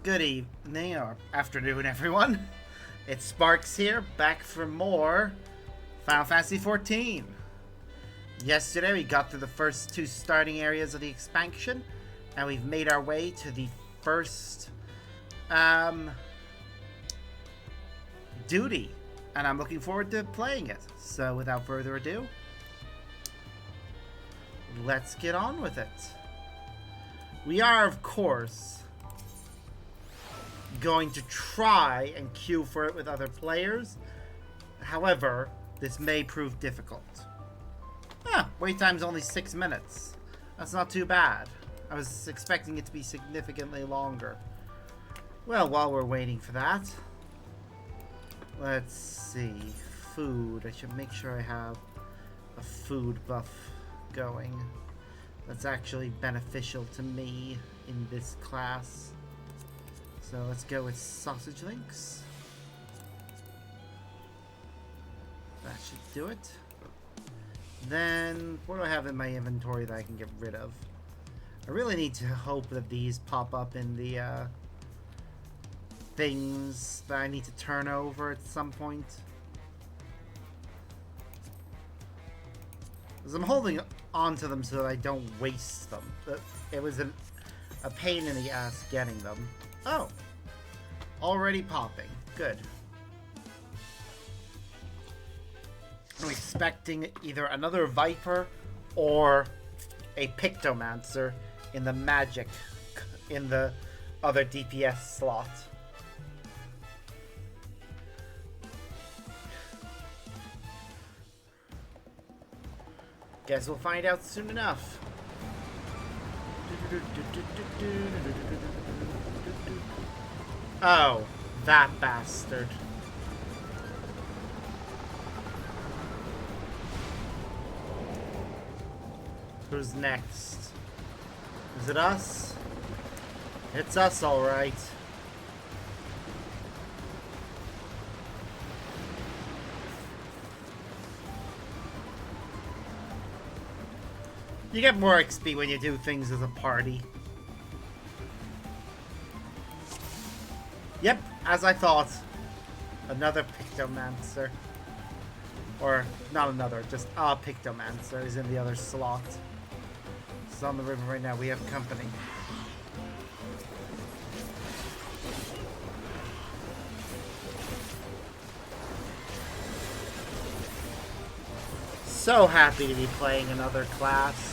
Good evening or afternoon, everyone. It's Sparks here, back for more Final Fantasy XIV. Yesterday we got through the first two starting areas of the expansion, and we've made our way to the first duty, and I'm looking forward to playing it. So without further ado, let's get on with it. We are, of course, going to try and queue for it with other players. However, this may prove difficult. Wait time's only 6 minutes. That's not too bad. I was expecting it to be significantly longer. Well, while we're waiting for that, let's see. Food. I should make sure I have a food buff going. That's actually beneficial to me in this class. So let's go with sausage links. That should do it. Then, what do I have in my inventory that I can get rid of? I really need to hope that these pop up in the things that I need to turn over at some point. Because I'm holding on to them so that I don't waste them. But it was a pain in the ass getting them. Oh! Already popping. Good. I'm expecting either another Viper or a Pictomancer in the magic, in the other DPS slot. Guess we'll find out soon enough. Oh, that bastard. Who's next? Is it us? It's us, alright. You get more XP when you do things as a party. Yep, as I thought. Another Pictomancer. Or, not another, just a Pictomancer is in the other slot. It's on the river right now. We have company. So happy to be playing another class.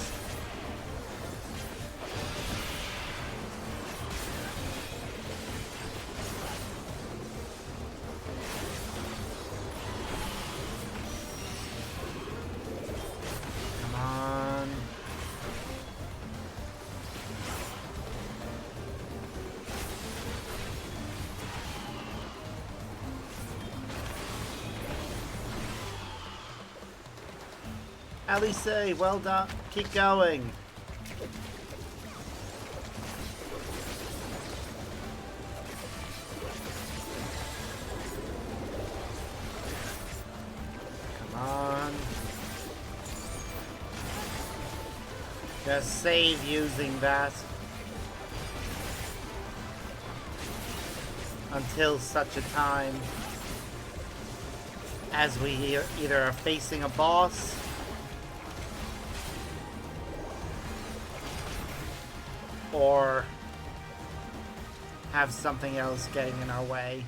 Alice, well done. Keep going. Come on. Just save using that. Until such a time as we either are facing a boss or have something else getting in our way.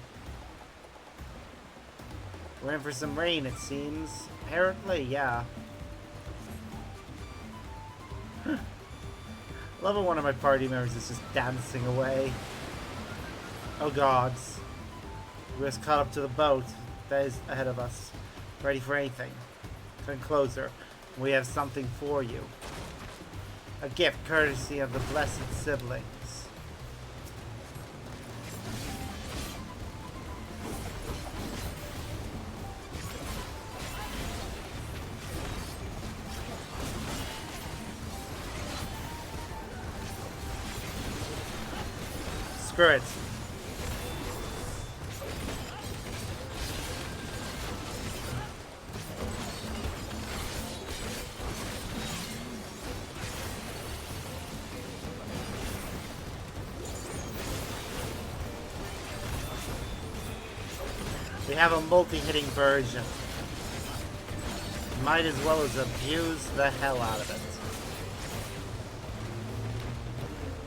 We're in for some rain, it seems. Apparently, yeah. Love it, one of my party members is just dancing away. Oh gods. We just caught up to the boat that is ahead of us. Ready for anything. Come closer. We have something for you. A gift courtesy of the blessed siblings. Screw it. We have a multi-hitting version. Might as well as abuse the hell out of it.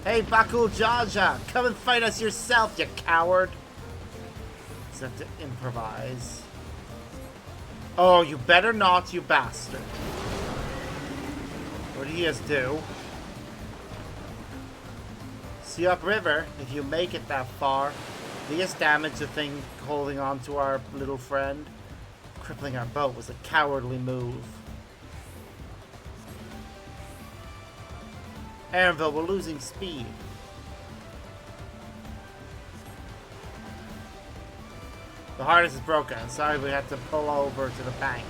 Hey, Bakul Jaja, come and fight us yourself, you coward. Just have to improvise. Oh, you better not, you bastard. What do you guys do? See upriver, if you make it that far. Biggest damage the thing holding on to our little friend. Crippling our boat was a cowardly move. Aaronville, we're losing speed. The harness is broken. I'm sorry we had to pull over to the bank.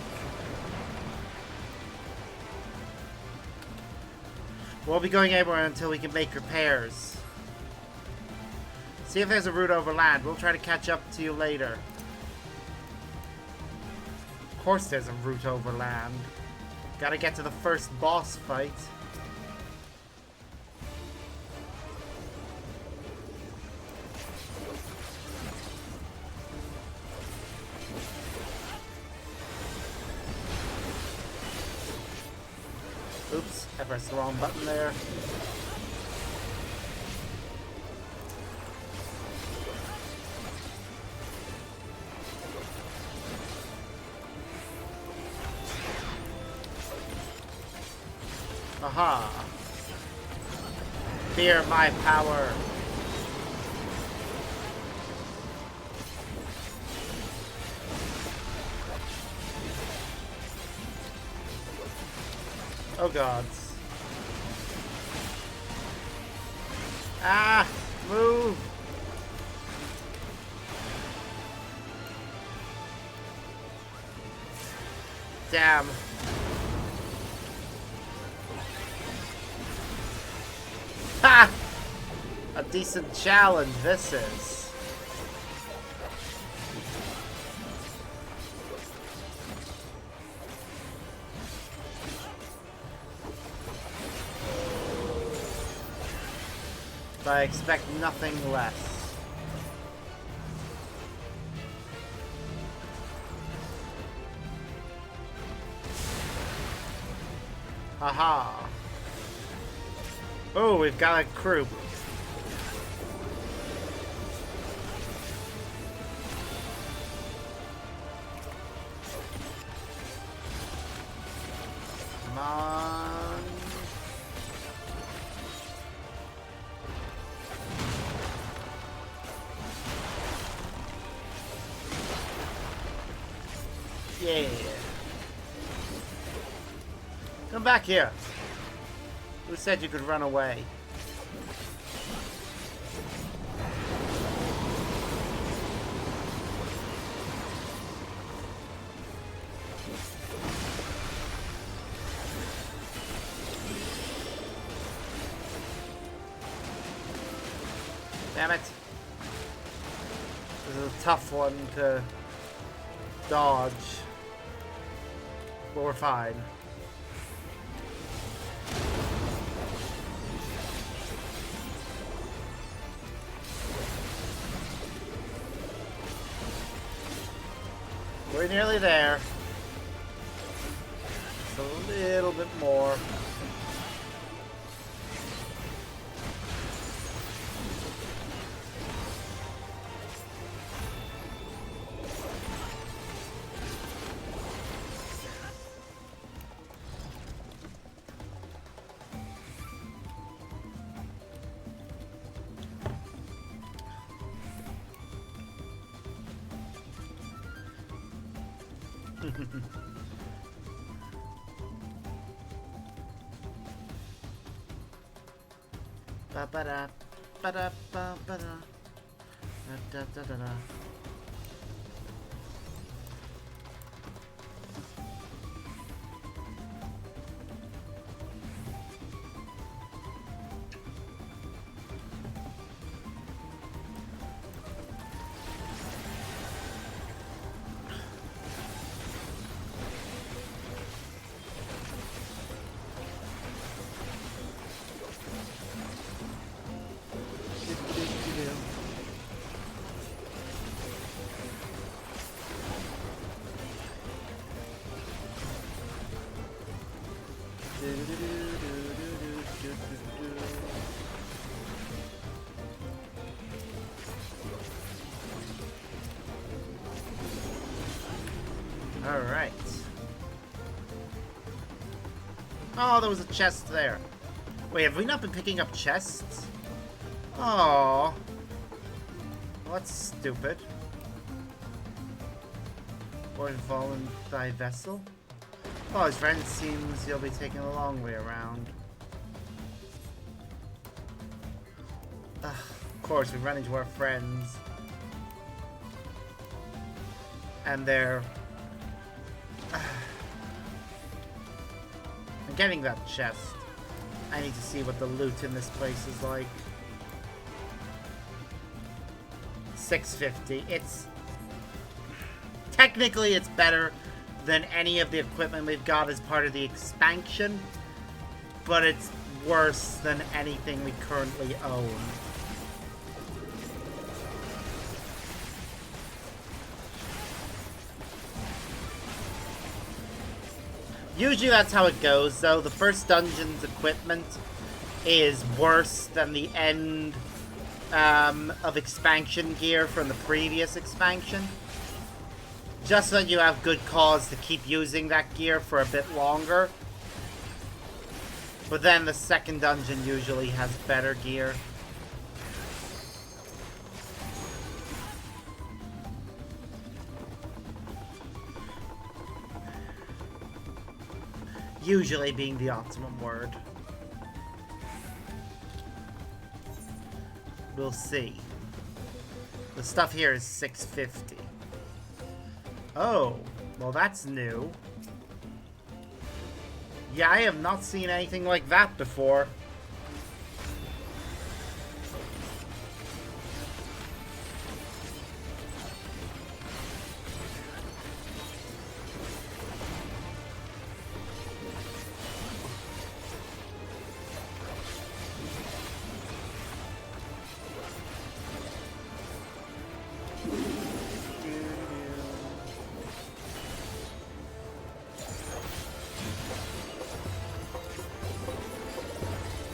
We'll be going anywhere until we can make repairs. See if there's a route over land. We'll try to catch up to you later. Of course there's a route over land. Gotta get to the first boss fight. Oops, I pressed the wrong button there. Aha! Fear my power! Oh gods. Ah! Move! Damn. Ha! A decent challenge this is. But I expect nothing less. Haha. Oh, we've got a crew. Come on. Yeah. Come back here. Who said you could run away? Damn it. This is a tough one to dodge. But we're fine. We're nearly there. Just a little bit more. Ba ba da ba da ba ba da da da da da. Alright. Oh, there was a chest there. Wait, have we not been picking up chests? Oh. Well, that's stupid. Or fallen thy vessel? Oh, his friend seems he'll be taking the long way around. Ugh, of course, we run into our friends. And they're... I'm getting that chest. I need to see what the loot in this place is like. 650. It's... Technically, it's better than any of the equipment we've got as part of the expansion. But it's worse than anything we currently own. Usually that's how it goes, though. The first dungeon's equipment is worse than the end of expansion gear from the previous expansion. Just so that you have good cause to keep using that gear for a bit longer. But then the second dungeon usually has better gear. Usually being the optimum word. We'll see. The stuff here is 650. Oh, well that's new. Yeah, I have not seen anything like that before.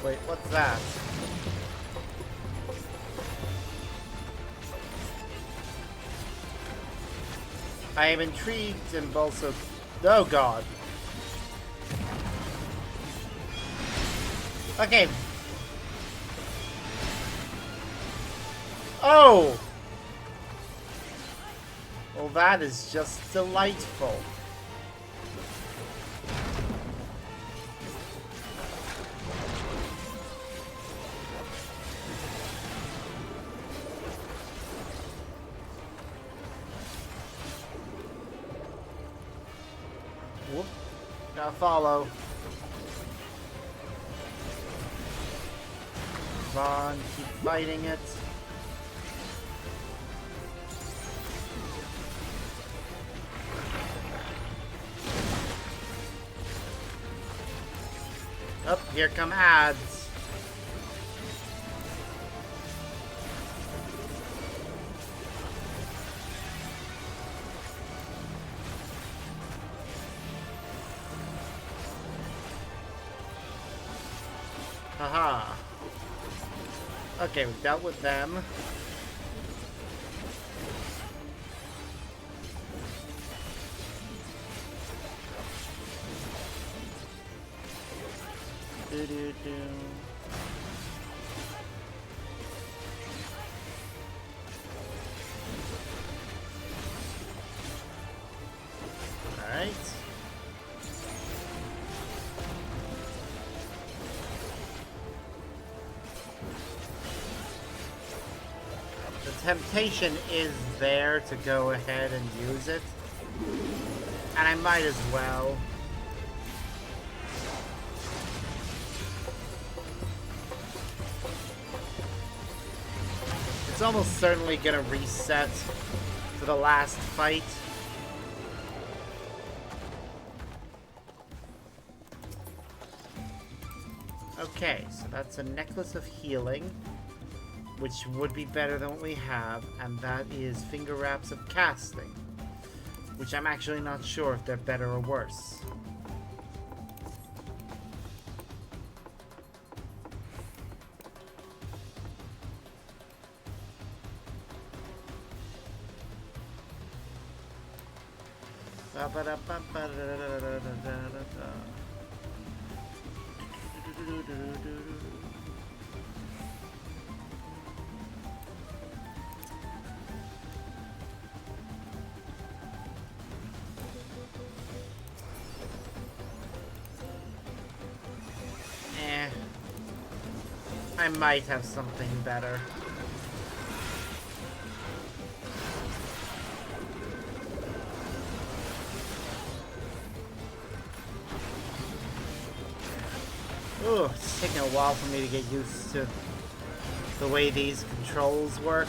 Wait, what's that? I am intrigued and also... Oh god. Okay. Oh! Well, that is just delightful. Whoop. Gotta follow. Come on, keep fighting it. Up, here come ads. Haha. Okay, we've dealt with them. Alright. The temptation is there to go ahead and use it. And I might as well. It's almost certainly gonna reset for the last fight. Okay, so that's a necklace of healing, which would be better than what we have, and that is finger wraps of casting, which I'm actually not sure if they're better or worse. I might have something better. Ooh, it's taking a while for me to get used to the way these controls work.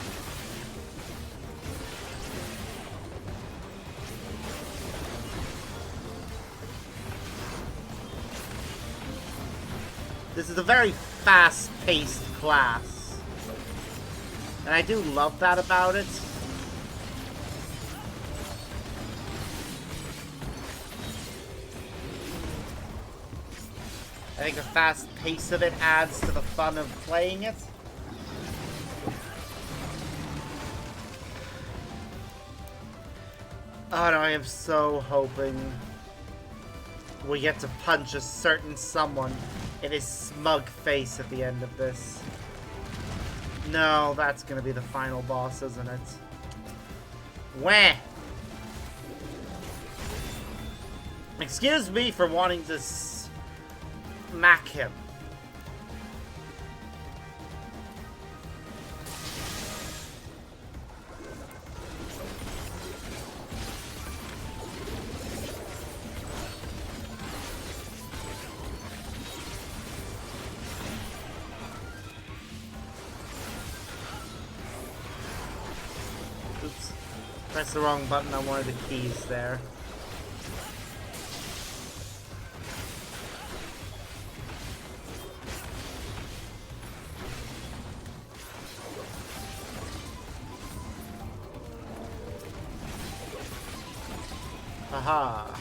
This is a very fast-paced class, and I do love that about it. I think the fast pace of it adds to the fun of playing it. Oh no, I am so hoping we get to punch a certain someone in his smug face at the end of this. No, that's gonna be the final boss, isn't it? Wah! Excuse me for wanting to smack him. Oops. Pressed the wrong button on one of the keys there. Aha.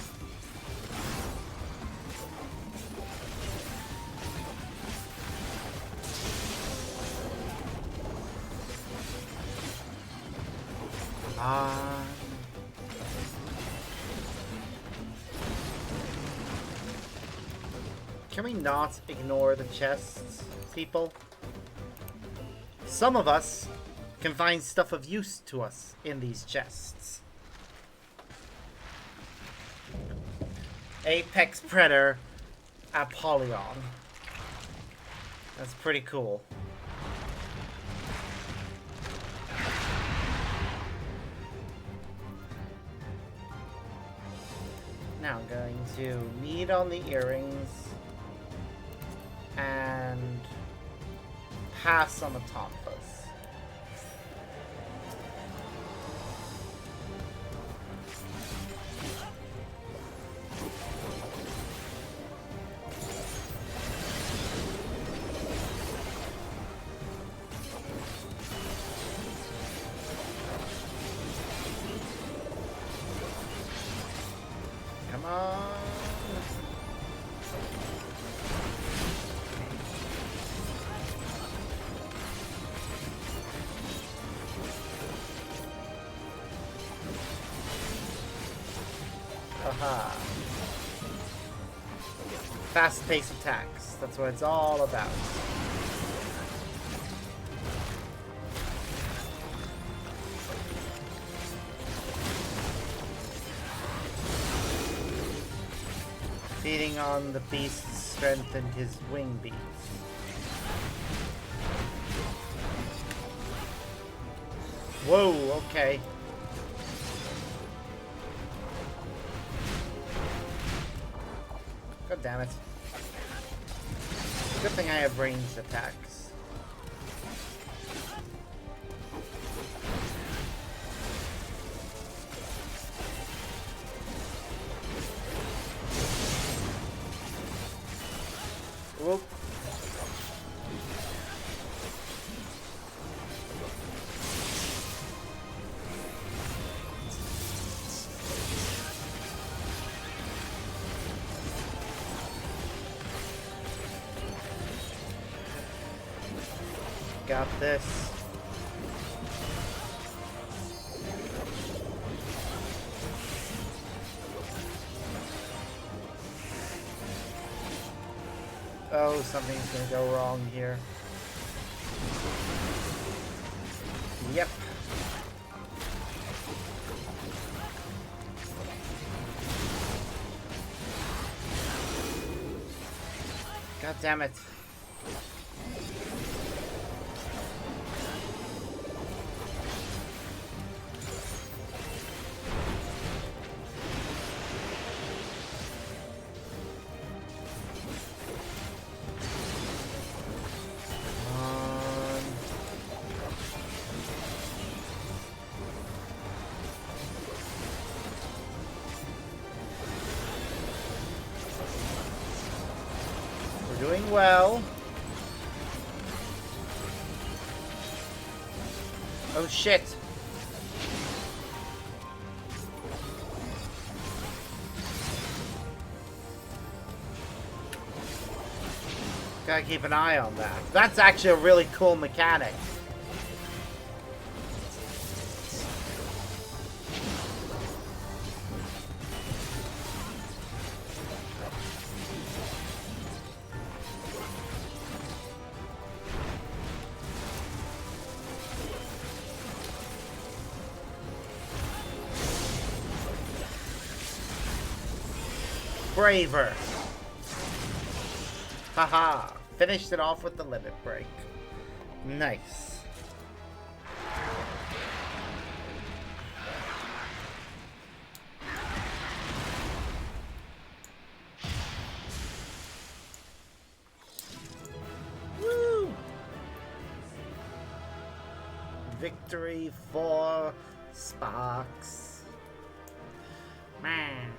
Can we not ignore the chests, people? Some of us can find stuff of use to us in these chests. Apex Predator Apollyon. That's pretty cool. Now I'm going to knead on the earrings and pass on the tonfas. Come on. Aha. Fast-paced attacks. That's what it's all about. Feeding on the beast's strength and his wing beats. Whoa, okay. God damn it. Good thing I have ranged attacks. Whoop. Got this. Oh, something's gonna go wrong here. Yep. God damn it. Doing well. Oh shit. Gotta keep an eye on that. That's actually a really cool mechanic. Braver. Haha. Finished it off with the limit break. Nice. Woo! Victory for Sparks. Man.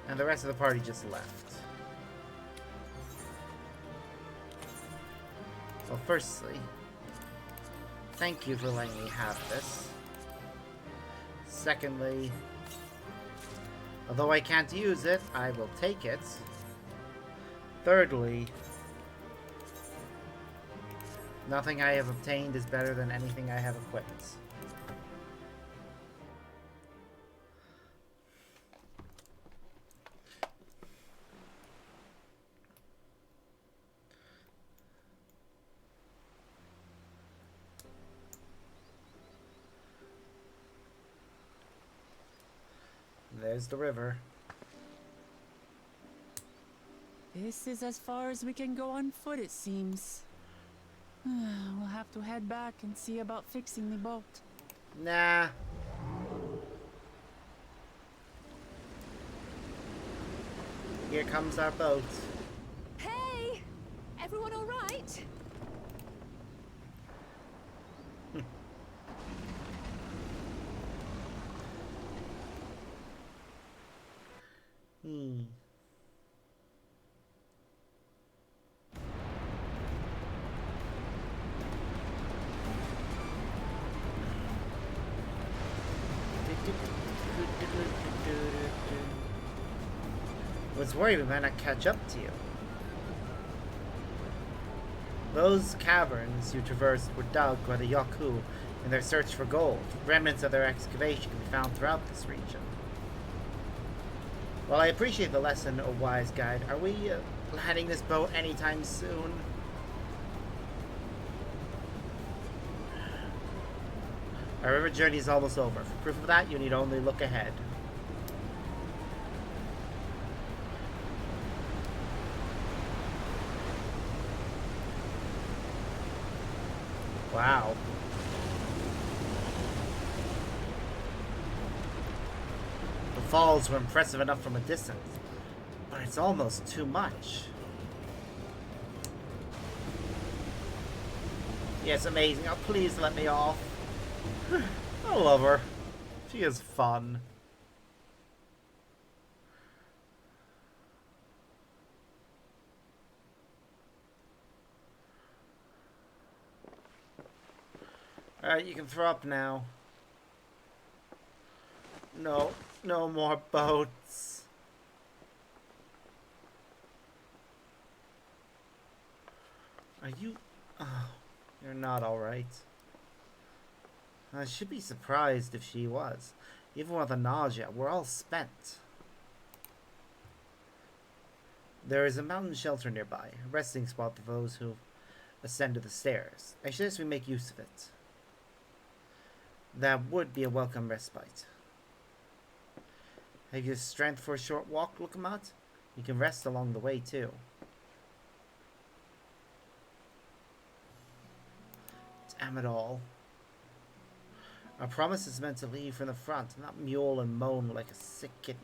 And the rest of the party just left. Well, firstly, thank you for letting me have this. Secondly, although I can't use it, I will take it. Thirdly, nothing I have obtained is better than anything I have equipped. There's the river. This is as far as we can go on foot, it seems. We'll have to head back and see about fixing the boat. Nah. Here comes our boat. Hey! Everyone all right? Was worried we might not catch up to you. Those caverns you traversed were dug by the Yaku in their search for gold. Remnants of their excavation can be found throughout this region. While I appreciate the lesson, O wise guide, are we landing this boat anytime soon? Our river journey is almost over. For proof of that, you need only look ahead. Wow. The falls were impressive enough from a distance, but it's almost too much. Yes, amazing. Oh, please let me off. I love her. She is fun. Alright, you can throw up now. No, no more boats. Are you... Oh, you're not alright. I should be surprised if she was. Even with the nausea, we're all spent. There is a mountain shelter nearby, a resting spot for those who ascended the stairs. I suggest we make use of it. That would be a welcome respite. Have you strength for a short walk, Lookamat? You can rest along the way, too. Damn it all. Our promise is meant to lead from the front, not mule and moan like a sick kitten.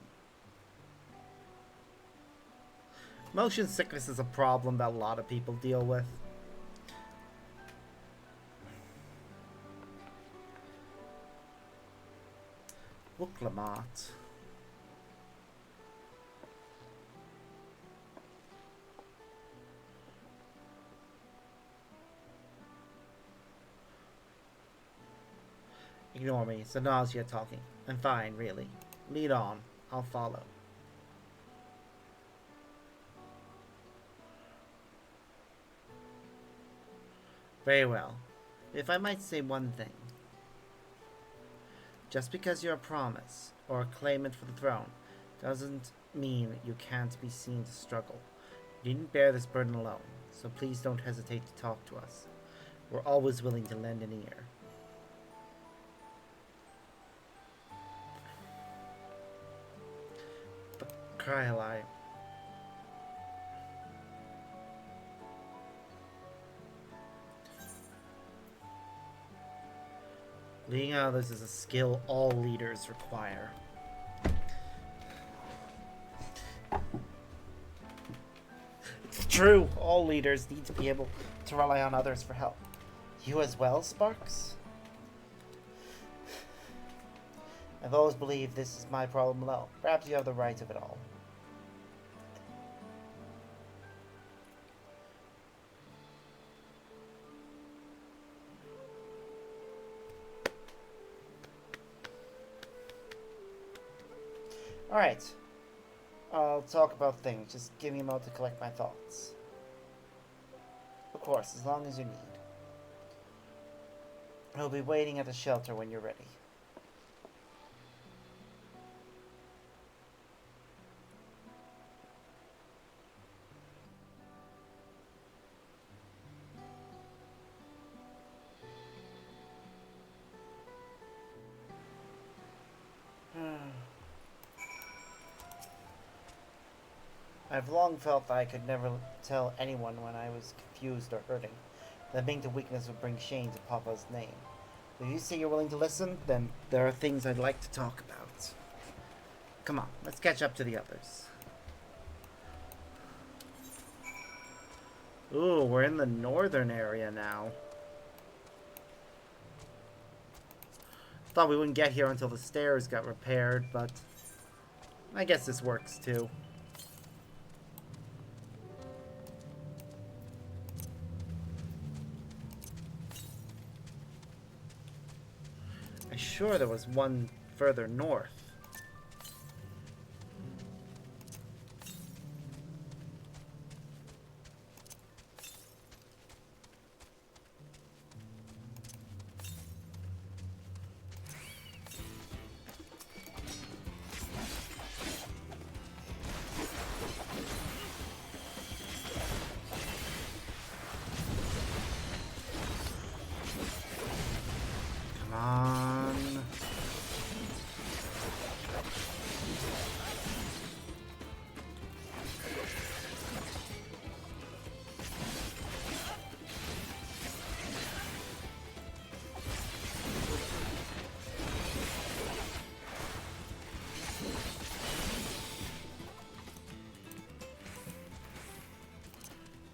Motion sickness is a problem that a lot of people deal with. Lookamat. Ignore me, it's the nausea talking. I'm fine, really. Lead on. I'll follow. Very well. If I might say one thing. Just because you're a promise, or a claimant for the throne, doesn't mean you can't be seen to struggle. You didn't bear this burden alone, so please don't hesitate to talk to us. We're always willing to lend an ear. Cryolite. Leading others is a skill all leaders require. It's true, all leaders need to be able to rely on others for help. You as well, Sparks? I've always believed this is my problem alone. Perhaps you have the right of it all. Alright. I'll talk about things. Just give me a moment to collect my thoughts. Of course, as long as you need. I'll be waiting at the shelter when you're ready. I've long felt that I could never tell anyone when I was confused or hurting, that being the weakness would bring shame to Papa's name. If you say you're willing to listen, then there are things I'd like to talk about. Come on, let's catch up to the others. Ooh, we're in the northern area now. Thought we wouldn't get here until the stairs got repaired, but I guess this works too. I'm sure there was one further north.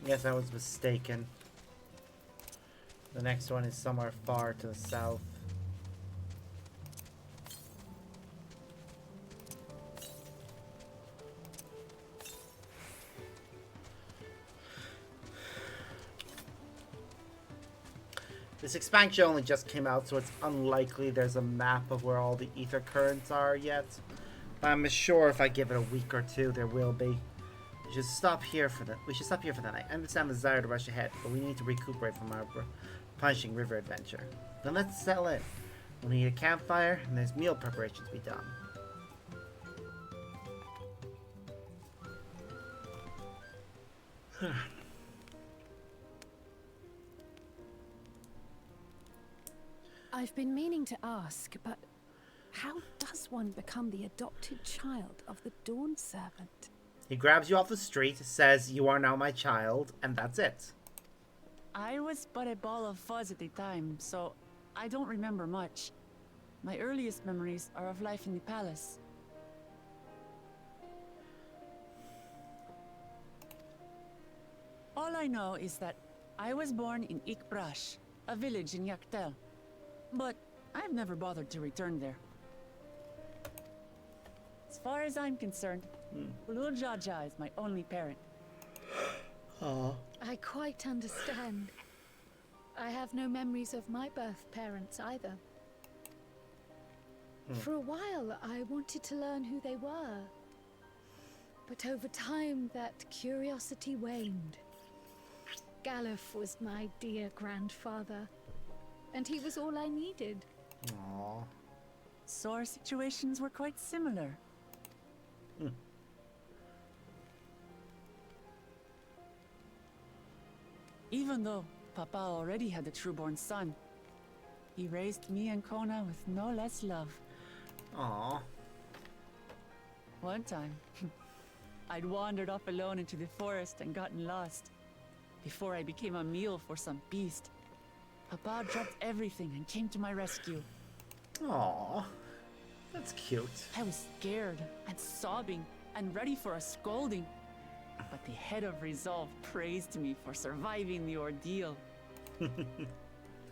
Yes, I was mistaken. The next one is somewhere far to the south. This expansion only just came out, so it's unlikely there's a map of where all the ether currents are yet. But I'm sure if I give it a week or two, there will be. We should stop here for the night. I understand the desire to rush ahead, but we need to recuperate from our punishing river adventure. Then let's settle in. We'll need a campfire, and there's meal preparation to be done. I've been meaning to ask, but how does one become the adopted child of the Dawn Servant? He grabs you off the street, says, "You are now my child," and that's it. I was but a ball of fuzz at the time, so I don't remember much. My earliest memories are of life in the palace. All I know is that I was born in XIV, a village in XIV. But I've never bothered to return there. As far as I'm concerned, Lul Jaja is my only parent. Aww. I quite understand. I have no memories of my birth parents either. For a while, I wanted to learn who they were. But over time, that curiosity waned. Galuf was my dear grandfather, and he was all I needed. Aww. So our situations were quite similar. Even though Papa already had a trueborn son, he raised me and Kona with no less love. Aww. One time, I'd wandered off alone into the forest and gotten lost. Before I became a meal for some beast, Papa dropped everything and came to my rescue. Aww. That's cute. I was scared and sobbing and ready for a scolding. But the head of resolve praised me for surviving the ordeal.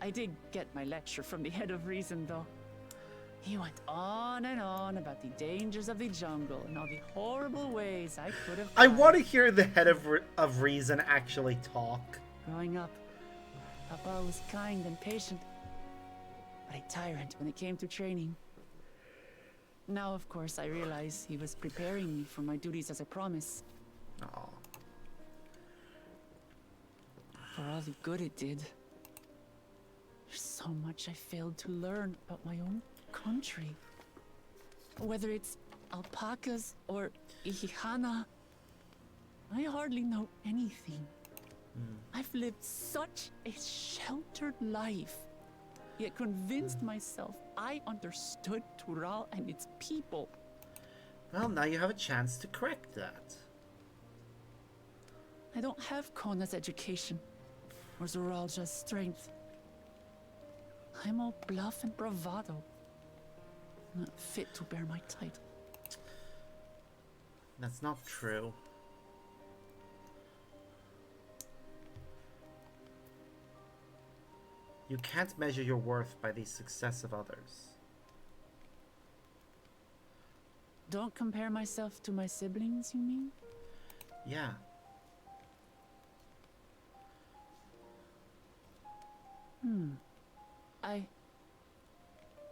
I did get my lecture from the head of reason, though. He went on and on about the dangers of the jungle and all the horrible ways I could have I died. want to hear the head of reason actually talk. Growing up, Papa was kind and patient, but a tyrant when it came to training. Now, of course, I realize he was preparing me for my duties as a promise. Aww. For all the good it did. There's so much I failed to learn about my own country. Whether it's alpacas or Ihihana, I hardly know anything. I've lived such a sheltered life, yet convinced myself I understood Tural and its people. Well, now you have a chance to correct that. I don't have Kona's education, or Zoralja's strength. I'm all bluff and bravado, not fit to bear my title. That's not true. You can't measure your worth by the success of others. Don't compare myself to my siblings, you mean? Yeah.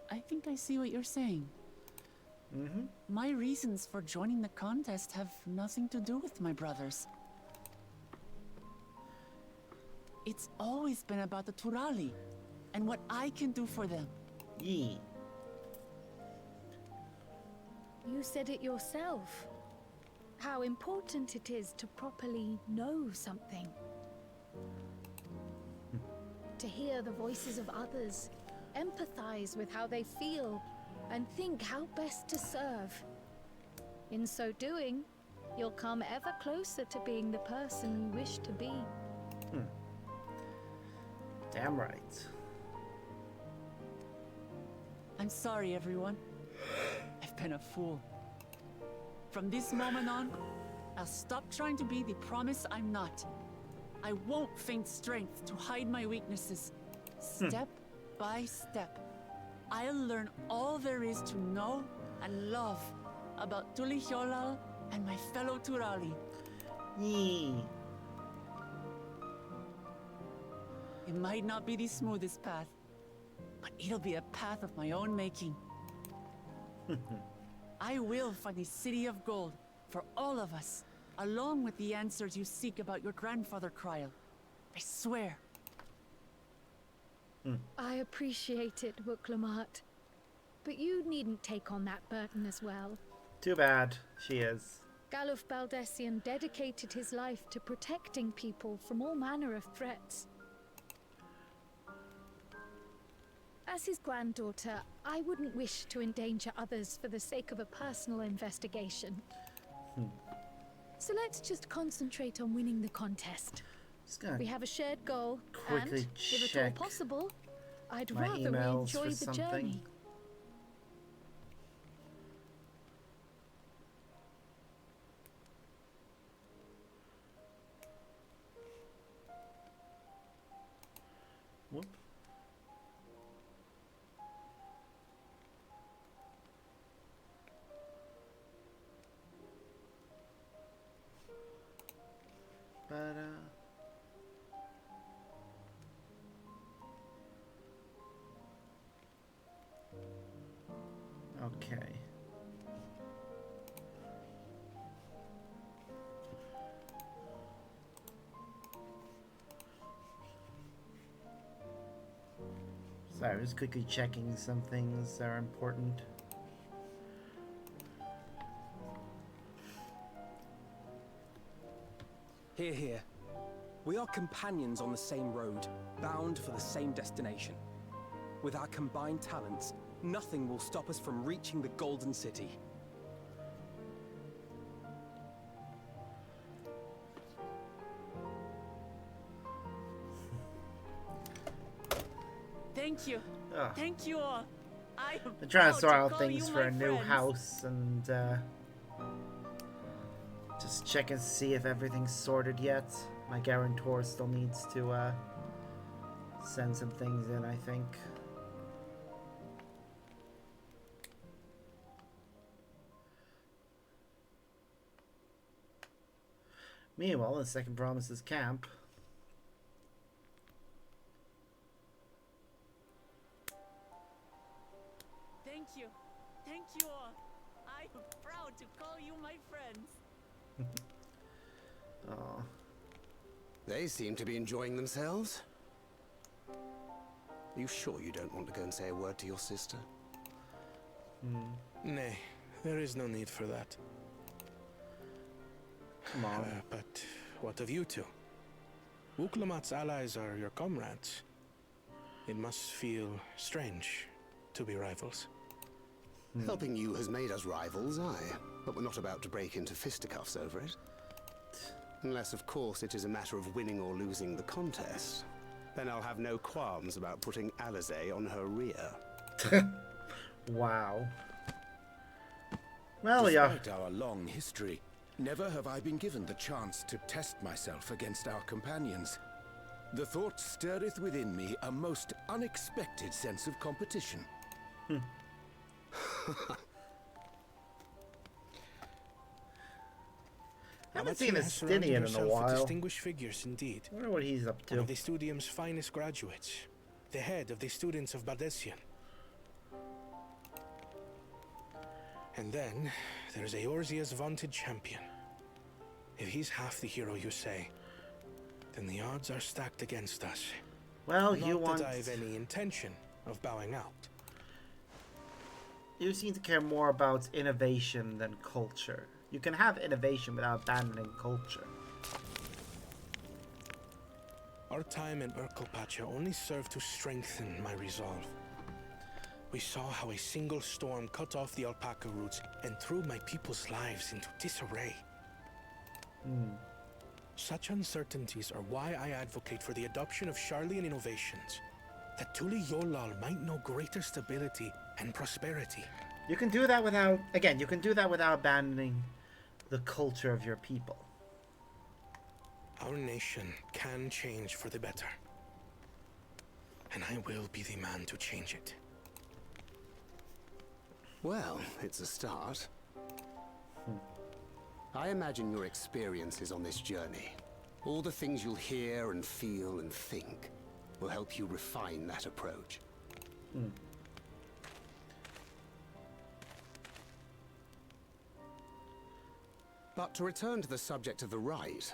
I think I see what you're saying. My reasons for joining the contest have nothing to do with my brothers. It's always been about the Turali and what I can do for them. Yee. You said it yourself. How important it is to properly know something. To hear the voices of others, empathize with how they feel, and think how best to serve. In so doing, you'll come ever closer to being the person you wish to be. Damn right. I'm sorry, everyone. I've been a fool. From this moment on, I'll stop trying to be the promise I'm not. I won't feign strength to hide my weaknesses. Step by step, I'll learn all there is to know and love about Tulihyolal and my fellow Turali. Yee. It might not be the smoothest path, but it'll be a path of my own making. I will find a city of gold for all of us, along with the answers you seek about your grandfather, Kryl. I swear. I appreciate it, Wuklamat. but you needn't take on that burden as well. Too bad. She is. Galuf Baldessian dedicated his life to protecting people from all manner of threats. As his granddaughter, I wouldn't wish to endanger others for the sake of a personal investigation. So let's just concentrate on winning the contest. Just gonna We have a shared goal, quickly and, if at check all possible, I'd my rather we emails enjoy for the something. journey. Whoop. Okay. Sorry, I'm just quickly checking some things that are important. Hear, hear. We are companions on the same road, bound for the same destination. With our combined talents, nothing will stop us from reaching the Golden City. Thank you. Ugh. Thank you all. I am I'm trying to proud sort out call things you for my a new friends. house and just check and see if everything's sorted yet. My guarantor still needs to send some things in, I think. Meanwhile, in Second Promises camp, Thank you. Thank you all. I am proud to call you my friends. oh, They seem to be enjoying themselves. Are you sure you don't want to go and say a word to your sister? Nay, there is no need for that. come on. But what of you two? Wuklamat's allies are your comrades. It must feel strange to be rivals. Helping you has made us rivals, aye. But we're not about to break into fisticuffs over it. Unless, of course, it is a matter of winning or losing the contest. Then I'll have no qualms about putting Alizé on her rear. Wow. Well, yeah. Despite our long history, never have I been given the chance to test myself against our companions. The thought stirreth within me a most unexpected sense of competition. Haven't seen a Amatia has surrounded Stinian in a herself with while. distinguished figures indeed. I wonder what he's up One to. of the Studium's finest graduates. The head of the students of Baldessian. And then, there's Eorzea's vaunted champion. If he's half the hero you say, then the odds are stacked against us. Well, Not you want... that I've any intention of bowing out. You seem to care more about innovation than culture. You can have innovation without abandoning culture. Our time in Urkelpacha only served to strengthen my resolve. We saw how a single storm cut off the alpaca roots and threw my people's lives into disarray. Such uncertainties are why I advocate for the adoption of Sharlayan innovations, that Tuli Yolal might know greater stability and prosperity. You can do that without... Again, you can do that without abandoning the culture of your people. Our nation can change for the better. And I will be the man to change it. Well, it's a start. I imagine your experiences on this journey, all the things you'll hear and feel and think, will help you refine that approach. But to return to the subject of the rite,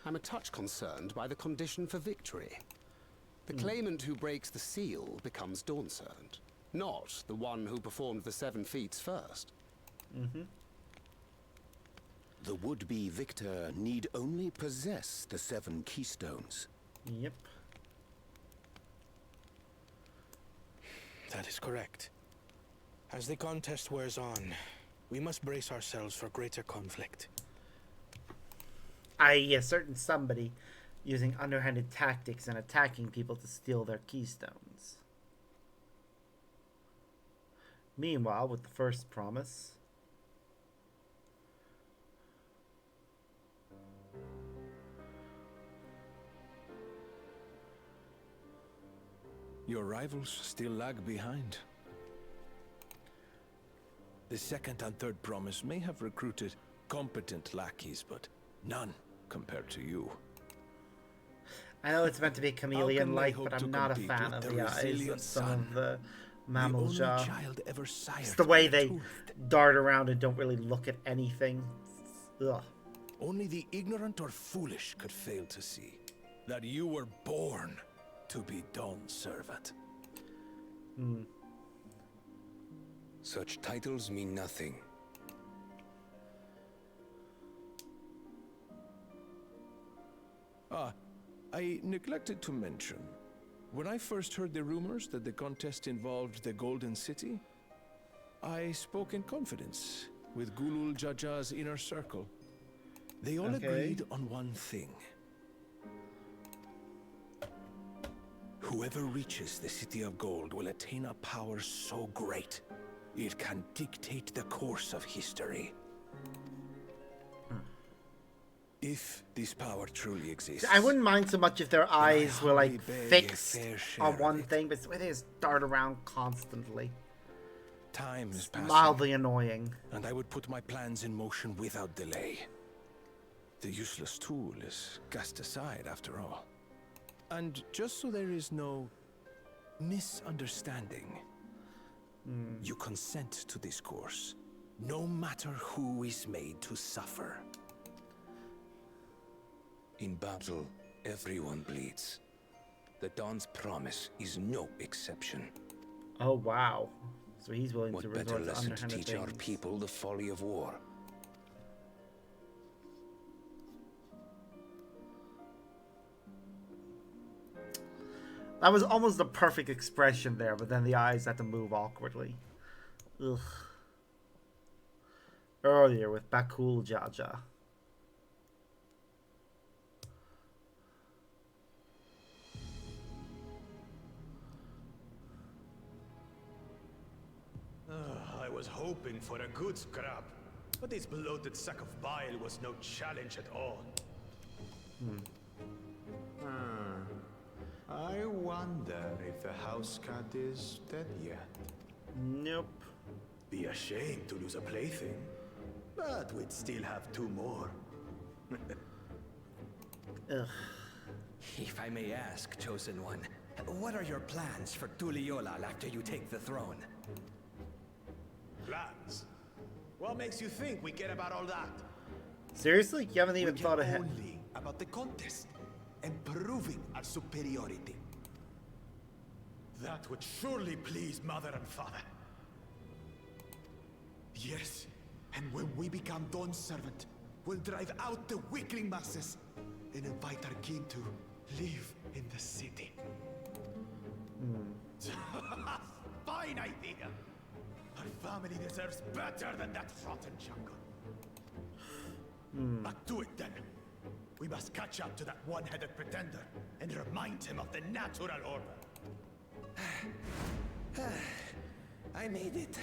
I'm a touch concerned by the condition for victory. The claimant who breaks the seal becomes Dawnservant. not the one who performed the 7 feats first. Mm-hmm. The would-be victor need only possess the 7 keystones. Yep. That is correct. As the contest wears on, we must brace ourselves for greater conflict. I.e. a certain somebody using underhanded tactics and attacking people to steal their keystones. Meanwhile, with the first promise... Your rivals still lag behind. The second and third promise may have recruited competent lackeys, but none compared to you. I know it's meant to be chameleon-like, but I'm not a fan of the eyes of some of the mammals. It's the way they dart around and don't really look at anything. Ugh. Only the ignorant or foolish could fail to see that you were born to be Dawn's servant. Such titles mean nothing. I neglected to mention, when I first heard the rumors that the contest involved the Golden City, I spoke in confidence with Gulul Jaja's inner circle. They all agreed on one thing. Whoever reaches the City of Gold will attain a power so great, it can dictate the course of history. If this power truly exists... I wouldn't mind so much if their eyes were, like, fixed on one thing, but it's the way they just dart around constantly. Time is passing. Mildly annoying. And I would put my plans in motion without delay. The useless tool is cast aside after all. And just so there is no misunderstanding, you consent to this course, no matter who is made to suffer. In battle, everyone bleeds. The Dawn's promise is no exception. Oh, wow. So he's willing to What better resort to lesson to underhanded teach our things. people the folly of war? That was almost the perfect expression there, but then the eyes had to move awkwardly. Ugh. Earlier with Bakul Jaja. I was hoping for a good scrap, but this bloated sack of bile was no challenge at all. I wonder if the house cat is dead yet. Nope. Be ashamed to lose a plaything, but we'd still have 2 more. Ugh. If I may ask, Chosen One, what are your plans for Tuliolal after you take the throne? Plans? What makes you think we care about all that? Seriously? You haven't even We thought care ahead? only about the contest and proving our superiority. That would surely please Mother and Father. Yes, and when we become Dawn's servant, we'll drive out the weakling masses and invite our king to live in the city. Fine idea! Our family deserves better than that rotten jungle. But do it then. We must catch up to that one-headed pretender and remind him of the natural order. I made it.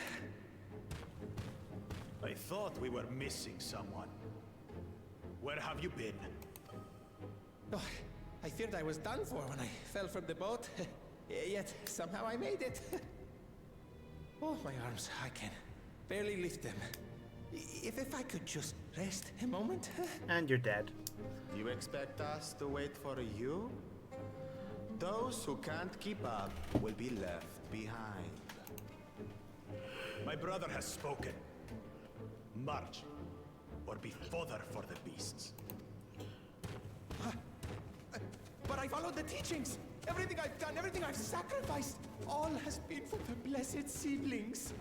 I thought we were missing someone. Where have you been? Oh, I feared I was done for when I fell from the boat. Yet somehow I made it. Oh, my arms, I can barely lift them. If I could just rest a moment. And you're dead. You expect us to wait for you? Those who can't keep up will be left behind. My brother has spoken. March, or be fodder for the beasts. But I followed the teachings. Everything I've done, everything I've sacrificed, all has been for the blessed seedlings.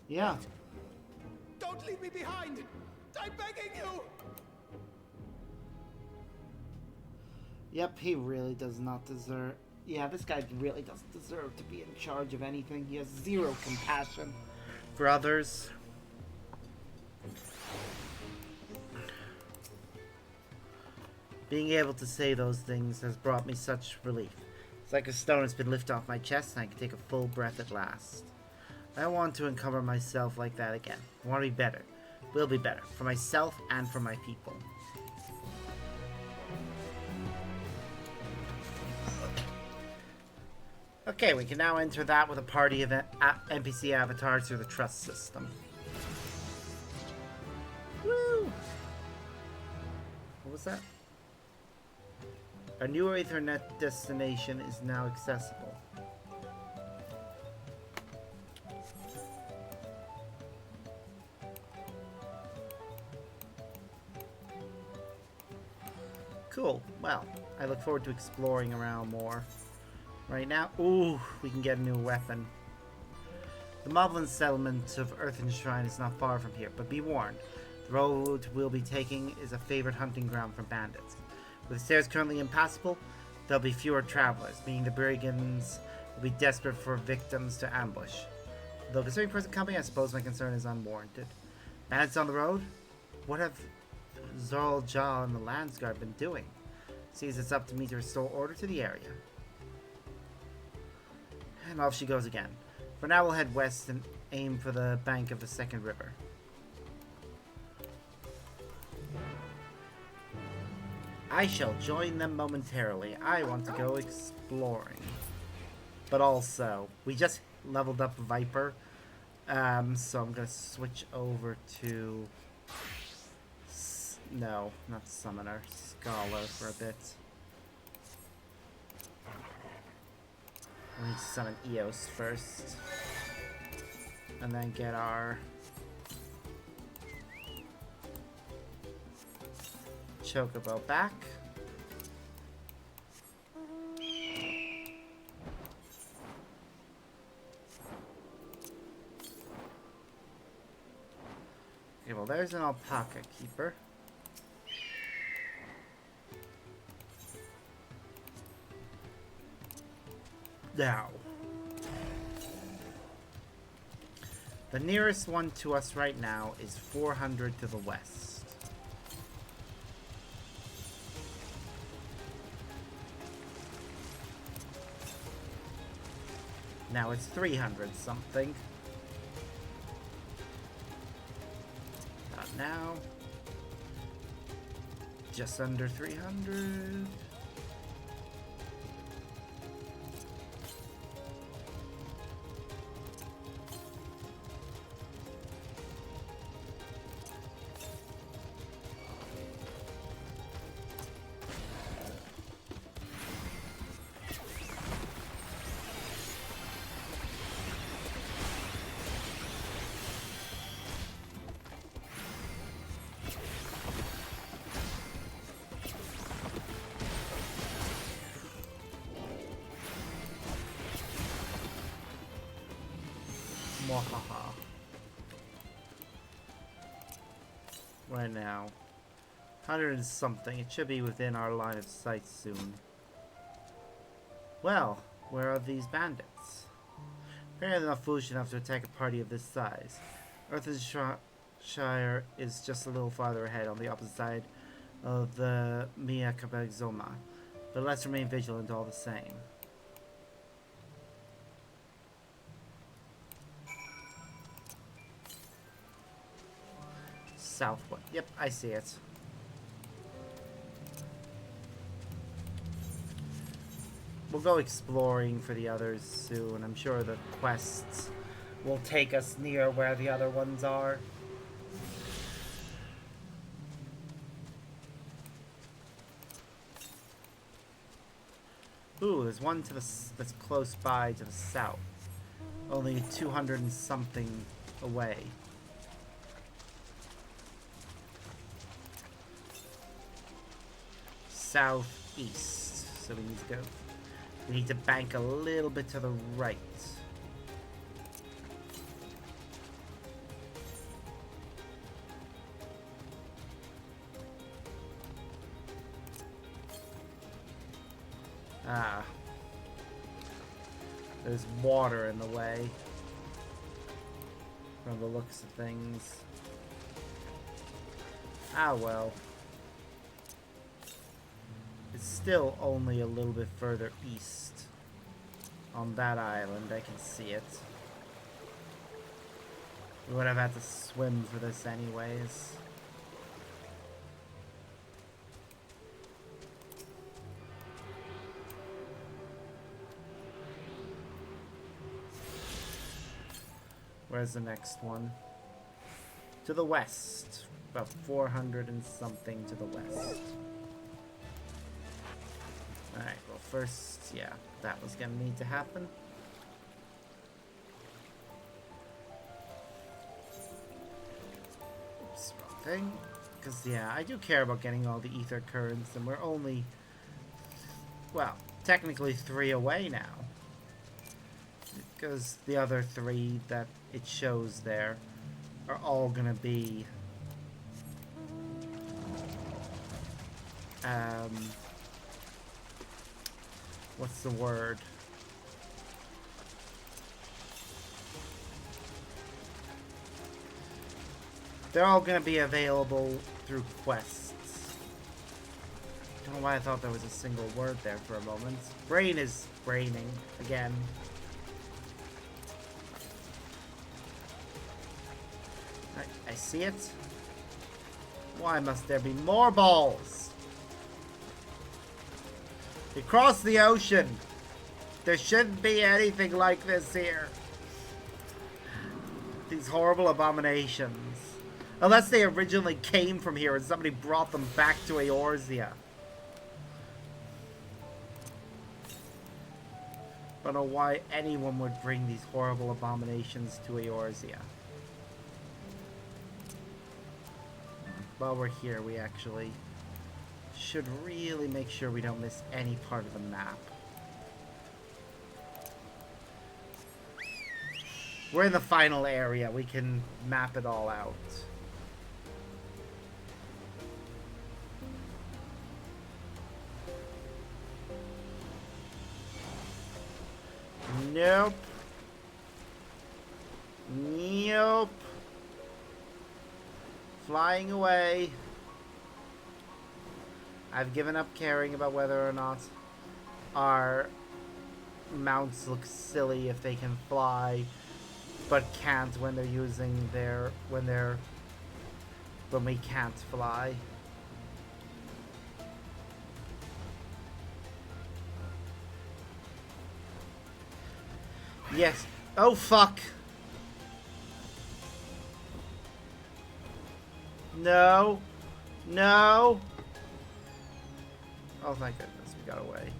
Yeah. Don't leave me behind! I'm begging you! Yep, he really does not deserve... Yeah, this guy really doesn't deserve to be in charge of anything. He has zero compassion for others. Being able to say those things has brought me such relief. It's like a stone has been lifted off my chest and I can take a full breath at last. I don't want to encumber myself like that again. I want to be better. Will be better. For myself and for my people. Okay, we can now enter that with a party of NPC avatars through the trust system. Woo! What was that? A new Ethernet destination is now accessible. Cool. Well, I look forward to exploring around more. Right now, ooh, we can get a new weapon. The Moblin settlement of Earthen Shrine is not far from here, but be warned, the road we'll be taking is a favorite hunting ground for bandits. With the stairs currently impassable, there'll be fewer travelers, meaning the brigands will be desperate for victims to ambush. Though considering present company, I suppose my concern is unwarranted. Bandits on the road? What have Zorl Jal and the Landsguard been doing? Seems it's up to me to restore order to the area. And off she goes again. For now, we'll head west and aim for the bank of the second river. I shall join them momentarily. I want to go exploring. But also, we just leveled up Viper. So I'm going to switch over to... No, not Summoner. Scholar for a bit. We need to summon Eos first. And then get our... Chocobo back. Okay, well there's an alpaca keeper. Now, the nearest one to us right now is 400 to the west. Now it's 300 something. Not now. Just under 300. Mwahaha. Right now. 100 and something. It should be within our line of sight soon. Well, where are these bandits? Apparently they're not foolish enough to attack a party of this size. Earthenshire is just a little farther ahead on the opposite side of the Miakabegzoma. But let's remain vigilant all the same. Southward. Yep, I see it. We'll go exploring for the others soon. I'm sure the quests will take us near where the other ones are. Ooh, there's one to the that's close by to the south. Only 200 and something away. Southeast. so we need to go. We need to bank a little bit to the right. Ah. There's water in the way. From the looks of things. Ah, well. It's still only a little bit further east. On that island, I can see it. We would have had to swim for this anyways. Where's the next one? To the west. About 400 and something to the west. Alright, well first, yeah, that was gonna need to happen. Oops, wrong thing. Because, yeah, I do care about getting all the ether currents, and we're only, well, technically 3 away now. Because the other 3 that it shows there are all gonna be what's the word? They're all gonna be available through quests. Don't know why I thought there was a single word there for a moment. Brain is braining again. I see it. Why must there be more balls? We crossed the ocean. There shouldn't be anything like this here. These horrible abominations. Unless they originally came from here and somebody brought them back to Eorzea. I don't know why anyone would bring these horrible abominations to Eorzea. While we're here, we actually should really make sure we don't miss any part of the map. We're in the final area. We can map it all out. Nope. Nope. Flying away. I've given up caring about whether or not our mounts look silly if they can fly, but can't when they're using their when we can't fly. Yes. Oh fuck. No. No. Oh, thank goodness, we got away.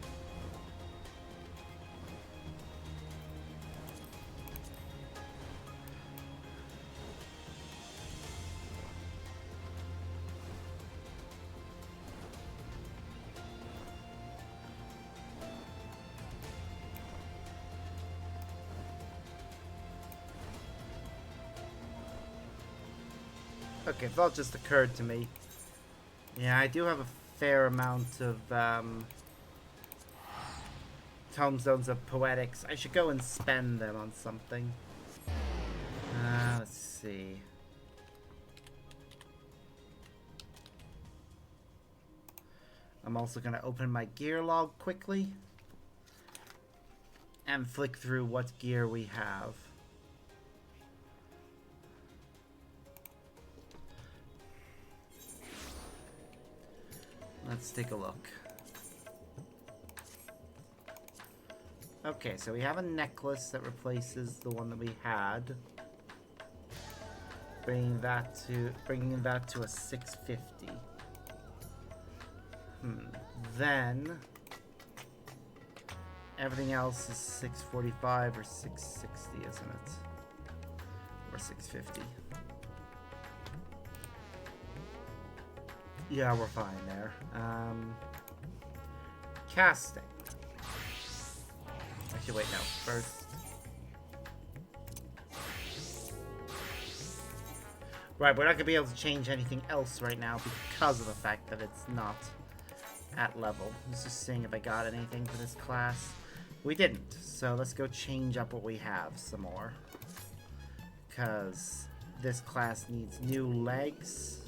Okay, thought just occurred to me. Yeah, I do have a fair amount of tomestones of poetics. I should go and spend them on something. Let's see. I'm also going to open my gear log quickly and flick through what gear we have. Let's take a look. Okay, so we have a necklace that replaces the one that we had. Bringing that to a 650. Then everything else is 645 or 660, isn't it? Or 650. Yeah, we're fine there. Casting. Actually, wait, no. First. Right, we're not going to be able to change anything else right now because of the fact that it's not at level. I was just seeing if I got anything for this class. We didn't, so let's go change up what we have some more. Because this class needs new legs.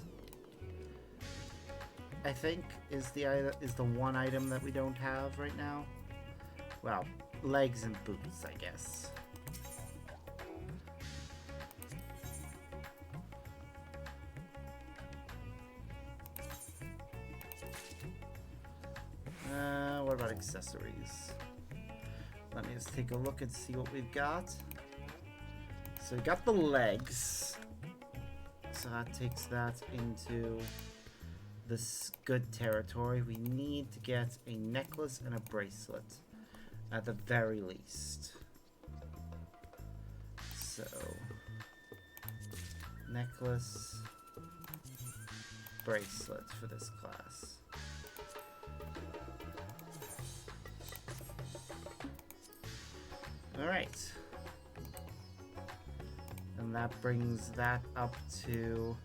I think is the one item that we don't have right now. Well, legs and boots, I guess. What about accessories? Let me just take a look and see what we've got. So we got the legs. So that takes that into this good territory. We need to get a necklace and a bracelet at the very least. So necklace, bracelet for this class. Alright. And that brings that up to...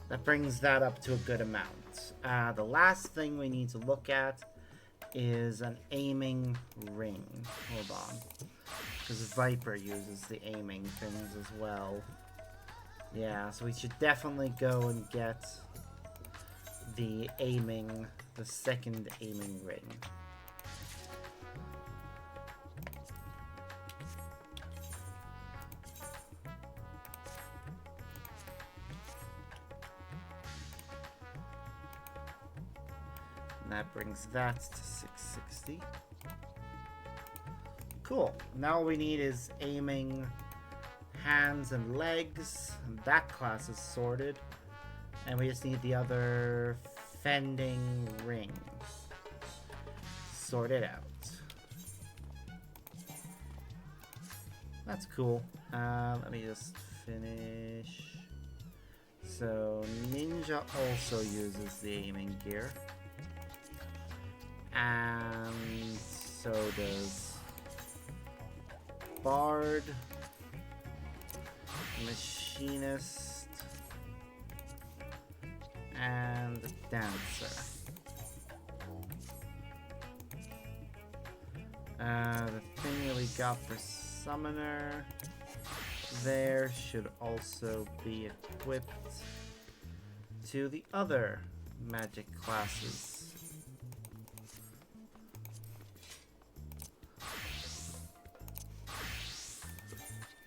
That brings that up to a good amount. The last thing we need to look at is an aiming ring. Hold on. Because Viper uses the aiming things as well. Yeah, so we should definitely go and get the second aiming ring. And that brings that to 660. Cool. Now all we need is aiming hands and legs. And that class is sorted. And we just need the other fending ring. Sort it out. That's cool. Let me just finish. So Ninja also uses the aiming gear. And so does Bard, Machinist, and Dancer. The thing that we got for Summoner there should also be equipped to the other magic classes.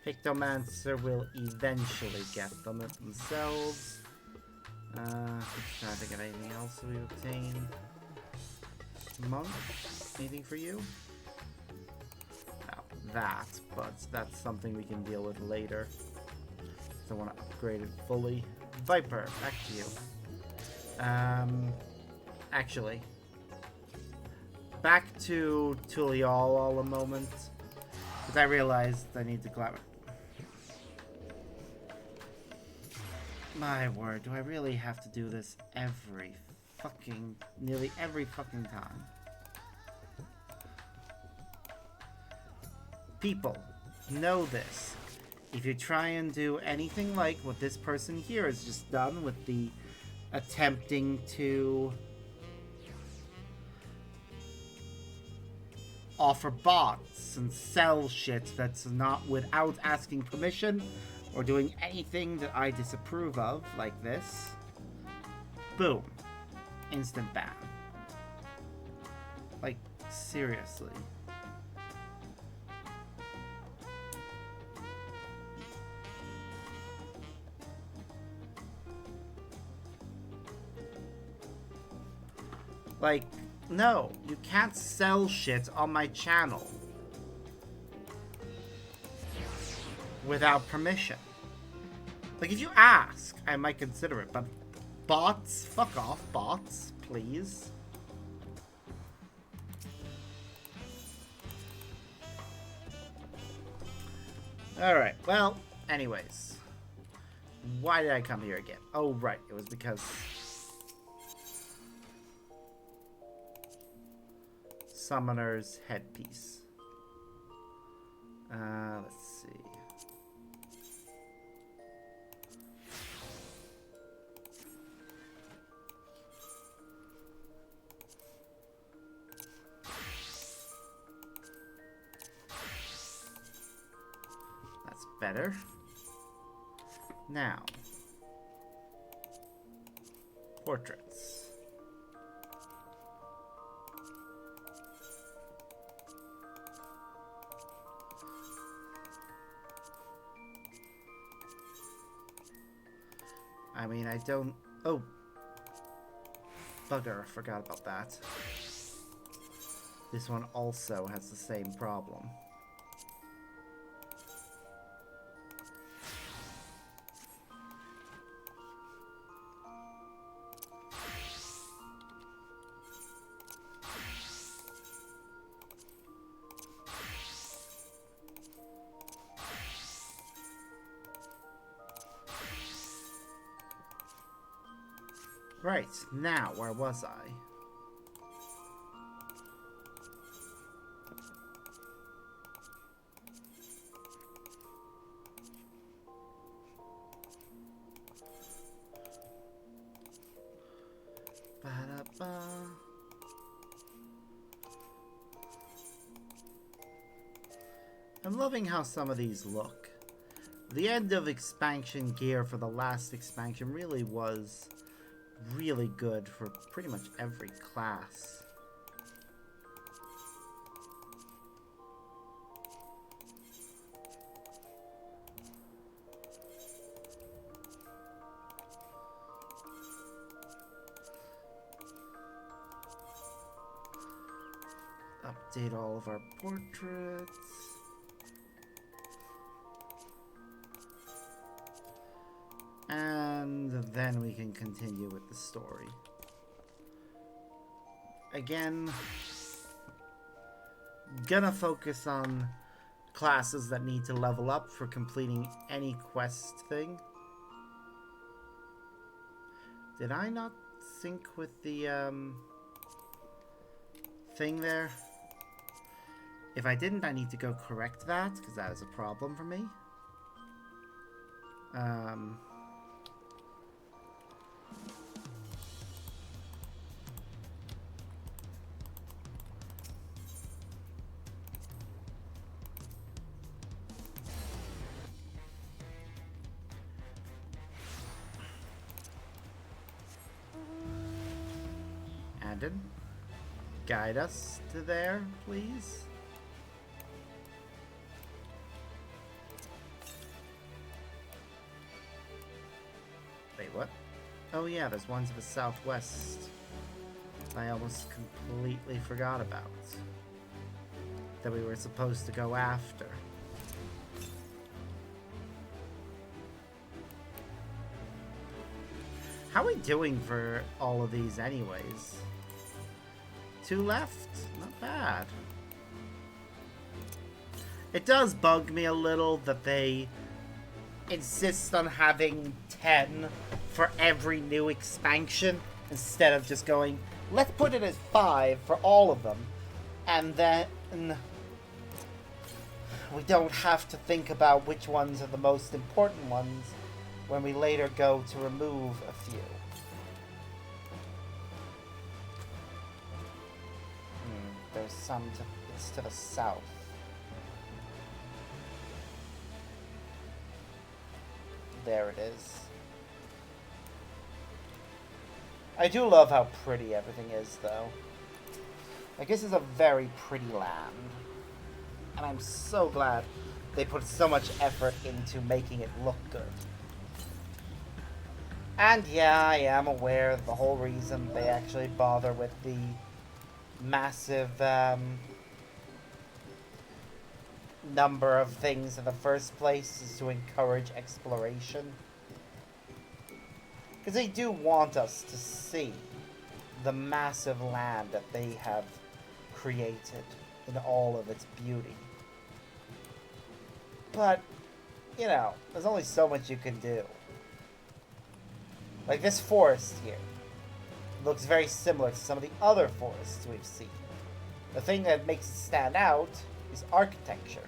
Pictomancer will eventually get them themselves. I'm trying to think of anything else we obtain. Monk? Anything for you? No, that, but that's something we can deal with later. So I want to upgrade it fully. Viper, back to you. Actually, back to Tulial a moment. Because I realized I need to climb it. My word, do I really have to do this nearly every fucking time? People, know this. If you try and do anything like what this person here has just done with the attempting to offer bots and sell shit that's not without asking permission or doing anything that I disapprove of, like this, boom, instant ban. Like, seriously. Like, no, you can't sell shit on my channel without permission. Like, if you ask, I might consider it, but bots? Fuck off, bots, please. Alright, well, Anyways. Why did I come here again? Oh, right. It was because... Summoner's headpiece. Let's see. That's better. Now, portraits. I mean, I don't... Oh. Bugger, I forgot about that. This one also has the same problem. Right, now, where was I? Ba-da-ba. I'm loving how some of these look. The end of expansion gear for the last expansion really was really good for pretty much every class. Update all of our portraits. And then we can continue with the story. Again, gonna focus on classes that need to level up for completing any quest thing. Did I not sync with the thing there? If I didn't, I need to go correct that, because that is a problem for me. Andon, guide us to there, please. Wait, what? Oh yeah, there's one to the southwest I almost completely forgot about. That we were supposed to go after. How are we doing for all of these anyways? 2 left? Not bad. It does bug me a little that they insist on having 10 for every new expansion instead of just going, let's put it as 5 for all of them. And then we don't have to think about which ones are the most important ones when we later go to remove a few. There's some it's to the south. There it is. I do love how pretty everything is, though. Like, this is a very pretty land. And I'm so glad they put so much effort into making it look good. And yeah, I am aware of the whole reason they actually bother with the massive number of things in the first place is to encourage exploration. Because they do want us to see the massive land that they have created in all of its beauty. But you know, there's only so much you can do. Like this forest here looks very similar to some of the other forests we've seen. The thing that makes it stand out is architecture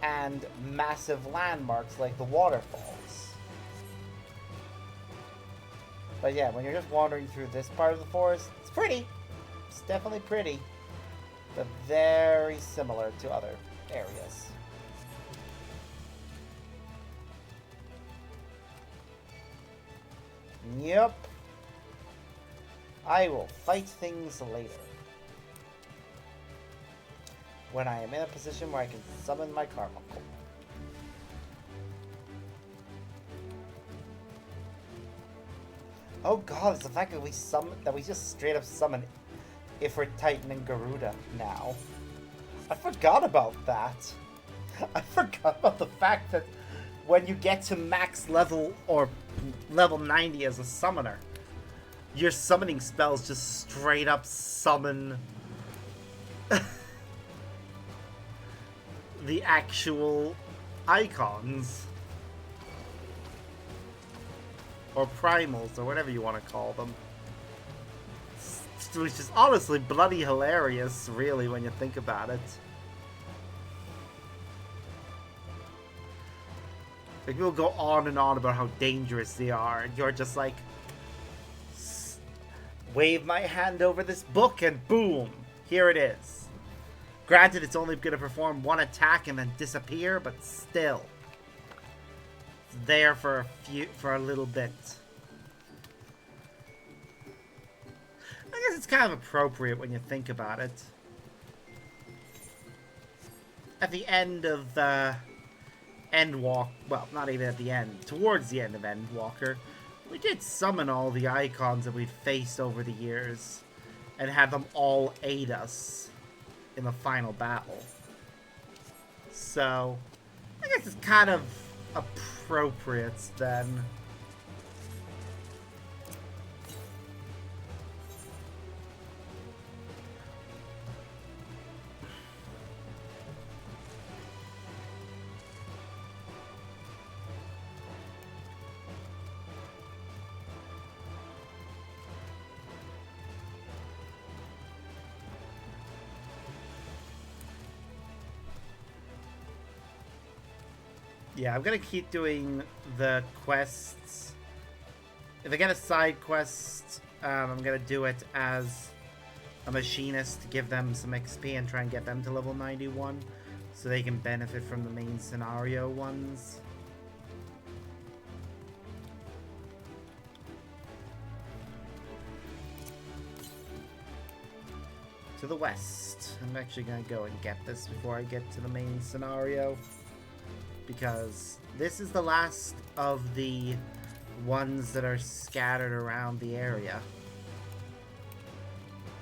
and massive landmarks like the waterfalls. But yeah, when you're just wandering through this part of the forest, it's pretty. It's definitely pretty, but very similar to other areas. Yep. I will fight things later. When I am in a position where I can summon my Carbuncle. Oh god, it's the fact that we just straight up summon Ifrit, Titan, and Garuda now. I forgot about that. I forgot about the fact that when you get to max level or level 90 as a summoner, your summoning spells just straight up summon the actual icons. Or primals, or whatever you want to call them. Which is honestly bloody hilarious, really, when you think about it. Like, we'll go on and on about how dangerous they are, and you're just like, wave my hand over this book, and boom, here it is. Granted, it's only going to perform one attack and then disappear, but still. It's there for a little bit. I guess it's kind of appropriate when you think about it. At the end of Endwalker, well, not even at the end, towards the end of Endwalker, we did summon all the icons that we'd faced over the years and had them all aid us in the final battle. So, I guess it's kind of appropriate then. Yeah, I'm gonna keep doing the quests. If I get a side quest, I'm gonna do it as a machinist to give them some XP and try and get them to level 91 so they can benefit from the main scenario ones. To the west. I'm actually gonna go and get this before I get to the main scenario, because this is the last of the ones that are scattered around the area.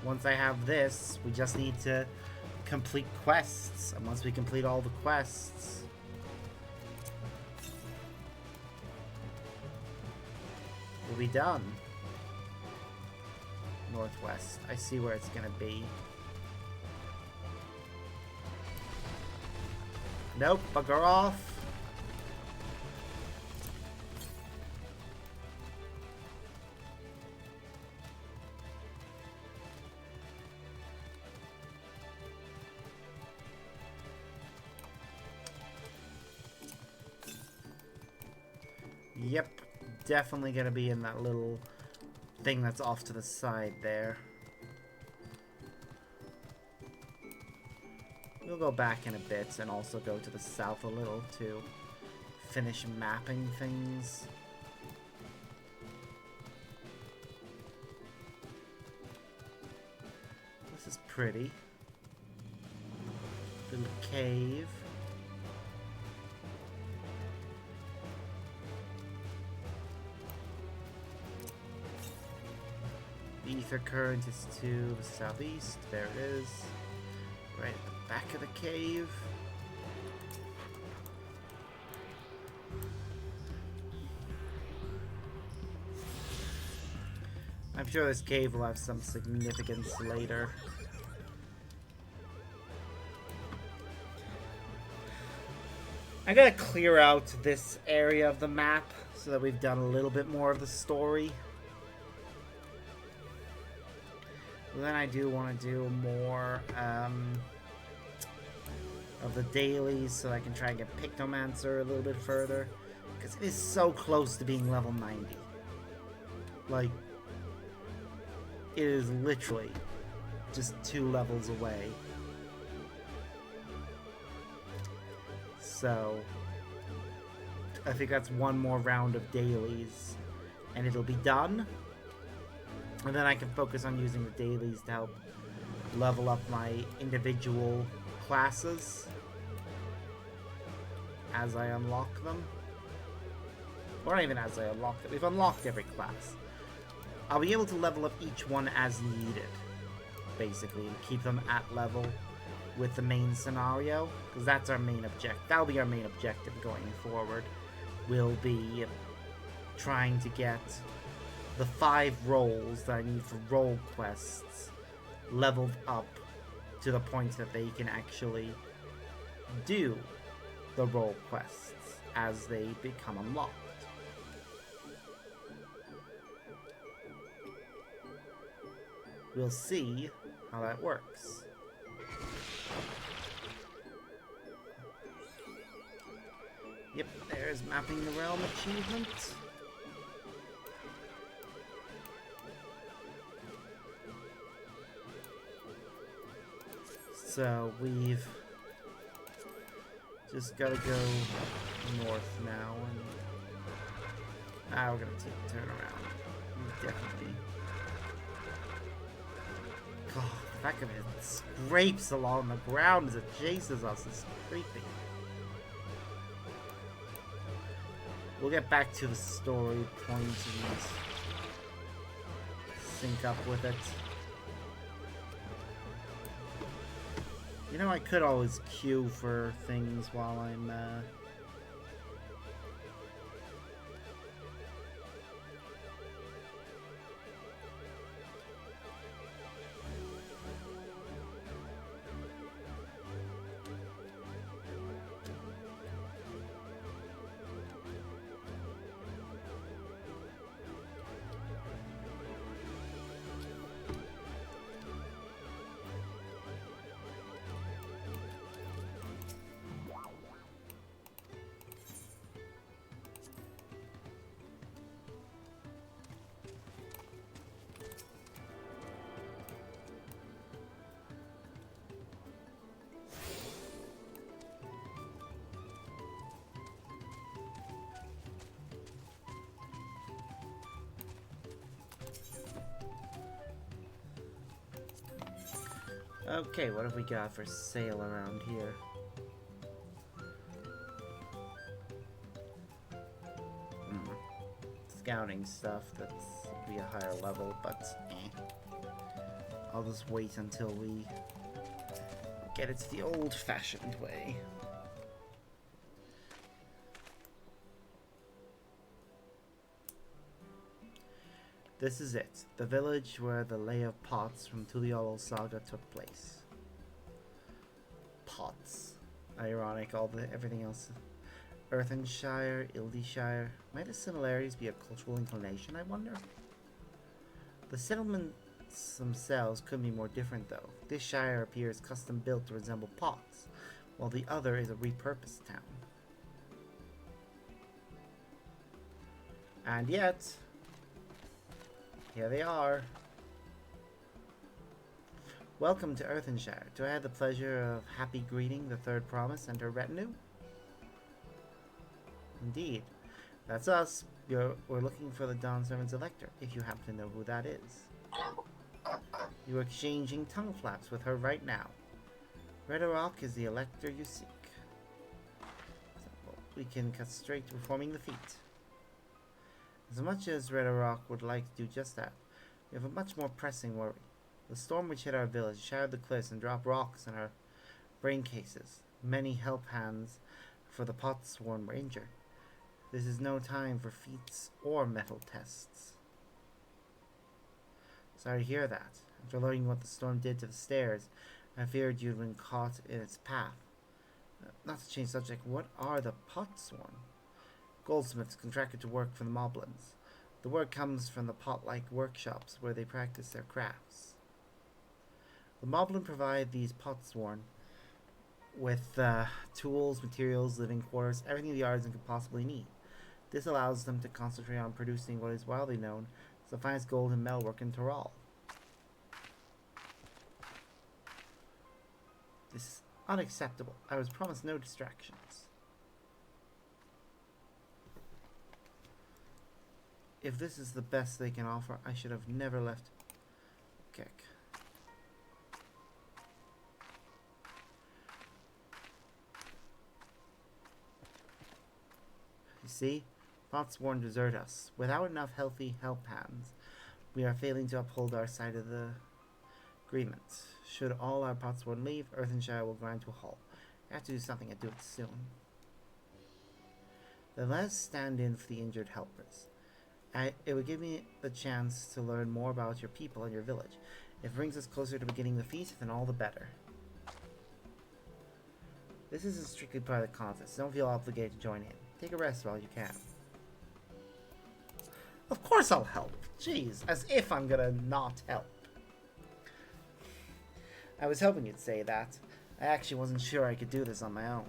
Once I have this, we just need to complete quests, and once we complete all the quests, we'll be done. Northwest. I see where it's gonna be. Nope, bugger off. Yep, definitely gonna be in that little thing that's off to the side there. We'll go back in a bit and also go to the south a little to finish mapping things. This is pretty. Little cave. The ether current is to the southeast. There it is. Right at the back of the cave. I'm sure this cave will have some significance later. I gotta clear out this area of the map so that we've done a little bit more of the story. Then I do want to do more of the dailies so I can try and get Pictomancer a little bit further. Because it is so close to being level 90. Like, it is literally just 2 levels away. So, I think that's one more round of dailies and it'll be done. And then I can focus on using the dailies to help level up my individual classes as I unlock them. Or not even as I unlock them. We've unlocked every class. I'll be able to level up each one as needed, basically, and keep them at level with the main scenario, because that's our main objective. That'll be our main objective going forward. We'll be trying to get the 5 roles that I need for role quests leveled up to the point that they can actually do the role quests as they become unlocked. We'll see how that works. Yep, there's Mapping the Realm achievement. So we've just gotta go north now, and we're gonna turn around. Definitely. God, the fact of it scrapes along the ground as it chases us is creepy. We'll get back to the story point and sync up with it. You know, I could always queue for things while I'm, okay, what have we got for sale around here? Scouting stuff, that's be a higher level, but I'll just wait until we get it the old-fashioned way. This is it, the village where the Lay of Pots from Tuliolo Saga took place. Pots. Ironic, everything else. Earthenshire, Ildishire. Might the similarities be a cultural inclination, I wonder? The settlements themselves couldn't be more different, though. This shire appears custom built to resemble Pots, while the other is a repurposed town. And yet, here they are. Welcome to Earthenshire. Do I have the pleasure of happy greeting the Third Promise and her retinue? Indeed. That's us. We're looking for the Dawn Servant's Elector, if you happen to know who that is. You're exchanging tongue flaps with her right now. Redderock is the Elector you seek. So we can cut straight to performing the feat. As much as Redderock would like to do just that, we have a much more pressing worry. The storm which hit our village shattered the cliffs and dropped rocks in our brain cases. Many help hands for the Potsworn were injured. This is no time for feats or metal tests. Sorry to hear that. After learning what the storm did to the stairs, I feared you'd been caught in its path. Not to change subject, what are the Potsworn? Goldsmiths contracted to work for the Moblins. The word comes from the pot-like workshops where they practice their crafts. The Moblin provide these Potsworn with tools, materials, living quarters, everything the artisan could possibly need. This allows them to concentrate on producing what is widely known as the finest gold and metalwork in Tyrol. This is unacceptable. I was promised no distractions. If this is the best they can offer, I should have never left Keck. You see, Potsworn desert us. Without enough healthy help hands, we are failing to uphold our side of the agreement. Should all our Potsworn leave, Earthenshire will grind to a halt. We have to do something and do it soon. Then let us stand in for the injured helpers. It would give me the chance to learn more about your people and your village. If it brings us closer to beginning the feast, then all the better. This isn't strictly part of the contest. Don't feel obligated to join in. Take a rest while you can. Of course I'll help. Jeez, as if I'm gonna not help. I was hoping you'd say that. I actually wasn't sure I could do this on my own.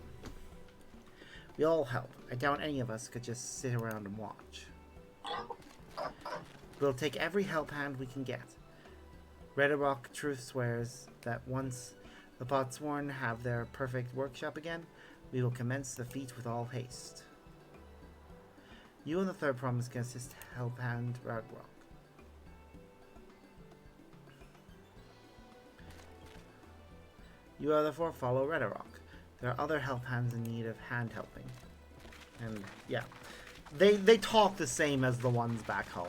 We all help. I doubt any of us could just sit around and watch. We'll take every help hand we can get. Redderock Truth swears that once the Potsworn have their perfect workshop again, we will commence the feat with all haste. You and the third promise can assist help hand Ragnarok. You other four follow Redderock. There are other help hands in need of hand helping. And yeah, they talk the same as the ones back home.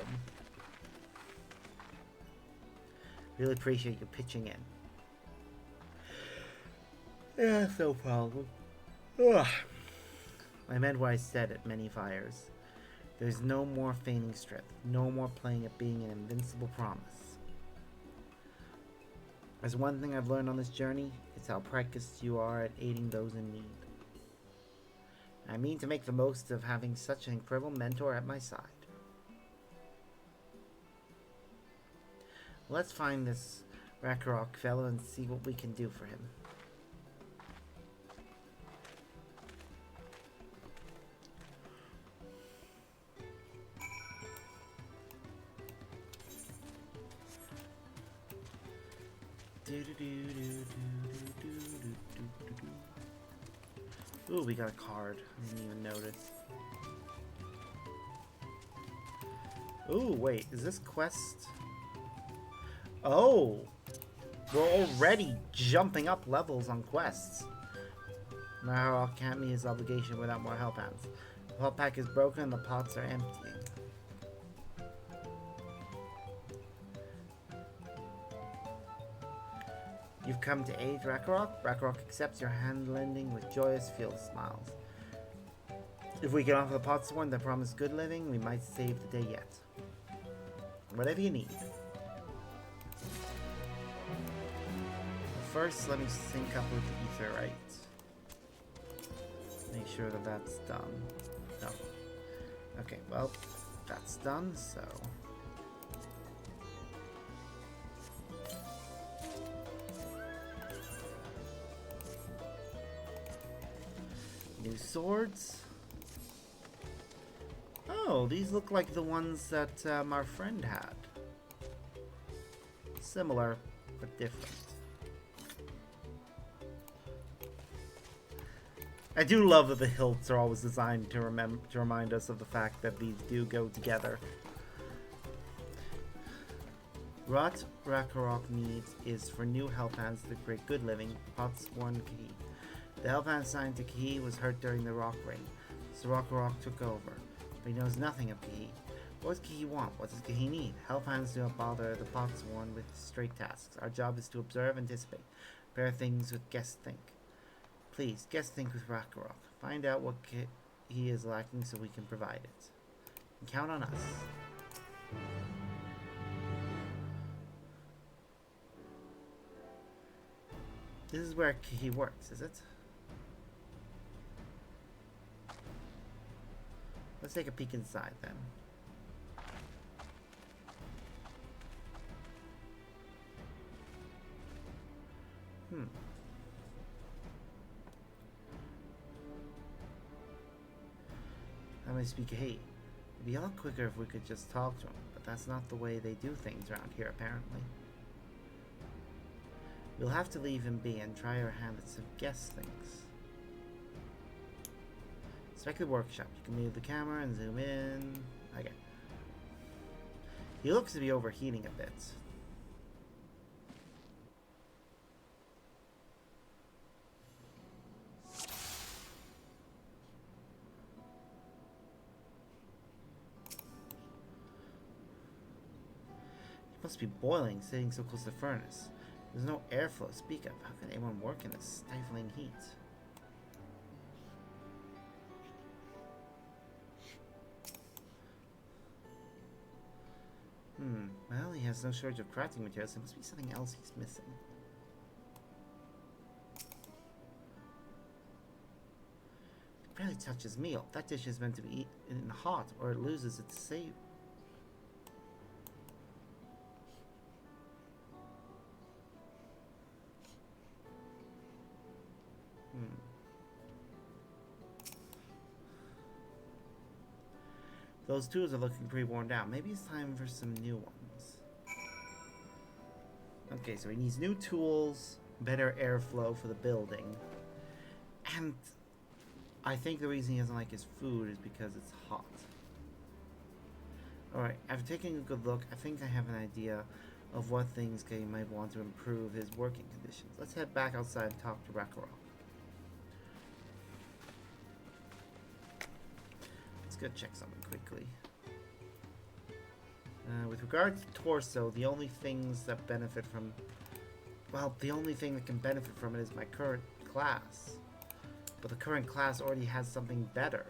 Really appreciate you pitching in. Yeah, no problem. Ugh. I meant what I said at many fires. There's no more feigning strength, no more playing at being an invincible promise. There's one thing I've learned on this journey, it's how practiced you are at aiding those in need. I mean to make the most of having such an incredible mentor at my side. Let's find this Ragnarok fellow and see what we can do for him. Ooh, we got a card. I didn't even notice. Ooh, wait, is this quest? Oh! We're already jumping up levels on quests. Ragnarok can't meet his obligation without more help hands. The pot pack is broken and the pots are emptying. You've come to aid Ragnarok. Ragnarok accepts your hand lending with joyous field smiles. If we can offer the Potsworn that promise good living, we might save the day yet. Whatever you need. First, let me sync up with the Etherite. Make sure that that's done. No. Okay, well, that's done, so... New swords. Oh, these look like the ones that our friend had. Similar, but different. I do love that the hilts are always designed to remind us of the fact that these do go together. What Ragnarok needs is for new help hands to create good living. Potsworn Kahi. The help hand assigned to Kahi was hurt during the rock rain, so Ragnarok took over. But he knows nothing of Kahi. What does Kahi want? What does Kahi need? Help hands do not bother the Potsworn with straight tasks. Our job is to observe, anticipate, pair things with guess think. Please, guess think with Ragnarok. Find out what he is lacking so we can provide it. And count on us. This is where he works, is it? Let's take a peek inside then. I may speak a hate. It'd be a lot quicker if we could just talk to him, but that's not the way they do things around here, apparently. We'll have to leave him be and try our hand at some guess things. Inspect the workshop. You can move the camera and zoom in. Okay. He looks to be overheating a bit. Must be boiling, sitting so close to the furnace. There's no airflow to speak of. How can anyone work in this stifling heat? Well, he has no shortage of crafting materials. There must be something else he's missing. He barely touches meal. That dish is meant to be eaten hot, or it loses its savor. Those tools are looking pretty worn down. Maybe it's time for some new ones. Okay, so he needs new tools, better airflow for the building. And I think the reason he doesn't like his food is because it's hot. Alright, after taking a good look, I think I have an idea of what things he might want to improve his working conditions. Let's head back outside and talk to Rakarok. Let's go check something quickly. With regard to torso, the only things that benefit from... Well, the only thing that can benefit from it is my current class. But the current class already has something better.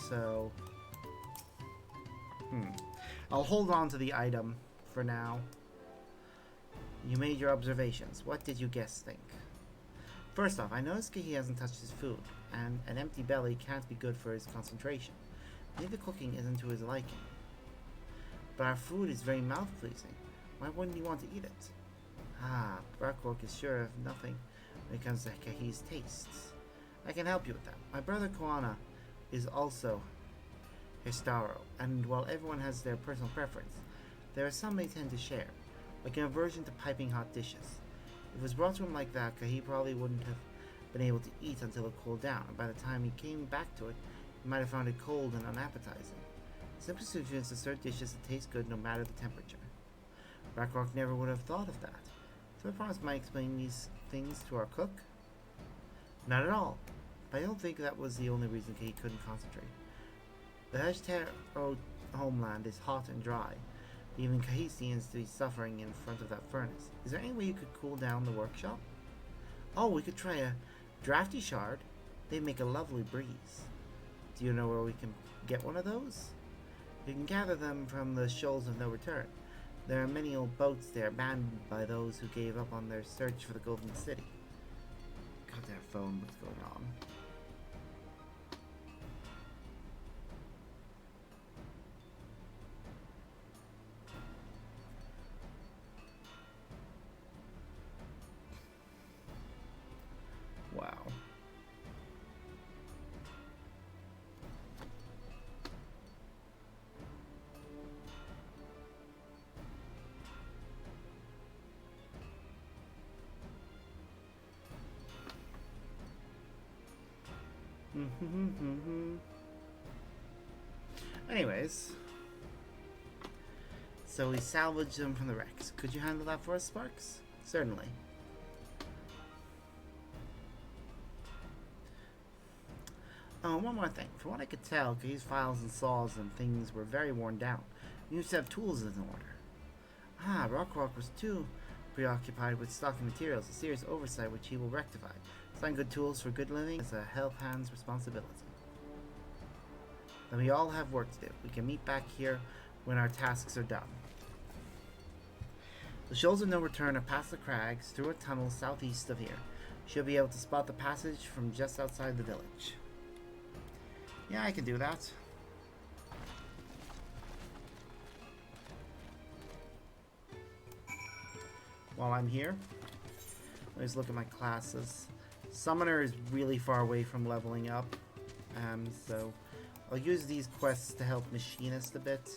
So... I'll hold on to the item for now. You made your observations. What did you guess think? First off, I noticed he hasn't touched his food, and an empty belly can't be good for his concentration. Maybe the cooking isn't to his liking. But our food is very mouth-pleasing. Why wouldn't he want to eat it? Ah, Rakarok is sure of nothing when it comes to Kahi's tastes. I can help you with that. My brother Koana is also Histaro, and while everyone has their personal preference, there are some they tend to share, like an aversion to piping hot dishes. If it was brought to him like that, Kahi probably wouldn't have been able to eat until it cooled down, and by the time he came back to it, he might have found it cold and unappetizing. The simplest solution is to serve dishes that taste good no matter the temperature. Rakarok never would have thought of that. So I promise might explain these things to our cook? Not at all. But I don't think that was the only reason Kahi couldn't concentrate. The Histaro homeland is hot and dry. Even Kahi seems to be suffering in front of that furnace. Is there any way you could cool down the workshop? Oh, we could try a drafty shard. They make a lovely breeze. Do you know where we can get one of those? You can gather them from the Shoals of No Return. There are many old boats there abandoned by those who gave up on their search for the Golden City. Goddamn phone, what's going on? Wow. Anyways, so we salvaged them from the wrecks. Could you handle that for us, Sparks? Certainly. Oh, one more thing. From what I could tell, these files and saws and things were very worn down. You used to have tools in order. Ah, Rakarok was too preoccupied with stocking materials, a serious oversight which he will rectify. Find good tools for good living is a help hand's responsibility. Then we all have work to do. We can meet back here when our tasks are done. The Shoals of No Return are past the crags, through a tunnel southeast of here. You should be able to spot the passage from just outside the village. Yeah, I can do that. While I'm here, let's look at my classes. Summoner is really far away from leveling up, so I'll use these quests to help Machinist a bit.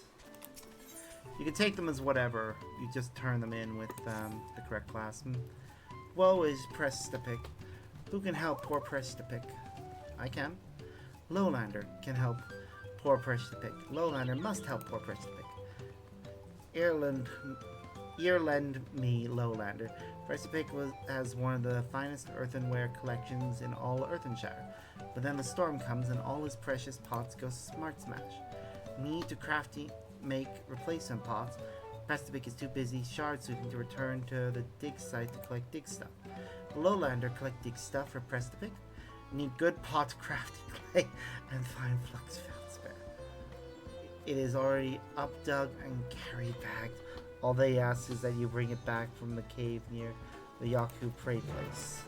You can take them as whatever, you just turn them in with the correct class. Woe is Press to Pick. Who can help poor Press to Pick? I can. Lowlander can help poor Press to Pick. Lowlander must help poor Press to Pick. Earlend me Lowlander. Press to Pick has one of the finest earthenware collections in all Earthenshire. But then the storm comes and all his precious pots go smart smash. Me to make replacement pots. Press to Pick is too busy shard sweeping to return to the dig site to collect dig stuff. Lowlander collect dig stuff for Press to Pick. Need good pot crafting clay and fine flux feldspar. It is already up dug and carry bagged. All they ask is that you bring it back from the cave near the Yaku prey place.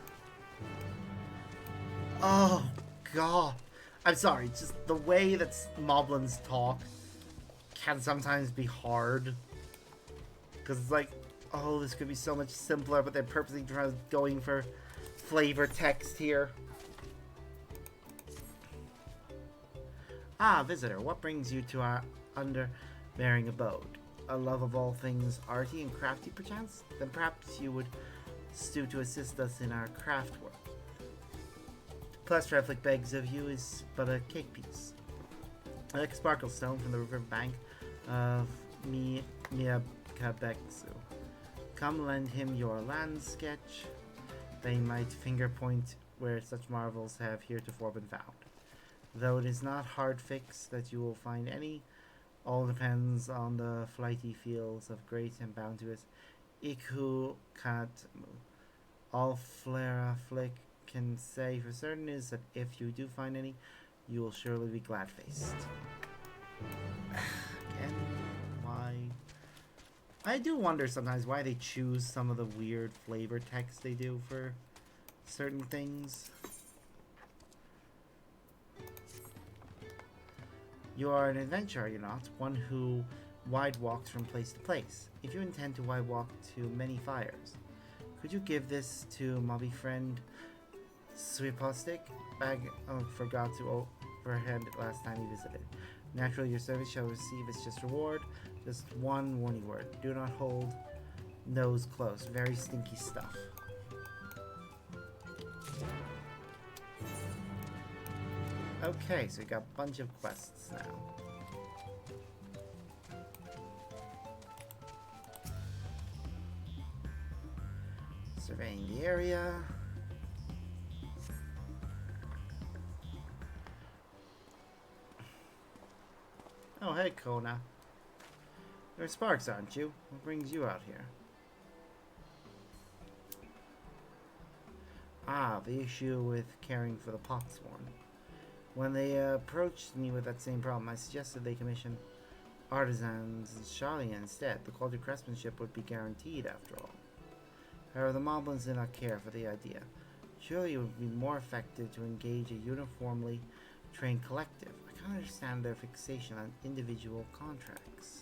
Oh god. I'm sorry, just the way that moblins talk can sometimes be hard. Because it's like, oh, this could be so much simpler, but they're purposely going for flavor text here. Ah, visitor, what brings you to our underbearing abode? A love of all things arty and crafty, perchance? Then perhaps you would stoop to assist us in our craft work. Plus, Reflick begs of you is but a cake piece. Like sparkle stone from the river bank of Miakabeksu. Come lend him your land sketch. They might finger point where such marvels have heretofore been found. Though it is not hard fix that you will find any, all depends on the flighty fields of great and bounteous Iku Katmu. All Flera Flick can say for certain is that if you do find any, you will surely be glad-faced. Again, why? I do wonder sometimes why they choose some of the weird flavor text they do for certain things. You are an adventurer, are you not? One who wide walks from place to place. If you intend to wide walk to many fires, could you give this to Mobby friend Swipostic? Bag forgot to overhead last time he visited. Naturally, your service shall receive its just reward. Just one warning word. Do not hold nose close. Very stinky stuff. Okay, so we got a bunch of quests now. Surveying the area. Oh, hey, Kona. You're Sparks, aren't you? What brings you out here? Ah, the issue with caring for the Potsworn. When they approached me with that same problem, I suggested they commission artisans in Charlia instead. The quality of craftsmanship would be guaranteed, after all. However, the Moblins did not care for the idea. Surely it would be more effective to engage a uniformly trained collective. I can't understand their fixation on individual contracts.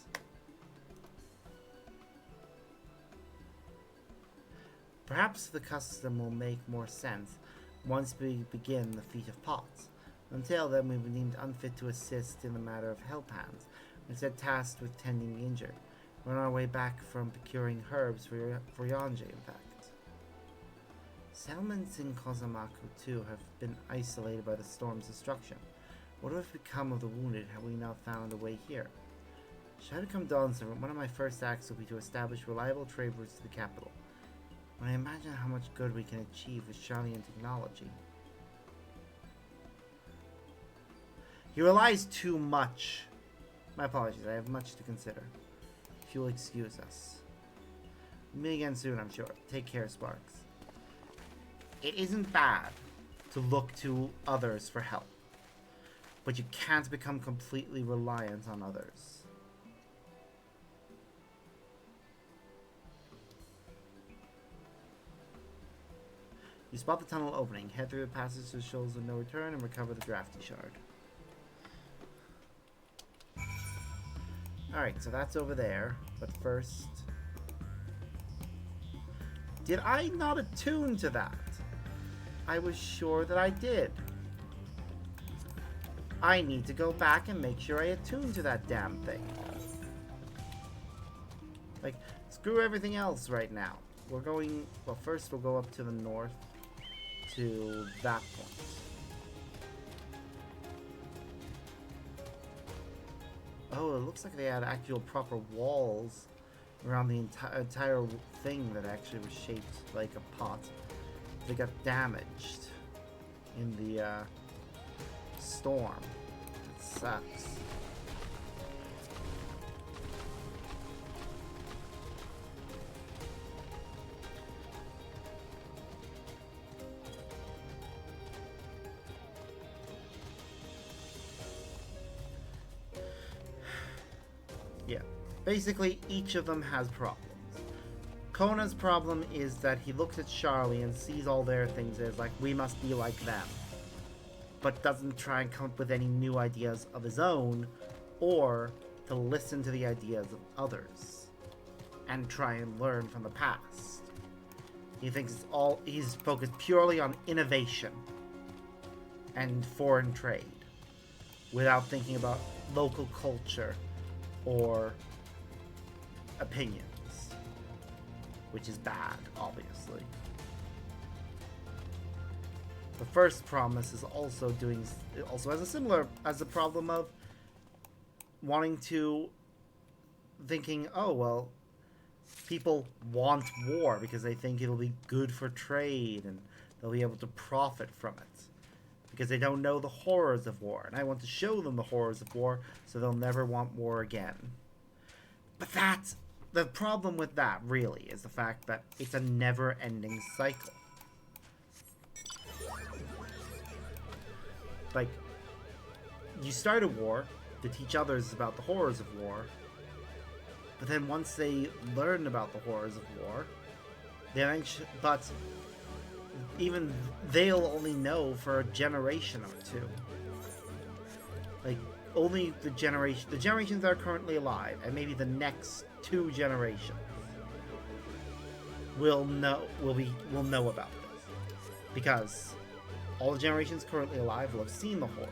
Perhaps the custom will make more sense once we begin the feat of pots. Until then, we were deemed unfit to assist in the matter of help hands, instead tasked with tending the injured. We're on our way back from procuring herbs for Yonji, in fact. Settlements in Kozamaku, too, have been isolated by the storm's destruction. What would have become of the wounded had we not found a way here? Should I become Dawntrail, one of my first acts will be to establish reliable trade routes to the capital. When I imagine how much good we can achieve with Shalian technology. He relies too much. My apologies, I have much to consider. If you'll excuse us. Meet again soon, I'm sure. Take care, Sparks. It isn't bad to look to others for help, but you can't become completely reliant on others. You spot the tunnel opening, head through the passage to the shoals of no return, and recover the drafty shard. Alright, so that's over there. But first... Did I not attune to that? I was sure that I did. I need to go back and make sure I attune to that damn thing. Like, screw everything else right now. We're going... Well, first we'll go up to the north to that point. Oh, it looks like they had actual proper walls around the entire thing that actually was shaped like a pot. They got damaged in the storm. It sucks. Yeah. Basically, each of them has problems. Kona's problem is that he looks at Charlie and sees all their things as like, we must be like them. But doesn't try and come up with any new ideas of his own, or to listen to the ideas of others and try and learn from the past. He thinks he's focused purely on innovation and foreign trade without thinking about local culture or opinions, which is bad, obviously. The first promise is also has a similar as the problem of wanting to thinking, oh well, people want war because they think it'll be good for trade and they'll be able to profit from it because they don't know the horrors of war, and I want to show them the horrors of war so they'll never want war again. But that's the problem with that, really, is the fact that it's a never-ending cycle. Like, you start a war to teach others about the horrors of war, but then once they learn about the horrors of war, but even they'll only know for a generation or two. Like, only the generations that are currently alive, and maybe the next 2 generations will know about this, because all the generations currently alive will have seen the horrors,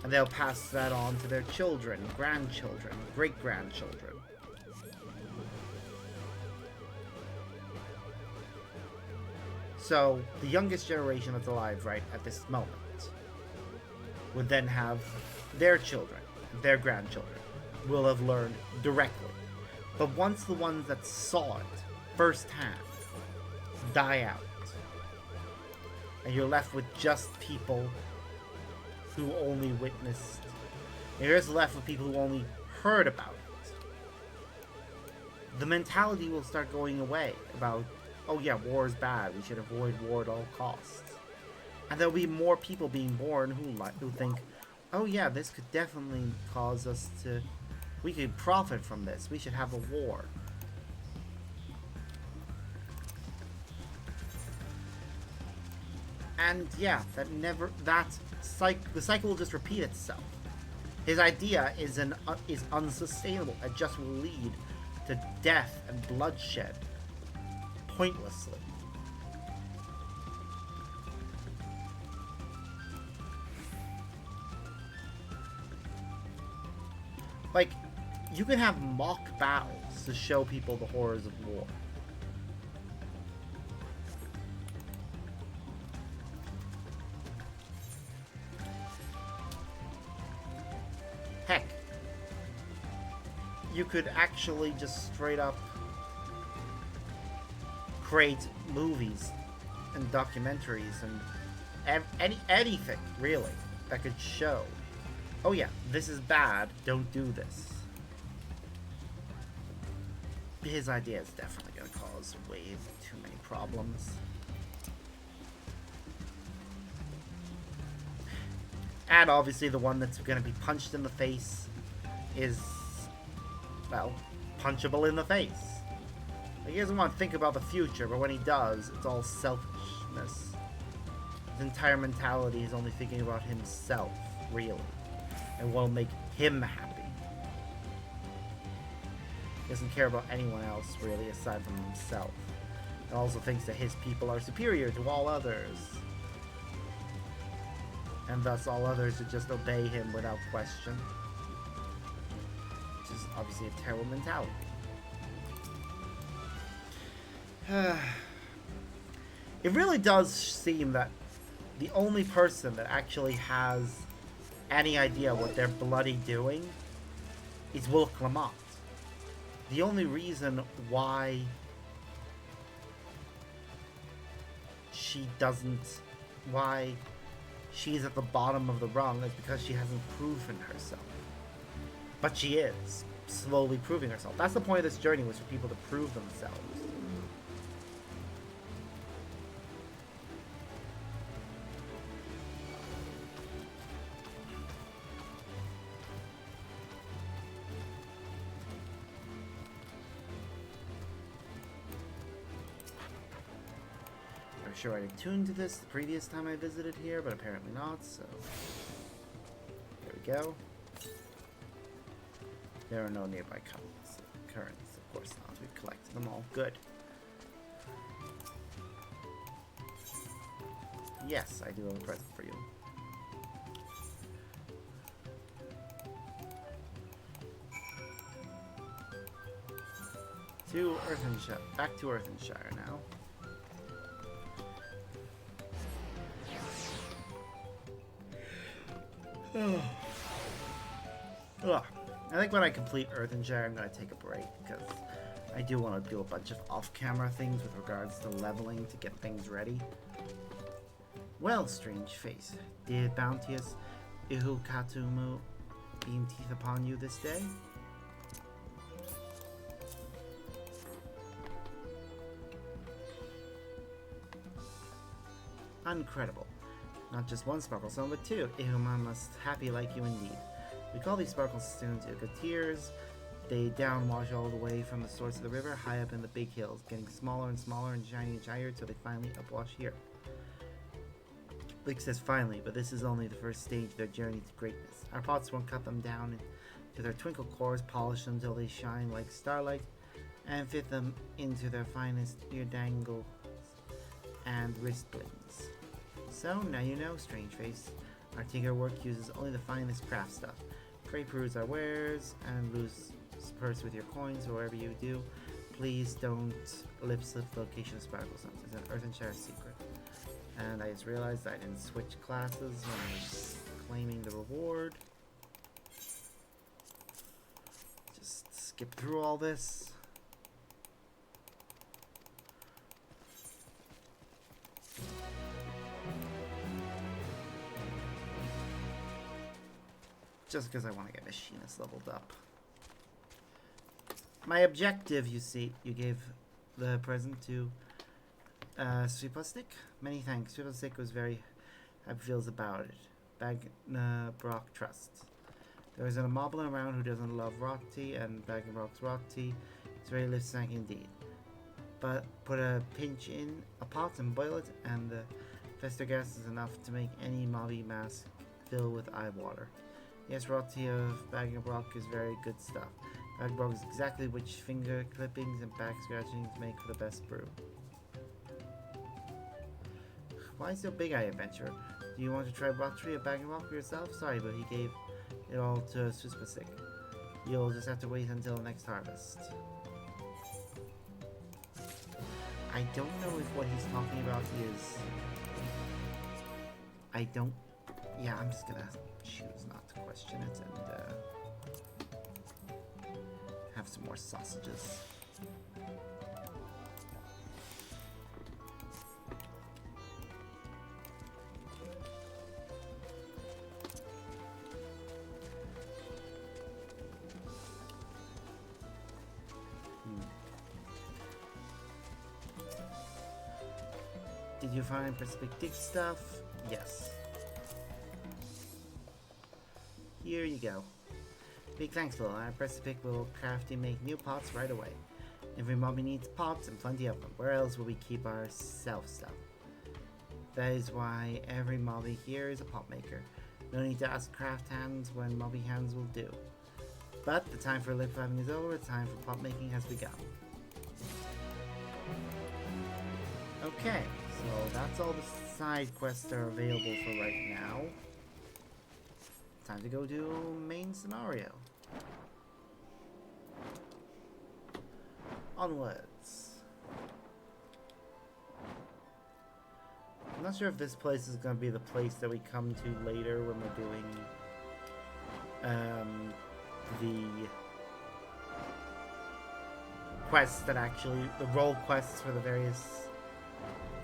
and they'll pass that on to their children, grandchildren, great-grandchildren. So the youngest generation that's alive right at this moment would then have their children, their grandchildren, will have learned directly. But once the ones that saw it firsthand die out, and you're left with just people who only witnessed, and you're just left with people who only heard about it, the mentality will start going away about, oh yeah, war is bad, we should avoid war at all costs. And there'll be more people being born who think, oh yeah, this could definitely cause us to, we could profit from this, we should have a war. And yeah, the cycle will just repeat itself. His idea is unsustainable. It just will lead to death and bloodshed pointlessly. Like, you can have mock battles to show people the horrors of war. Heck, you could actually just straight up create movies and documentaries and anything really that could show, oh yeah, this is bad, don't do this. His idea is definitely going to cause way too many problems. And obviously the one that's going to be punched in the face is, well, punchable in the face. Like, he doesn't want to think about the future, but when he does, it's all selfishness. His entire mentality is only thinking about himself, really, and what'll make him happy. doesn't care about anyone else, really, aside from himself. And also thinks that his people are superior to all others. And thus all others should just obey him without question. Which is obviously a terrible mentality. It really does seem that the only person that actually has any idea what they're bloody doing is Will Clement. The only reason why she's at the bottom of the rung is because she hasn't proven herself. But she is slowly proving herself. That's the point of this journey, was for people to prove themselves. I'm sure I attuned to this the previous time I visited here, but apparently not, so there we go. There are no nearby currents, of course not. We've collected them all. Good. Yes, I do have a present for you. Back to Earthenshire now. Ugh. I think when I complete Earthenshire, I'm going to take a break, because I do want to do a bunch of off-camera things with regards to leveling to get things ready. Well, strange face, did bounteous Ihukatumu beam teeth upon you this day? Incredible. Not just one sparkle stone, but two. Ihuma must happy like you indeed. We call these sparkle stones Ugateers. They downwash all the way from the source of the river, high up in the big hills, getting smaller and smaller and shinier until they finally upwash here. Blake says finally, but this is only the first stage of their journey to greatness. Our pots won't cut them down to their twinkle cores, polish them until they shine like starlight, and fit them into their finest ear dangles and wrist blings. So, now you know, strange face. Our tinker work uses only the finest craft stuff. Pray peruse our wares and lose purse with your coins, or whatever you do. Please don't lip slip the location of sparkle stones. It's an Earthenshire secret. And I just realized I didn't switch classes when I was claiming the reward. Just skip through all this. Just because I want to get Machinist leveled up. My objective, you see, you gave the present to Sweeplastic. Many thanks. Sweeplastic was very happy feels about it. Brock Trust. There isn't a moblin around who doesn't love rock tea, and Brock's rock tea is very lift snack indeed. But put a pinch in a pot and boil it, and the fester gas is enough to make any mobby mask fill with eye water. Yes, raw tea of Brock is very good stuff. Brock is exactly which finger clippings and back scratching to make for the best brew. Why so big, I adventure? Do you want to try Rotary of Brock for yourself? Sorry, but he gave it all to Suspasic. You'll just have to wait until next harvest. I don't know if what he's talking about is... Yeah, I'm just gonna choose not to question it and have some more sausages. Did you find Pacific stuff? Yes. Here you go. Big thanks, Lil. Our Pacific will crafty make new pots right away. Every mobby needs pots and plenty of them. Where else will we keep our self stuff? That is why every mobby here is a pot maker. No need to ask craft hands when mobby hands will do. But the time for lip flapping is over, the time for plot making has begun. Okay, so that's all the side quests that are available for right now. Time to go to main scenario. Onwards. I'm not sure if this place is going to be the place that we come to later when we're doing the quests that actually, the role quests for the various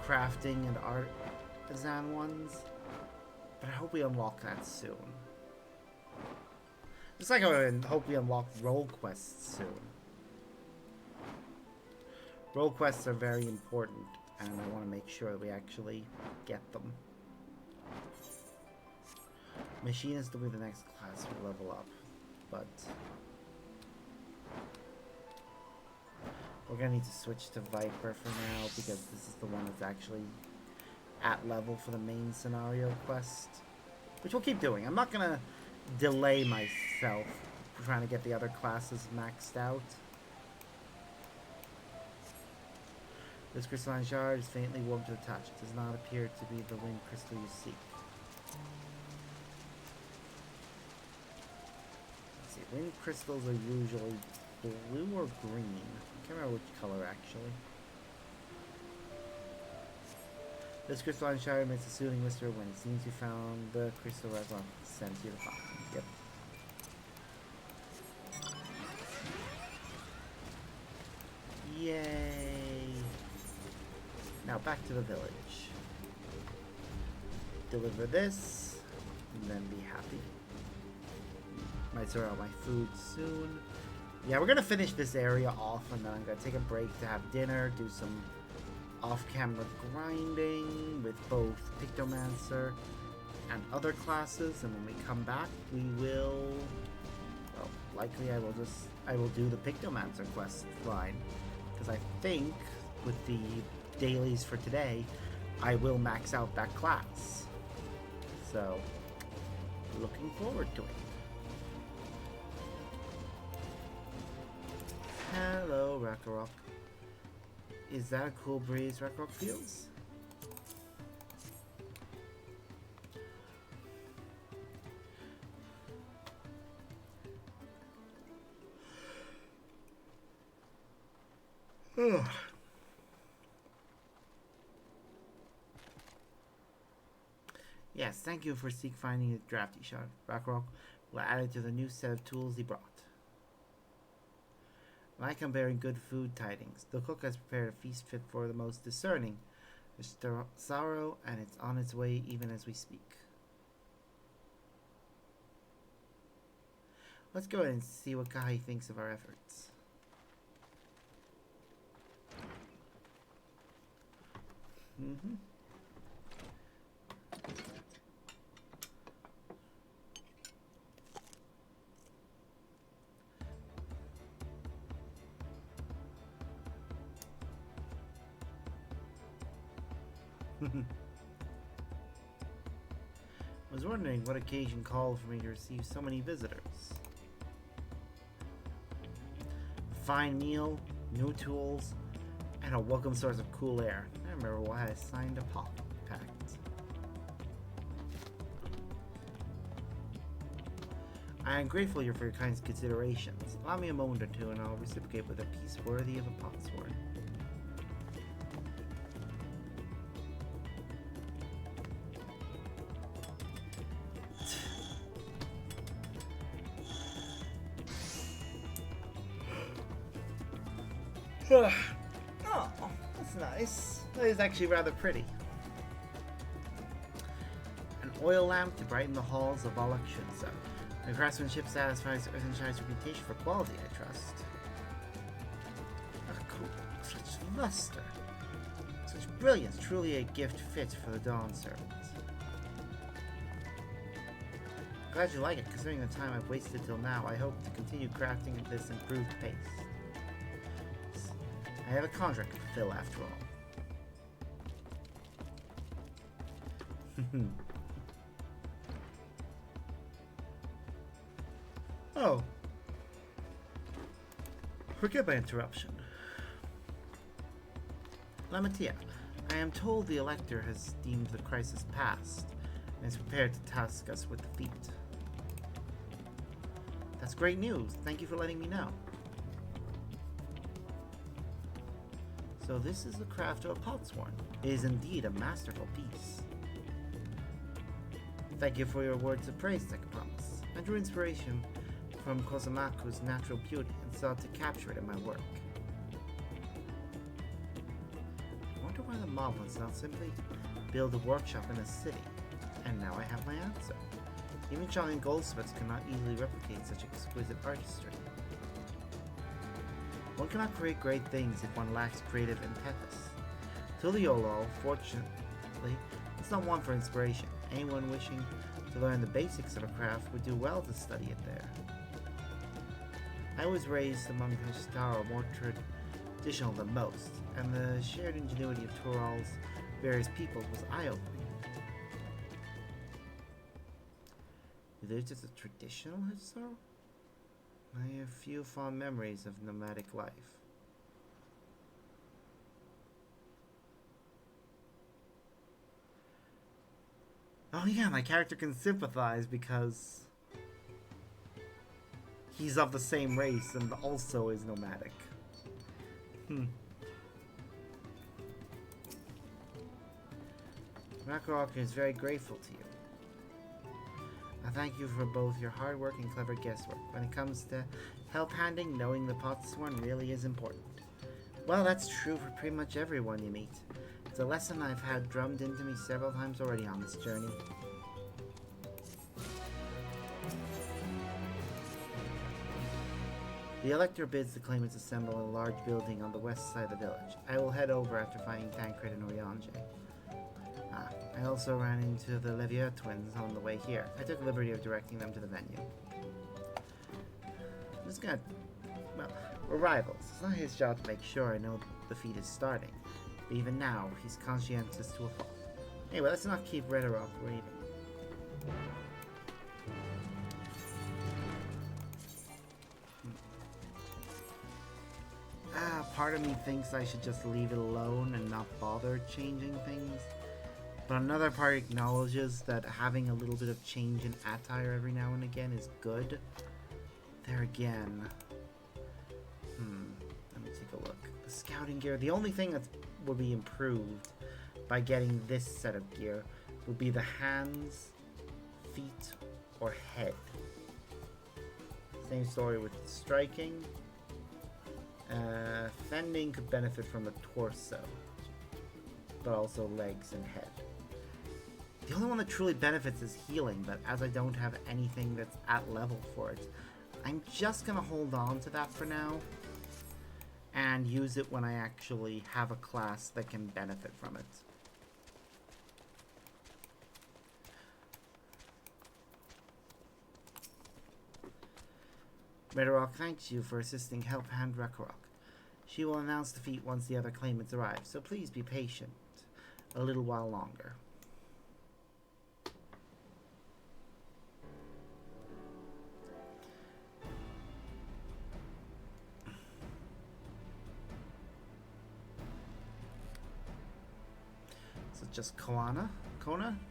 crafting and artisan ones. But I hope we unlock that soon. Just like I hope we unlock role quests soon. Role quests are very important, and I want to make sure that we actually get them. Machinist will be the next class we level up, but we're gonna need to switch to Viper for now because this is the one that's actually at level for the main scenario quest, which we'll keep doing. I'm not gonna delay myself trying to get the other classes maxed out. This crystalline shard is faintly warm to the touch. It does not appear to be the wind crystal you seek. Let's see, wind crystals are usually blue or green. I can't remember which color actually. This crystalline shard emits a soothing whisper when it seems you found the crystal reservoir sent you the fountain. Yep. Yay! Now back to the village. Deliver this, and then be happy. Might sort out my food soon. Yeah, we're gonna finish this area off, and then I'm gonna take a break to have dinner, do some off-camera grinding with both Pictomancer and other classes, and when we come back, we will, well, likely I will do the Pictomancer quest line, because I think with the dailies for today, I will max out that class. So, looking forward to it. Hello, Rakarok. Is that a cool breeze Rakarok feels? Ugh. Yes, thank you for finding the drafty shard. Rakarok will add it to the new set of tools he brought. Like I'm bearing good food tidings. The cook has prepared a feast fit for the most discerning. There's sorrow, and it's on its way even as we speak. Let's go and see what Kahi thinks of our efforts. Mm-hmm. I was wondering what occasion called for me to receive so many visitors. A fine meal, new tools, and a welcome source of cool air. I remember why I signed a pact. I am grateful for your kind considerations. Allow me a moment or two and I'll reciprocate with a piece worthy of a potsword. Oh, that's nice. That is actually rather pretty. An oil lamp to brighten the halls of Valak Shunsa. The craftsmanship satisfies Earthenshire's reputation for quality, I trust. Ah, cool. Such luster. Such brilliance. Truly a gift fit for the Dawn Servant. Glad you like it. Considering the time I've wasted till now, I hope to continue crafting at this improved pace. I have a contract to fulfill after all. Oh. Forgive my interruption. Lamatia, I am told the Elector has deemed the crisis past and is prepared to task us with defeat. That's great news. Thank you for letting me know. So this is the craft of a potsworn. It is indeed a masterful piece. Thank you for your words of praise, Promise. I drew inspiration from Kozamaku's natural beauty and sought to capture it in my work. I wonder why the mob was not simply build a workshop in a city. And now I have my answer. Even charming goldsmiths cannot easily replicate such exquisite artistry. One cannot create great things if one lacks creative impetus. Tuliolo, fortunately, is not one for inspiration. Anyone wishing to learn the basics of a craft would do well to study it there. I was raised among the Shtaro, more traditional than most, and the shared ingenuity of Tural's various peoples was eye-opening. You lived as a traditional Shtaro? I have few fond memories of nomadic life. Oh yeah, my character can sympathize because he's of the same race and also is nomadic. Ragnarok is very grateful to you. I thank you for both your hard work and clever guesswork. When it comes to help handing, knowing the potsworn really is important. Well, that's true for pretty much everyone you meet. It's a lesson I've had drummed into me several times already on this journey. The Elector bids the claimants assemble in a large building on the west side of the village. I will head over after finding Tancred and Oriange. I also ran into the Levier twins on the way here. I took the liberty of directing them to the venue. I'm just gonna... Well, we're rivals. It's not his job to make sure I know the feat is starting. But even now, he's conscientious to a fault. Anyway, let's not keep Redderock waiting. Part of me thinks I should just leave it alone and not bother changing things. But another part acknowledges that having a little bit of change in attire every now and again is good. There again. Let me take a look. The scouting gear. The only thing that will be improved by getting this set of gear will be the hands, feet, or head. Same story with striking. Fending could benefit from the torso, but also legs and head. The only one that truly benefits is healing, but as I don't have anything that's at level for it, I'm just gonna hold on to that for now and use it when I actually have a class that can benefit from it. Redderock thanks you for assisting Help Hand Ragnarok. She will announce the feat once the other claimants arrive, so please be patient a little while longer. So just Kona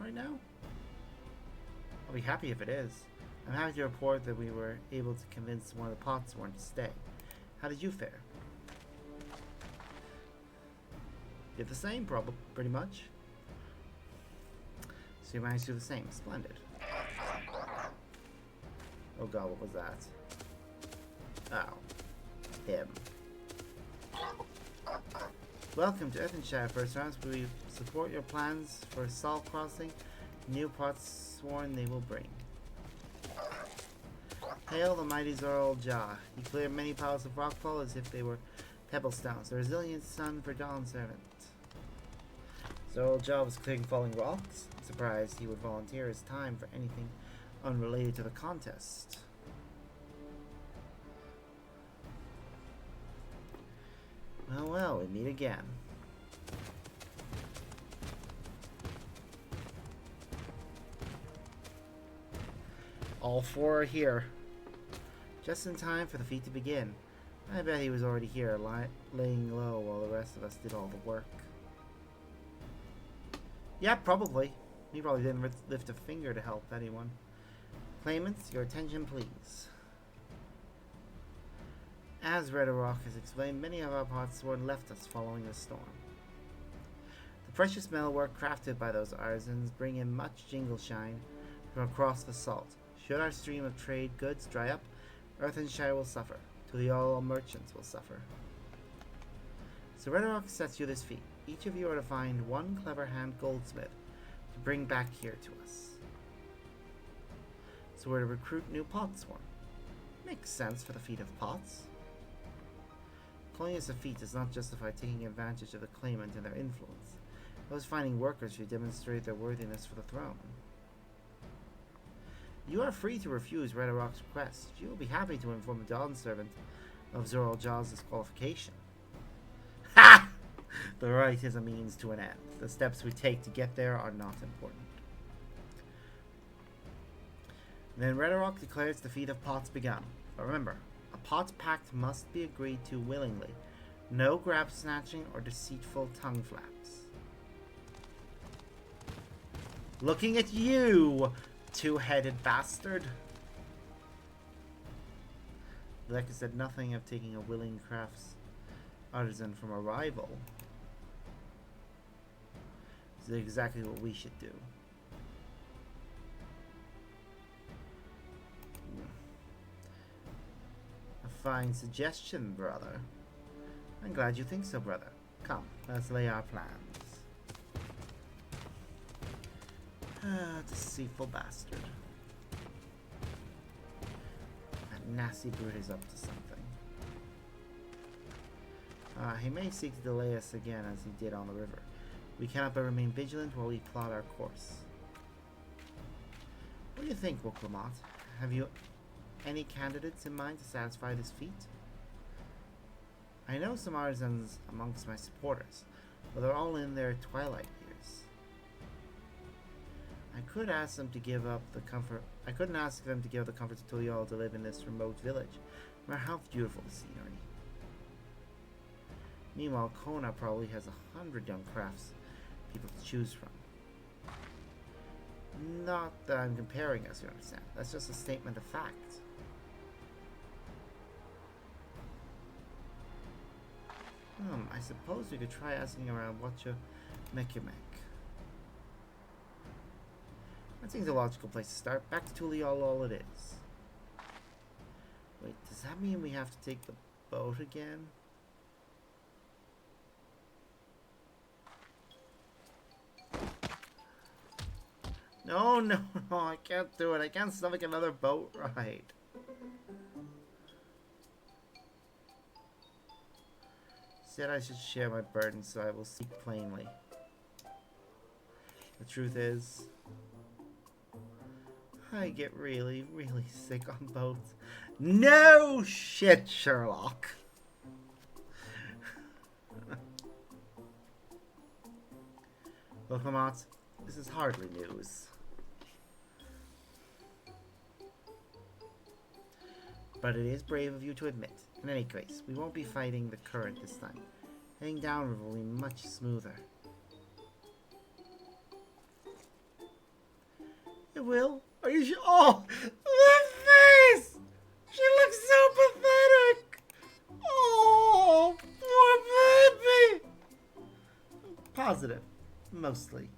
right now? I'll be happy if it is. I'm happy to report that we were able to convince one of the potsworn to stay. How did you fare? Did the same, probably, pretty much. So you managed to do the same. Splendid. Oh god, what was that? Oh. Him. Welcome to Earthenshire, First Rounds. We support your plans for Salt Crossing. New potsworn they will bring. Hail the mighty Zorol Jah. He cleared many piles of rockfall as if they were pebble stones. The resilient son for Dawn's servant. Zorol Jah was clearing falling rocks. Surprised he would volunteer his time for anything unrelated to the contest. Well, we meet again. All four are here. Just in time for the feat to begin. I bet he was already here, laying low while the rest of us did all the work. Yeah, probably. He probably didn't lift a finger to help anyone. Claimants, your attention please. As Redderock has explained, many of our potsworn left us following the storm. The precious metalwork crafted by those artisans bring in much jingle shine from across the salt. Should our stream of trade goods dry up, Earthenshire will suffer. Tuliol merchants will suffer. So Redderock sets you this feat. Each of you are to find one clever hand goldsmith to bring back here to us. So we're to recruit new potsworn. Makes sense for the feat of pots. Calling this a feat does not justify taking advantage of the claimant and their influence. It was finding workers who demonstrate their worthiness for the throne. You are free to refuse Redderock's request. You will be happy to inform the Dawn servant of Zoral Jaw's disqualification. Ha! The right is a means to an end. The steps we take to get there are not important. Then Redderock declares the feat of pots begun. But remember, a pot pact must be agreed to willingly. No grab snatching or deceitful tongue flaps. Looking at you, two-headed bastard. Leka said nothing of taking a willing crafts artisan from a rival. This is exactly what we should do. A fine suggestion, brother. I'm glad you think so, brother. Come, let's lay our plans. Deceitful bastard. That nasty brute is up to something. He may seek to delay us again as he did on the river. We cannot but remain vigilant while we plot our course. What do you think, Woklamot? Have you any candidates in mind to satisfy this feat? I know some artisans amongst my supporters, but they're all in their twilight years. I could ask them to give up the comfort. I couldn't ask them to give up the comfort to Tuliol to live in this remote village, no matter how beautiful the scenery. Meanwhile, Kona probably has 100 young crafts people to choose from. Not that I'm comparing us, you understand. That's just a statement of fact. I suppose we could try asking around what you make. I think the logical place to start. Back to Tuliol, all it is. Wait, does that mean we have to take the boat again? No, no, no, I can't do it. I can't stomach another boat ride. Said I should share my burden, so I will speak plainly. The truth is, I get really, really sick on boats. No shit, Sherlock. Look, Lamont, this is hardly news. But it is brave of you to admit. In any case, we won't be fighting the current this time. Heading downriver will be much smoother. It will? Are you sure? Oh! The face! She looks so pathetic! Oh! Poor baby! Positive. Mostly.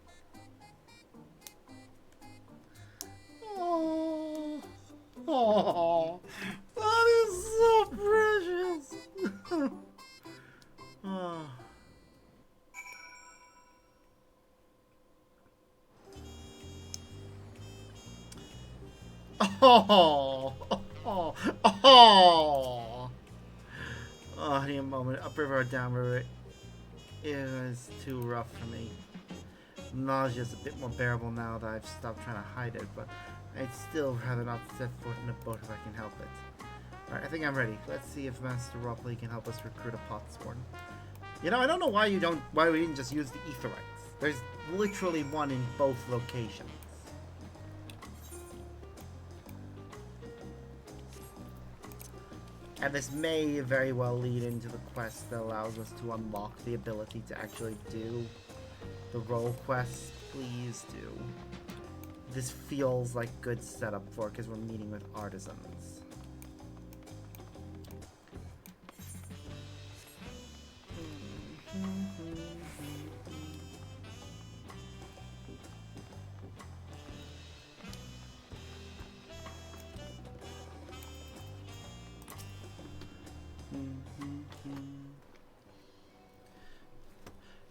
Oh! Oh! That is so precious! Oh. Oh! Oh! Oh! Oh, I need a moment. Upriver or downriver, it was too rough for me. Nausea is a bit more bearable now that I've stopped trying to hide it, but I'd still rather not set foot in a boat if I can help it. Alright, I think I'm ready. Let's see if Master Ropley can help us recruit a potsworn. You know, I don't know why we didn't just use the Aetherites. There's literally one in both locations. And this may very well lead into the quest that allows us to unlock the ability to actually do the role quest. Please do. This feels like good setup for it because we're meeting with artisans.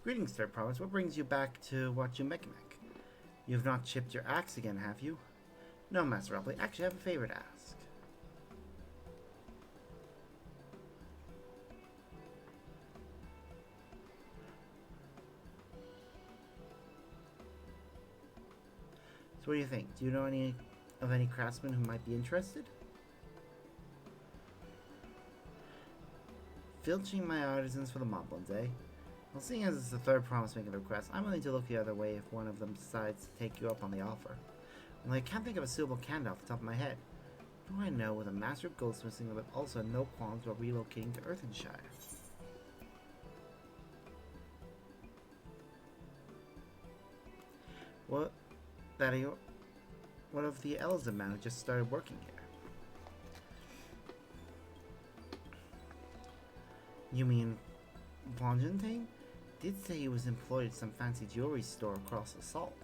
Greetings, Third Province. What brings you back to Wachumek? You've not chipped your axe again, have you? No, Master Robley. Actually, I have a favor to ask. So what do you think? Do you know any craftsmen who might be interested? Filching my artisans for the moblins, eh? Well, seeing as it's the third promise making a request, I'm willing to look the other way if one of them decides to take you up on the offer. Only I can't think of a suitable candidate off the top of my head. Who do I know with a master of goldsmithing but also no qualms about relocating to Earthenshire? What of the Elza man who just started working here? You mean Vonjantane? Did say he was employed at some fancy jewelry store across the salt.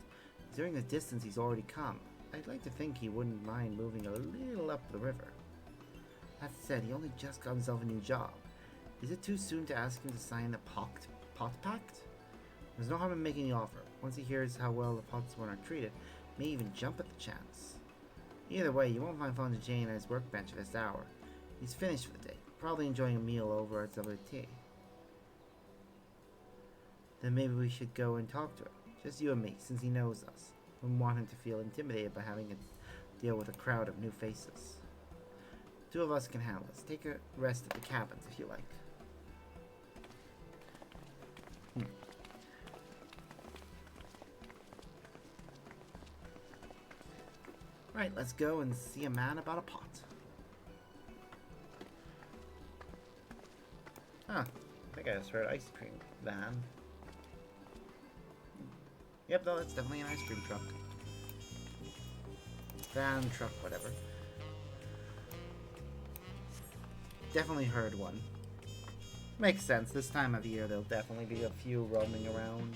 Considering the distance he's already come, I'd like to think he wouldn't mind moving a little up the river. That said, he only just got himself a new job. Is it too soon to ask him to sign the pot pact? There's no harm in making the offer. Once he hears how well the Potsworn are treated, he may even jump at the chance. Either way, you won't find Fontaine at his workbench at this hour. He's finished for the day, probably enjoying a meal over at WT. Then maybe we should go and talk to him. Just you and me, since he knows us. Wouldn't want him to feel intimidated by having to deal with a crowd of new faces. Two of us can handle this. Take a rest at the cabins if you like. Right, let's go and see a man about a pot. Huh. I think I just heard ice cream van. Yep, though, it's definitely an ice cream truck. Van, truck, whatever. Definitely heard one. Makes sense. This time of year, there'll definitely be a few roaming around.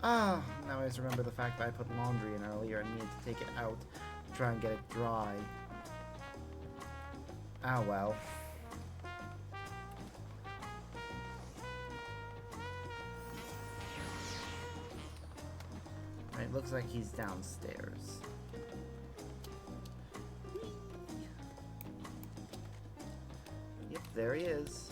Ah, now I just remember the fact that I put laundry in earlier and needed to take it out to try and get it dry. Ah, well. Right, looks like he's downstairs. Yep, there he is.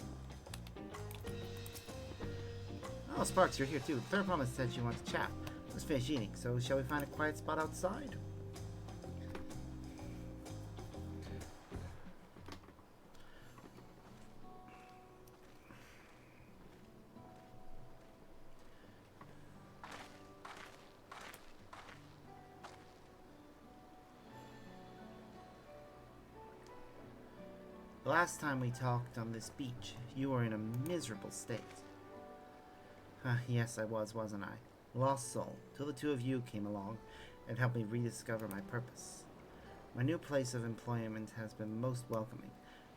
Oh, Sparks, you're here too. Third Promise said she wants to chat. Let's finish eating, so shall we find a quiet spot outside? The last time we talked on this beach, you were in a miserable state. Yes, I was, wasn't I? Lost soul, till the two of you came along and helped me rediscover my purpose. My new place of employment has been most welcoming.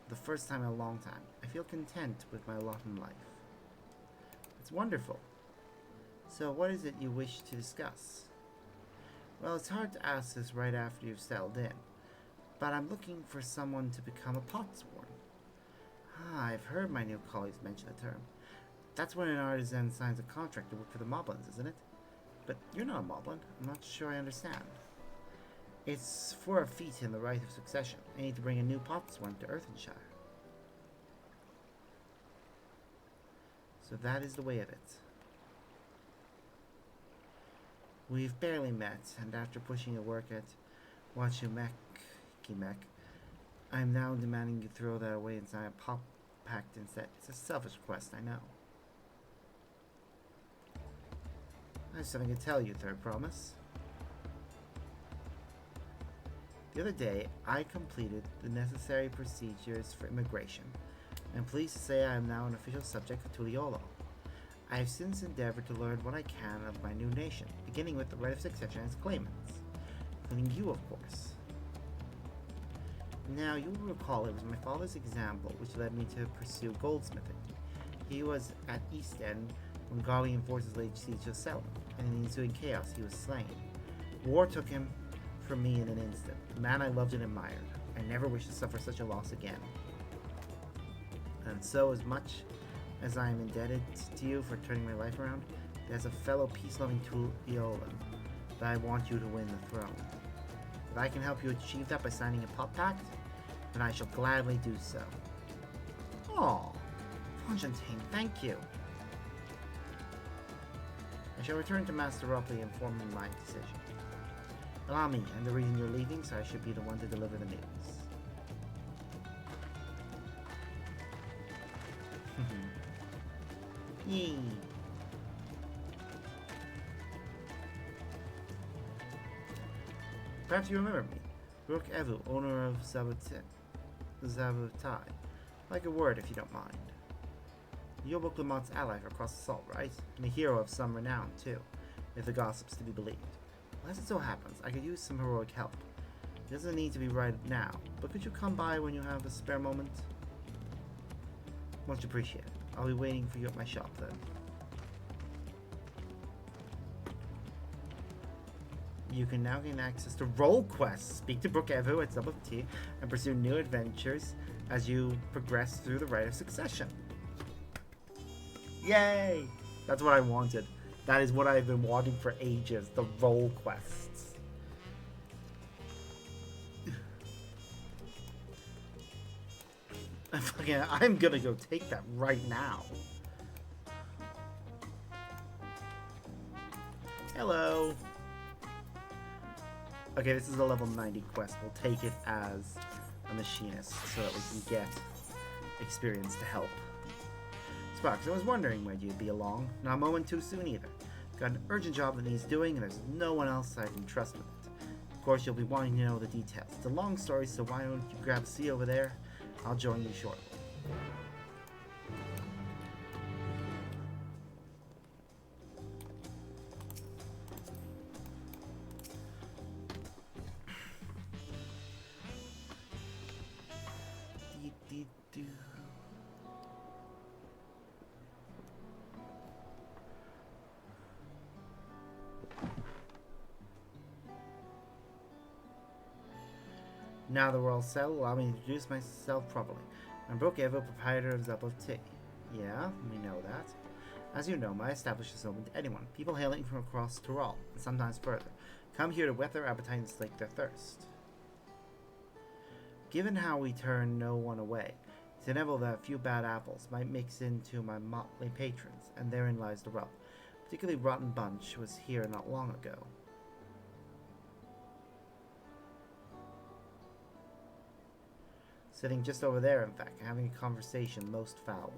For the first time in a long time, I feel content with my lot in life. It's wonderful. So, what is it you wish to discuss? Well, it's hard to ask this right after you've settled in, but I'm looking for someone to become a potsworn. I've heard my new colleagues mention the term. That's when an artisan signs a contract to work for the Moblins, isn't it? But you're not a Moblin. I'm not sure I understand. It's for a feat in the rite of succession. I need to bring a new potsworn to Earthenshire. So that is the way of it. We've barely met, and after pushing your work at Wachumek, I'm now demanding you throw that away and sign a pop pact instead. It's a selfish request, I know. I have something to tell you, Third Promise. The other day, I completed the necessary procedures for immigration. I'm pleased to say I am now an official subject of Tuliolo. I have since endeavored to learn what I can of my new nation, beginning with the right of succession as claimants, including you, of course. Now, you will recall it was my father's example which led me to pursue goldsmithing. He was at East End when Garlean forces laid siege to Selin, and in the ensuing chaos he was slain. War took him from me in an instant, the man I loved and admired. I never wish to suffer such a loss again. And so, as much as I am indebted to you for turning my life around, as a fellow peace-loving Tuliolan, that I want you to win the throne. If I can help you achieve that by signing a pop pact, then I shall gladly do so. Aw, Fontaine, thank you. I shall return to Master Ropley and inform him my decision. Allow me, I'm the reason you're leaving, so I should be the one to deliver the news. Yee. Perhaps you remember me. Rook Evu, owner of Zabutai. Like a word, if you don't mind. Yobok Lamont's ally for Cross Assault, right? And a hero of some renown, too, if the gossip's to be believed. Well, as it so happens, I could use some heroic help. It doesn't need to be right now, but could you come by when you have a spare moment? Much appreciated. I'll be waiting for you at my shop then. You can now gain access to role quests. Speak to Brook Evu at Double T and pursue new adventures as you progress through the Rite of Succession. Yay! That's what I wanted. That is what I've been wanting for ages. The role quests. I'm gonna go take that right now. Hello. Okay, this is a level 90 quest. We'll take it as a machinist so that we can get experience to help. Sparks, I was wondering when you'd be along. Not a moment too soon either. Got an urgent job that needs doing, and there's no one else I can trust with it. Of course, you'll be wanting to know the details. It's a long story, so why don't you grab a seat over there? I'll join you shortly. Now that we're all settled, allow me to introduce myself properly. I'm Brook Evo, proprietor of Zup of Tea. Yeah, we know that. As you know, my establishment is open to anyone, people hailing from across Tyrol, and sometimes further. Come here to whet their appetite and slake their thirst. Given how we turn no one away, it's inevitable that a few bad apples might mix into my motley patrons, and therein lies the rub. Particularly Rotten Bunch was here not long ago. Sitting just over there, in fact, having a conversation most foul.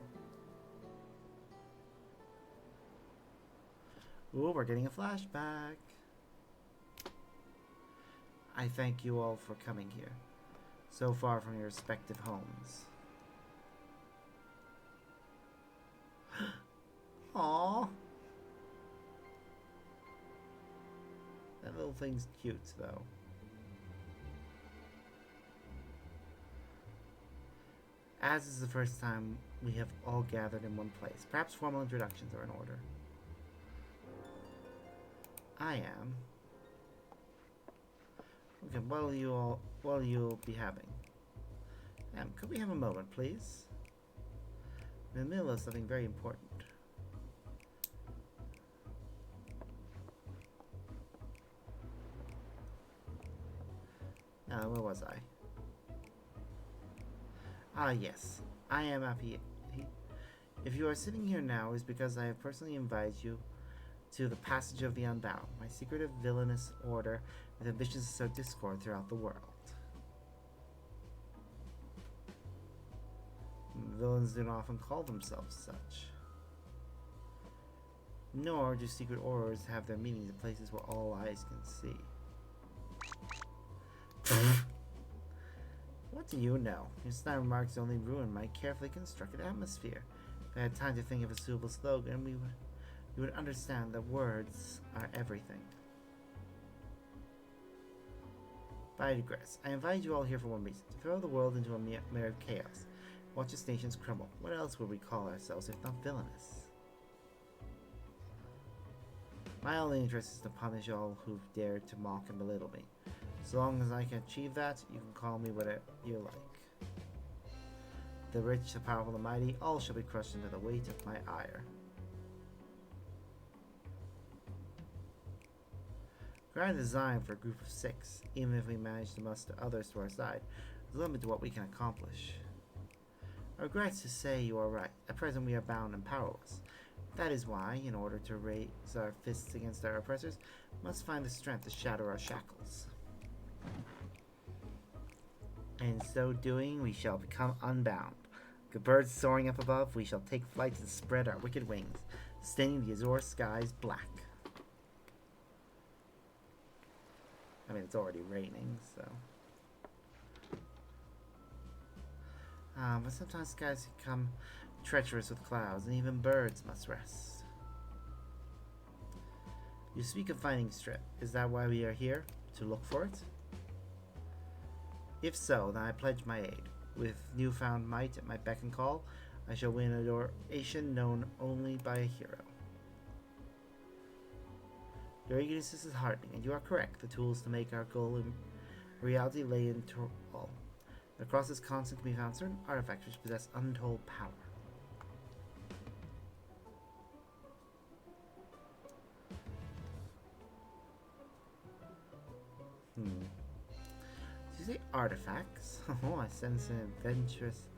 Ooh, we're getting a flashback. I thank you all for coming here, so far from your respective homes. Aww. That little thing's cute, though. As is the first time we have all gathered in one place, perhaps formal introductions are in order. I am. Okay, what will you be having? Could we have a moment, please? I'm in the middle of something very important. Where was I? Ah, yes. I am happy. If you are sitting here now, it is because I have personally invited you to the Passage of the Unbound, my secretive villainous order with ambitions to sow discord throughout the world. Villains do not often call themselves such. Nor do secret orders have their meetings in places where all eyes can see. do you know? Your snide remarks only ruin my carefully constructed atmosphere. If I had time to think of a suitable slogan, you would understand that words are everything. But I digress. I invited you all here for one reason: to throw the world into a mare of chaos. Watch its nations crumble. What else would we call ourselves if not villainous? My only interest is to punish all who've dared to mock and belittle me. So long as I can achieve that, you can call me whatever you like. The rich, the powerful, the mighty, all shall be crushed under the weight of my ire. Grand design for a group of 6, even if we manage to muster others to our side, is a limit to what we can accomplish. I regret to say you are right. At present we are bound and powerless. That is why, in order to raise our fists against our oppressors, we must find the strength to shatter our shackles. In so doing, we shall become unbound. Like a bird soaring up above, we shall take flight and spread our wicked wings, staining the azure skies black. I mean, it's already raining, so... but sometimes skies become treacherous with clouds, and even birds must rest. You speak of finding Strip. Is that why we are here? To look for it? If so, then I pledge my aid. With newfound might at my beck and call, I shall win adoration known only by a hero. Your eagerness is heartening, and you are correct. The tools to make our goal in reality lay in Torwall. Across this continent can be found certain artifacts which possess untold power. Did you say artifacts? Oh, I sense an adventurous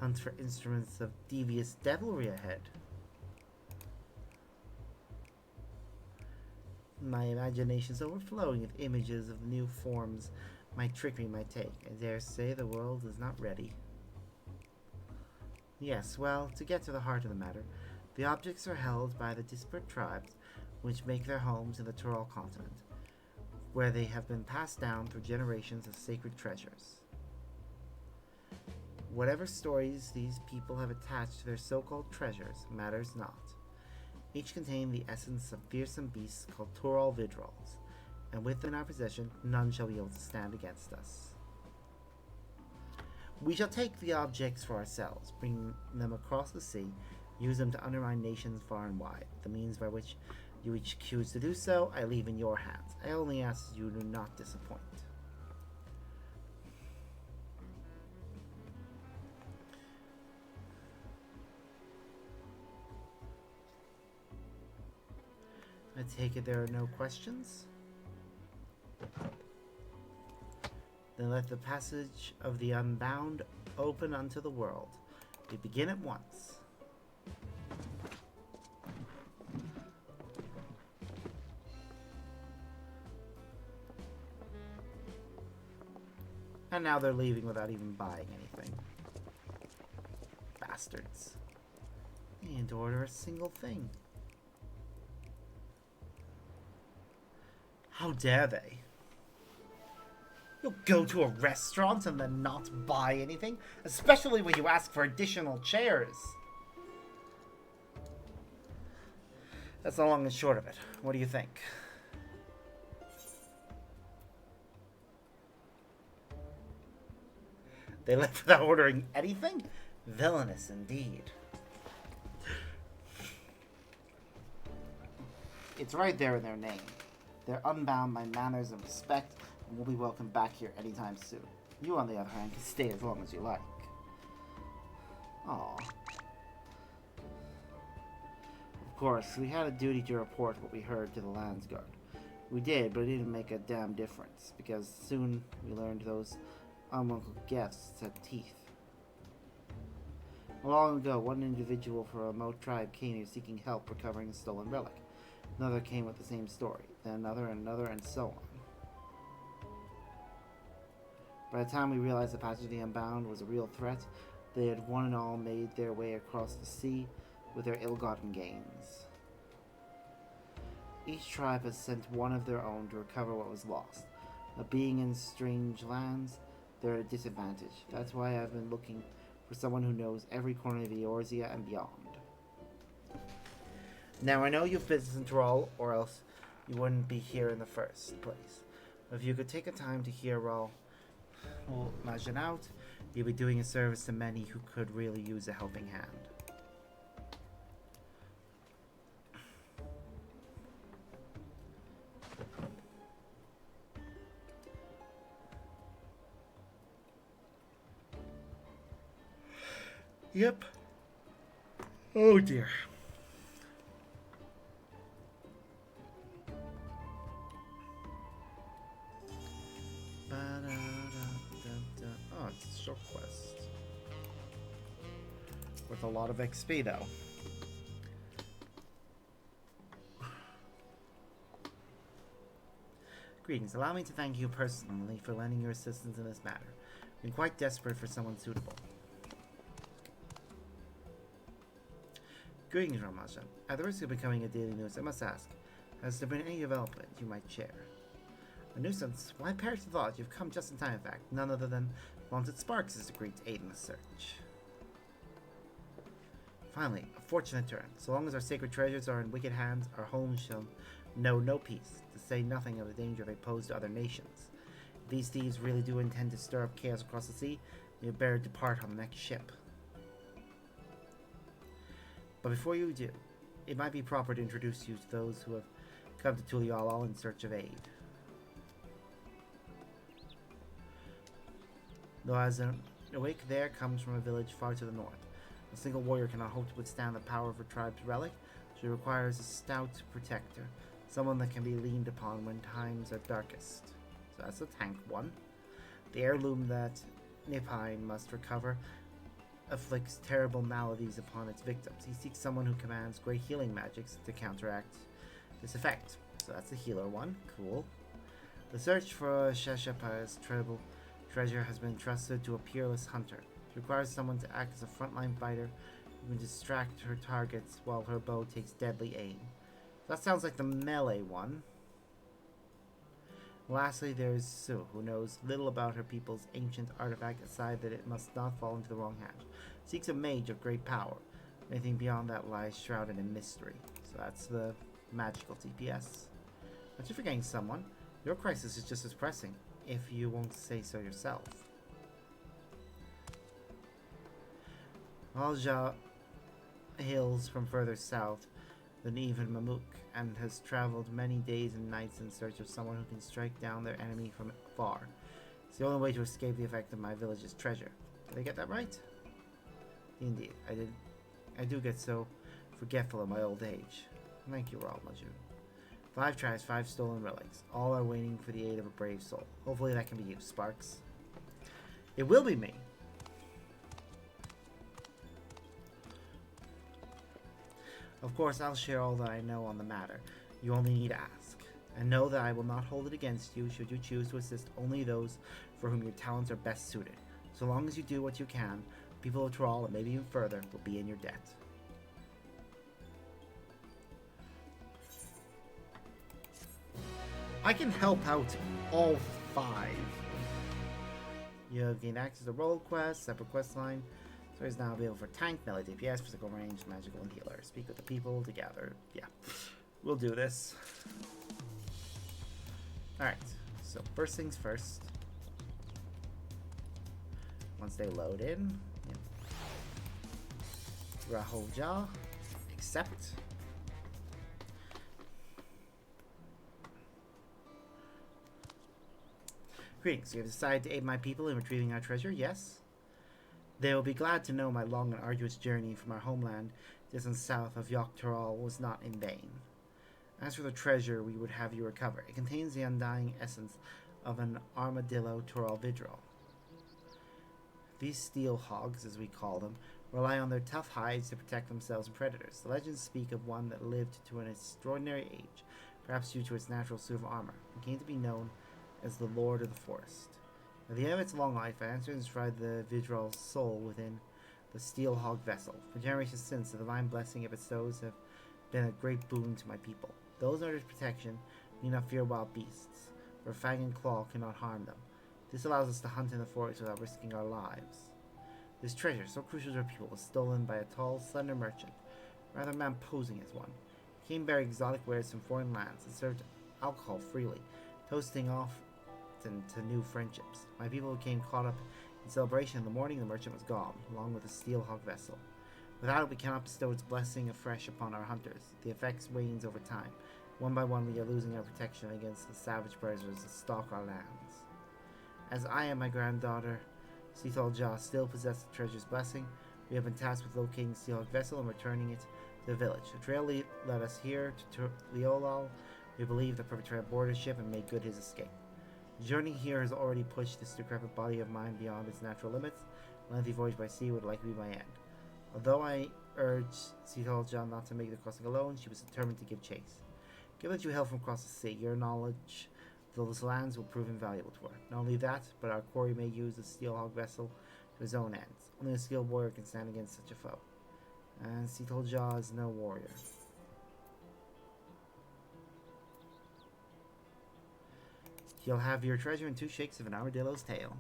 hunt for instruments of devious devilry ahead. My imagination is overflowing with images of new forms my trickery might take. I dare say the world is not ready. Yes, well, to get to the heart of the matter, the objects are held by the disparate tribes which make their homes in the Torwall continent, where they have been passed down through generations of sacred treasures. Whatever stories these people have attached to their so-called treasures matters not. Each contain the essence of fearsome beasts called Torwall Vidrolls, and within our possession, none shall be able to stand against us. We shall take the objects for ourselves, bring them across the sea, use them to undermine nations far and wide. The means by which you each choose to do so, I leave in your hands. I only ask you do not disappoint. I take it there are no questions? Then let the passage of the unbound open unto the world. We begin at once. And now they're leaving without even buying anything. Bastards. They didn't order a single thing. How dare they? You'll go to a restaurant and then not buy anything, especially when you ask for additional chairs. That's the long and short of it. What do you think? They left without ordering anything? Villainous indeed. It's right there in their name. They're unbound by manners and respect, and will be welcome back here anytime soon. You, on the other hand, can stay as long as you like. Aww. Of course, we had a duty to report what we heard to the Landsguard. We did, but it didn't make a damn difference, because soon we learned those unwelcome guests had teeth. Long ago, one individual from a remote tribe came here seeking help recovering a stolen relic. Another came with the same story, then another and another, and so on. By the time we realized the passage of the Unbound was a real threat, they had one and all made their way across the sea with their ill-gotten gains. Each tribe has sent one of their own to recover what was lost. A being in strange lands, they're at a disadvantage. That's why I've been looking for someone who knows every corner of Eorzea and beyond. Now, I know you've business in Tyrol, or else you wouldn't be here in the first place. If you could take a time to hear Raul imagine out, you'll be doing a service to many who could really use a helping hand. Yep. Oh dear. Oh, it's a short quest. With a lot of XP though. Greetings. Allow me to thank you personally for lending your assistance in this matter. I've been quite desperate for someone suitable. Greetings, Ramajan. At the risk of becoming a daily news, I must ask, has there been any development you might share? A nuisance? Why perish the thought? You've come just in time, in fact. None other than Vaunted Sparks has agreed to aid in the search. Finally, a fortunate turn. So long as our sacred treasures are in wicked hands, our homes shall know no peace, to say nothing of the danger they pose to other nations. If these thieves really do intend to stir up chaos across the sea, we had better depart on the next ship. But before you do, it might be proper to introduce you to those who have come to Tuliala in search of aid. Though as an awake there comes from a village far to the north. A single warrior cannot hope to withstand the power of her tribe's relic. She requires a stout protector, someone that can be leaned upon when times are darkest. So that's a tank one. The heirloom that Nipine must recover afflicts terrible maladies upon its victims. He seeks someone who commands great healing magics to counteract this effect. So that's a healer one. Cool. The search for Shashapa's treasure has been entrusted to a peerless hunter. She requires someone to act as a frontline fighter who can distract her targets while her bow takes deadly aim. That sounds like the melee one. Lastly, there is Sue, who knows little about her people's ancient artifact aside that it must not fall into the wrong hands. Seeks a mage of great power. Anything beyond that lies shrouded in mystery. So that's the magical TPS. But you're forgetting someone. Your crisis is just as pressing, if you won't say so yourself. Alja hails from further south than even Mamuk, and has traveled many days and nights in search of someone who can strike down their enemy from far. It's the only way to escape the effect of my village's treasure. Did I get that right? Indeed, I do get so forgetful in my old age. Thank you, Raul Maju. 5 tries, 5 stolen relics. All are waiting for the aid of a brave soul. Hopefully that can be you, Sparks. It will be me. Of course, I'll share all that I know on the matter. You only need to ask. And know that I will not hold it against you should you choose to assist only those for whom your talents are best suited. So long as you do what you can, people of Tyrol, and maybe even further, will be in your debt. I can help out all 5. You have gained access to role quests, separate quest line. So is now available for tank, melee DPS, physical range, magical, and healer. Speak with the people to gather. Yeah, we'll do this. Alright, so first things first. Once they load in, Rahoja, accept. Greetings, you have decided to aid my people in retrieving our treasure, yes? They will be glad to know my long and arduous journey from our homeland distant south of Yogg-Tyrol was not in vain. As for the treasure we would have you recover, it contains the undying essence of an armadillo Tyrol vidril. These steel hogs, as we call them, rely on their tough hides to protect themselves from predators. The legends speak of one that lived to an extraordinary age, perhaps due to its natural suit of armor, and came to be known as the Lord of the Forest. At the end of its long life, I answered and described the Vidrol's soul within the steel hog vessel. For generations since, the divine blessing it bestows have been a great boon to my people. Those under its protection need not fear wild beasts, for fang and claw cannot harm them. This allows us to hunt in the forest without risking our lives. This treasure, so crucial to our people, was stolen by a tall, slender merchant, rather a man posing as one. He came bearing exotic wares from foreign lands and served alcohol freely, toasting often to new friendships. My people became caught up in celebration. In the morning, the merchant was gone, along with a steel hog vessel. Without it, we cannot bestow its blessing afresh upon our hunters. The effects wanes over time. One by one, we are losing our protection against the savage predators that stalk our lands. As I and my granddaughter, Seathal Jah, still possess the treasure's blessing, we have been tasked with locating the steel hog vessel and returning it to the village. The trail led us here to Leolal. We believe the perpetrator aboarded his ship and made good his escape. The journey here has already pushed this decrepit body of mine beyond its natural limits. A lengthy voyage by sea would likely be my end. Although I urged Seathal Jah not to make the crossing alone, she was determined to give chase. Given that you hail from across the sea, your knowledge of those lands will prove invaluable to her. Not only that, but our quarry may use the steel hog vessel to his own ends. Only a skilled warrior can stand against such a foe. And Seathal Jah is no warrior. You'll have your treasure in 2 shakes of an armadillo's tail.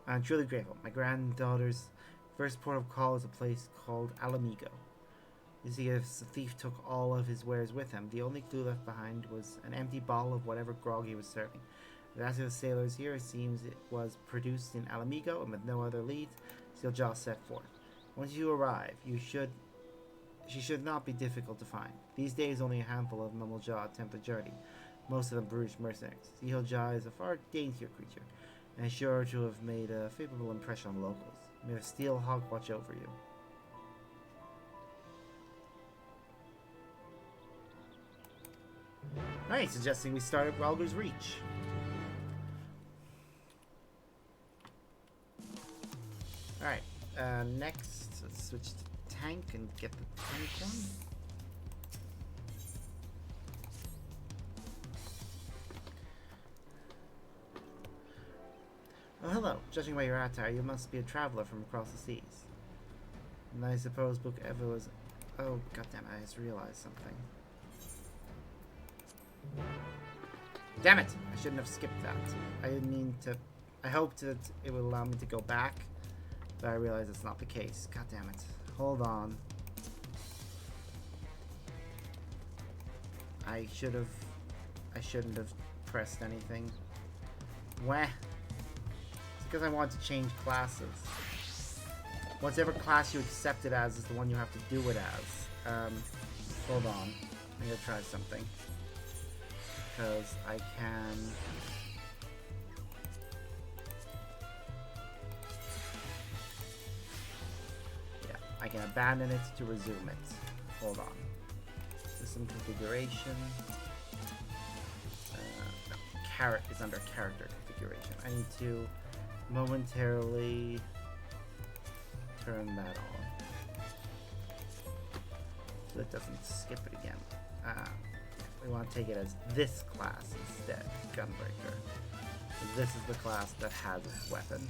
I'm truly grateful. My granddaughter's first port of call is a place called Alamigo. You see, if the thief took all of his wares with him, the only clue left behind was an empty bottle of whatever grog he was serving. If that's the sailors here, it seems it was produced in Alamigo, and with no other lead, Seathal Jah set forth. Once you arrive, she should not be difficult to find. These days, only a handful of Mummel-Jah attempt the journey, most of them brutish mercenaries. Seathal Jah is a far daintier creature, and is sure to have made a favorable impression on locals. May the steel hog watch over you. Alright, suggesting we start at Ralger's Reach. Alright, next, let's switch to tank and get the tank one. Oh, hello. Judging by your attire, you must be a traveler from across the seas. And I suppose Book Ever was... Oh, goddamn, I just realized something. Damn it! I shouldn't have skipped that. I didn't mean to... I hoped that it would allow me to go back, but I realized it's not the case. God damn it. Hold on. I shouldn't have pressed anything. Wah! It's because I want to change classes. Whatever class you accept it as is the one you have to do it as. Hold on. I'm gonna try something. Because I can... Yeah, I can abandon it to resume it. Hold on. System configuration. Carrot is under character configuration. I need to momentarily turn that on. So it doesn't skip it again. We want to take it as this class instead, Gunbreaker. So this is the class that has a weapon.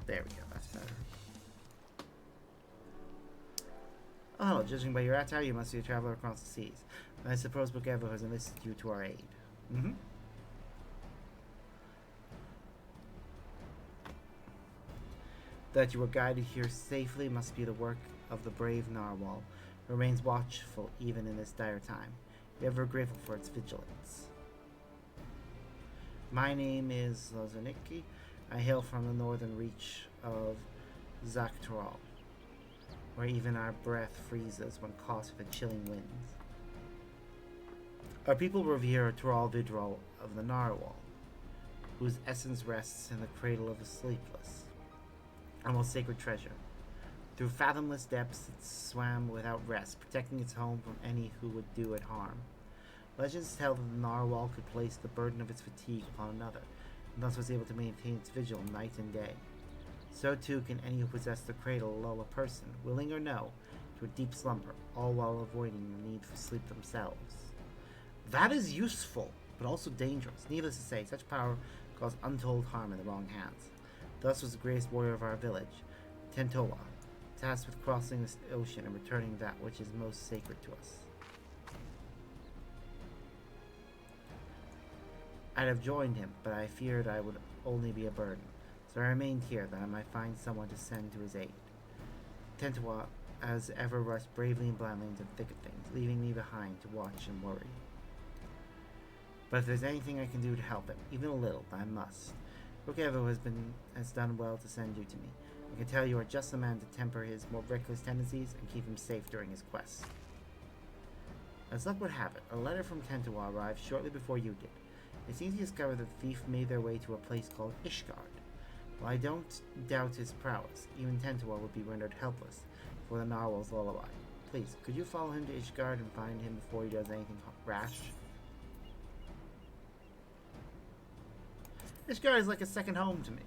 There we go, that's better. Oh, judging by your attire, you must be a traveler across the seas. I suppose Book Ever has enlisted you to our aid. Mm-hmm. That you were guided here safely must be the work of the brave Narwhal, who remains watchful even in this dire time. We are ever grateful for its vigilance. My name is Lazaniki. I hail from the northern reach of Dawntrail, where even our breath freezes when caught with the chilling winds. Our people revere Tural Vidral of the Narwhal, whose essence rests in the cradle of the sleepless, a most sacred treasure. Through fathomless depths it swam without rest, protecting its home from any who would do it harm. Legends tell that the Narwhal could place the burden of its fatigue upon another, and thus was able to maintain its vigil night and day. So too can any who possess the cradle lull a person, willing or no, to a deep slumber, all while avoiding the need for sleep themselves. That is useful, but also dangerous. Needless to say, such power caused untold harm in the wrong hands. Thus was the greatest warrior of our village, Tentoa, tasked with crossing this ocean and returning that which is most sacred to us. I'd have joined him, but I feared I would only be a burden, so I remained here that I might find someone to send to his aid. Tentawa has ever rushed bravely and blindly into the thick of things, leaving me behind to watch and worry. But if there's anything I can do to help him, even a little, I must. Rokevo has done well to send you to me. I can tell you are just the man to temper his more reckless tendencies and keep him safe during his quest. As luck would have it, a letter from Tentawa arrived shortly before you did. It seems he discovered that the thief made their way to a place called Ishgard. While I don't doubt his prowess, even Tentawa would be rendered helpless for the narwhal's lullaby. Please, could you follow him to Ishgard and find him before he does anything rash? Ishgard is like a second home to me.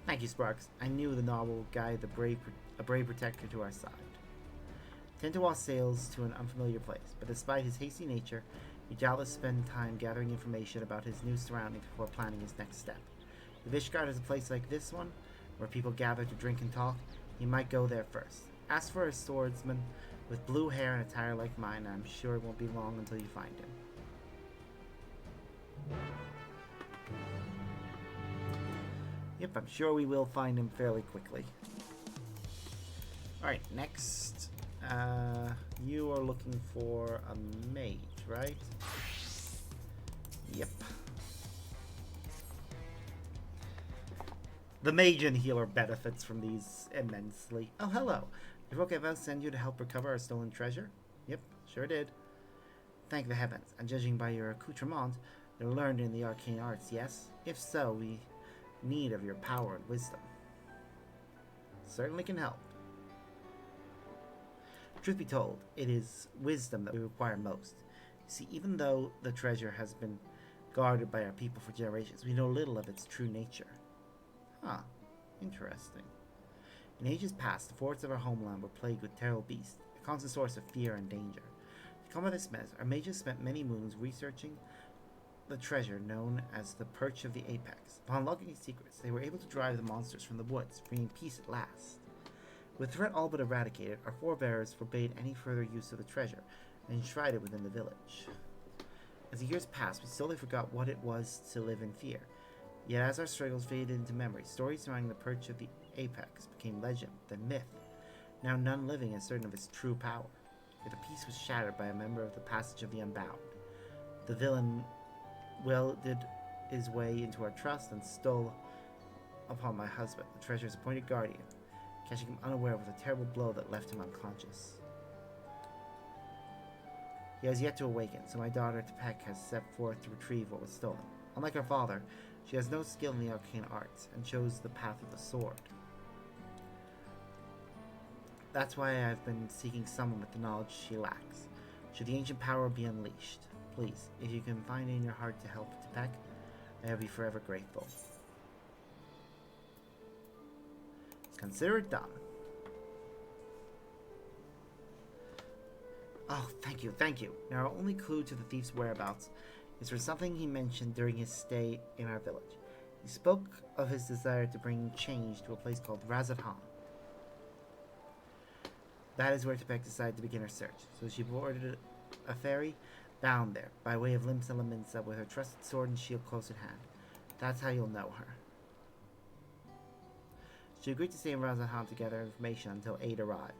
Thank you, Sparks. I knew the narwhal would guide a brave protector to our side. Tentawa sails to an unfamiliar place, but despite his hasty nature, he doubtless spend time gathering information about his new surroundings before planning his next step. If Ishgard is a place like this one, where people gather to drink and talk, he might go there first. Ask for a swordsman with blue hair and attire like mine, and I'm sure it won't be long until you find him. Yep, I'm sure we will find him fairly quickly. Alright, next. You are looking for a mage, right? Yep. The mage and healer benefits from these immensely. Oh, hello. Did Rokevo send you to help recover our stolen treasure? Yep, sure did. Thank the heavens, and judging by your accoutrement, you're learned in the arcane arts, yes? If so, we need of your power and wisdom. Certainly can help. Truth be told, it is wisdom that we require most. You see, even though the treasure has been guarded by our people for generations, we know little of its true nature. Huh. Interesting. In ages past, the forests of our homeland were plagued with terrible beasts, a constant source of fear and danger. To combat this menace, our mages spent many moons researching the treasure known as the Perch of the Apex. Upon unlocking its secrets, they were able to drive the monsters from the woods, bringing peace at last. With the threat all but eradicated, our forebears forbade any further use of the treasure and enshrined it within the village. As the years passed, we slowly forgot what it was to live in fear. Yet as our struggles faded into memory, stories surrounding the Perch of the Apex became legend, then myth. Now none living is certain of its true power. Yet the peace was shattered by a member of the Passage of the Unbound. The villain did his way into our trust and stole upon my husband, the treasure's appointed guardian, catching him unaware with a terrible blow that left him unconscious. He has yet to awaken, so my daughter Tepek has set forth to retrieve what was stolen. Unlike her father, she has no skill in the arcane arts and chose the path of the sword. That's why I've been seeking someone with the knowledge she lacks. Should the ancient power be unleashed, please, if you can find it in your heart to help Tepek, I will be forever grateful. Consider it done. Oh, thank you, thank you. Now, our only clue to the thief's whereabouts is for something he mentioned during his stay in our village. He spoke of his desire to bring change to a place called Razathan. That is where Tepek decided to begin her search, so she boarded a ferry bound there, by way of Limsa Laminsa, with her trusted sword and shield close at hand. That's how you'll know her. She agreed to stay in Razathan to gather information until aid arrived.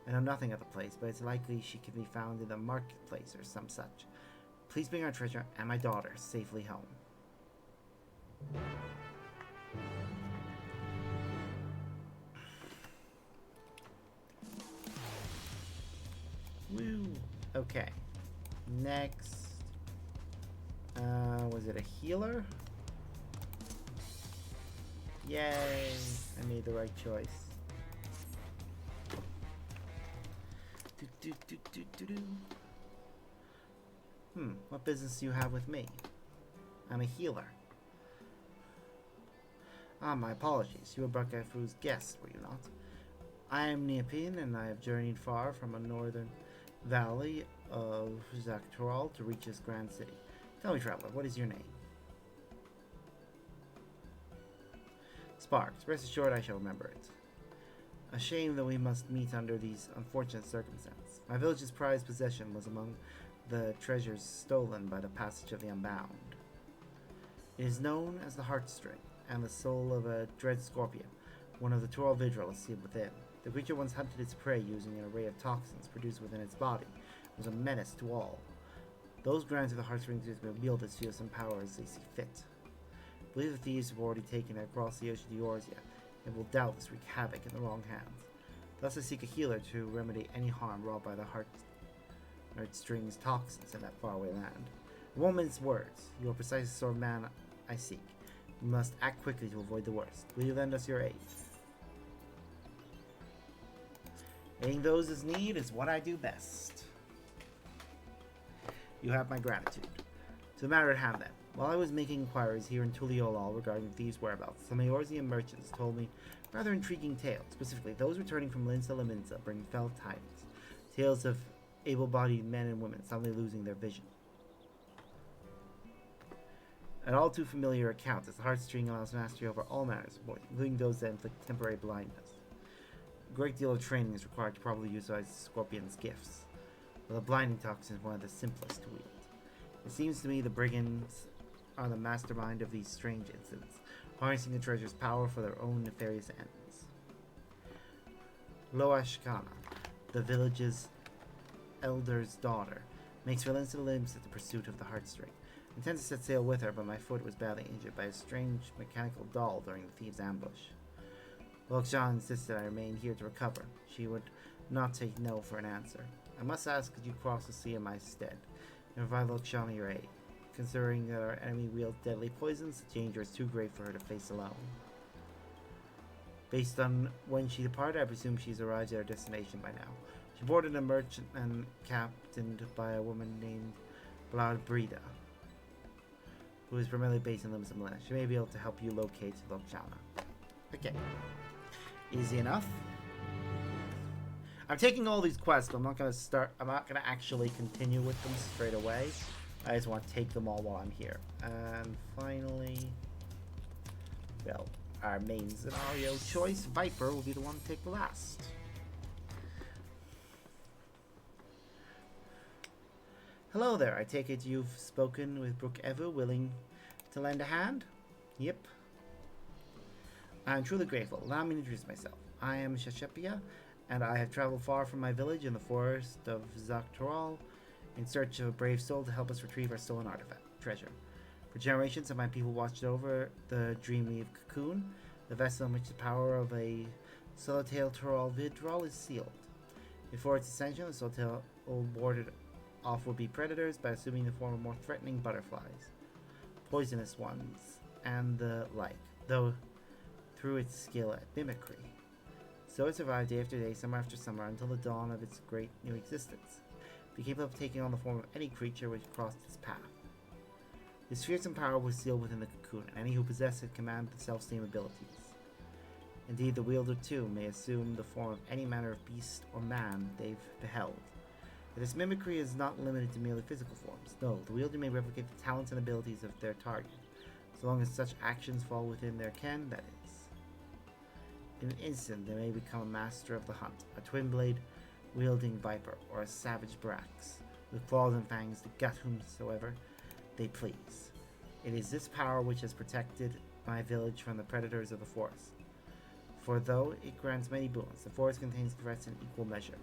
I know nothing of the place, but it's likely she can be found in the marketplace or some such. Please bring our treasure and my daughter safely home. Woo! Okay. Next. Was it a healer? Yay! I made the right choice. What business do you have with me? I'm a healer. Ah, my apologies. You were Barkafu's guest, were you not? I am Neopin, and I have journeyed far from a northern valley of Dawntrail to reach this grand city. Tell me, traveler, what is your name? sparks. Rest assured I shall remember it. A shame that we must meet under these unfortunate circumstances. My village's prized possession was among the treasures stolen by the passage of the Unbound. It is known as the Heartstring, and the soul of a dread scorpion, one of the Tural Vidral, is sealed within. The creature once hunted its prey using an array of toxins produced within its body. It was a menace to all. Those granted the Heartstring to be wielded to use some power as they see fit. I believe the thieves have already taken it across the ocean to Eorzea, and will doubtless wreak havoc in the wrong hands. Thus I seek a healer to remedy any harm wrought by the Heartstring's toxins in that faraway land. I won't mince words. You are precisely the sort of man I seek. We must act quickly to avoid the worst. Will you lend us your aid? Aiding those in need is what I do best. You have my gratitude. To the matter at hand, then. While I was making inquiries here in Tuliolal regarding thieves' whereabouts, some Eorzean merchants told me rather intriguing tales. Specifically, those returning from Linsa Laminsa bring fell tidings. Tales of able-bodied men and women suddenly losing their vision. An all too familiar account, as the Heartstring allows mastery over all manners of poison, including those that inflict temporary blindness. A great deal of training is required to properly utilize the Scorpion's gifts, but the blinding toxin is one of the simplest to wield. It seems to me the brigands are the mastermind of these strange incidents, harnessing the treasure's power for their own nefarious ends. Loashkana, the village's elder's daughter, makes for Linsa Limbs at the pursuit of the Heartstring. I intend to set sail with her, but my foot was badly injured by a strange mechanical doll during the thieves' ambush. Lokshan insisted I remain here to recover. She would not take no for an answer. I must ask, could you cross the sea in my stead, and provide Lokshan your aid? Considering that our enemy wields deadly poisons, the danger is too great for her to face alone. Based on when she departed, I presume she's arrived at her destination by now. She boarded a merchantman captained by a woman named Bladbrida, who is primarily based in Limsa Melina. She may be able to help you locate Lokshana. Okay. Easy enough. I'm taking all these quests, but I'm not gonna actually continue with them straight away. I just want to take them all while I'm here. And finally, well, our main scenario choice, Viper, will be the one to take the last. Hello there, I take it you've spoken with Brook Evu, willing to lend a hand? Yep. I'm truly grateful. Allow me to introduce myself. I am Shashepia, and I have traveled far from my village in the forest of Dawntrail in search of a brave soul to help us retrieve our stolen artifact treasure. For generations have my people watched over the Dreamweave cocoon, the vessel in which the power of a Solitaire Tural Vidral is sealed. Before its ascension, the Solitaire warded off would-be predators by assuming the form of more threatening butterflies, poisonous ones, and the like, though through its skill at mimicry. So it survived day after day, summer after summer, until the dawn of its great new existence, capable of taking on the form of any creature which crossed its path. This fearsome power was sealed within the cocoon, and any who possess it command the self-same abilities. Indeed, the wielder too may assume the form of any manner of beast or man they've beheld. But this mimicry is not limited to merely physical forms. No, the wielder may replicate the talents and abilities of their target, so long as such actions fall within their ken, that is. In an instant, they may become a master of the hunt, a twin-blade wielding viper, or a savage Brax, with claws and fangs to gut whomsoever they please. It is this power which has protected my village from the predators of the forest. For though it grants many boons, the forest contains threats in equal measure.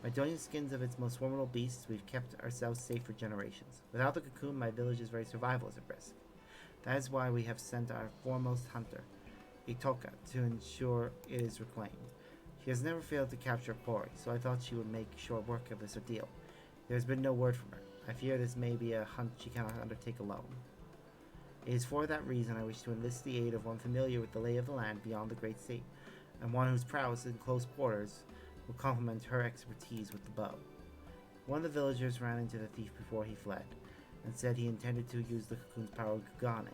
By donning the skins of its most formidable beasts, we've kept ourselves safe for generations. Without the cocoon, my village's very survival is at risk. That is why we have sent our foremost hunter, Itoka, to ensure it is reclaimed. She has never failed to capture a quarry, so I thought she would make short work of this ordeal. There has been no word from her. I fear this may be a hunt she cannot undertake alone. It is for that reason I wish to enlist the aid of one familiar with the lay of the land beyond the Great Sea, and one whose prowess in close quarters will complement her expertise with the bow. One of the villagers ran into the thief before he fled, and said he intended to use the cocoon's power Gugane,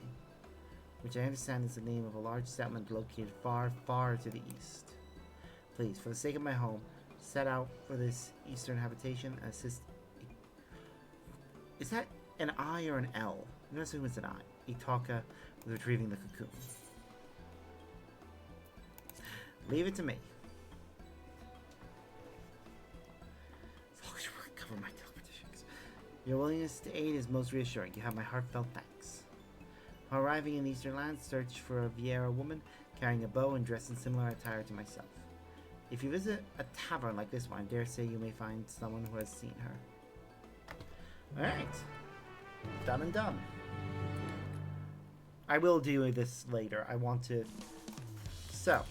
which I understand is the name of a large settlement located far, far to the east. Please, for the sake of my home, set out for this eastern habitation and assist. Is that an I or an L? I'm going to assume it's an I. Itaka with retrieving the cocoon. Leave it to me. Cover my teleportations. Your willingness to aid is most reassuring. You have my heartfelt thanks. Upon arriving in the Eastern Lands, search for a Vieira woman carrying a bow and dressed in similar attire to myself. If you visit a tavern like this one, I dare say you may find someone who has seen her. Alright. Done and done. I will do this later. I want to... So,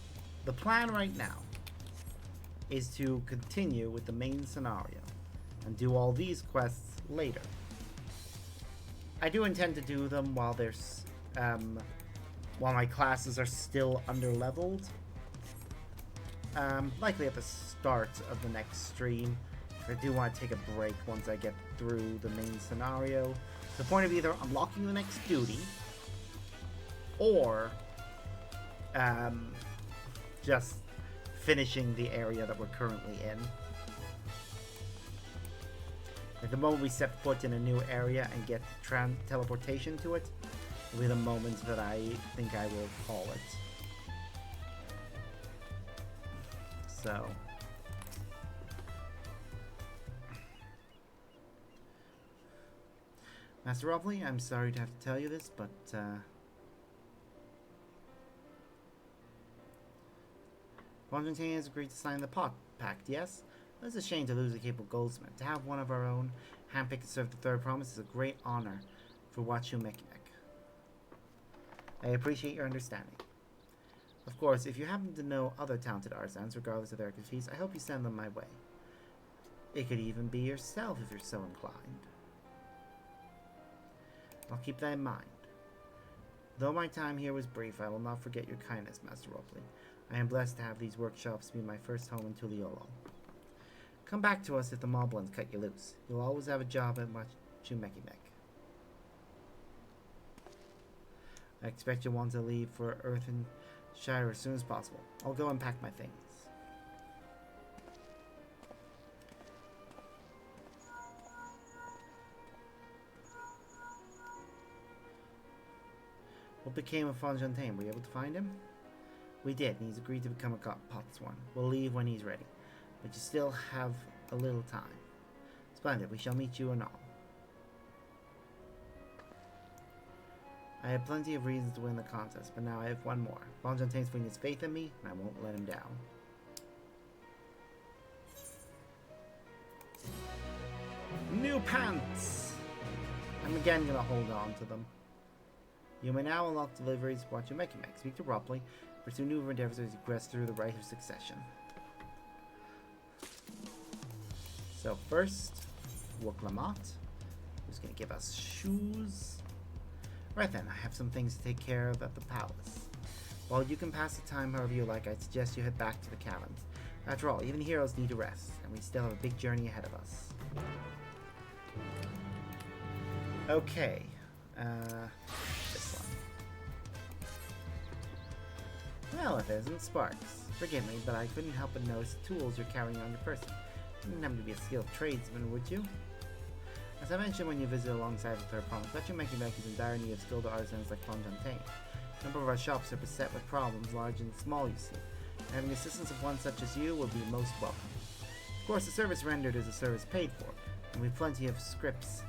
the plan right now is to continue with the main scenario and do all these quests later. I do intend to do them while there's while my classes are still under-leveled. Likely at the start of the next stream. I do want to take a break once I get through the main scenario. To the point of either unlocking the next duty or just finishing the area that we're currently in. At the moment we step foot in a new area and get teleportation to it, will be the moment that I think I will call it. So... Master Robley, I'm sorry to have to tell you this, but Fontaine has agreed to sign the pact, yes? It's a shame to lose a capable goldsmith. To have one of our own handpicked to serve the third promise is a great honor for Wachumekimek. I appreciate your understanding. Of course, if you happen to know other talented artisans, regardless of their expertise, I hope you send them my way. It could even be yourself if you're so inclined. I'll keep that in mind. Though my time here was brief, I will not forget your kindness, Master Robley. I am blessed to have these workshops be my first home in Tuliolo. Come back to us if the moblins cut you loose. You'll always have a job at Wachumekimek. I expect you'll want to leave for Earthenshire as soon as possible. I'll go and pack my things. What became of Fontaine? Were you able to find him? We did, and he's agreed to become a potsworn. We'll leave when he's ready. But you still have a little time. Splendid, we shall meet you and all. I had plenty of reasons to win the contest, but now I have one more. Fontaine's putting his faith in me, and I won't let him down. New pants! I'm again gonna hold on to them. You may now unlock deliveries to Wachumekimek. Speak to Robley. Pursue new endeavors as you progress through the rite of succession. So first, Woklamat, who's going to give us shoes. Right then, I have some things to take care of at the palace. While you can pass the time however you like, I'd suggest you head back to the caverns. After all, even heroes need to rest, and we still have a big journey ahead of us. Okay, this one. Well, if it isn't Sparks. Forgive me, but I couldn't help but notice the tools you're carrying on your person. You wouldn't happen to be a skilled tradesman, would you? As I mentioned when you visited alongside the third promise, Wachumekimek is in dire need of skilled artisans like Fontaine. A number of our shops are beset with problems, large and small, you see. Having assistance of one such as you would be most welcome. Of course, the service rendered is a service paid for, and we've plenty of scripts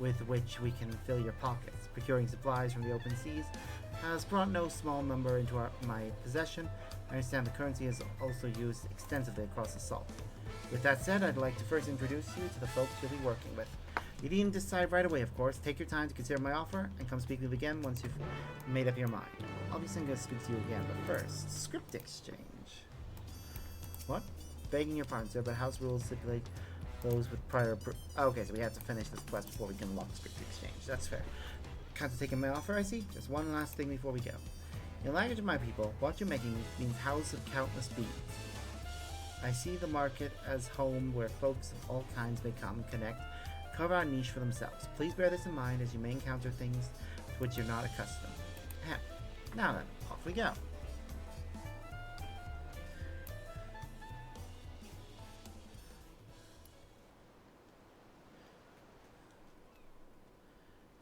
with which we can fill your pockets. Procuring supplies from the open seas has brought no small number into my possession. I understand the currency is also used extensively across the salt. With that said, I'd like to first introduce you to the folks you'll be working with. You needn't decide right away, of course. Take your time to consider my offer, and come speak with me again once you've made up your mind. Obviously, I'm going to speak to you again, but first, script exchange. What? Begging your pardon, sir, but house rules stipulate those with prior okay, so we have to finish this quest before we can unlock script exchange. That's fair. Can't you take my offer, I see? Just one last thing before we go. In the language of my people, what you're making means house of countless beings. I see the market as home where folks of all kinds may come and connect, carve out a niche for themselves. Please bear this in mind as you may encounter things to which you're not accustomed. Now then, off we go.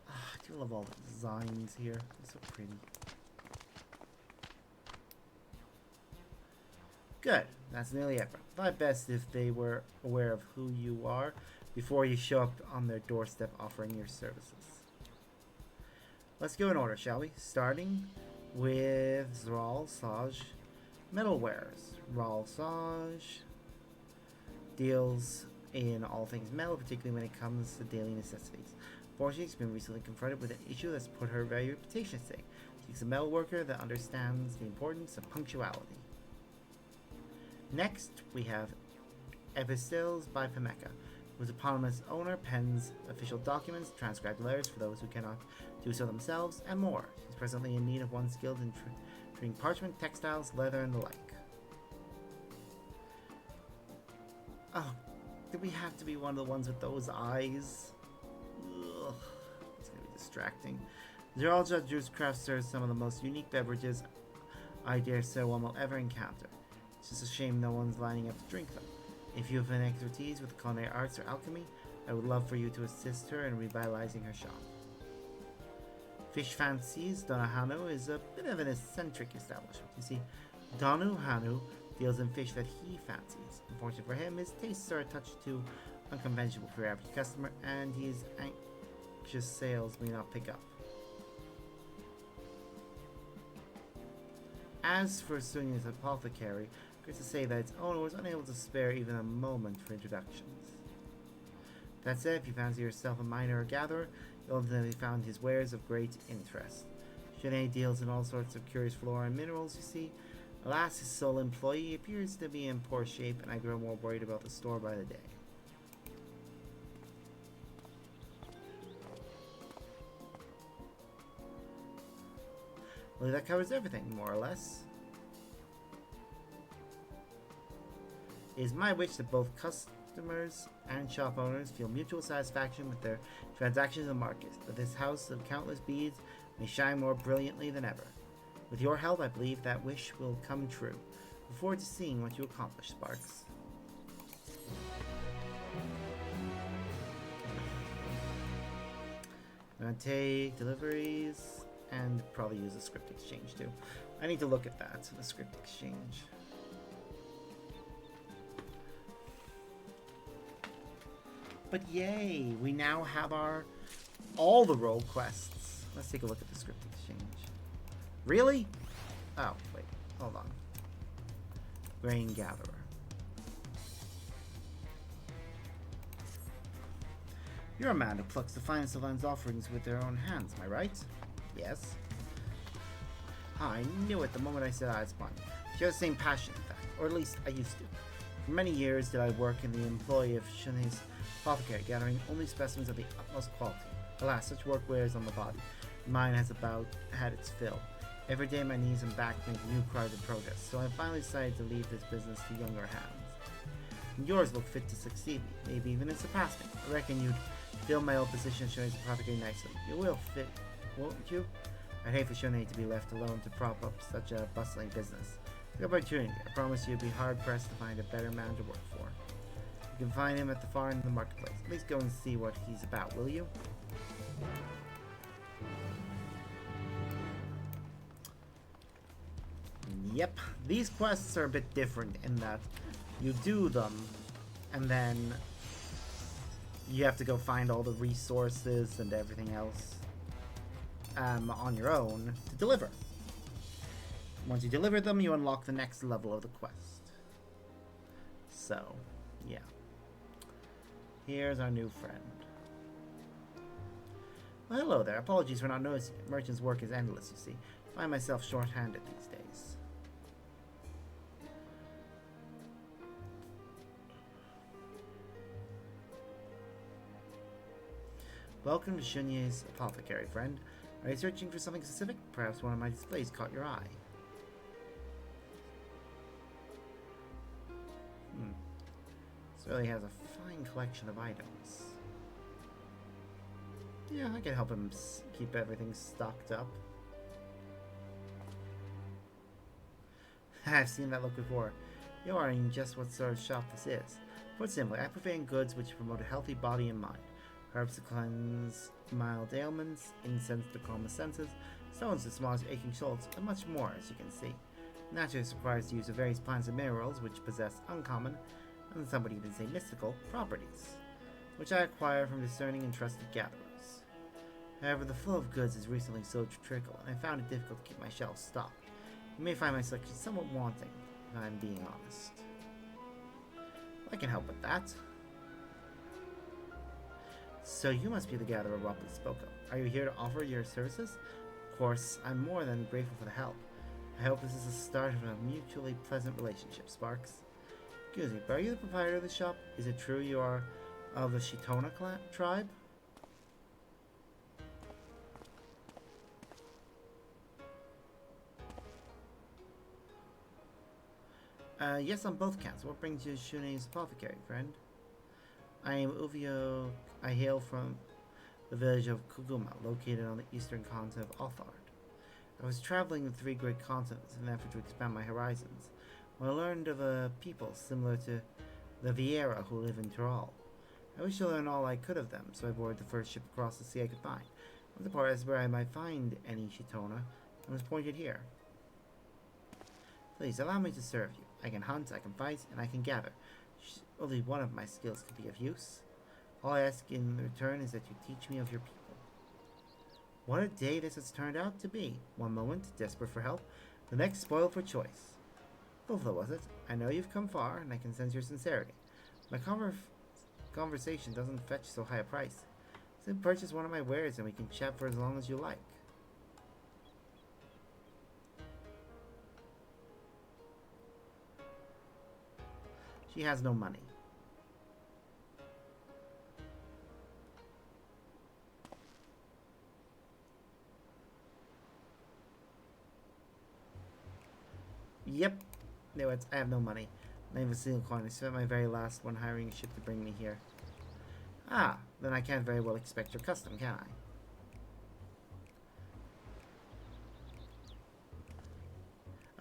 I do love all the designs here. They're so pretty. Good. That's nearly everyone. Thought best if they were aware of who you are before you show up on their doorstep offering your services. Let's go in order, shall we? Starting with Zral Saj Metalwares. Zral Saj deals in all things metal, particularly when it comes to daily necessities. Fortunately, she's been recently confronted with an issue that's put her very reputation at stake. She's a metal worker that understands the importance of punctuality. Next, we have Epistles by Pemeka, whose eponymous owner pens official documents, transcribed letters for those who cannot do so themselves, and more. She's presently in need of one skilled in treating parchment, textiles, leather, and the like. Oh, do we have to be one of the ones with those eyes? Ugh, it's gonna be distracting. Zeralja Juice Craft serves some of the most unique beverages I dare say one will ever encounter. It's just a shame no one's lining up to drink them. If you have an expertise with culinary arts or alchemy, I would love for you to assist her in revitalizing her shop. Fish Fancies Donahanu is a bit of an eccentric establishment. You see, Donuhanu deals in fish that he fancies. Unfortunately for him, his tastes are a touch too unconventional for your average customer, and his anxious sales may not pick up. As for Sunya's apothecary, good to say that its owner was unable to spare even a moment for introductions. That said, if you fancy yourself a miner or gatherer, you'll definitely find his wares of great interest. Shanae deals in all sorts of curious flora and minerals, you see. Alas, his sole employee appears to be in poor shape, and I grow more worried about the store by the day. Well, that covers everything, more or less. It is my wish that both customers and shop owners feel mutual satisfaction with their transactions in the market, that this house of countless beads may shine more brilliantly than ever. With your help, I believe that wish will come true. Look forward to seeing what you accomplish, Sparks. I'm gonna take deliveries and probably use a script exchange too. I need to look at that, the script exchange. But yay, we now have all the role quests. Let's take a look at the script exchange. Really? Oh, wait, hold on. Grain Gatherer. You're a man who plucks the finest of land's offerings with their own hands, am I right? Yes. I knew it the moment I set eyes upon you. You have the same passion, in fact, or at least I used to. For many years did I work in the employ of Shunai's apothecary, gathering only specimens of the utmost quality. Alas, such work wears on the body. Mine has about had its fill. Every day my knees and back make new cries of protest, so I finally decided to leave this business to younger hands. And yours look fit to succeed me, maybe even surpass me. I reckon you'd fill my old position as Shunai's apothecary nicely. You will fit, won't you? I'd hate for Shunai to be left alone to prop up such a bustling business. Good opportunity. I promise you'd be hard-pressed to find a better man to work for. You can find him at the far end of the marketplace. At least go and see what he's about, will you? Yep, these quests are a bit different in that you do them and then you have to go find all the resources and everything else on your own to deliver. Once you deliver them, you unlock the next level of the quest. So, yeah. Here's our new friend. Well, hello there. Apologies for not noticing it. Merchant's work is endless, you see. I find myself short-handed these days. Welcome to Shunye's apothecary, friend. Are you searching for something specific? Perhaps one of my displays caught your eye. This really has a fine collection of items. Yeah, I can help him keep everything stocked up. I've seen that look before. You are in just what sort of shop this is. Put simply, I prefer goods which promote a healthy body and mind. Herbs to cleanse mild ailments, incense to calm the senses, stones to smallest aching souls, and much more, as you can see. Naturally, this requires the use of various plants and minerals which possess uncommon, and some would even say mystical, properties, which I acquire from discerning and trusted gatherers. However, the flow of goods has recently slowed to trickle, and I found it difficult to keep my shelves stocked. You may find my selection somewhat wanting, if I'm being honest. I can help with that. So you must be the gatherer Ropley spoke of. Are you here to offer your services? Of course, I'm more than grateful for the help. I hope this is the start of a mutually pleasant relationship, Sparks. Excuse me, but are you the proprietor of the shop? Is it true you are of the Shitona tribe? Yes, on both counts. What brings you to Shune's apothecary, friend? I am Uvio. I hail from the village of Kuguma, located on the eastern continent of Althard. I was traveling the three great continents in an effort to expand my horizons, when I learned of a people similar to the Vieira who live in Tyrol. I wished to learn all I could of them, so I boarded the first ship across the sea I could find. One of the parts where I might find any Shitona, and was pointed here. Please allow me to serve you. I can hunt, I can fight, and I can gather. Only one of my skills could be of use. All I ask in return is that you teach me of your people. What a day this has turned out to be. One moment, desperate for help, the next spoiled for choice. Buffalo, was it? I know you've come far, and I can sense your sincerity. My conversation doesn't fetch so high a price. So purchase one of my wares, and we can chat for as long as you like. She has no money. Yep. No, I have no money. Not even a single coin. I spent my very last one hiring a ship to bring me here. Ah, then I can't very well expect your custom, can I?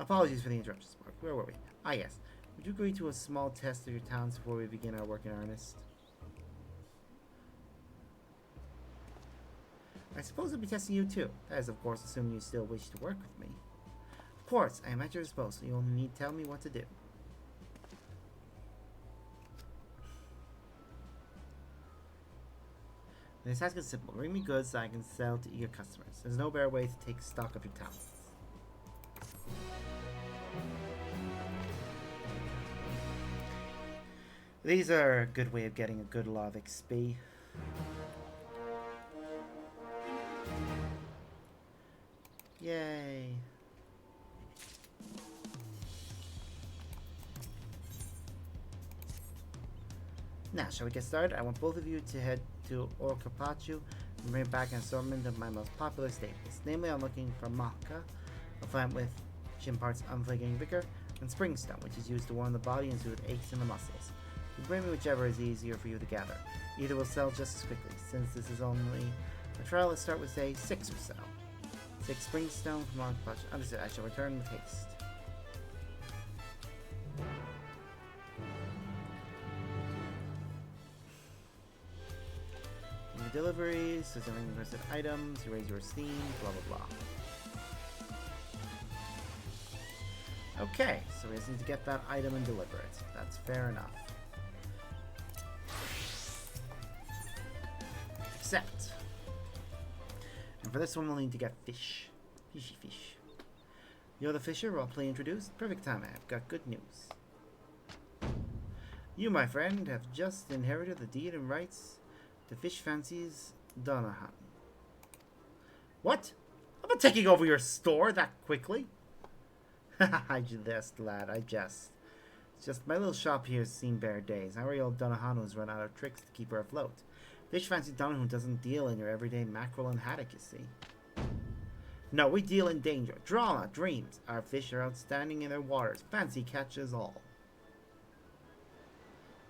Apologies for the interruption, Spark. Where were we? Ah, yes. Would you agree to a small test of your talents before we begin our work in earnest? I suppose I'll be testing you too. That is, of course, assuming you still wish to work with me. Of course, I am at your disposal. You only need to tell me what to do. This task is simple. Bring me goods that I can sell to eager customers. There's no better way to take stock of your talents. These are a good way of getting a good lot of XP. Yay. Now, shall we get started? I want both of you to head to Orcapachu and bring back an assortment of my most popular staples. Namely, I'm looking for Maca, a plant with which imparts unflagging vigor, and Springstone, which is used to warm the body and soothe aches in the muscles. You bring me whichever is easier for you to gather. Either will sell just as quickly. Since this is only a trial, let's start with, say, 6 or so. 6 Springstone from Orcapachu. Understood, I shall return with haste. Deliveries, so selling requested items, you raise your esteem, blah blah blah. Okay, so we just need to get that item and deliver it. That's fair enough. Accept. And for this one we'll need to get fish. Fishy fish. You're the fisher, Ropley introduced. Perfect time, I've got good news. You, my friend, have just inherited the deed and rights to Fish Fancy's Donahan. What? I'm not taking over your store that quickly. I jest, lad, I jest. It's just my little shop here has seen better days. Our old Donahanu's run out of tricks to keep her afloat. Fish Fancy Donahan doesn't deal in your everyday mackerel and haddock, you see. No, we deal in danger, drama, dreams. Our fish are outstanding in their waters. Fancy catches all.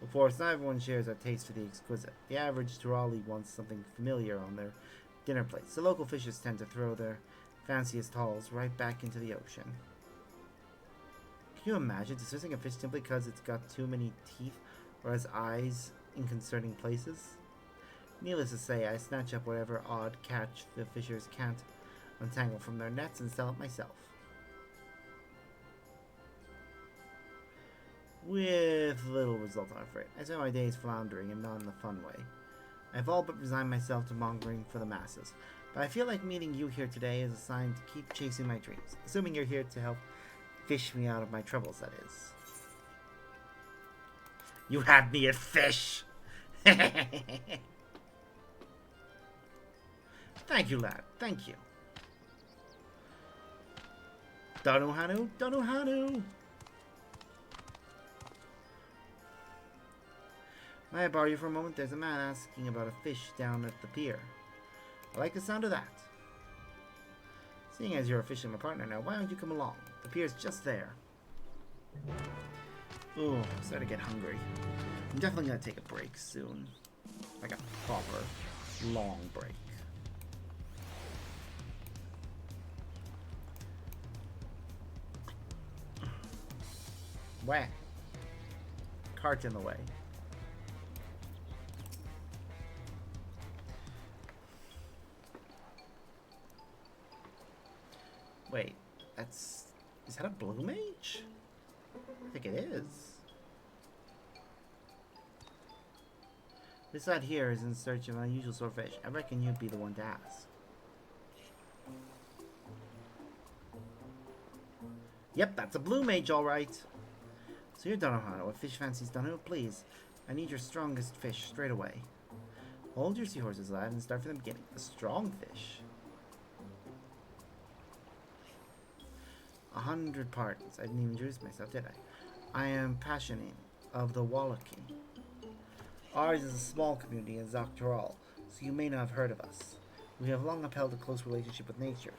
Of course, not everyone shares our taste for the exquisite. The average Turali wants something familiar on their dinner plates. The local fishers tend to throw their fanciest hauls right back into the ocean. Can you imagine dismissing a fish simply because it's got too many teeth or has eyes in concerning places? Needless to say, I snatch up whatever odd catch the fishers can't untangle from their nets and sell it myself. With little result, I'm afraid. I spend my days floundering and not in a fun way. I've all but resigned myself to mongering for the masses. But I feel like meeting you here today is a sign to keep chasing my dreams. Assuming you're here to help fish me out of my troubles, that is. You had me at fish! Thank you, lad. Thank you. Donu Hanu, Donu Hanu! May I borrow you for a moment? There's a man asking about a fish down at the pier. I like the sound of that. Seeing as you're a fishing my partner now, why don't you come along? The pier's just there. Ooh, I'm starting to get hungry. I'm definitely gonna take a break soon. Like a proper, long break. Whack. Cart in the way. Wait, is that a blue mage? I think it is. This lad here is in search of an unusual sort of fish. I reckon you'd be the one to ask. Yep, that's a blue mage, alright. So you're Donohano. What fish fancies Dono? Please, I need your strongest fish straight away. Hold your seahorses, lad, and start from the beginning. A strong fish. 100 pardons. I didn't even introduce myself, did I? I am Passioning of the Wallachie. Ours is a small community in Dawntrail, so you may not have heard of us. We have long upheld a close relationship with nature,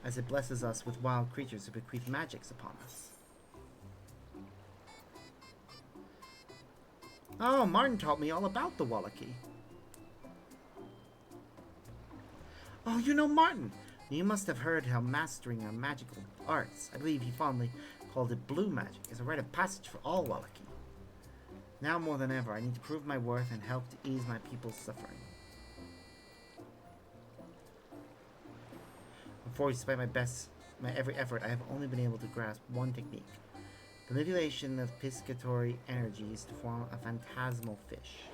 as it blesses us with wild creatures who bequeath magics upon us. Oh, Martin taught me all about the Wallachie. Oh, you know Martin! You must have heard how mastering our magical arts, I believe he fondly called it blue magic, is a rite of passage for all Wallachie. Now more than ever, I need to prove my worth and help to ease my people's suffering. Unfortunately, despite my every effort, I have only been able to grasp one technique. The manipulation of piscatory energies to form a phantasmal fish.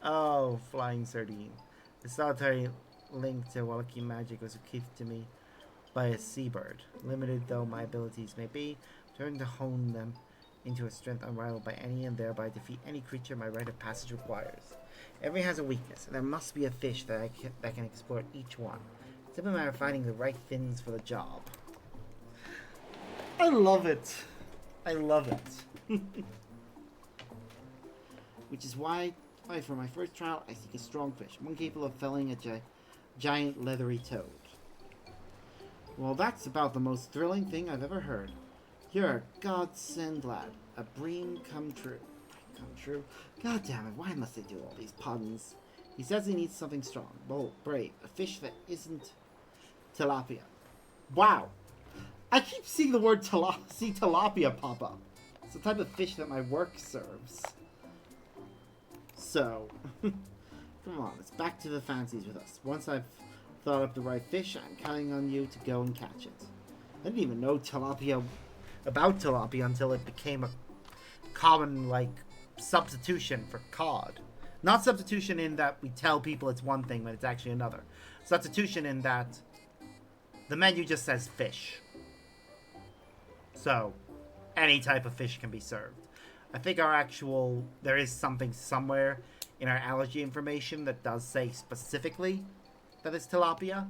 Oh, flying sardine. The solitary link to Wallachie magic was bequeathed to me by a seabird. Limited though my abilities may be, trying to hone them into a strength unrivaled by any and thereby defeat any creature my rite of passage requires. Every has a weakness, and there must be a fish that can exploit each one. It's simply a matter of finding the right fins for the job. I love it. I love it. Which is why for my first trial, I seek a strong fish, one capable of felling a giant leathery toad. Well, that's about the most thrilling thing I've ever heard. You're a godsend, lad. A dream come true. Come true. God damn it, why must they do all these puns? He says he needs something strong, bold, brave, a fish that isn't tilapia. Wow. I keep seeing the word tilapia pop up. It's the type of fish that my work serves. So, come on, it's back to the fancies with us. Once I've thought up the right fish, I'm counting on you to go and catch it. I didn't even know about tilapia until it became a common, substitution for cod. Not substitution in that we tell people it's one thing when it's actually another. Substitution in that the menu just says fish. So, any type of fish can be served. I think there is something somewhere in our allergy information that does say specifically that it's tilapia.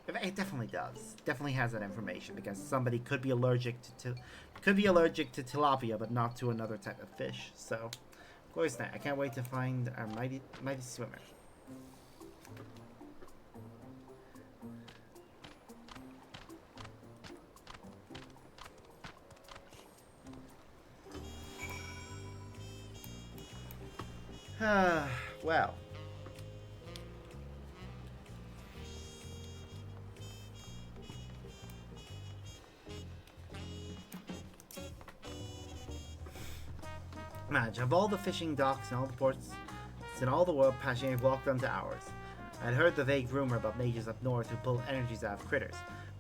It definitely does. Definitely has that information because somebody could be allergic to tilapia, but not to another type of fish. So, of course not. I can't wait to find our mighty swimmer. Well. Imagine, of all the fishing docks and all the ports in all the world, Passionate walked onto ours. I had heard the vague rumor about mages up north who pull energies out of critters,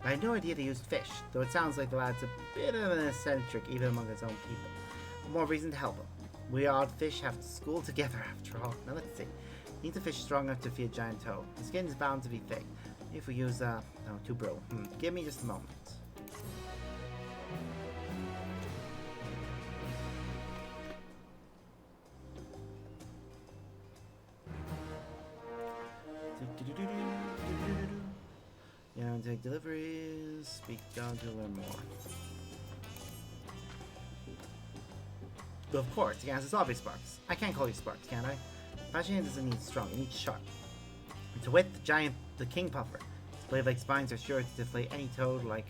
I had no idea they used fish, though it sounds like the lad's a bit of an eccentric even among his own people. More reason to help him. We odd fish have to school together after all. Now let's see. Needs a fish strong enough to feed a giant toad. The skin is bound to be thick. If we use, no, too brittle. Give me just a moment. You know, take deliveries, speak down to learn more. Of course, the answer is obvious, Sparks. I can't call you Sparks, can I? Passion doesn't need strong, it needs sharp. To wit, the king puffer. His blade-like spines are sure to deflate any toad like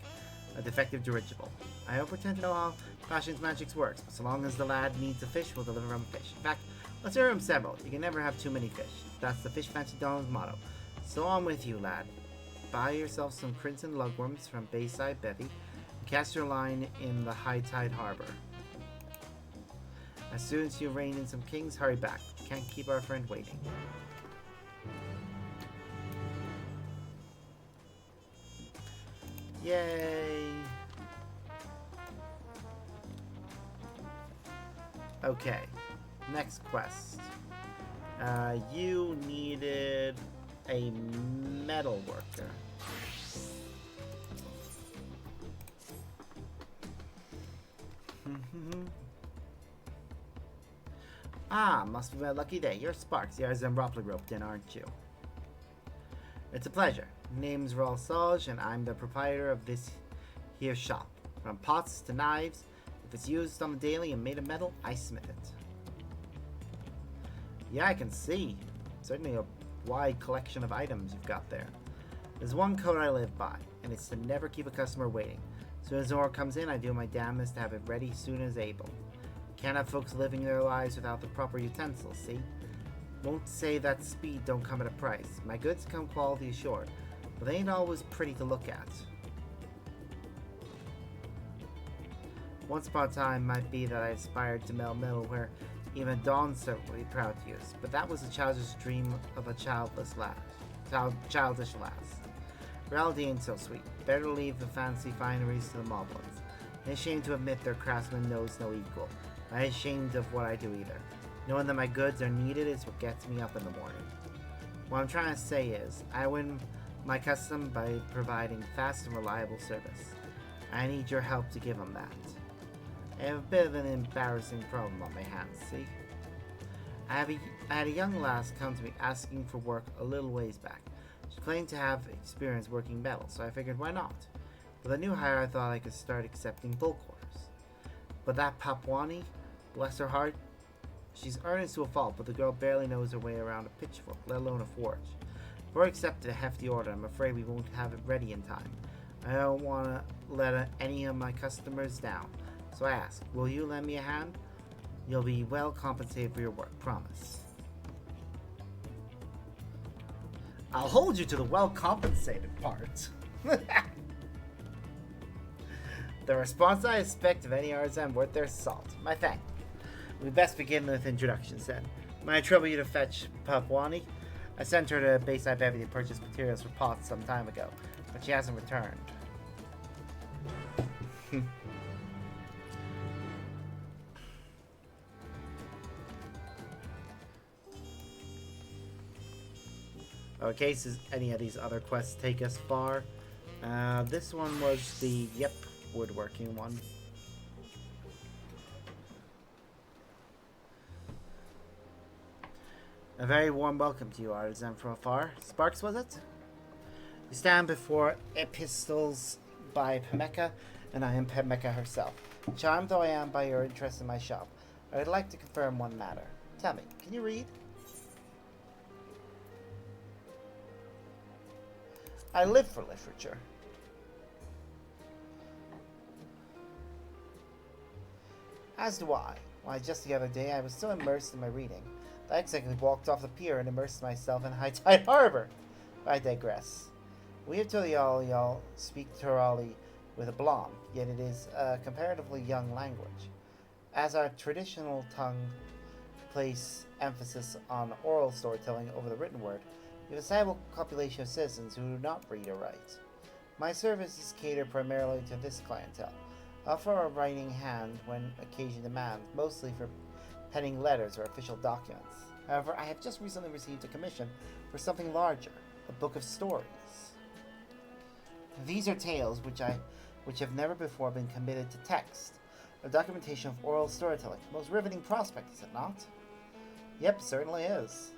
a defective dirigible. I don't pretend to know how Passion's magic works, but so long as the lad needs a fish, we'll deliver him a fish. In fact, let's order him several. You can never have too many fish. That's the Fish Fancy Donald's motto. So on with you, lad. Buy yourself some crimson lugworms from Bayside Bevy and cast your line in the high tide harbor. As soon as you rein in some kings, hurry back. Can't keep our friend waiting. Yay! Okay, next quest. You needed a metal worker. Must be my lucky day. You're Sparks. You're Zambroply roped in, aren't you? It's a pleasure. Name's Raul Saj, and I'm the proprietor of this here shop. From pots to knives, if it's used on the daily and made of metal, I smith it. Yeah, I can see. Certainly a wide collection of items you've got there. There's one code I live by, and it's to never keep a customer waiting. As soon as the order comes in, I do my damnedest to have it ready soon as able. Can't have folks living their lives without the proper utensils, see? Won't say that speed don't come at a price. My goods come quality assured, but they ain't always pretty to look at. Once upon a time might be that I aspired to melt metal where even Dawntrail would be proud to use, but that was a childish dream of a childish lass. Reality ain't so sweet. Better leave the fancy fineries to the moblins. I'm ashamed to admit their craftsman knows no equal. I ain't ashamed of what I do either. Knowing that my goods are needed is what gets me up in the morning. What I'm trying to say is, I win my custom by providing fast and reliable service. I need your help to give them that. I have a bit of an embarrassing problem on my hands, see? I had a young lass come to me asking for work a little ways back. She claimed to have experience working metal, so I figured why not? With a new hire, I thought I could start accepting bulk orders. But that Papwani, bless her heart, she's earnest to a fault, but the girl barely knows her way around a pitchfork, let alone a forge. Before I accepted a hefty order, I'm afraid we won't have it ready in time. I don't want to let any of my customers down. So I ask, will you lend me a hand? You'll be well compensated for your work, promise. I'll hold you to the well compensated part. The response I expect of any artisan worth their salt. My thanks. We best begin with introductions then. May I trouble you to fetch Papwani? I sent her to Bayside Bevy to purchase materials for pots some time ago, but she hasn't returned. In case any of these other quests take us far, this one was the woodworking one. A very warm welcome to you, artisan from afar. Sparks, was it? You stand before epistles by Pemeka, and I am Pemeka herself. Charmed though I am by your interest in my shop, I would like to confirm one matter. Tell me, can you read? I live for literature. As do I. Why, just the other day I was so immersed in my reading that I exactly walked off the pier and immersed myself in High Tide Harbor. I digress. We of y'all speak Turali with a blom, yet it is a comparatively young language. As our traditional tongue place emphasis on oral storytelling over the written word, we have a sizable population of citizens who do not read or write. My services cater primarily to this clientele. I offer a writing hand when occasion demands, mostly for penning letters or official documents. However, I have just recently received a commission for something larger, a book of stories. These are tales which have never before been committed to text, a documentation of oral storytelling. Most riveting prospect, is it not? Yep, certainly is.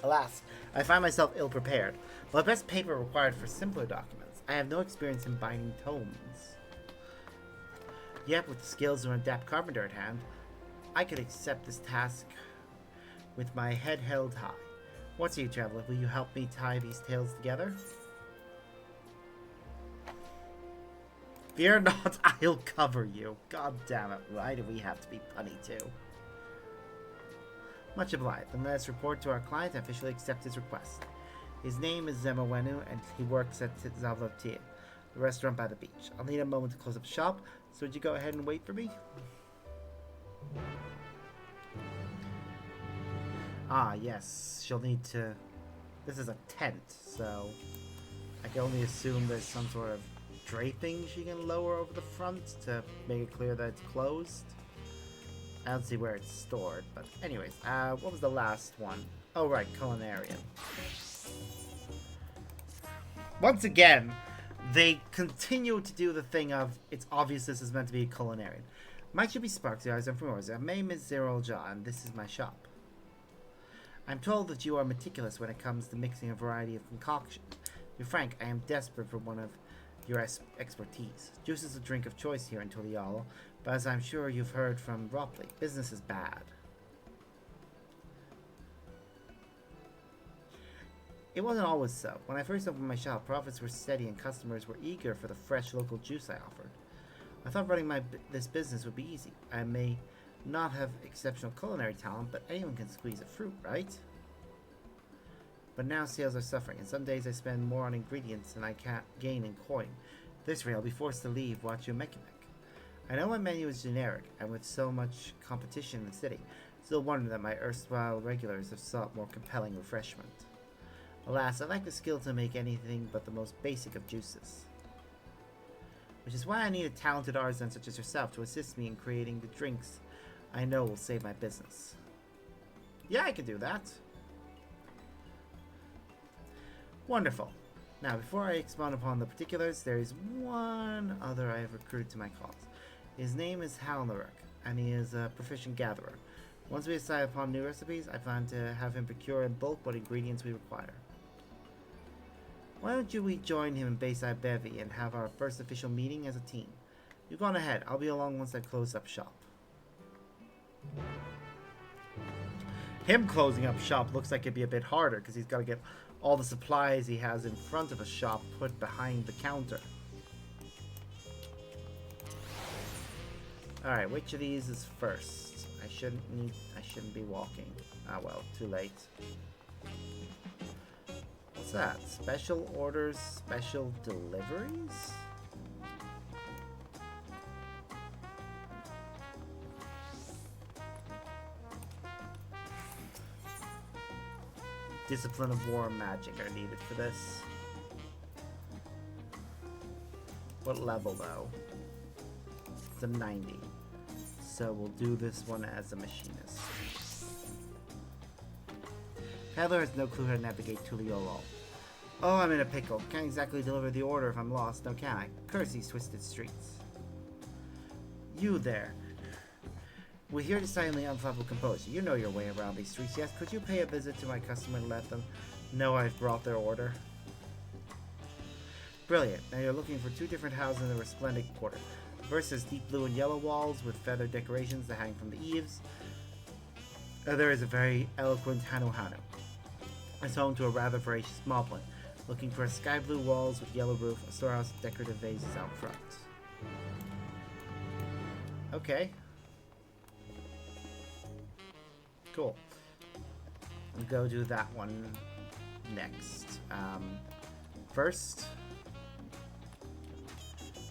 Alas, I find myself ill-prepared. While the best paper required for simpler documents, I have no experience in binding tomes. Yet, with the skills of an adept carpenter at hand, I could accept this task with my head held high. What's you, traveler? Will you help me tie these tales together? Fear not, I'll cover you. God damn it, why do we have to be punny too? Much obliged. Then let us report to our client and officially accept his request. His name is Zemawenu, and he works at Zavlotia, the restaurant by the beach. I'll need a moment to close up shop, so would you go ahead and wait for me? Ah, yes. She'll need to... This is a tent, so... I can only assume there's some sort of draping she can lower over the front to make it clear that it's closed. I don't see where it's stored, but anyways, what was the last one? Oh right, culinarian. Once again, they continue to do the thing of, it's obvious this is meant to be a culinarian. Might you be Sparks, I'm from yours. My name is Zero Ja, and this is my shop. I'm told that you are meticulous when it comes to mixing a variety of concoctions. To be frank, I am desperate for one of your expertise. Juice is a drink of choice here in Tulialo, but as I'm sure you've heard from Ropley, business is bad. It wasn't always so. When I first opened my shop, profits were steady and customers were eager for the fresh local juice I offered. I thought running this business would be easy. I may not have exceptional culinary talent, but anyone can squeeze a fruit, right? But now sales are suffering, and some days I spend more on ingredients than I can gain in coin. This way I'll be forced to leave Wachumekimek. I know my menu is generic, and with so much competition in the city, still wonder that my erstwhile regulars have sought more compelling refreshment. Alas, I lack the skill to make anything but the most basic of juices. Which is why I need a talented artisan such as yourself to assist me in creating the drinks I know will save my business. Yeah, I can do that. Wonderful. Now, before I expound upon the particulars, there is one other I have recruited to my cause. His name is Halnaruk, and he is a proficient gatherer. Once we decide upon new recipes, I plan to have him procure in bulk what ingredients we require. Why don't we join him in Bayside Bevy and have our first official meeting as a team? You go on ahead. I'll be along once I've closed up shop. Him closing up shop looks like it'd be a bit harder because he's got to get all the supplies he has in front of a shop put behind the counter. Alright, which of these is first? I shouldn't be walking. Ah well, too late. What's that? Special orders, special deliveries? Discipline of War and Magic are needed for this. What level though? It's a 90. So we'll do this one as a machinist. Peddler has no clue how to navigate Tuliolo. Oh, I'm in a pickle. Can't exactly deliver the order if I'm lost, now can I? Curse these twisted streets. You there. We're here to silently unflappable composure. You know your way around these streets, yes? Could you pay a visit to my customer and let them know I've brought their order? Brilliant. Now you're looking for two different houses in the resplendent quarter. The first has deep blue and yellow walls with feather decorations that hang from the eaves. The other is a very eloquent Hanu Hanu. It's home to a rather voracious moblin, looking for sky blue walls with yellow roof, a storehouse with decorative vases out front. Okay. Cool. I'll go do that one next. First,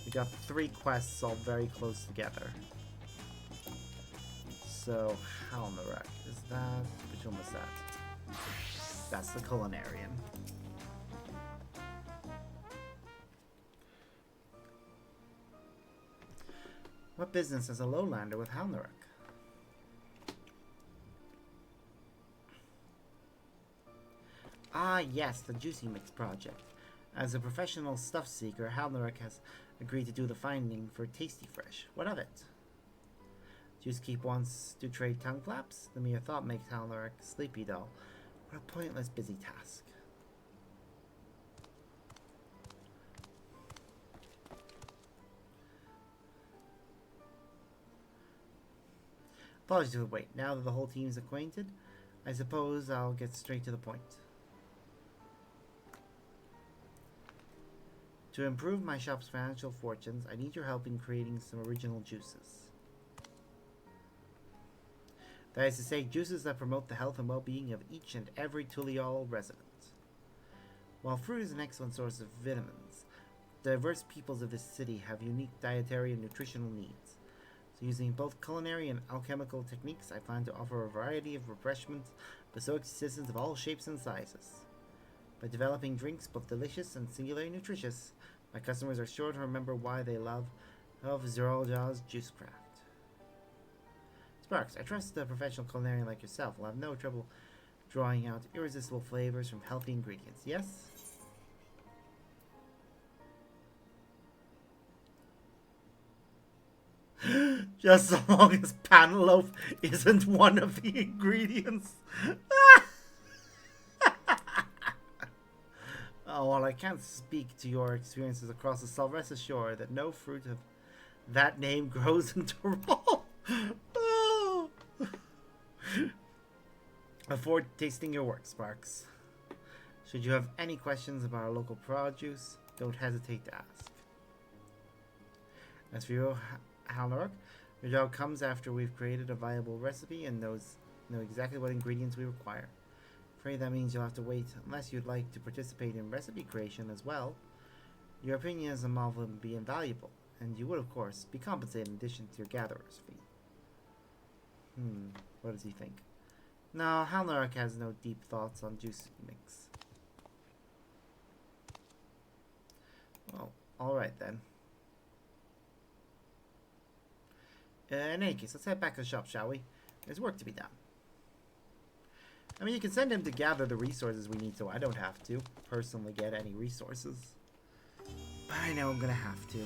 we got 3 quests all very close together. So, Halnarak, is that... which one was that? That's the culinarian. What business has a lowlander with Halnarak? Ah, yes, the Juicy Mix project. As a professional stuff seeker, Halnarak has agreed to do the finding for Tasty Fresh. What of it? Juicekeep wants to trade tongue flaps? The mere thought makes Halnarak sleepy, though. What a pointless busy task. Apologies for the wait. Now that the whole team is acquainted, I suppose I'll get straight to the point. To improve my shop's financial fortunes, I need your help in creating some original juices. That is to say, juices that promote the health and well-being of each and every Tulial resident. While fruit is an excellent source of vitamins, diverse peoples of this city have unique dietary and nutritional needs. So using both culinary and alchemical techniques, I plan to offer a variety of refreshments bespoke to citizens of all shapes and sizes. By developing drinks both delicious and singularly nutritious, my customers are sure to remember why they love Zeralja's Juicecraft. Sparks, I trust a professional culinarian like yourself will have no trouble drawing out irresistible flavors from healthy ingredients, yes? Just so long as pan loaf isn't one of the ingredients. Oh, while I can't speak to your experiences across the Sol, rest assured that no fruit of that name grows in Tyrol. Oh. Before tasting your work, Sparks, should you have any questions about our local produce, don't hesitate to ask. As for you, Halnarak, your job comes after we've created a viable recipe and know exactly what ingredients we require. Afraid that means you'll have to wait unless you'd like to participate in recipe creation as well. Your opinion as a marvel would be invaluable, and you would, of course, be compensated in addition to your gatherer's fee. What does he think? No, Halnarak has no deep thoughts on juice mix. Well, alright then. In any case, let's head back to the shop, shall we? There's work to be done. I mean, you can send him to gather the resources we need, so I don't have to personally get any resources. But I know I'm gonna have to.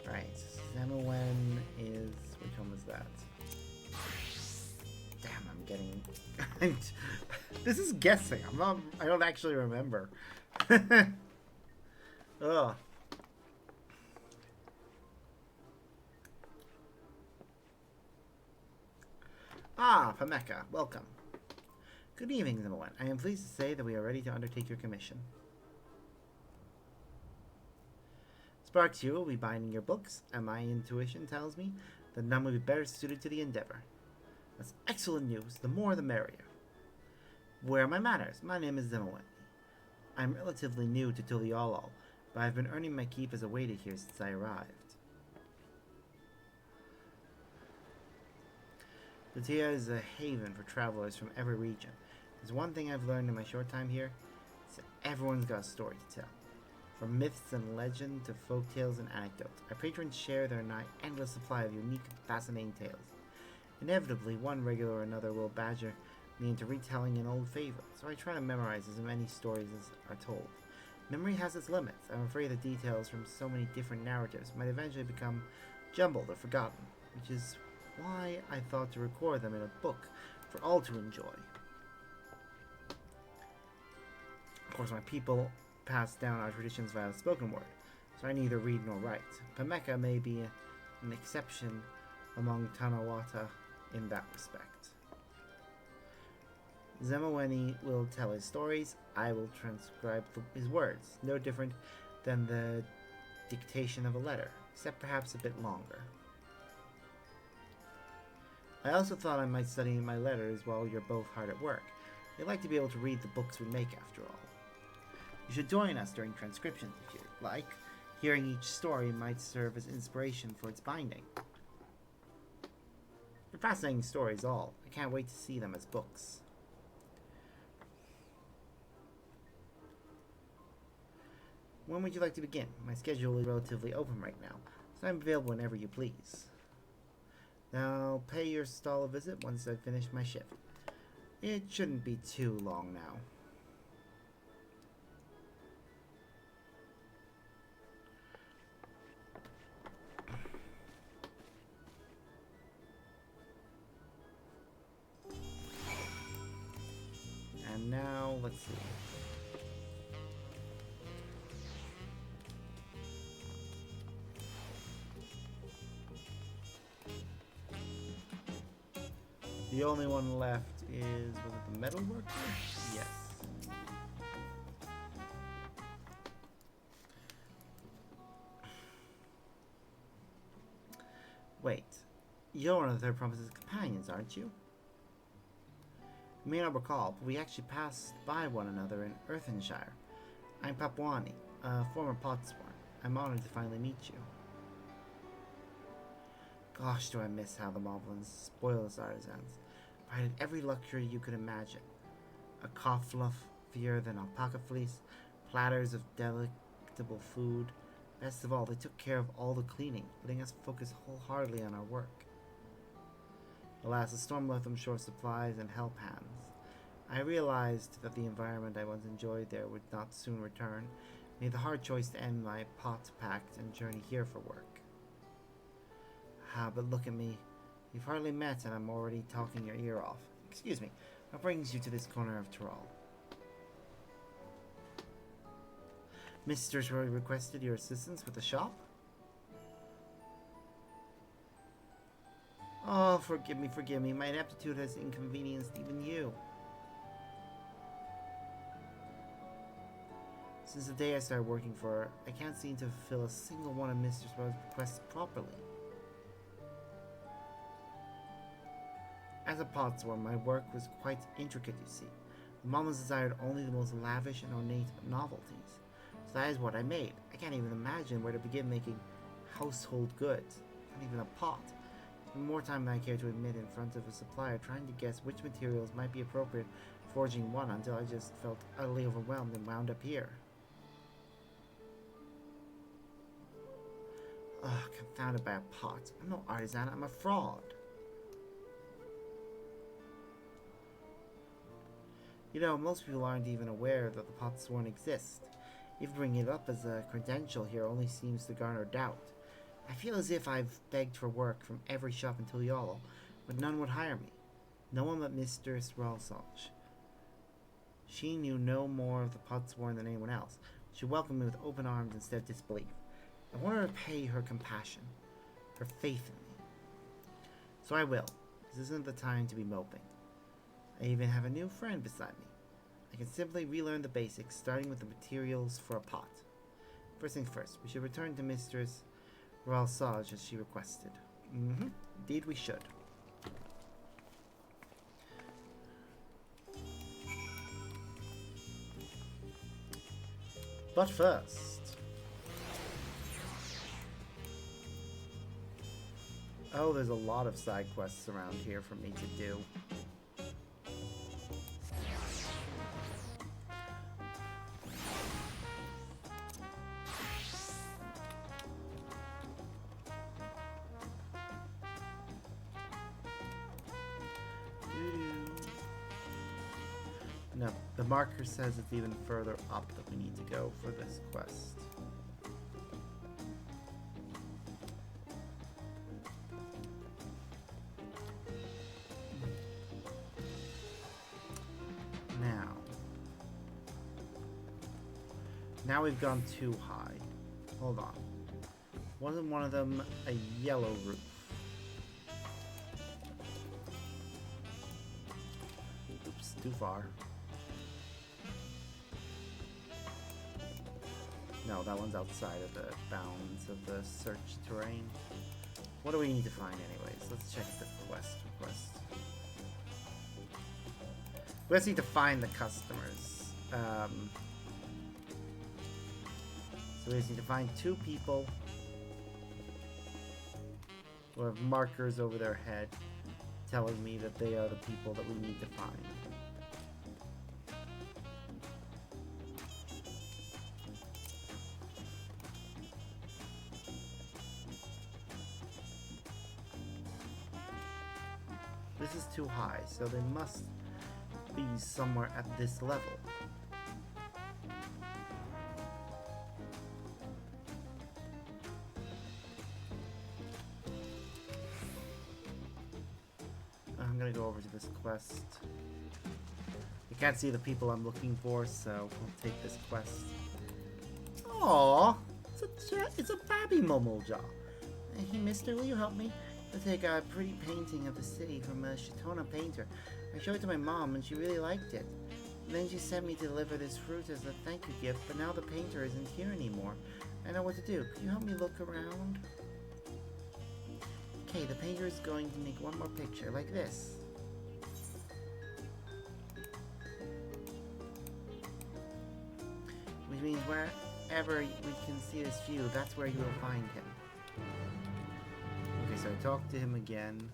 Alright, Zemowen is... which one was that? Damn, I'm getting... This is guessing. I don't actually remember. Ugh. Ah, Pameka, welcome. Good evening, Zemowen. I am pleased to say that we are ready to undertake your commission. Sparks here will be binding your books, and my intuition tells me that none will be better suited to the endeavor. That's excellent news. The more the merrier. Where are my manners? My name is Zemowen. I'm relatively new to Tulialal, but I've been earning my keep as a waiter here since I arrived. Tutia is a haven for travelers from every region. There's one thing I've learned in my short time here, is that everyone's got a story to tell. From myths and legend to folk tales and anecdotes, our patrons share their nigh endless supply of unique, fascinating tales. Inevitably, one regular or another will badger me into retelling an old favorite, so I try to memorize as many stories as are told. Memory has its limits. I'm afraid the details from so many different narratives might eventually become jumbled or forgotten, which is why I thought to record them in a book for all to enjoy. Of course, my people pass down our traditions via the spoken word, so I neither read nor write. Pameka may be an exception among Tanawata in that respect. Zemoweni will tell his stories, I will transcribe his words, no different than the dictation of a letter, except perhaps a bit longer. I also thought I might study my letters while you're both hard at work. You'd like to be able to read the books we make, after all. You should join us during transcriptions if you'd like. Hearing each story might serve as inspiration for its binding. They're fascinating stories, all. I can't wait to see them as books. When would you like to begin? My schedule is relatively open right now, so I'm available whenever you please. Now, I'll pay your stall a visit once I've finished my shift. It shouldn't be too long now. And now, let's see. The only one left is, was it the metal worker? Yes. Wait, you're one of the Third Province's companions, aren't you? You may not recall, but we actually passed by one another in Earthenshire. I'm Papwani, a former Potsworn. I'm honored to finally meet you. Gosh, do I miss how the Moblins spoil us artisans. Provided every luxury you could imagine. A cough fluff fairer than alpaca fleece, platters of delectable food. Best of all, they took care of all the cleaning, letting us focus wholeheartedly on our work. Alas, the storm left them short supplies and help hands. I realized that the environment I once enjoyed there would not soon return, made the hard choice to end my pot pact and journey here for work. Ah, but look at me. We've hardly met and I'm already talking your ear off. Excuse me, what brings you to this corner of Tyrol? Mr. Roy requested your assistance with the shop? Oh, forgive me. My ineptitude has inconvenienced even you. Since the day I started working for her, I can't seem to fulfill a single one of Mr. Roy's requests properly. As a potsworn, my work was quite intricate, you see. The Moblins desired only the most lavish and ornate novelties. So that is what I made. I can't even imagine where to begin making household goods. Not even a pot. Spent more time than I care to admit in front of a supplier trying to guess which materials might be appropriate for forging one until I just felt utterly overwhelmed and wound up here. Ugh, confounded by a pot. I'm no artisan, I'm a fraud. You know, most people aren't even aware that the Potsworn exist. Even bringing it up as a credential here only seems to garner doubt. I feel as if I've begged for work from every shop in Tuliolo, but none would hire me. No one but Mistress Ralsage. She knew no more of the Potsworn than anyone else. She welcomed me with open arms instead of disbelief. I want her to pay her compassion, her faith in me. So I will. This isn't the time to be moping. I even have a new friend beside me. I can simply relearn the basics, starting with the materials for a pot. First things first, we should return to Mistress Ralsage as she requested. Indeed we should. But first... Oh, there's a lot of side quests around here for me to do. No, the marker says it's even further up that we need to go for this quest. Now we've gone too high. Hold on. Wasn't one of them a yellow roof? Oops, too far. No, that one's outside of the bounds of the search terrain. What do we need to find anyways? Let's check the quest request. We just need to find the customers. So we just need to find 2 people who have markers over their head. telling me that they are the people that we need to find. This is too high, so they must be somewhere at this level. I'm gonna go over to this quest. I can't see the people I'm looking for, so we'll take this quest. Aww, it's a babby Momoja. Hey mister, will you help me? To take a pretty painting of the city from a Shatona painter. I showed it to my mom and she really liked it. And then she sent me to deliver this fruit as a thank you gift, but now the painter isn't here anymore. I know what to do. Can you help me look around? Okay, the painter is going to make one more picture, like this. Which means wherever we can see this view, that's where you will find him. Okay, so I talked to him again.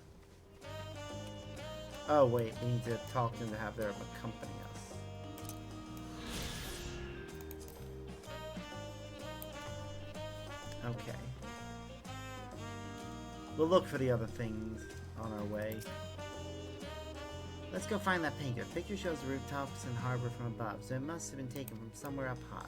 Oh wait, we need to talk to him to have them accompany us. Okay. We'll look for the other things on our way. Let's go find that painter. The picture shows the rooftops and harbor from above, so it must have been taken from somewhere up high.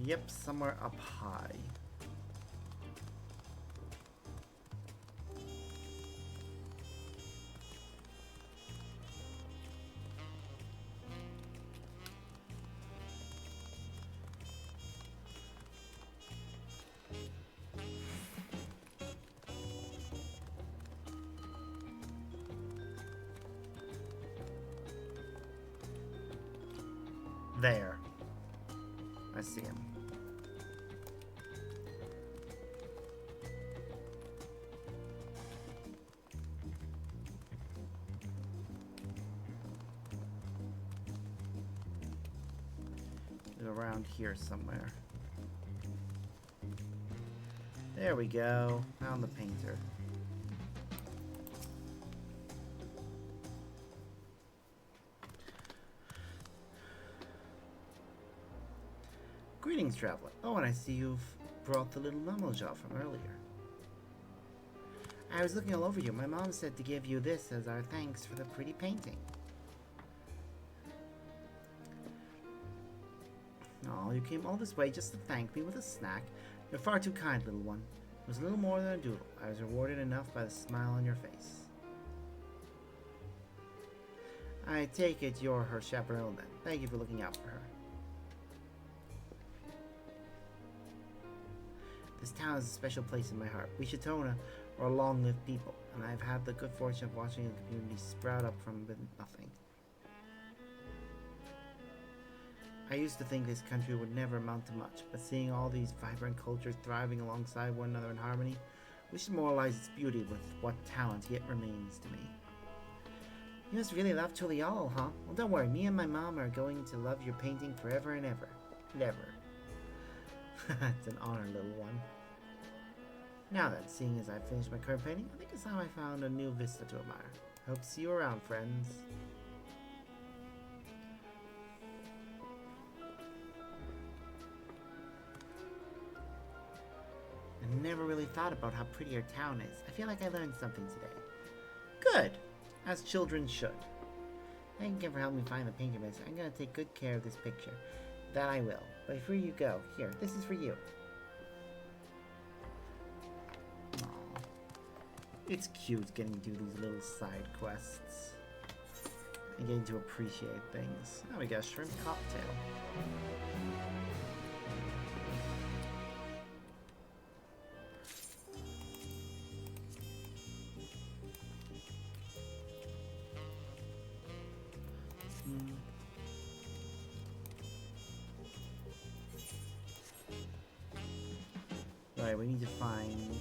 Yep, somewhere up high. There. I see him. Around here somewhere. There we go. Found the painter. Greetings, traveler. Oh, and I see you've brought the little Momoja from earlier. I was looking all over you. My mom said to give you this as our thanks for the pretty painting. Oh, you came all this way just to thank me with a snack. You're far too kind, little one. It was a little more than a doodle. I was rewarded enough by the smile on your face. I take it you're her chaperone then. Thank you for looking out for her. This town is a special place in my heart. We Shatona are a long-lived people, and I've had the good fortune of watching the community sprout up from nothing. I used to think this country would never amount to much, but seeing all these vibrant cultures thriving alongside one another in harmony, we should moralize its beauty with what talent yet remains to me. You must really love Tulial, huh? Well, don't worry, me and my mom are going to love your painting forever and ever. Never. It's an honor, little one. Now then, seeing as I've finished my current painting, I think it's time I found a new vista to admire. Hope to see you around, friends. I never really thought about how pretty our town is. I feel like I learned something today. Good! As children should. Thank you for helping me find the painter, miss. I'm gonna take good care of this picture. That I will. But before you go, here, this is for you. Aww. It's cute getting to do these little side quests. And getting to appreciate things. Now we got a shrimp cocktail. Right, we need to find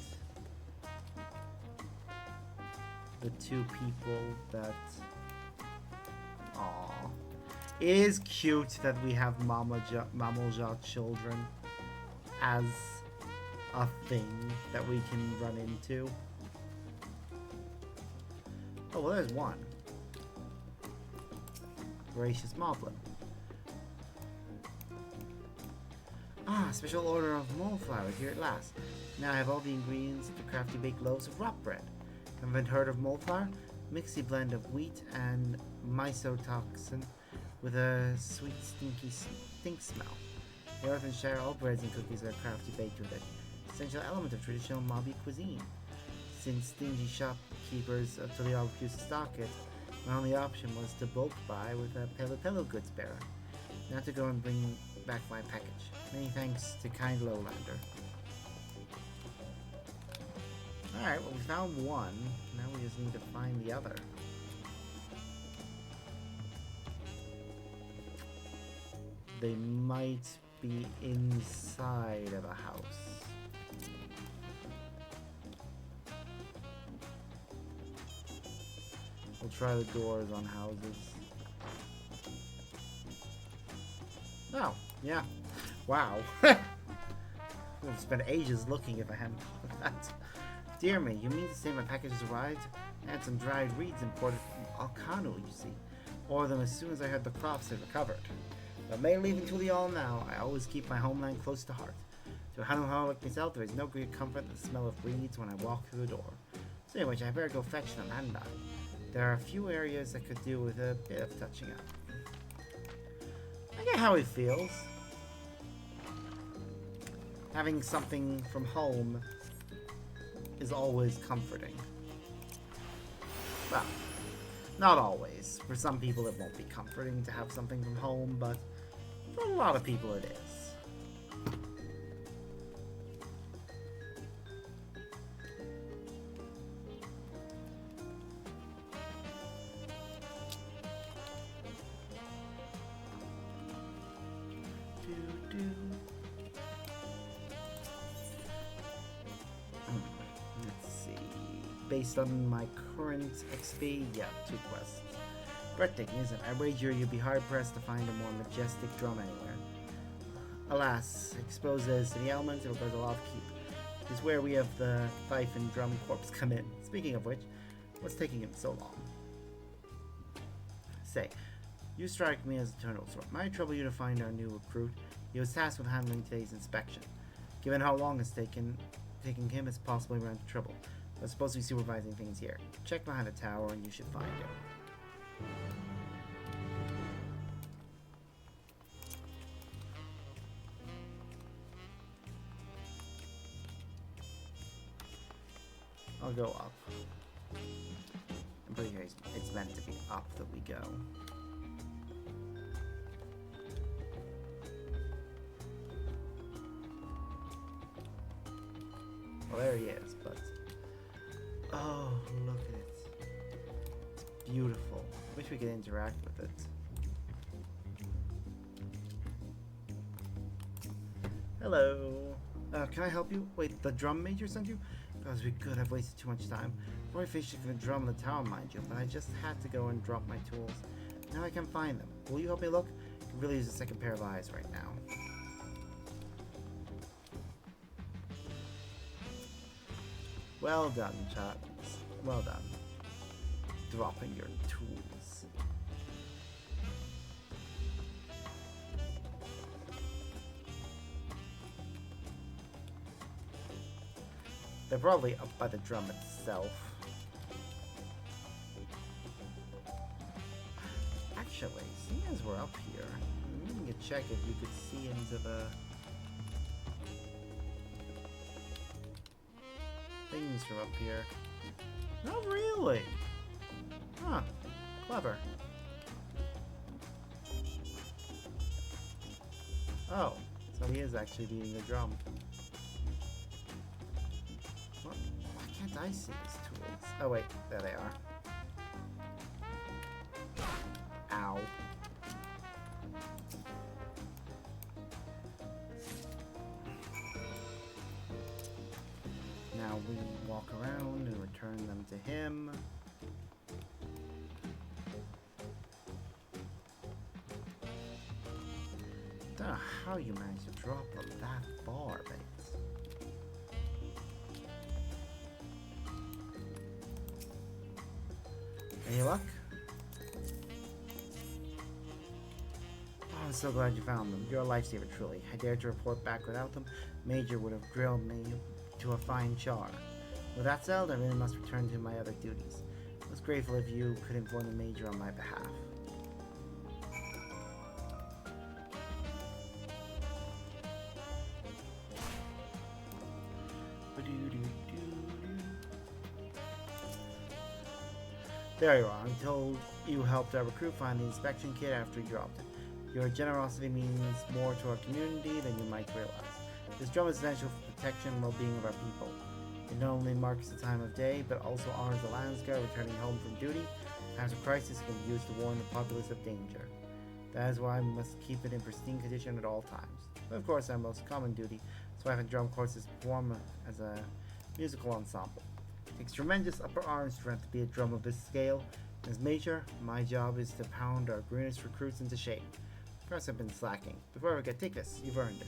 the two people that... Aww. is cute that we have Mamelja children as a thing that we can run into. Oh, well, there's one. Gracious Moblin. Ah, special order of mole flour here at last. Now I have all the ingredients for crafty baked loaves of rot bread. Haven't heard of mole flour? Mix a blend of wheat and mycotoxin with a sweet, stinky stink smell. The earth and share all breads and cookies are crafty baked with it. Essential element of traditional Mobby cuisine. Since stingy shopkeepers totally refused to stock it, my only option was to bulk buy with a Pelo goods bearer. Now to go and bring back my package. Many thanks to kind Lowlander. Alright, well we found one. Now we just need to find the other. They might be inside of a house. We'll try the doors on houses. Oh, yeah. Wow. We'll spend ages looking if I hadn't thought of that. Dear me, you mean to say my package has arrived? I had some dried reeds imported from Alcano, you see. Ordered them as soon as I heard the crops had recovered. But may leave until the all now, I always keep my homeland close to heart. To a Hanuha like myself, there is no great comfort in the smell of reeds when I walk through the door. So anyway, I better go fetch them, hadn't I? There are a few areas that could do with a bit of touching up. I get how he feels. Having something from home is always comforting. Well, not always. For some people it won't be comforting to have something from home, but for a lot of people it is. Based on my current XP, yeah, 2 quests. Breathtaking, isn't it? I wager you'd be hard-pressed to find a more majestic drum anywhere. Alas, exposed as to the elements, it requires a lot of keep. Is where we have the fife and drum corps come in. Speaking of which, what's taking him so long? Say, you strike me as a turtle sort. Might trouble you to find our new recruit. He was tasked with handling today's inspection. Given how long it's taking him, it's possibly run into trouble. I'm supposed to be supervising things here. Check behind the tower and you should find him. I'll go up. I'm pretty sure it's meant to be up that we go. Well, there he is, but... Oh, look at it. It's beautiful. I wish we could interact with it. Hello. Can I help you? Wait, the drum major sent you? That would be good. I've wasted too much time. Before I finished the drum in the tower, mind you, but I just had to go and drop my tools. Now I can find them. Will you help me look? I could really use a second pair of eyes right now. Well done, chat. Well done. Dropping your tools. They're probably up by the drum itself. Actually, seeing as we're up here, I'm gonna check if you could see into the things from up here. Not really. Huh. Clever. Oh, so he is actually beating the drum. What? Why can't I see his tools? Oh wait, there they are. Ow. Now we walk around and return them to him. don't know how you managed to drop them that far, Bates. Any luck? Oh, I'm so glad you found them. You're a lifesaver, truly. I dared to report back without them. Major would have grilled me to a fine char. With that settled, I really must return to my other duties. I was grateful if you could inform the Major on my behalf. There you are. I'm told you helped our recruit find the inspection kit after you dropped it. Your generosity means more to our community than you might realize. This drum is essential for protection and well-being of our people. It not only marks the time of day, but also honors the Landsguard returning home from duty. In times of crisis, it can be used to warn the populace of danger. That is why we must keep it in pristine condition at all times. But of course, our most common duty, Swife and drum courses perform as a musical ensemble. It takes tremendous upper arm strength to be a drum of this scale. As Major, my job is to pound our greenest recruits into shape. Perhaps I've been slacking. Before I forget, take this. You've earned it.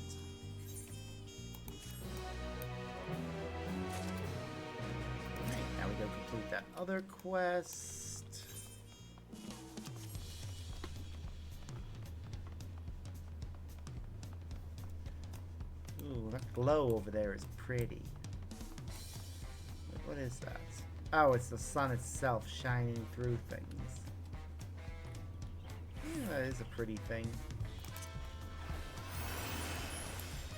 Alright, now we go complete that other quest. Ooh, that glow over there is pretty. What is that? Oh, it's the sun itself shining through things. Yeah, that is a pretty thing.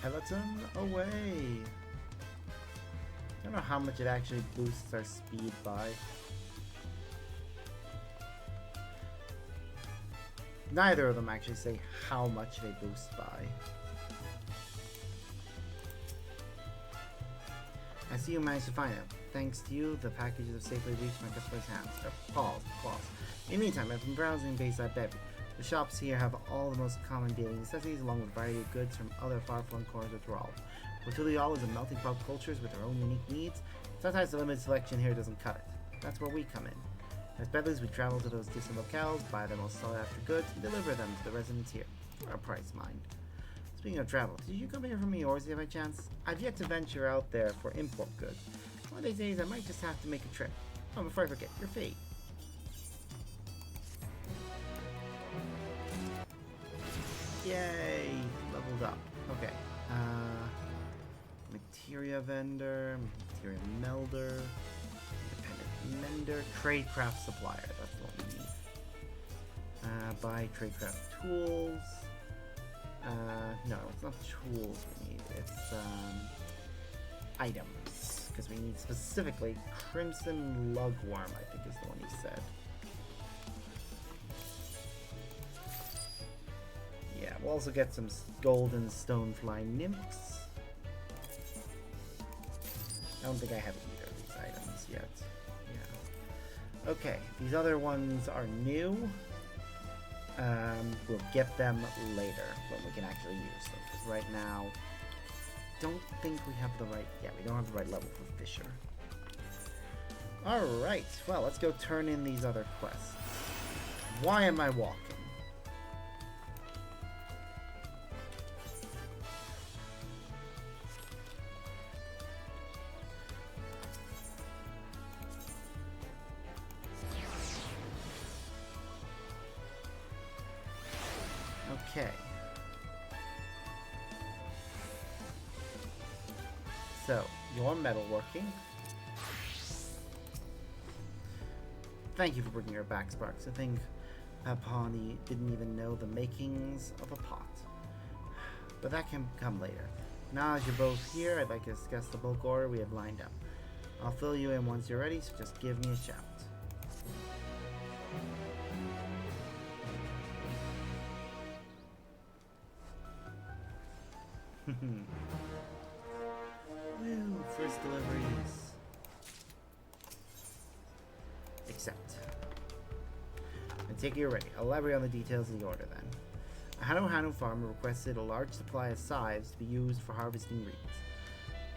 Peloton away! I don't know how much it actually boosts our speed by. Neither of them actually say how much they boost by. I see you managed to find them. Thanks to you, the packages have safely reached my customer's hands. Pause. In the meantime, I've been browsing Bayside Beverly. The shops here have all the most common daily necessities, along with a variety of goods from other far-flung corners of Thrall. All is a melting pot of cultures with their own unique needs. Sometimes the limited selection here doesn't cut it. That's where we come in. As Bedlers, we travel to those distant locales, buy their most sought-after goods, and deliver them to the residents here. Our price, mind. Speaking of travel, did you come here from Eorzea by chance? I've yet to venture out there for import goods. One of these days, I might just have to make a trip. Oh, before I forget, your fee. Yay! Leveled up. Okay. Materia vendor, materia melder, independent mender, tradecraft supplier. That's what we need. Buy tradecraft tools. No, it's not tools we need. It's items, because we need specifically Crimson Lugworm, I think is the one he said. Yeah, we'll also get some golden stonefly nymphs. I don't think I have either of these items yet. Yeah. Okay, these other ones are new. We'll get them later when we can actually use them. Because right now, don't think we have the right... Yeah, we don't have the right level for Fisher. Alright, well, let's go turn in these other quests. Why am I walking? Okay. So, your metalworking. Thank you for bringing her back, Sparks. I think Pawnee didn't even know the makings of a pot. But that can come later. Now, as you're both here, I'd like to discuss the bulk order we have lined up. I'll fill you in once you're ready, so just give me a shout. Woo, first deliveries. Accept. I take it you're ready. I'll elaborate on the details of the order then. A Hanu farmer requested a large supply of scythes to be used for harvesting reeds.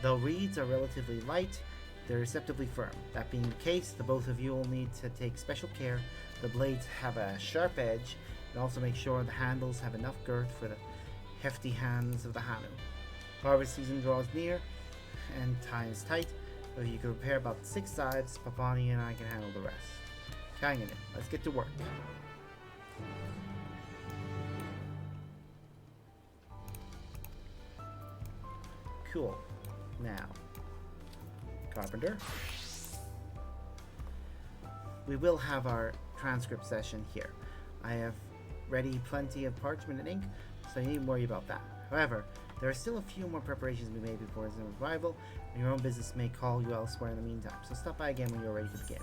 Though reeds are relatively light, they're deceptively firm. That being the case, the both of you will need to take special care. The blades have a sharp edge, and also make sure the handles have enough girth for the hefty hands of the Hanu. Harvest season draws near, and time is tight. So you can prepare about 6 sides. Papani and I can handle the rest. Hang in it. Let's get to work. Cool. Now, Carpenter. We will have our transcript session here. I have ready plenty of parchment and ink, so you needn't worry about that. However, there are still a few more preparations to be made before his arrival, and your own business may call you elsewhere in the meantime, so stop by again when you're ready to begin.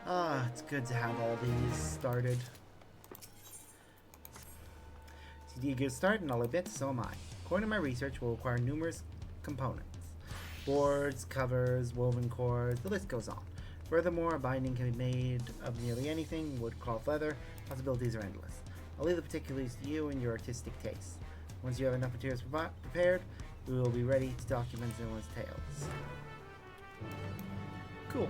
Ah, it's good to have all these started. So you get started, and I'll admit, so am I. According to my research, we'll require numerous components. Boards, covers, woven cords, the list goes on. Furthermore, a binding can be made of nearly anything, wood, cloth, leather. Possibilities are endless. I'll leave the particulars to you and your artistic taste. Once you have enough materials prepared, we will be ready to document Zillow's tales. Cool.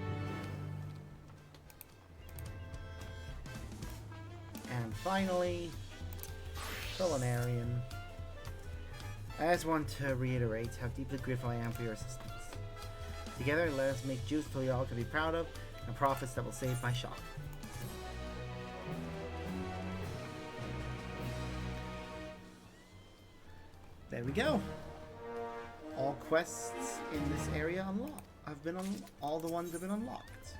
And finally, Culinarian. I just want to reiterate how deeply grateful I am for your assistance. Together, let us make juice till y'all can be proud of, and profits that will save my shop. There we go. All quests in this area unlocked. All the ones have been unlocked.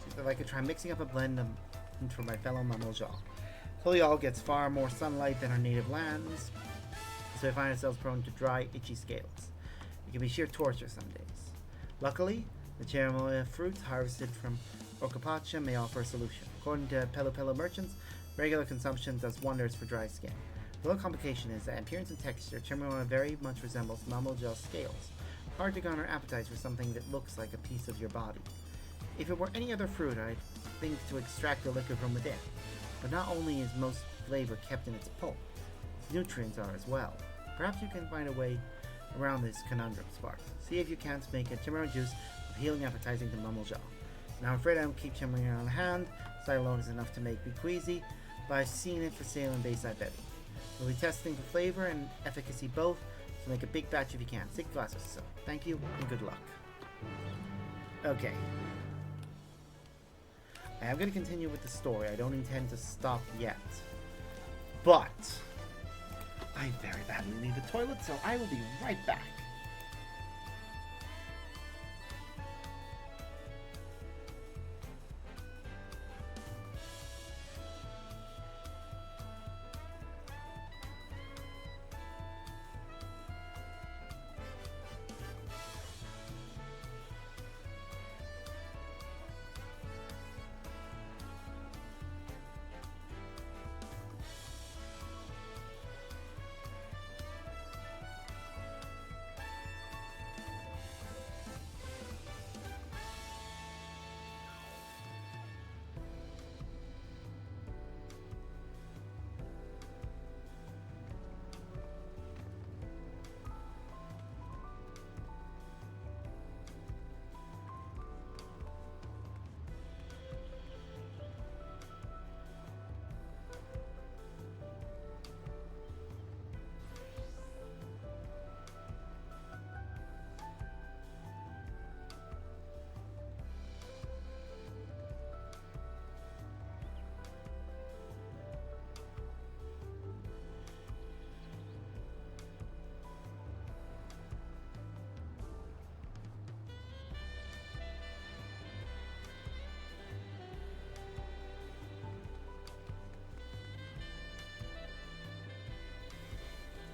See if I could try mixing up a blend for my fellow Mamoja. Toyal gets far more sunlight than our native lands, so we find ourselves prone to dry, itchy scales. It can be sheer torture some days. Luckily, the cherimoya fruit harvested from Okapacha may offer a solution. According to Pelo merchants, regular consumption does wonders for dry skin. The little complication is that in appearance and texture, cherimoya very much resembles Mamoja scales. Hard to garner appetite for something that looks like a piece of your body. If it were any other fruit, I'd think to extract the liquor from within. But not only is most flavor kept in its pulp, its nutrients are as well. Perhaps you can find a way around this conundrum, Spark. See if you can't make a cherimoya juice appealing appetizing to Mamoja. Now I'm afraid I don't keep cherimoya on hand, so alone is enough to make me queasy, but I've seen it for sale in Bayside Betty. We'll be testing for flavor and efficacy both, so make a big batch if you can. 6 glasses or so. Thank you, and good luck. Okay. I am going to continue with the story. I don't intend to stop yet. But I very badly need the toilet, so I will be right back.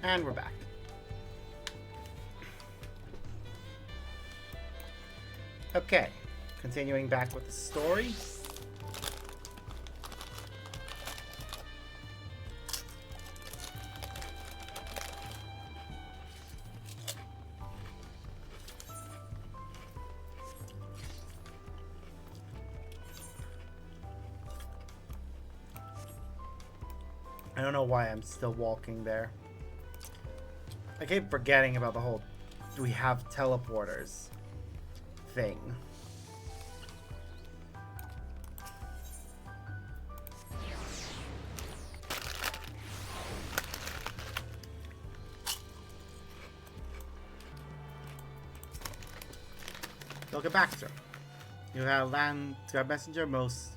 And we're back. Okay, continuing back with the story. I don't know why I'm still walking there. I keep forgetting about the whole, do we have teleporters? thing. Look at Baxter. You have land to our messenger, most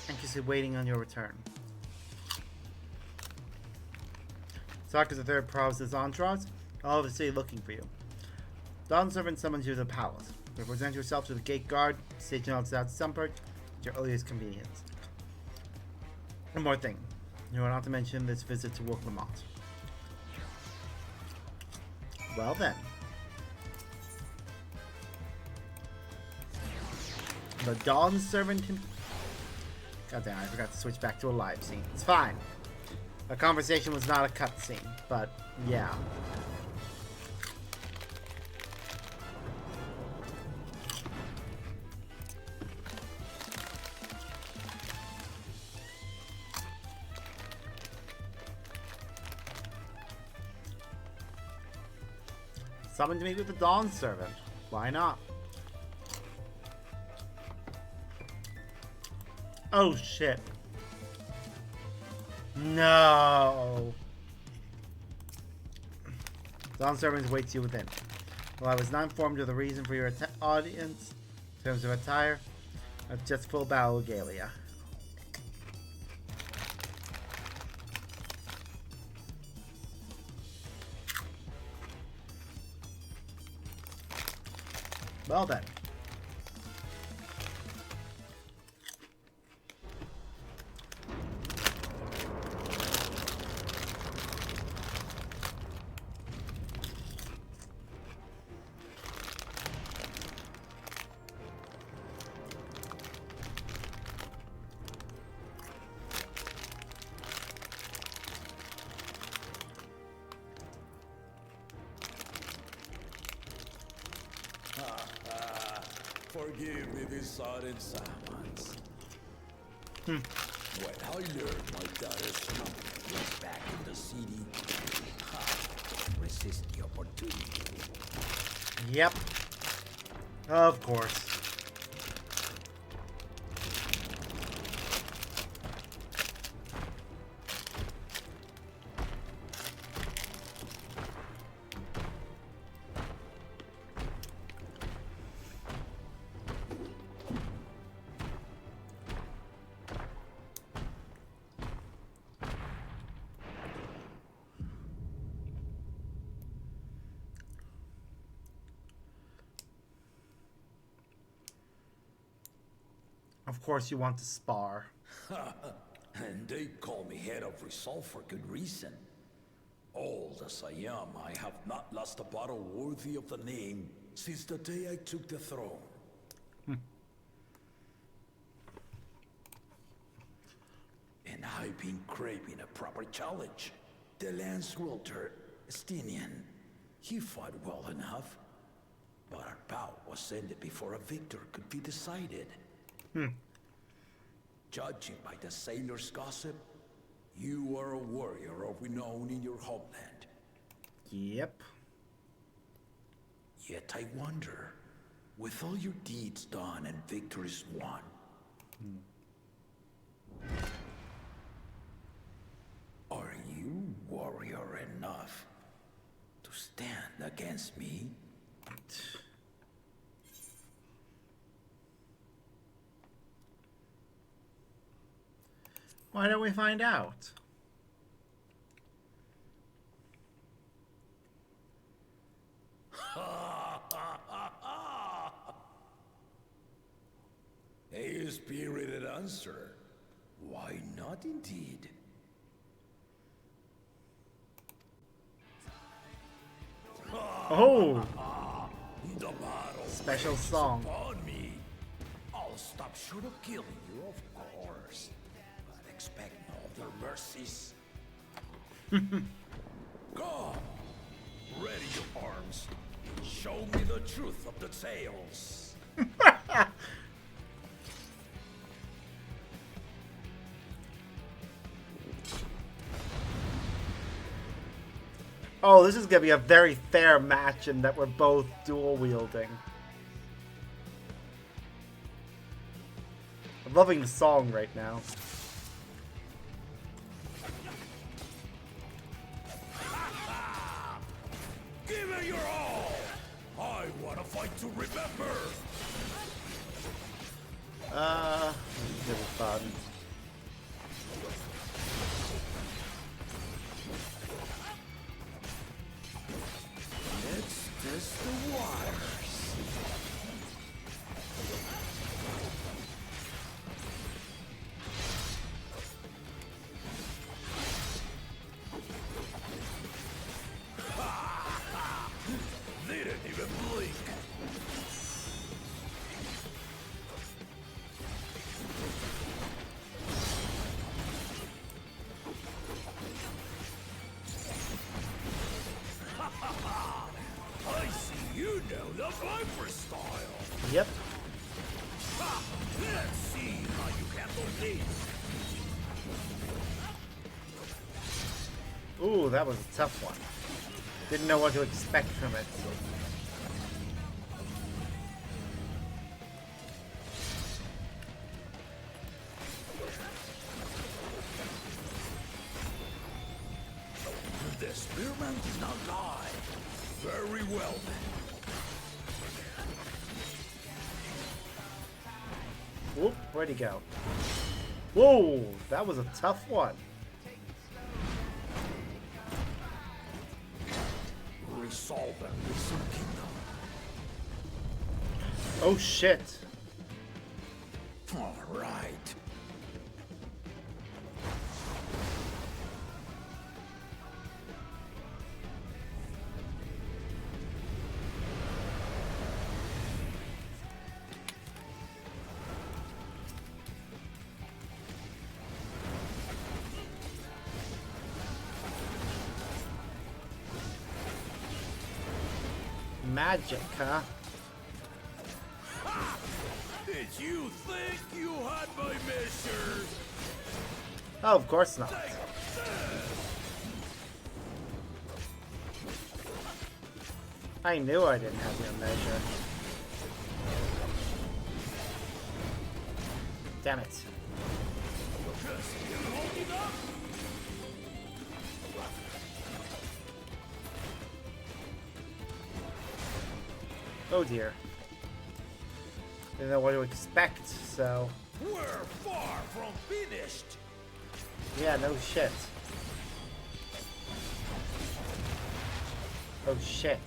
anxiously waiting on your return. Sarkis III promises Dawntrail, all of the city looking for you. Dawn servant summons you to the palace. Represent yourself to the gate guard, station outside Sumper, at your earliest convenience. One more thing. You are not to mention this visit to Wolf Lamont. Well then. The Dawn servant can... God damn, I forgot to switch back to a live scene. It's fine. A conversation was not a cutscene, but yeah. Summoned to meet with the Dawn servant. Why not? Oh shit. No. Dawn servant waits you within. Well, I was not informed of the reason for your audience in terms of attire. It's just full battle regalia. Well then. Forgive me this sudden summons. When I learned my daughter's mom was back in the city, resist the opportunity. Yep. Of course. Of course you want to spar. And they call me head of resolve for good reason. Old as I am, I have not lost a battle worthy of the name since the day I took the throne. And I've been craving a proper challenge. The Lance Wielder, Estinian, he fought well enough, but our bout was ended before a victor could be decided. Judging by the sailors' gossip, you are a warrior of renown in your homeland. Yep. Yet I wonder, with all your deeds done and victories won, are you warrior enough to stand against me? Why don't we find out? A spirited answer. Why not indeed? Oh! The battle Special rages song. upon me. I'll stop short of killing you, of course. But expect no other mercies. Come, ready your arms. Show me the truth of the tales. Oh, this is gonna be a very fair match in that we're both dual wielding. I'm loving the song right now. Give it your all! I want to fight to remember! This is fun. Let's test the waters. They didn't even blink. I see you know the Viper style. Yep. Ha! Let's see how you handle this. Ooh, that was a tough one. Didn't know what to expect from it. The spearman did not die. Very well then. Whoop, where'd he go? Whoa, that was a tough one. Resolve and listen, kingdom. Oh shit. All right. Magic, huh? Did you think you had my measure? Oh, of course not. I knew I didn't have your measure. Damn it. Oh dear. Didn't know what to expect, so... We're far from finished. Yeah, no shit. Oh shit.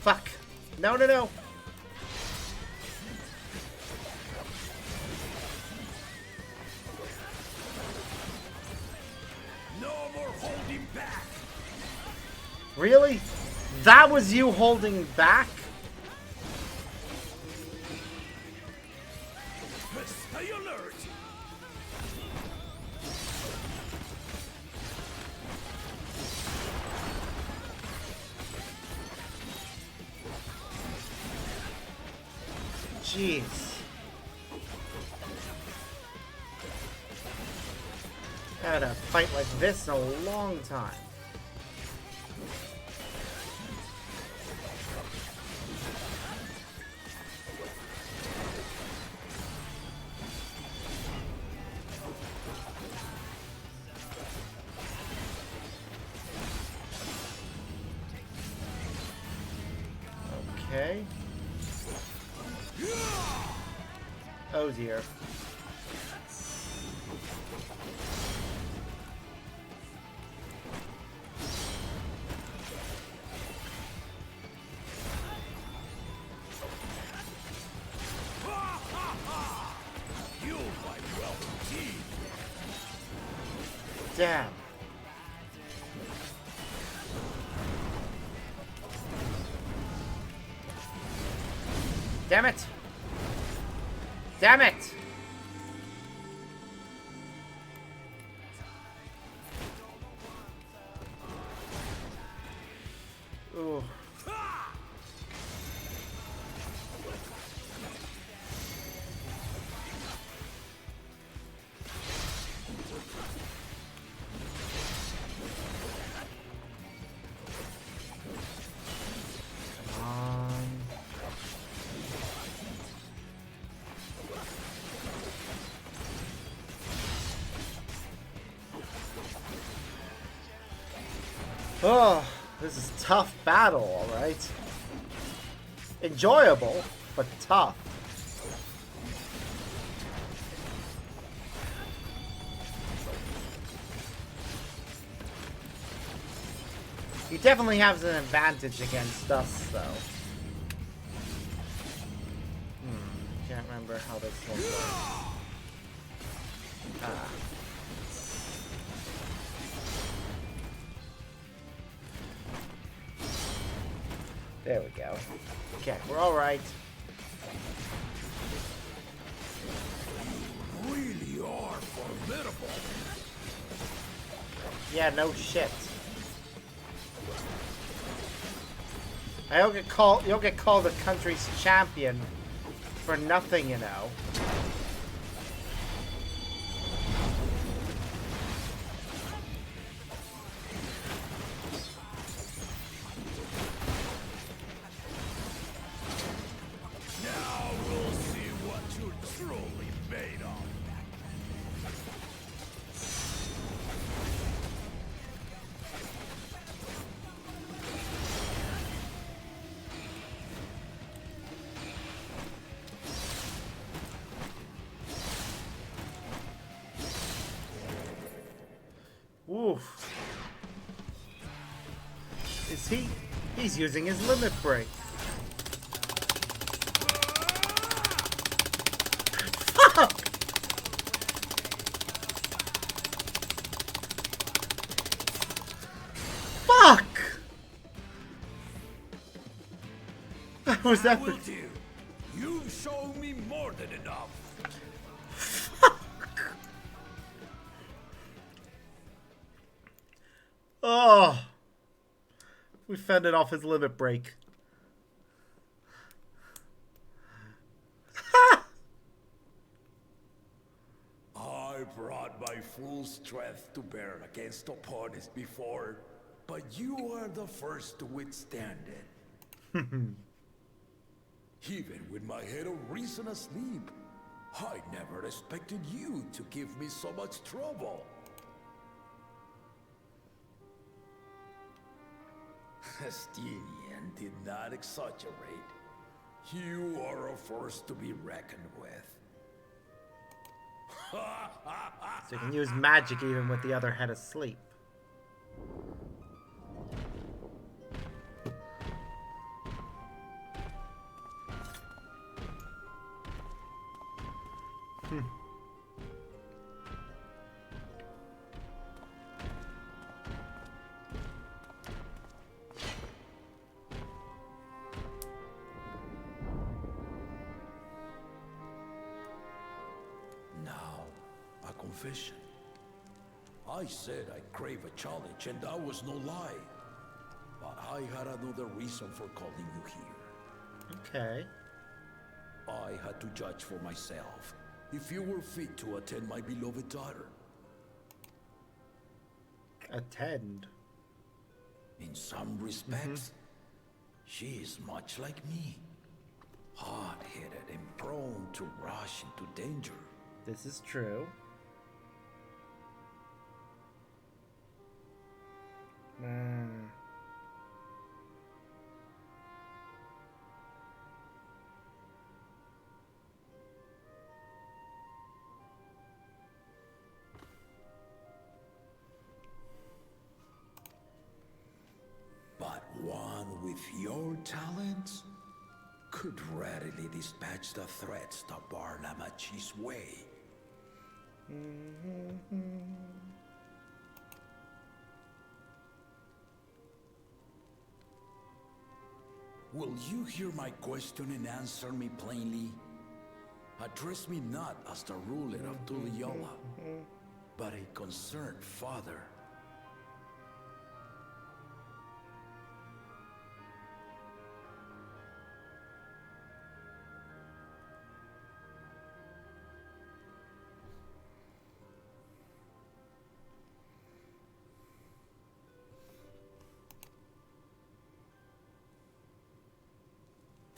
Fuck. No, no, no. No more holding back. Really? That was you holding back? Stay alert. Jeez. Had a fight like this in a long time. Okay. Oh dear. You might well indeed. Damn. Damn it! Damn it! Ooh. Oh, this is a tough battle, alright. Enjoyable, but tough. He definitely has an advantage against us, though. Can't remember how this one works. Ah. There we go. Okay, we're alright. Really are formidable. Yeah, no shit. You'll get called the country's champion for nothing, you know. Now we'll see what you're truly made of. Oof. Is he? He's using his limit break. Fuck! Fuck! That was I epic. will do. You've shown me more than enough. Oh, we fended off his limit break. I brought my full strength to bear against opponents before, but you are the first to withstand it. Even with my head of reason asleep, I never expected you to give me so much trouble. Estinian did not exaggerate. You are a force to be reckoned with. So you can use magic even with the other head asleep. Now, a confession. I said I crave a challenge, and that was no lie. But I had another reason for calling you here. Okay. I had to judge for myself if you were fit to attend my beloved daughter. Attend. In some respects, she is much like me. Hot-headed and prone to rush into danger. This is true. But one with your talents could readily dispatch the threats that bar Lamachi's way. Will you hear my question and answer me plainly? Address me not as the ruler of Tuliola, but a concerned father.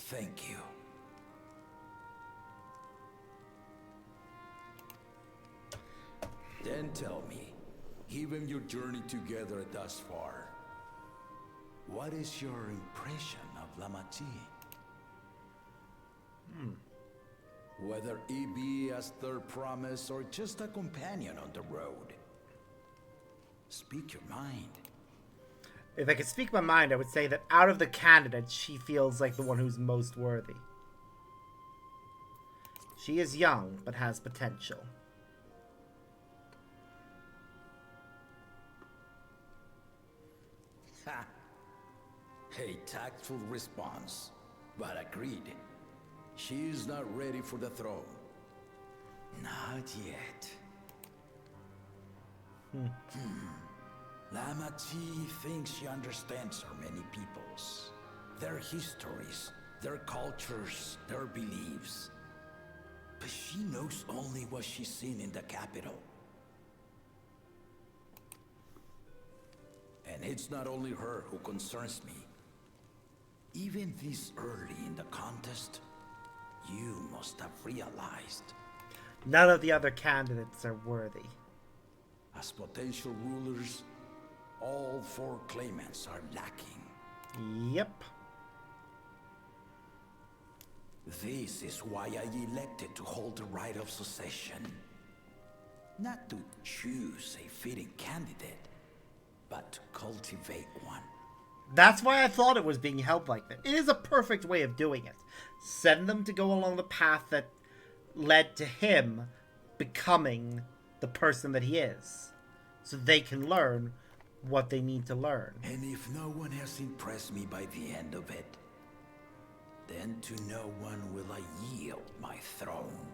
Thank you. Then tell me, given your journey together thus far, What is your impression of Lamati? Whether he be as their promise or just a companion on the road. Speak your mind. If I could speak my mind, I would say that out of the candidates, she feels like the one who's most worthy. She is young, but has potential. Ha! A tactful response, but agreed. She is not ready for the throne. Not yet. Lamati thinks she understands our many peoples. Their histories, their cultures, their beliefs. But she knows only what she's seen in the capital. And it's not only her who concerns me. Even this early in the contest, you must have realized. None of the other candidates are worthy. As potential rulers, all 4 claimants are lacking. Yep. This is why I elected to hold the right of succession. Not to choose a fitting candidate, but to cultivate one. That's why I thought it was being held like that. It is a perfect way of doing it. Send them to go along the path that led to him becoming the person that he is. So they can learn what they need to learn. And if no one has impressed me by the end of it, then to no one will I yield my throne.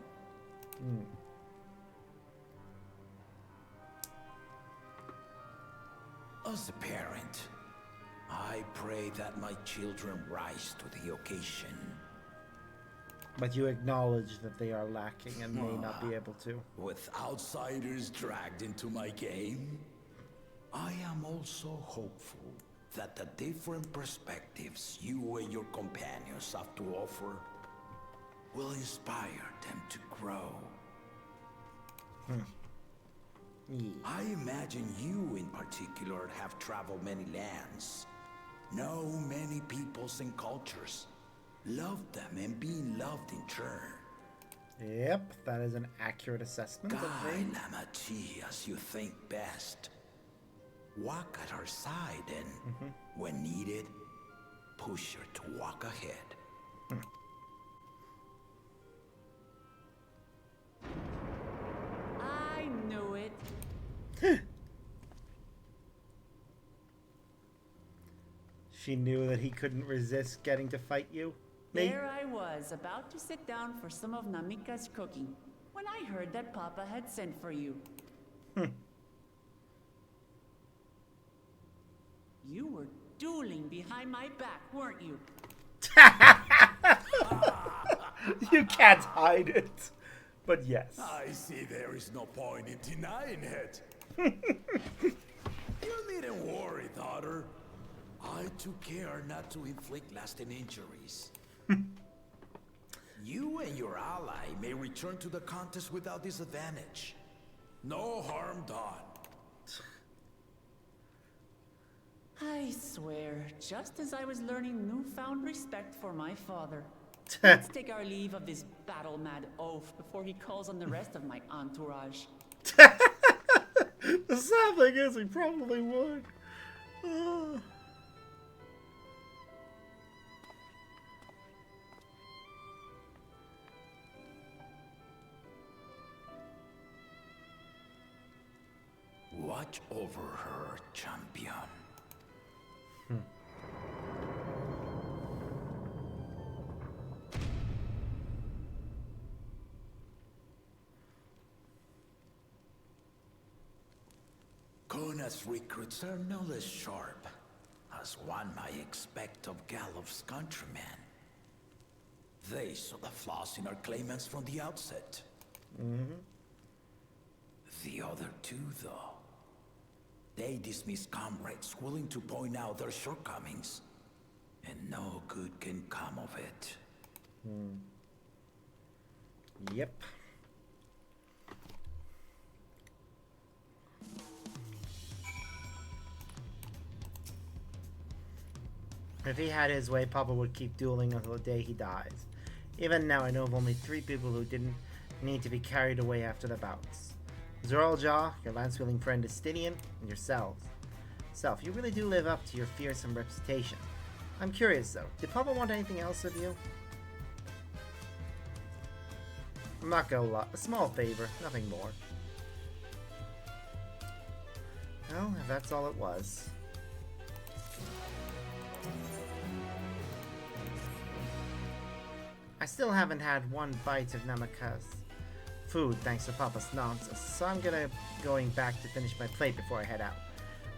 As a parent, I pray that my children rise to the occasion. But you acknowledge that they are lacking and may not be able to. With outsiders dragged into my game, I am also hopeful that the different perspectives you and your companions have to offer will inspire them to grow. I imagine you in particular have traveled many lands, know many peoples and cultures, loved them and being loved in turn. Yep, that is an accurate assessment. Guide Lamati as you think best. Walk at her side and, when needed, push her to walk ahead. I knew it. She knew that he couldn't resist getting to fight you. There I was, about to sit down for some of Namika's cooking, when I heard that Papa had sent for you. You were dueling behind my back, weren't you? You can't hide it. But yes. I see there is no point in denying it. You needn't worry, daughter. I took care not to inflict lasting injuries. You and your ally may return to the contest without disadvantage. No harm done. I swear, just as I was learning newfound respect for my father. Let's take our leave of this battle-mad oaf before he calls on the rest of my entourage. The sad thing is, he probably would. Watch over her, champion. Kona's recruits are no less sharp, as one might expect of Galuf's countrymen. They saw the flaws in our claimants from the outset. The other two, though, they dismiss comrades willing to point out their shortcomings, and no good can come of it. Yep. If he had his way, Papa would keep dueling until the day he dies. Even now, I know of only 3 people who didn't need to be carried away after the bouts. Zoraljaw, your lance-wielding friend Estinian, and yourselves. Self, you really do live up to your fearsome reputation. I'm curious though, did Papa want anything else of you? I'm not gonna lie, a small favor, nothing more. Well, if that's all it was. I still haven't had one bite of Namaka's food thanks to Papa's nonsense, so I'm going back to finish my plate before I head out.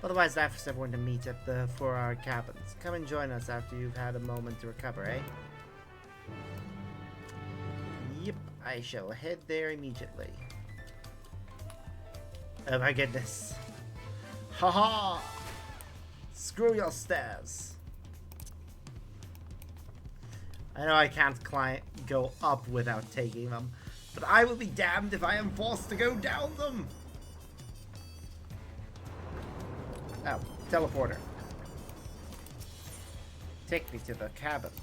Otherwise, I'd ask everyone to meet at the 4-hour cabins. Come and join us after you've had a moment to recover, eh? Yep, I shall head there immediately. Oh my goodness. Haha! Screw your stairs. I know I can't go up without taking them, but I will be damned if I am forced to go down them! Oh, teleporter. Take me to the cabins.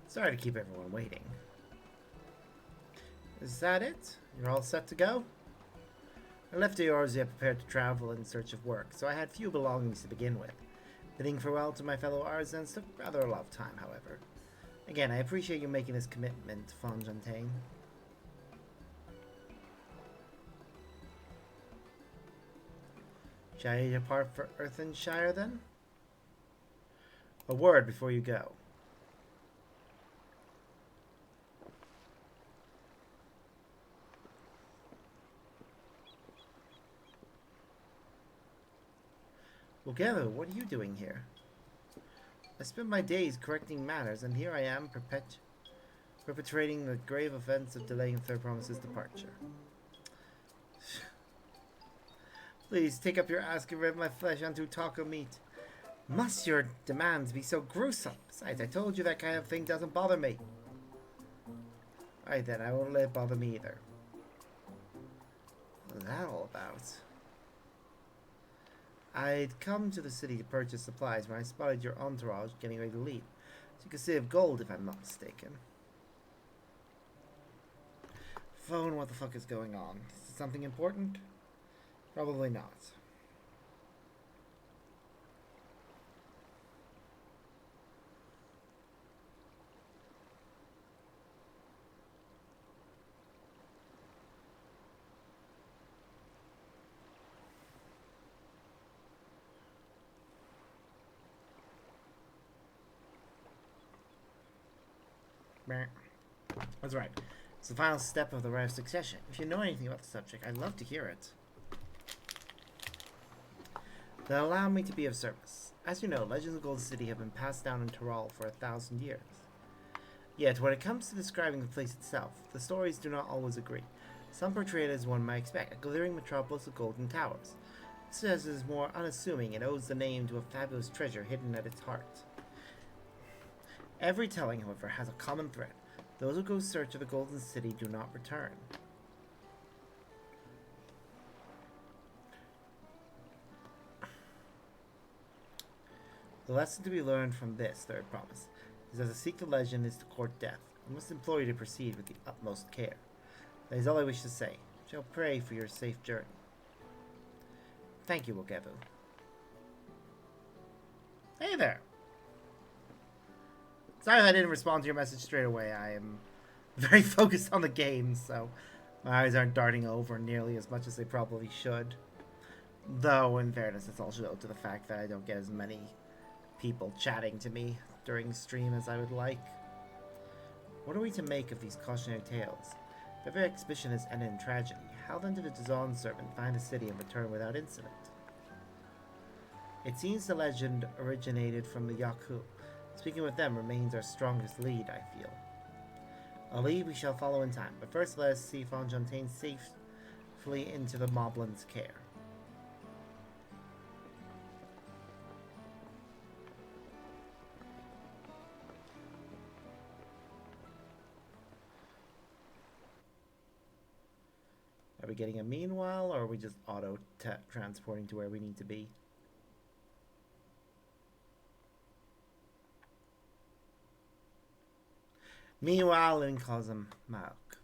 Sorry to keep everyone waiting. Is that it? You're all set to go? I left Eorzea prepared to travel in search of work, so I had few belongings to begin with. Bidding farewell to my fellow artisans took rather a lot of time, however. Again, I appreciate you making this commitment, Fontaine. Shall I depart for Earthenshire then? A word before you go. Well, Gelu, what are you doing here? I spend my days correcting matters, and here I am perpetrating the grave offense of delaying Third Promise's departure. Please, take up your ask and rip my flesh onto taco meat. Must your demands be so gruesome? Besides, I told you that kind of thing doesn't bother me. Alright then, I won't let it bother me either. What was that all about? I'd come to the city to purchase supplies when I spotted your entourage getting ready to leave. So you could save gold if I'm not mistaken. Phone, what the fuck is going on? Is it something important? Probably not. That's right. It's the final step of the rite of succession. If you know anything about the subject, I'd love to hear it. Then allow me to be of service. As you know, legends of Golden City have been passed down in Tyrol for 1,000 years. Yet, when it comes to describing the place itself, the stories do not always agree. Some portray it as one might expect, a glittering metropolis of golden towers. This says it is more unassuming and owes the name to a fabulous treasure hidden at its heart. Every telling, however, has a common thread. Those who go search of the Golden City do not return. The lesson to be learned from this third promise is that to seek the legend is to court death. I must implore you to proceed with the utmost care. That is all I wish to say. I shall pray for your safe journey. Thank you, Wogebu. Hey there! Sorry if I didn't respond to your message straight away. I am very focused on the game, so my eyes aren't darting over nearly as much as they probably should. Though, in fairness, it's also due to the fact that I don't get as many people chatting to me during stream as I would like. What are we to make of these cautionary tales? If every exhibition has ended in tragedy, how then did a Dawn servant find a city and return without incident? It seems the legend originated from the Yaku. Speaking with them remains our strongest lead, I feel. A lead we shall follow in time, but first let us see Fontaine safely into the Moblin's care. Are we getting a meanwhile, or are we just auto-transporting to where we need to be? Meanwhile, in Cosm Mauk.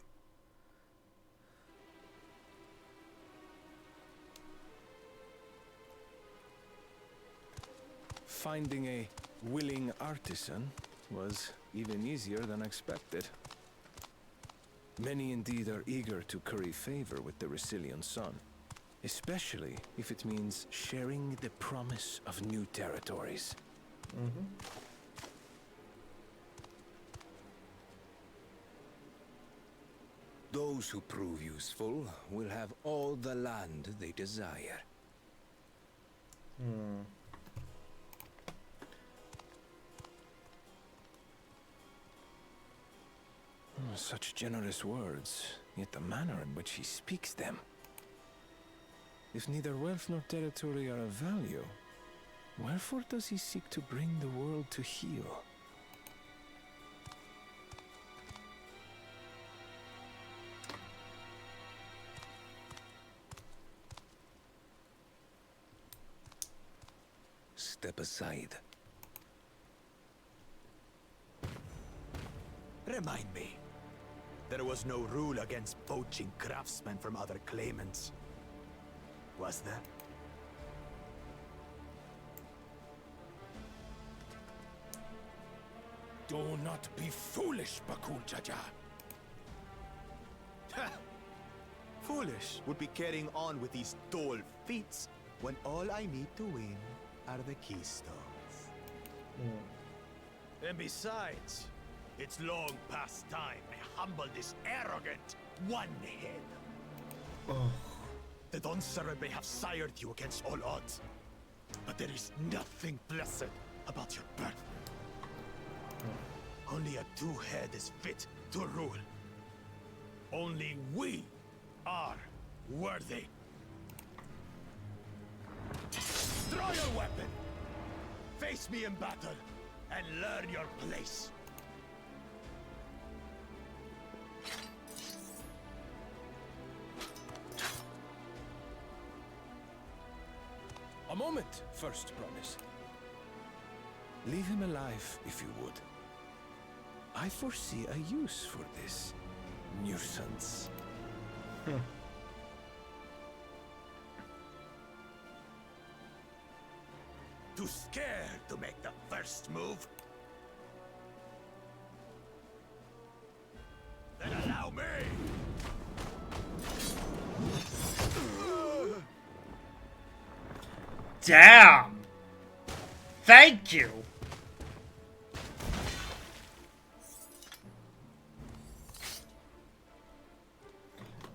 Finding a willing artisan was even easier than expected. Many indeed are eager to curry favor with the Resilient Sun, especially if it means sharing the promise of new territories. Those who prove useful will have all the land they desire. Such generous words, yet the manner in which he speaks them. If neither wealth nor territory are of value, wherefore does he seek to bring the world to heel? Step aside. Remind me. There was no rule against poaching craftsmen from other claimants. Was there? Do not be foolish, Bakul Jaja. Foolish would be carrying on with these dull feats when all I need to win are the keystones. And besides, it's long past time I humble this arrogant one-head. The Dawntrail may have sired you against all odds, but there is nothing blessed about your birth. Only a two-head is fit to rule. Only we are worthy. Draw your weapon! Face me in battle, and learn your place. A moment, First Promise. Leave him alive, if you would. I foresee a use for this nuisance. Too scared to make the first move? Then allow me! Damn! Thank you!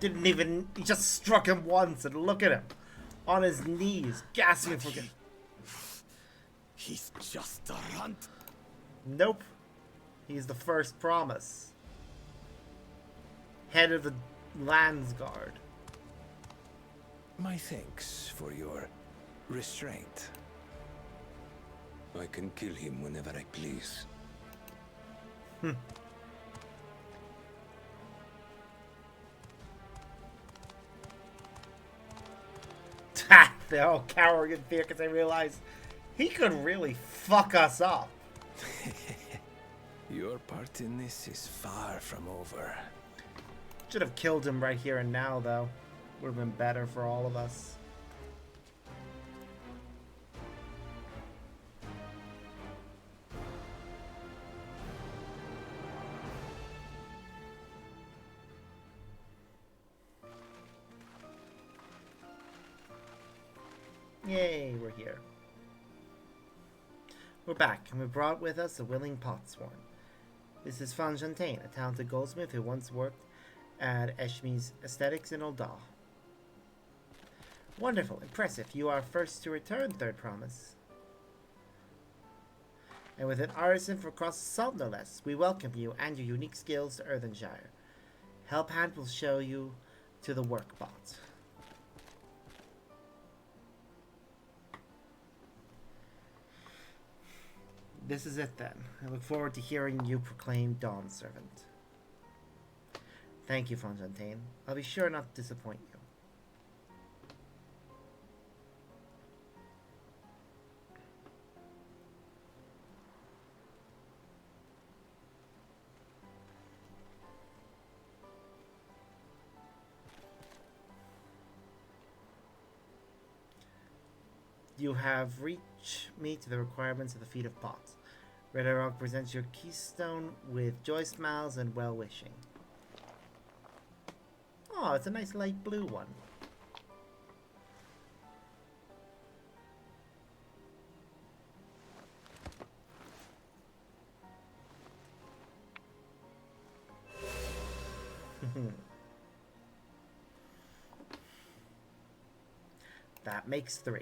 Didn't even... He just struck him once, and look at him. On his knees, gasping for... He's just a runt. Nope. He's the First Promise. Head of the Landsguard. My thanks for your restraint. I can kill him whenever I please. Ha! They're all cowering in fear because they realize he could really fuck us up. Your part in this is far from over. Should have killed him right here and now, though. Would have been better for all of us. Yay, we're here. We're back, and we brought with us a willing potsworn. This is Fontaine, a talented goldsmith who once worked at Eshmi's Aesthetics in Ul'dah. Wonderful, impressive. You are first to return, Third Promise. And with an artisan from across the salt, no less, we welcome you and your unique skills to Earthenshire. Helphand will show you to the workbot. This is it then. I look forward to hearing you proclaim Dawn Servant. Thank you, Fontaine. I'll be sure not to disappoint you. You have reached me to the requirements of the Feat of Pot. Red Rock presents your keystone with joy smiles and well-wishing. Oh, it's a nice light blue one. That makes 3.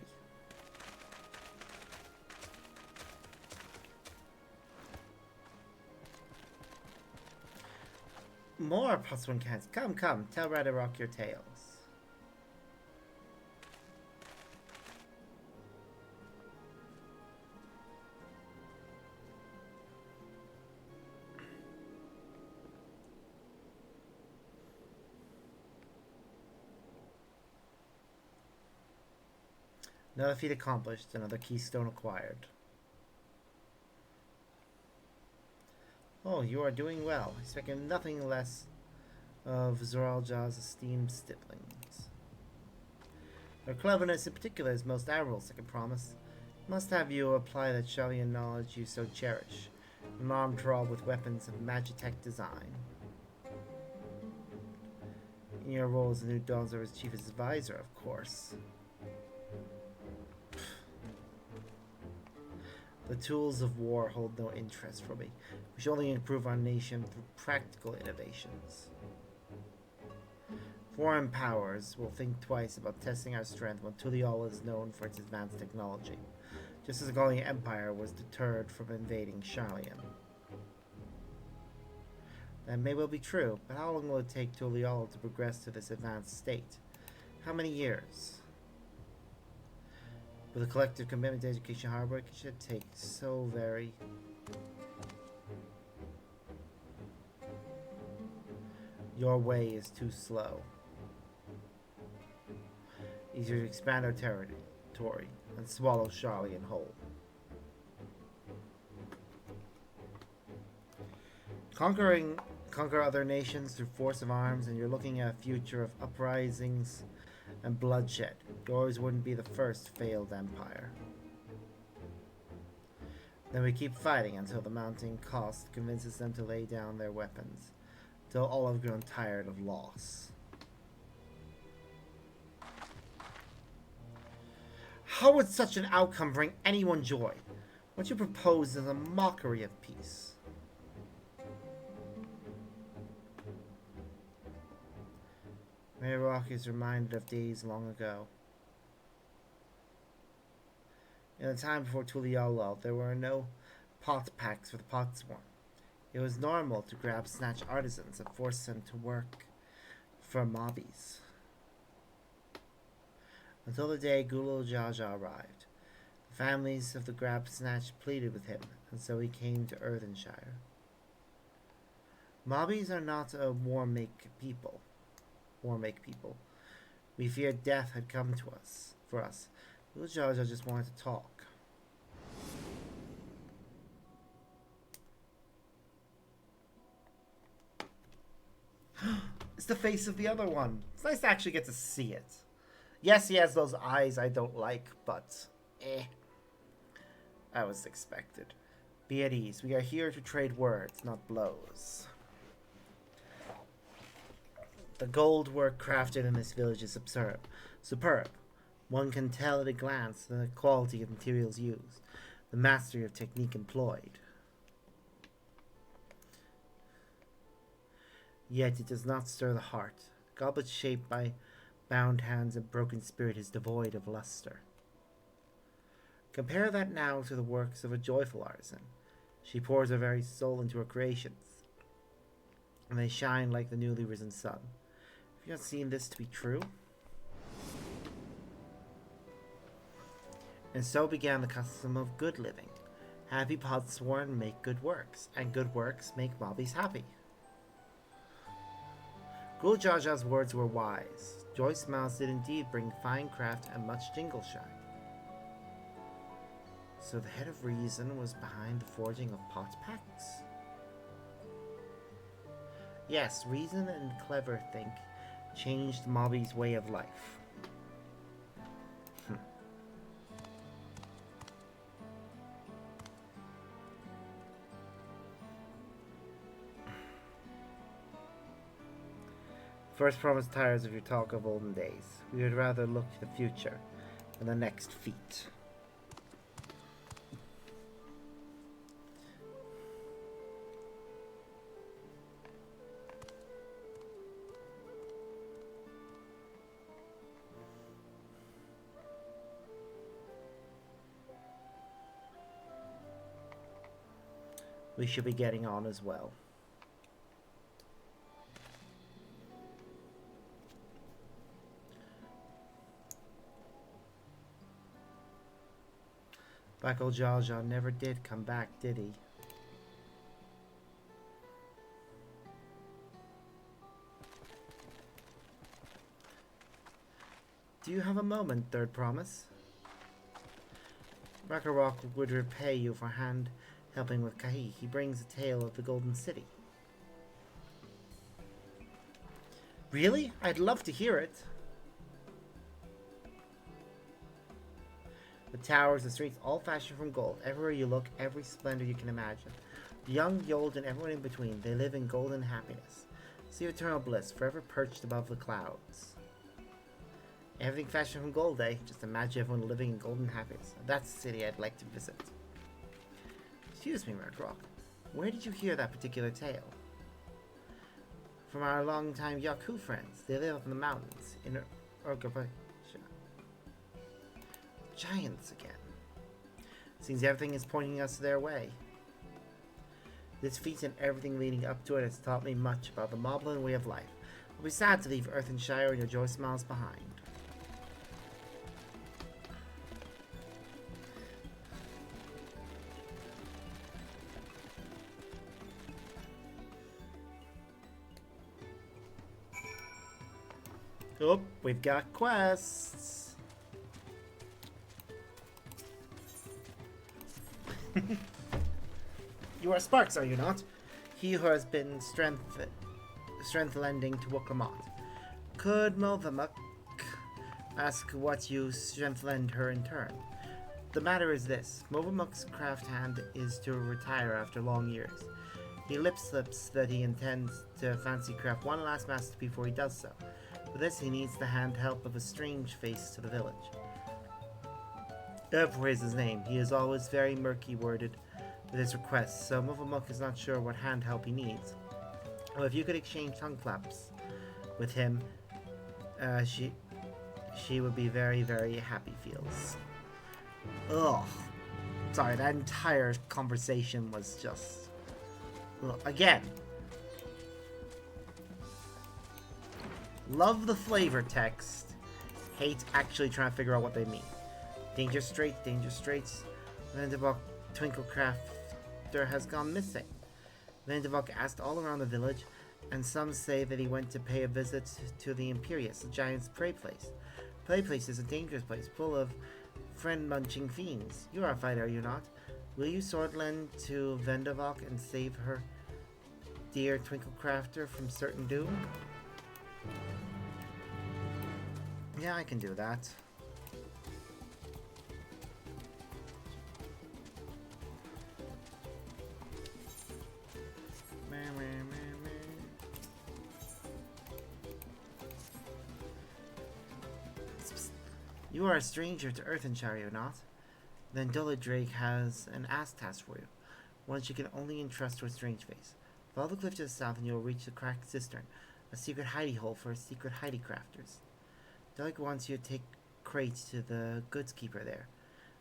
More +1 cans. Come, tell Rock your tales. Another feat accomplished, another keystone acquired. Oh, you are doing well. Expecting nothing less of Zoralja's esteemed stiplings. Her cleverness in particular is most admirable, Second Promise. Must have you apply that Shellian knowledge you so cherish, an armed Thrall with weapons of Magitech design. In your role as the new Dawn Servant's chief advisor, of course. The tools of war hold no interest for me. We should only improve our nation through practical innovations. Foreign powers will think twice about testing our strength when Tulial is known for its advanced technology, just as the Gallian Empire was deterred from invading Sharlayan. That may well be true, but how long will it take Tulial to progress to this advanced state? How many years? With a collective commitment to education hard work, it should take so very... Your way is too slow. Easier to expand our territory and swallow Sharlayan whole. Conquer other nations through force of arms, and you're looking at a future of uprisings and bloodshed. Yours wouldn't be the first failed empire. Then we keep fighting until the mounting cost convinces them to lay down their weapons, till all have grown tired of loss. How would such an outcome bring anyone joy? What you propose is a mockery of peace. Red Rock is reminded of days long ago. In the time before Tulial, there were no pot packs for the potsworn. It was normal to grab snatch artisans and force them to work for mobbies. Until the day Gulul Jaja arrived. The families of the grab snatch pleaded with him, and so he came to Earthenshire. Mobbies are not a war-make people. We feared death had come to us. For us, Gulul Jaja just wanted to talk. It's the face of the other one. It's nice to actually get to see it. Yes, he has those eyes I don't like, but that was expected. Be at ease. We are here to trade words, not blows. The gold work crafted in this village is superb. One can tell at a glance the quality of materials used. the mastery of technique employed. Yet it does not stir the heart. The goblet shaped by bound hands and broken spirit is devoid of luster. Compare that now to the works of a joyful artisan. She pours her very soul into her creations, and they shine like the newly risen sun. Have you not seen this to be true? And so began the custom of good living. Happy podsworn make good works, and good works make mobbies happy. Gul Jaja's words were wise. Joy's smiles did indeed bring fine craft and much jingle shine. So the head of reason was behind the forging of pot packs? Yes, reason and clever think changed Mobby's way of life. First promise tires of your talk of olden days. We would rather look to the future and the next feat. We should be getting on as well. Black old Jaja never did come back, did he? Do you have a moment, third promise? Rakarok would repay you for hand helping with Kahi. He brings a tale of the Golden City. Really? I'd love to hear it. The towers, the streets, all fashioned from gold. Everywhere you look, every splendor you can imagine. The young, the old, and everyone in between, they live in golden happiness. See eternal bliss, forever perched above the clouds. Everything fashioned from gold, eh? Just imagine everyone living in golden happiness. That's the city I'd like to visit. Excuse me, Ragnarok. Where did you hear that particular tale? From our longtime Yaku friends. They live up in the mountains in Urgapasha. Giants again. Seems everything is pointing us their way. This feat and everything leading up to it has taught me much about the Moblin way of life. I'll be sad to leave Earth and Shire and your joy smiles behind. Oh, we've got quests. You are Sparks, are you not? He who has been strength lending to Wuklamot. Could Movamuk ask what you strength lend her in turn? The matter is this. Movamuk's craft hand is to retire after long years. He lip-slips that he intends to fancy craft one last master before he does so. For this he needs the hand help of a strange face to the village. Therefore is his name. He is always very murky worded with his requests, so Movamuk is not sure what hand help he needs. Well, if you could exchange tongue claps with him, she would be very, very happy feels. Ugh. Sorry, that entire conversation was just... Ugh. Again. Love the flavor text. Hate actually trying to figure out what they mean. Danger straits. Vendivok Twinklecrafter has gone missing. Vendivok asked all around the village, and some say that he went to pay a visit to the Imperius, the giant's prey place. Prey place is a dangerous place, full of friend-munching fiends. You are a fighter, are you not? Will you sword lend to Vendivok and save her dear Twinklecrafter from certain doom? Yeah, I can do that. You are a stranger to Earth and Shire, not? Then Dullah Drake has an ask task for you. One you can only entrust to a strange face. Follow the cliff to the south and you'll reach the cracked cistern, a secret hidey hole for secret hidey crafters. Dullah wants you to take crates to the goods keeper there.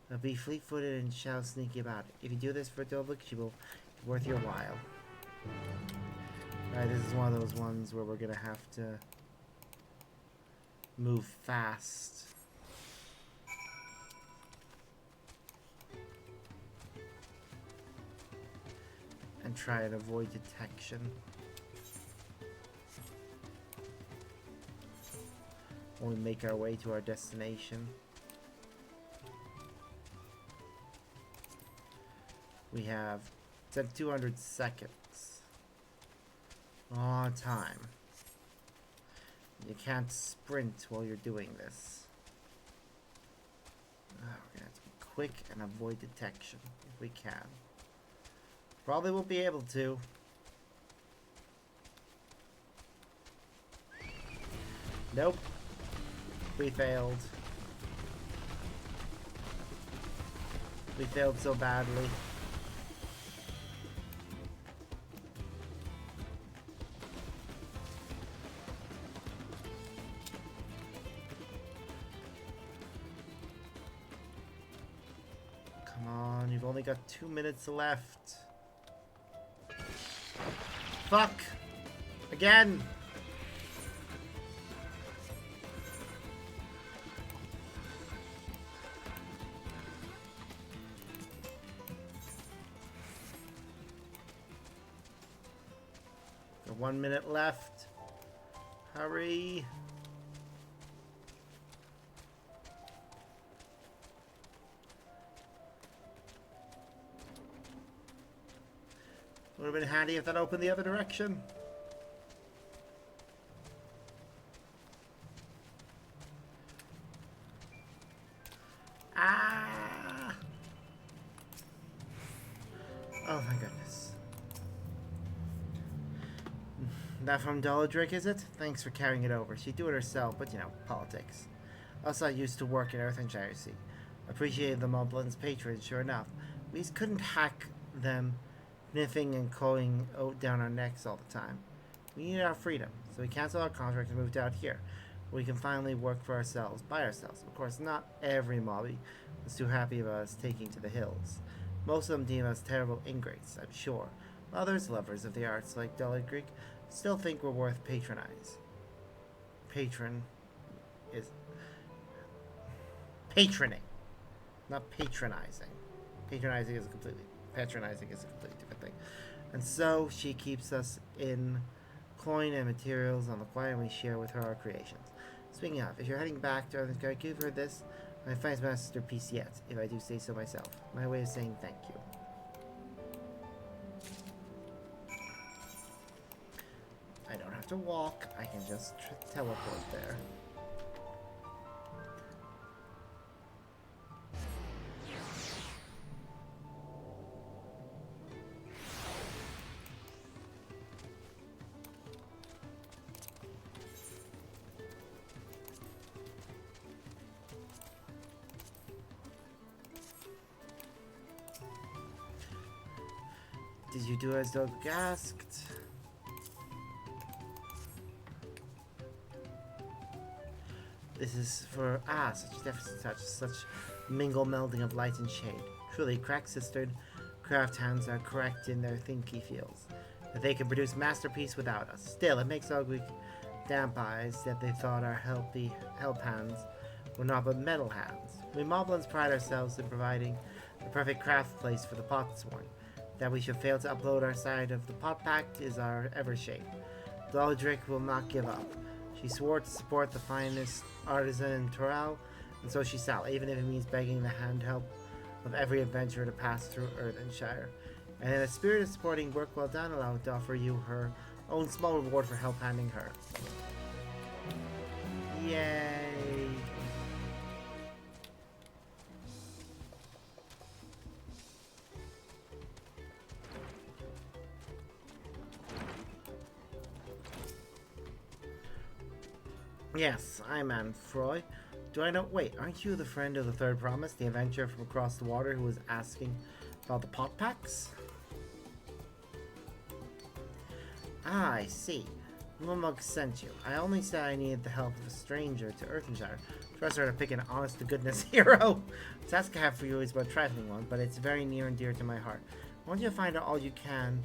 They'll be fleet-footed and shall sneaky about it. If you do this for Dullah, she will be worth your while. Alright, this is one of those ones where we're gonna have to move fast. And try and avoid detection. When we make our way to our destination. We have 200 seconds. A lot of time. You can't sprint while you're doing this. We're gonna have to be quick and avoid detection if we can. Probably won't be able to. Nope. We failed. We failed so badly. Come on, you've only got 2 minutes left. Fuck! Again! Got 1 minute left. Hurry! Would have been handy if that opened the other direction. Ah! Oh my goodness. That from Doladrick, is it? Thanks for carrying it over. She'd do it herself, but you know, politics. Also, I used to work in Earthenshire, see. Appreciated the Moblins' patronage, sure enough. We just couldn't hack them sniffing and clawing down our necks all the time. We needed our freedom, so we canceled our contract and moved out here, where we can finally work for ourselves, by ourselves. Of course, not every mobby was too happy about us taking to the hills. Most of them deem us terrible ingrates, I'm sure. Others, lovers of the arts like Dullah Greek, still think we're worth patronize. Patroning. Not patronizing. Patronizing is patronizing is a completely different thing. And so she keeps us in coin and materials on the quiet, and we share with her our creations. Speaking of, if you're heading back to Earthenshire, give her this, my finest masterpiece yet, if I do say so myself. My way of saying thank you. I don't have to walk, I can just teleport there. Did you do as Doug asked? This is for such deficit touch, such mingle melding of light and shade. Truly, cracked cistern craft hands are correct in their thinky feels. That they can produce masterpiece without us. Still, it makes ugly damp eyes that they thought our help hands were not but metal hands. We Moblins pride ourselves in providing the perfect craft place for the pots worn. That we should fail to upload our side of the pot pact is our ever shame. Doladrick will not give up. She swore to support the finest artisan in Toral, and so she shall, even if it means begging the hand help of every adventurer to pass through Earthenshire. And in a spirit of supporting work well done, allow to offer you her own small reward for help handing her. Yay! Yes, I'm Anne Froy. Do I know? Wait, aren't you the friend of the third promise, the adventurer from across the water who was asking about the pot packs? Ah, I see. Mumug sent you. I only said I needed the help of a stranger to Earthenshire. Trust her to pick an honest-to-goodness hero. The task I have for you is about trifling one, but it's very near and dear to my heart. I want you to find out all you can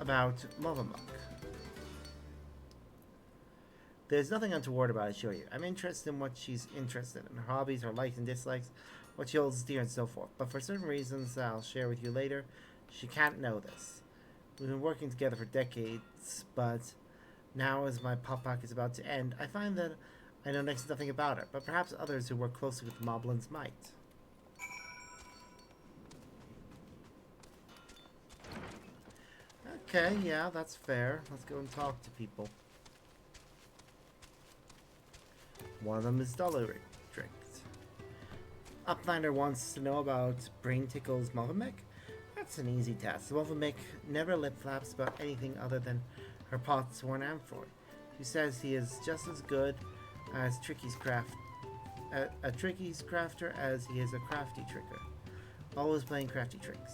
about Mumug. There's nothing untoward about it, I assure you. I'm interested in what she's interested in. Her hobbies, her likes and dislikes, what she holds dear and so forth. But for certain reasons I'll share with you later, she can't know this. We've been working together for decades, but now as my pop pack is about to end, I find that I know next to nothing about her, but perhaps others who work closely with the Moblins might. Okay, yeah, that's fair. Let's go and talk to people. One of them is Dollar Strict. Uplander wants to know about Brain Tickle's Movamek. That's an easy task. Movamek never lip flaps about anything other than her pot-sworn amphoid. She says he is just as good as a Tricky's crafter as he is a crafty tricker. Always playing crafty tricks.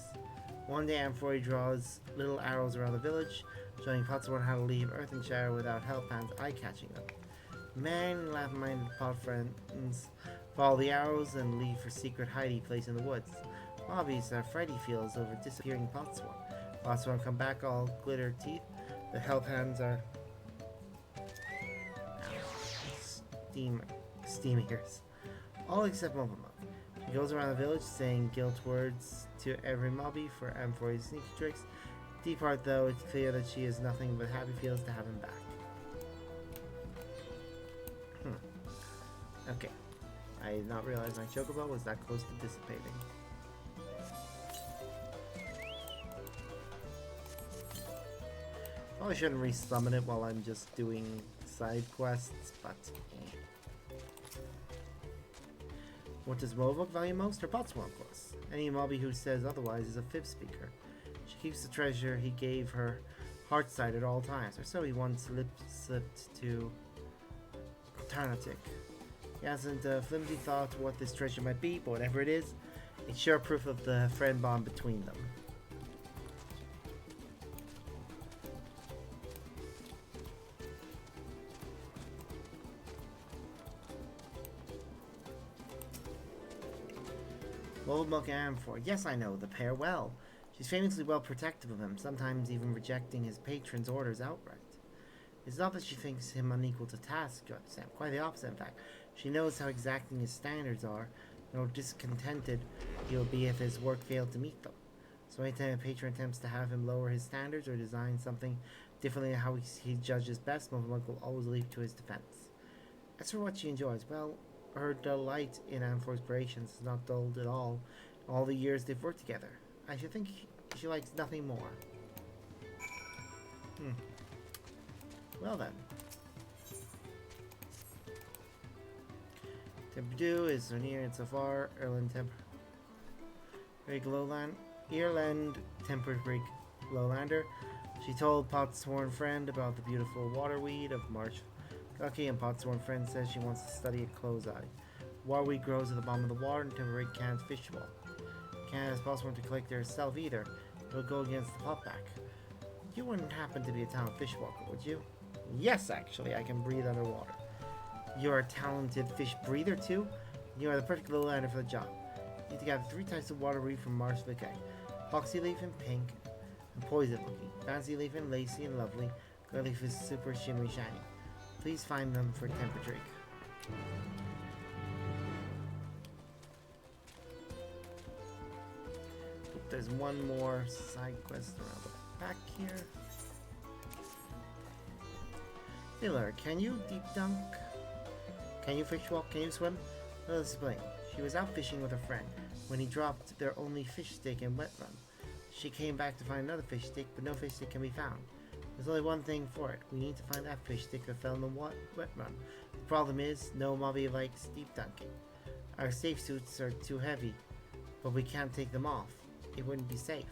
One day Amphoid draws little arrows around the village, showing pot-sworn how to leave Earthenshire without Hellpan's eye-catching them. Many laugh-minded pot friends follow the arrows and leave for secret hiding place in the woods. Hobbies are Freddy feels over disappearing Potsworn. Potsworn come back all glitter teeth. The Hellpans are steam ears. All except Mobamug. He goes around the village saying guilt words to every mobby for Amphoid's sneaky tricks. Deep heart though, it's clear that she has nothing but happy feels to have him back. Okay. I did not realize my chocobo was that close to dissipating. Probably shouldn't resummon it while I'm just doing side quests, but what does Movok value most? Her Potsworn, of course. Any mobby who says otherwise is a fib speaker. She keeps the treasure he gave her heart-side at all times, or so he once slipped to Tarnatic. He hasn't a flimsy thought what this treasure might be, but whatever it is, it's sure proof of the friend bond between them. Wolfmuck and Amphor. Yes, I know the pair well. She's famously well protective of him, sometimes even rejecting his patron's orders outright. It's not that she thinks him unequal to task, you understand. Quite the opposite, in fact. She knows how exacting his standards are, and how discontented he'll be if his work failed to meet them. So anytime a patron attempts to have him lower his standards or design something differently than how he judges best, Wolfmuck will always leap to his defense. As for what she enjoys, well, her delight in Amphor's creations is not dulled at all the years they've worked together. I should think she likes nothing more. Well then. Temperdew is so near and so far. Erland Tempered Rig Lowlander. She told Potsworn friend about the beautiful waterweed of Marsh Gucky, and Potsworn friend says she wants to study it close eye. Waterweed grows at the bottom of the water and Tempered Rig can't fish well. Can't ask Potsworn to collect it herself either. It'll go against the potback. You wouldn't happen to be a talented fishwalker, would you? Yes, actually, I can breathe underwater. You're a talented fish breather too? You are the perfect little lander for the job. You need to gather 3 types of waterweed from Marsh Vickay. Foxy leaf and pink, and poison looking. Fancy leaf and lacy and lovely. Gray leaf is super shimmery shiny. Please find them for Temperate. There's one more side quest around the back here. Taylor, can you deep dunk? Can you fish walk? Can you swim? Let us explain. She was out fishing with a friend when he dropped their only fish stick in Wet Run. She came back to find another fish stick, but no fish stick can be found. There's only one thing for it. We need to find that fish stick that fell in the Wet Run. The problem is, no mobby likes deep dunking. Our safe suits are too heavy, but we can't take them off. It wouldn't be safe.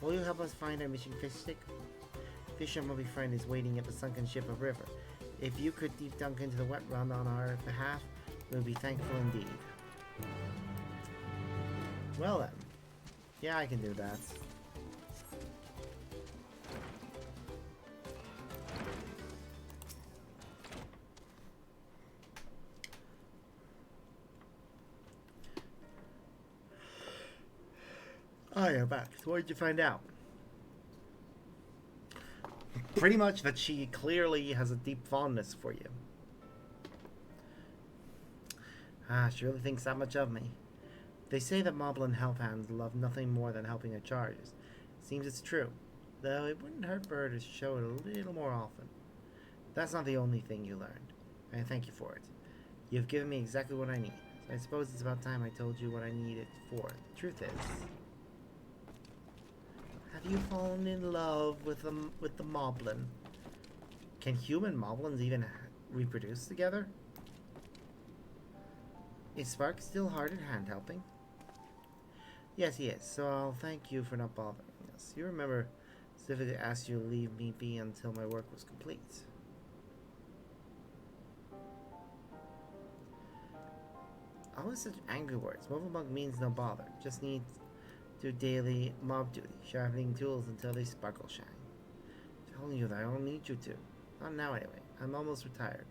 Will you help us find our missing fish stick? Fisher mobby friend is waiting at the sunken ship of river. If you could deep dunk into the wet run on our behalf, we would be thankful indeed. Well then. Yeah, I can do that. Oh, you're back. So what did you find out? Pretty much that she clearly has a deep fondness for you. Ah, she really thinks that much of me. They say that Moblin Hellhounds love nothing more than helping their charges. Seems it's true, though it wouldn't hurt for her to show it a little more often. That's not the only thing you learned, and I thank you for it. You've given me exactly what I need, so I suppose it's about time I told you what I need it for. The truth is, have you fallen in love with the Moblin? Can human Moblins even reproduce together? Is Spark still hard at hand helping? Yes, he is, so I'll thank you for not bothering us. You remember specifically asked you to leave me be until my work was complete. Always such angry words. Mobile Monk means no bother. Just needs to do daily mob duty, sharpening tools until they sparkle shine. Telling you that I don't need you to. Not now anyway. I'm almost retired.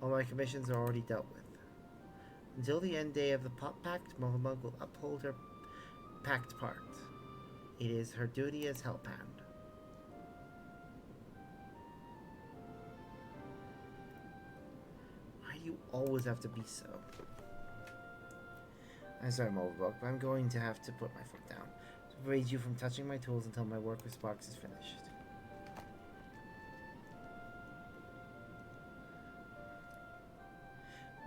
All my commissions are already dealt with. Until the end day of the pact, Mobile Monk will uphold her pact part. It is her duty as Hellhound. Why do you always have to be so? I'm sorry, Mobile Monk, but I'm going to have to put my foot down to forbid you from touching my tools until my work with Sparks is finished.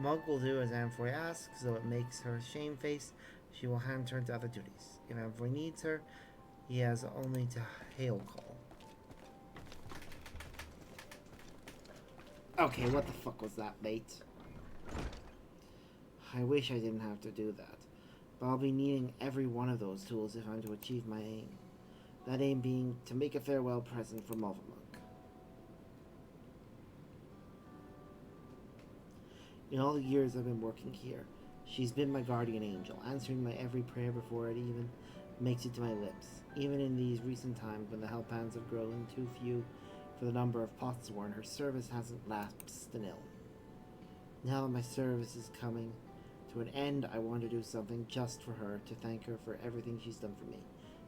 Monk will do as Amphoy asks, though it makes her shamefaced. She will hand turn to other duties. If Amphoy needs her, he has only to hail call. Okay, what the fuck was that, mate? I wish I didn't have to do that, but I'll be needing every one of those tools if I'm to achieve my aim. That aim being to make a farewell present for Mother Monk. In all the years I've been working here, she's been my guardian angel, answering my every prayer before it even makes it to my lips. Even in these recent times when the Hellhounds have grown too few for the number of pots worn, her service hasn't lapsed an ill. Now that my service is coming to an end, I want to do something just for her, to thank her for everything she's done for me.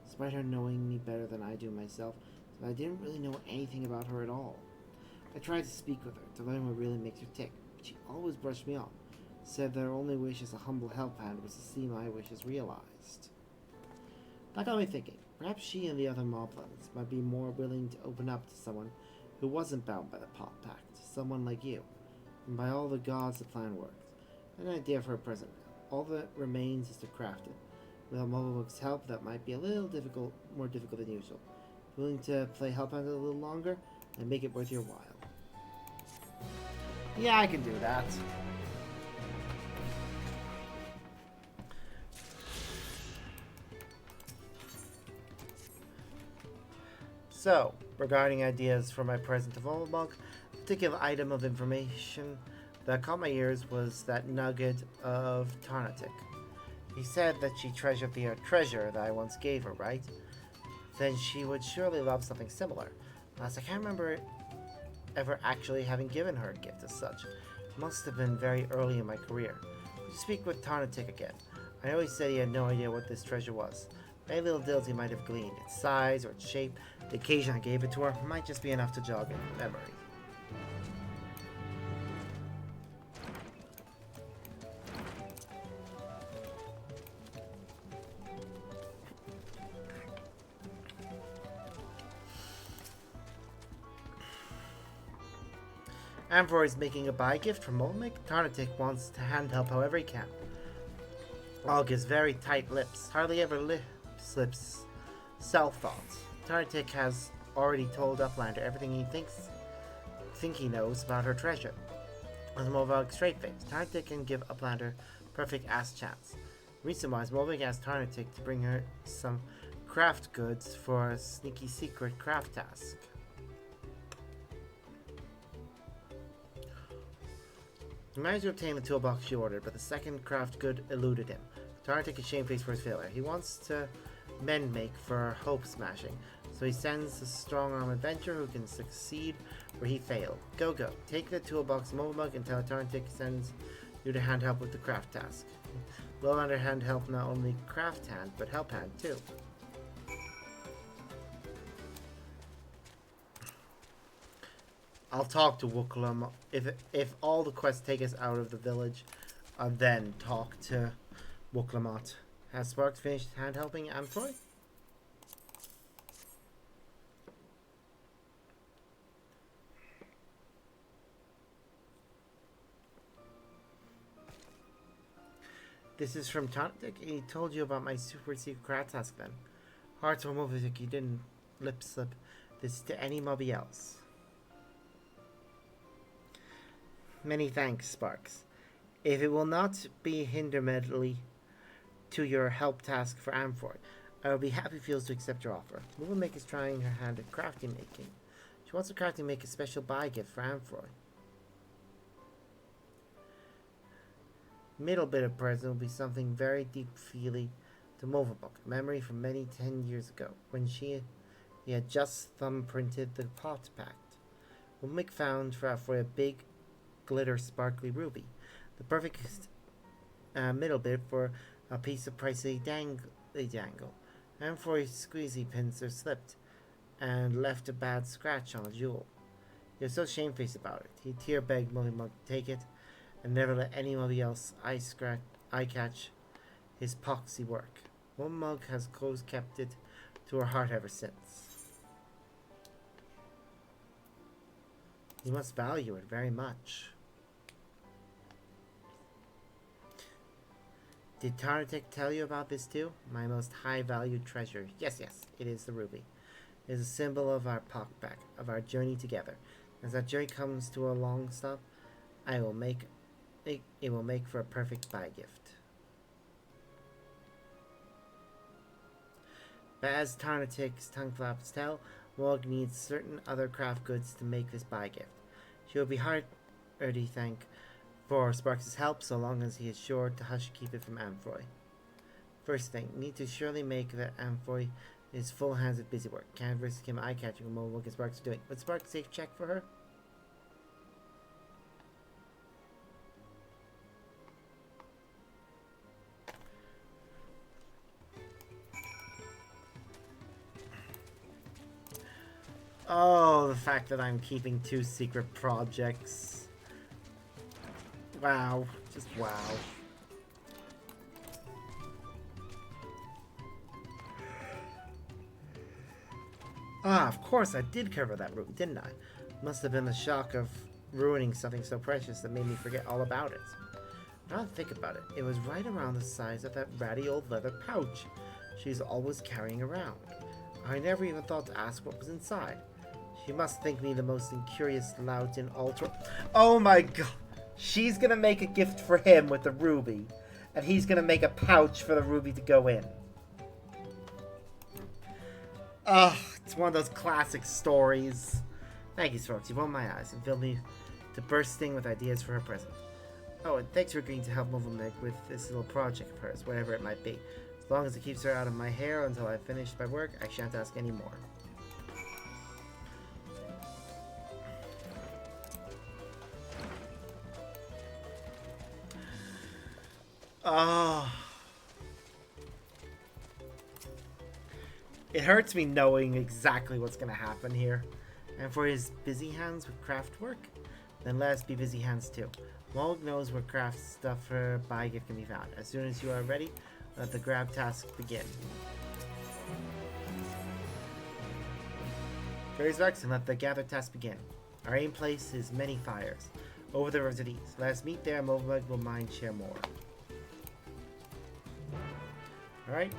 Despite her knowing me better than I do myself, I didn't really know anything about her at all. I tried to speak with her, to learn what really makes her tick, but she always brushed me off, said that her only wish as a humble Hellhound was to see my wishes realized. That got me thinking, perhaps she and the other Moblins might be more willing to open up to someone who wasn't bound by the Pot Pact, someone like you. And by all the gods, the plan worked. An idea for a present now. All that remains is to craft it. Without Momobook's help, that might be a little difficult, more difficult than usual. Willing to play Hellhound a little longer and make it worth your while. Yeah, I can do that. So, regarding ideas for my present to Momobook, a particular item of information that caught my ears was that nugget of Tarnatic. He said that she treasured the treasure that I once gave her, right? Then she would surely love something similar. Unless I can't remember ever actually having given her a gift as such. It must have been very early in my career. Would you speak with Tarnatic again? I know he said he had no idea what this treasure was. Any little deals he might have gleaned, its size or its shape, the occasion I gave it to her, might just be enough to jog in memory. Amvor is making a buy gift for Molmik. Tarnatic wants to hand help however he can. Og has very tight lips, hardly ever slips self-thoughts. Tarnatic has already told Uplander everything he think he knows about her treasure. With Movac straight face, Tarnatic can give Uplander perfect ass chance. Reason-wise, Movac asked Tarnatic to bring her some craft goods for a sneaky secret craft task. He managed to obtain the toolbox she ordered, but the second craft good eluded him. Tarnatic is shamefaced for his failure. He wants to mend make for hope smashing, so he sends a strong-arm adventurer who can succeed where he failed. Go. Take the toolbox mug and tell Tarnatic sends you to hand help with the craft task. Will under hand help not only craft hand, but help hand too. I'll talk to Wuklam. If all the quests take us out of the village, I'll then talk to Wuklamot. Has Sparks finished hand helping Amthroy? This is from Tarnatic. He told you about my super secret craft task then. Hard to remove if you didn't lip slip this to any mobby else. Many thanks, Sparks. If it will not be hindermentally to your help task for Amthroy, I will be happy feels to accept your offer. Moonmaker is trying her hand at crafting making. She wants to crafting make a special buy gift for Amthroy. Middle bit of present will be something very deep feely to Moverbook, a memory from many 10 years ago, when he had just thumbprinted the pot pact. Moonmaker found for a big glitter sparkly ruby, the perfect middle bit for a piece of pricey dangle. And for his squeezy pins are slipped and left a bad scratch on the jewel. He was so shamefaced about it. He tear-begged Moverbook to take it and never let anybody else eye catch his poxy work. One mug has close kept it to her heart ever since. You must value it very much. Did Tarnatic tell you about this too? My most high-valued treasure. Yes, it is the ruby. It is a symbol of our pact, of our journey together. As that journey comes to a long stop, it will make for a perfect buy gift. But as Tarnatic's tongue flaps tell, Morg needs certain other craft goods to make this buy gift. She will be hearty thank for Sparks' help so long as he is sure to hush keep it from Amthroy. First thing, need to surely make that Amthroy is full hands of busy work. Can't risk him eye-catching what Morg and Sparks are doing. Would Sparks safe check for her? Oh, the fact that I'm keeping 2 secret projects. Wow. Just wow. Ah, of course I did cover that room, didn't I? Must have been the shock of ruining something so precious that made me forget all about it. Now that I think about it, it was right around the size of that ratty old leather pouch she's always carrying around. I never even thought to ask what was inside. She must think me the most incurious lout in Ultra. Oh my god! She's gonna make a gift for him with the ruby, and he's gonna make a pouch for the ruby to go in. Ugh, it's one of those classic stories. Thank you, Sparks. You've opened my eyes and filled me to bursting with ideas for her present. Oh, and thanks for agreeing to help Movelmeg with this little project of hers, whatever it might be. As long as it keeps her out of my hair until I've finished my work, I shan't ask any more. Oh. It hurts me knowing exactly what's going to happen here. And for his busy hands with craft work, then let us be busy hands too. Mulg knows where craft stuff for buy gift can be found. As soon as you are ready, let the grab task begin. Fairies Vex and let the gather task begin. Our aim place is many fires, over the rivers of east. Let us meet there and Mulg will mind share more. Alright,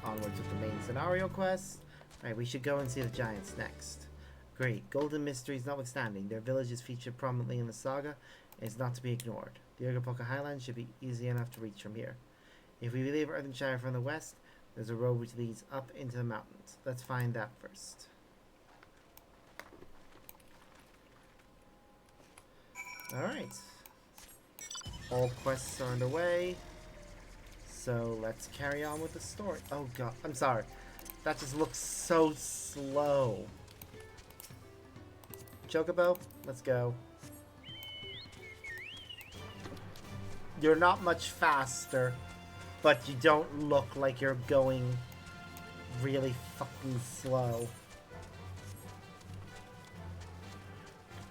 onwards with the main scenario quest. Alright, we should go and see the giants next. Great, golden mysteries notwithstanding, their village is featured prominently in the saga and is not to be ignored. The Ogopoka Highlands should be easy enough to reach from here. If we leave Earthenshire from the west, there's a road which leads up into the mountains. Let's find that first. Alright. All quests are underway. So let's carry on with the story. Oh god, I'm sorry. That just looks so slow. Chocobo, let's go. You're not much faster, but you don't look like you're going really fucking slow.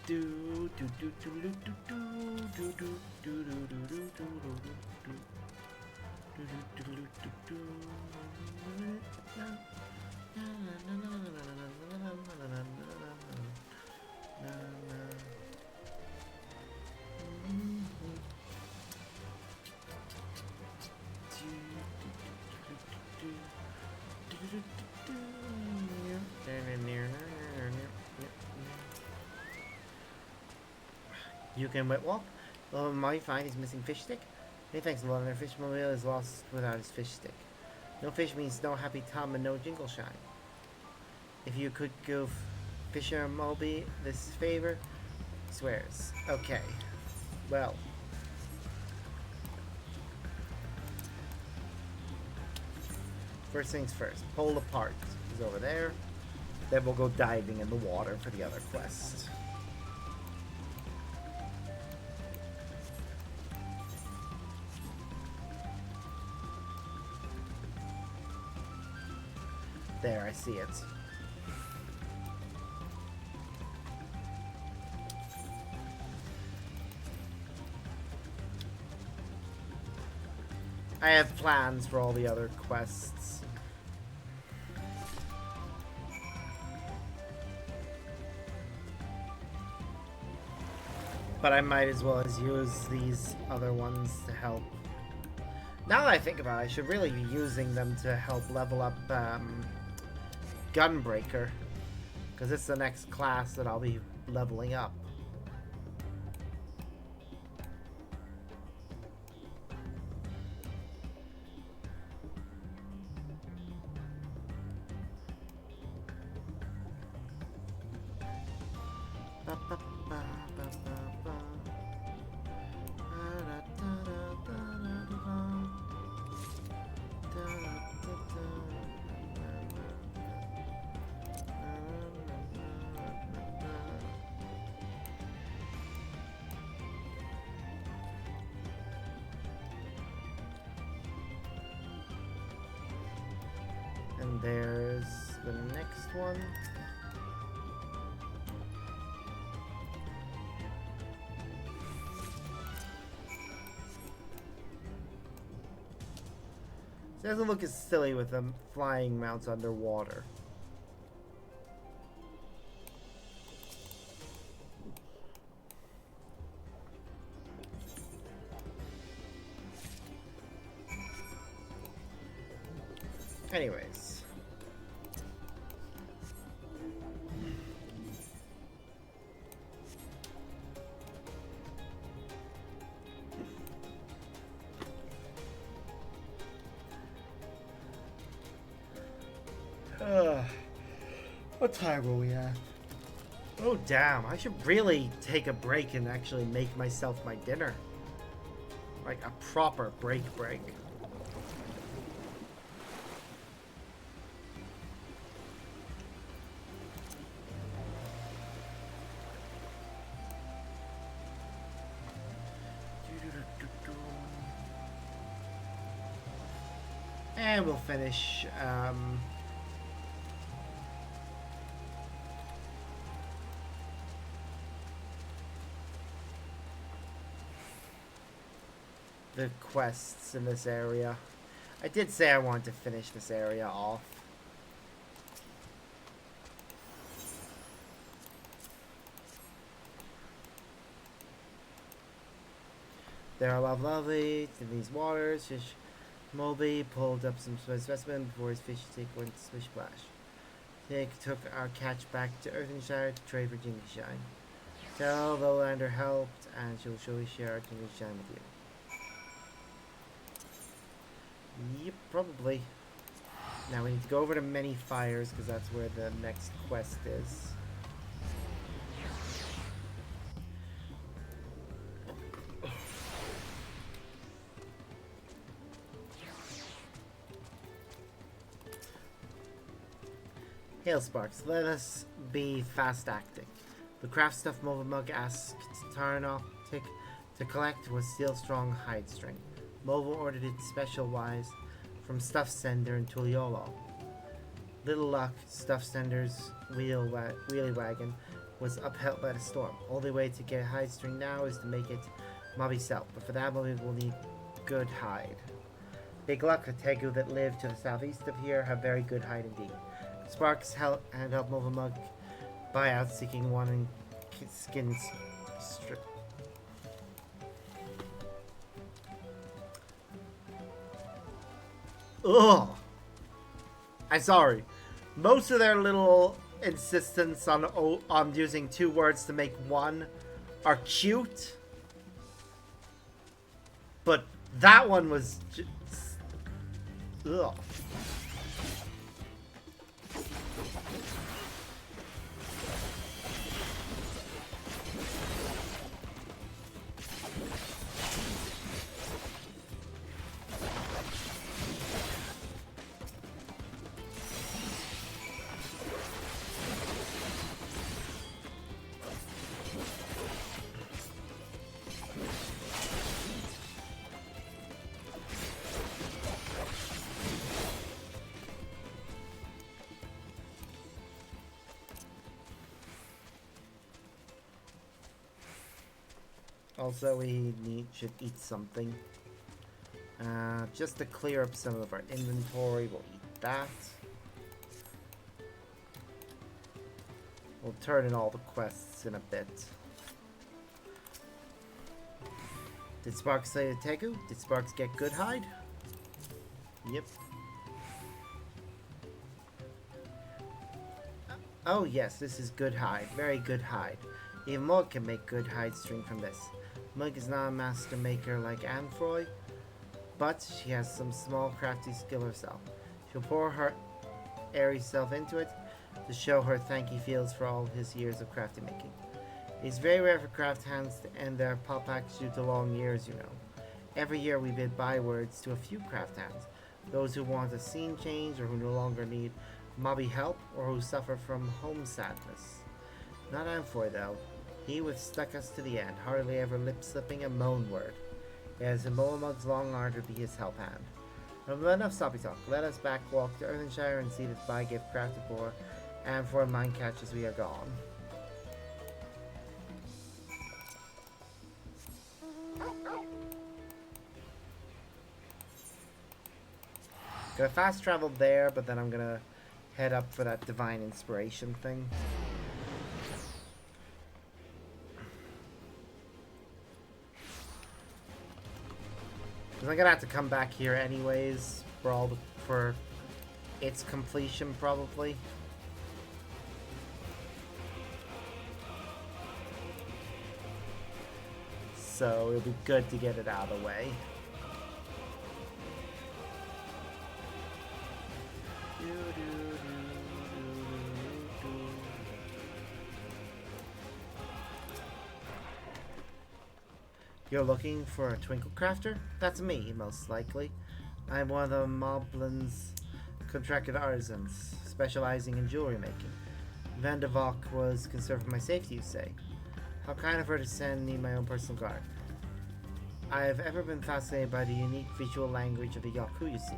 Do do do do do do do do do do do do do. You can wet walk. Oh, might find his missing fish stick. Many thanks, Lord. Their fishmobile is lost without his fish stick. No fish means no happy Tom and no jingle shine. If you could give Fisher Moby this favor, swears. Okay. Well. First things first. Pull apart is over there. Then we'll go diving in the water for the other quest. There, I see it. I have plans for all the other quests. But I might as well as use these other ones to help. Now that I think about it, I should really be using them to help level up Gunbreaker, because it's the next class that I'll be leveling up. And there's the next one. It doesn't look as silly with them flying mounts underwater. Anyways. What time are we at? Oh damn, I should really take a break and actually make myself my dinner. Like a proper break. And we'll finish the quests in this area. I did say I wanted to finish this area off. There are lovely in these waters. Fish Moby pulled up some specimen before his fish stick went splish splash. Jake took our catch back to Earthenshire to trade for Jingle Shine. Tell the Lowlander helped, and she'll surely share our Jingle Shine with you. Yep, probably. Now we need to go over to Many Fires, because that's where the next quest is. Hail Sparks, let us be fast acting. The craft stuff Mug asked Tarnok to collect was steel strong hide string. Mova ordered it special wise from Stuff Sender in Tuliolo. Little Luck, Stuff Sender's wheelie wagon, was upheld by the storm. Only way to get hide string now is to make it Mobby self, but for that Mobby will need good hide. Big luck, the Tegu that live to the southeast of here have very good hide indeed. Sparks help Mova Mug buy out seeking one in skin strip. Ugh! I'm sorry. Most of their little insistence on using two words to make one are cute, but that one was just... Ugh. Also, we should eat something. Just to clear up some of our inventory, we'll eat that. We'll turn in all the quests in a bit. Did Sparks say to Tegu? Did Sparks get good hide? Yep. Oh yes, this is good hide. Very good hide. Even Mug can make good hide string from this. Mug is not a master maker like Anfroy, but she has some small crafty skill herself. She'll pour her airy self into it to show her thanky feels for all his years of crafty making. It's very rare for craft hands to end their pop-packs due to long years, you know. Every year we bid bywords to a few craft hands, those who want a scene change or who no longer need mobby help or who suffer from home sadness. Not Anfroy though. He withstuck us to the end, hardly ever lip-slipping a moan word. As Mug's long arm to be his help hand. But enough soppy talk. Let us back walk to Earthenshire and see this by-gift crafted for and for mine catch as we are gone. Gonna fast travel there, but then I'm gonna head up for that divine inspiration thing. Because I'm gonna have to come back here anyways for its completion probably. So it'll be good to get it out of the way. You're looking for a twinkle crafter? That's me, most likely. I'm one of the Moblin's contracted artisans, specializing in jewelry making. Van de Valk was concerned for my safety, you say? How kind of her to send me my own personal guard. I have ever been fascinated by the unique visual language of the Yaku, you see.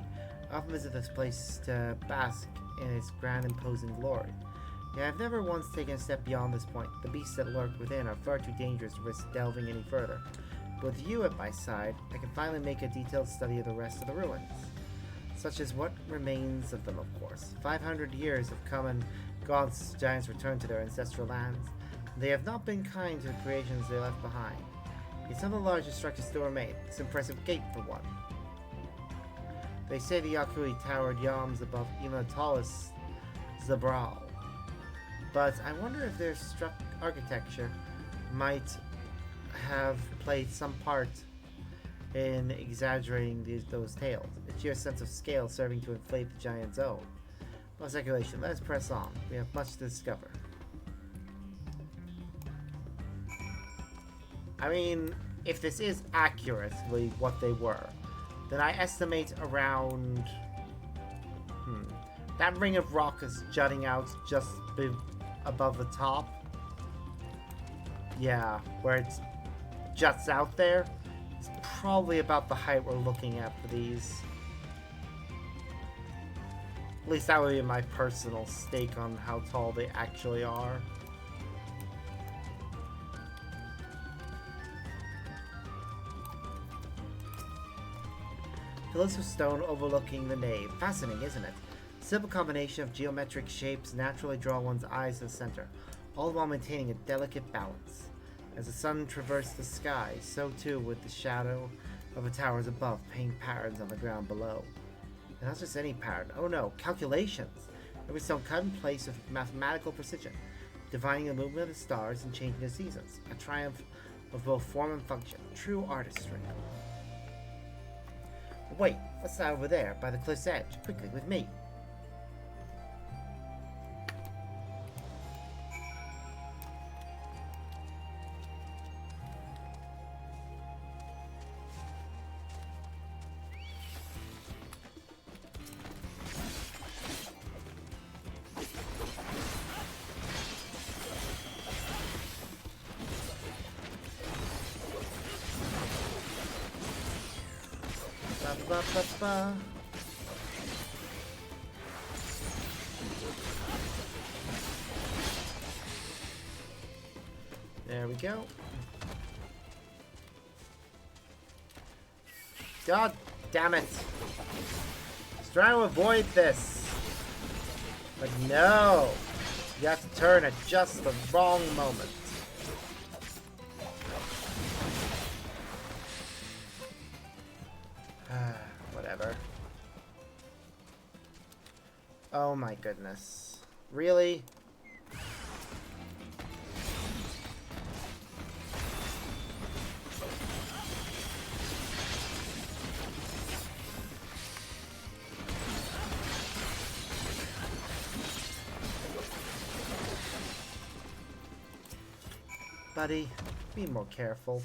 I often visit this place to bask in its grand imposing glory. Yet I've never once taken a step beyond this point. The beasts that lurk within are far too dangerous to risk delving any further. But with you at my side, I can finally make a detailed study of the rest of the ruins. Such as what remains of them, of course. 500 years have come and gone since the giants returned to their ancestral lands. They have not been kind to the creations they left behind. It's some of the largest structures still remain. This impressive gate, for one. They say the Yakui towered yawns above even the tallest Zabral. But I wonder if their architecture might have played some part in exaggerating those tales. A sheer sense of scale serving to inflate the giant's own. No speculation, let us press on. We have much to discover. I mean, if this is accurately what they were, then I estimate around That ring of rock is jutting out just above the top. Yeah, where it juts out there. It's probably about the height we're looking at for these. At least that would be my personal stake on how tall they actually are. Pillars of stone overlooking the nave. Fascinating, isn't it? Simple combination of geometric shapes naturally draw one's eyes to the center, all while maintaining a delicate balance. As the sun traversed the sky, so too would the shadow of the towers above paint patterns on the ground below. And not just any pattern, oh no, calculations! Every stone cut in place with mathematical precision, divining the movement of the stars and changing the seasons. A triumph of both form and function. True artistry. Wait, what's that over there, by the cliff's edge? Quickly, with me. Ba-ba-ba-ba. There we go. God damn it. I was trying to avoid this. But no. You have to turn at just the wrong moment. Whatever. Oh my goodness. Really? Buddy, be more careful.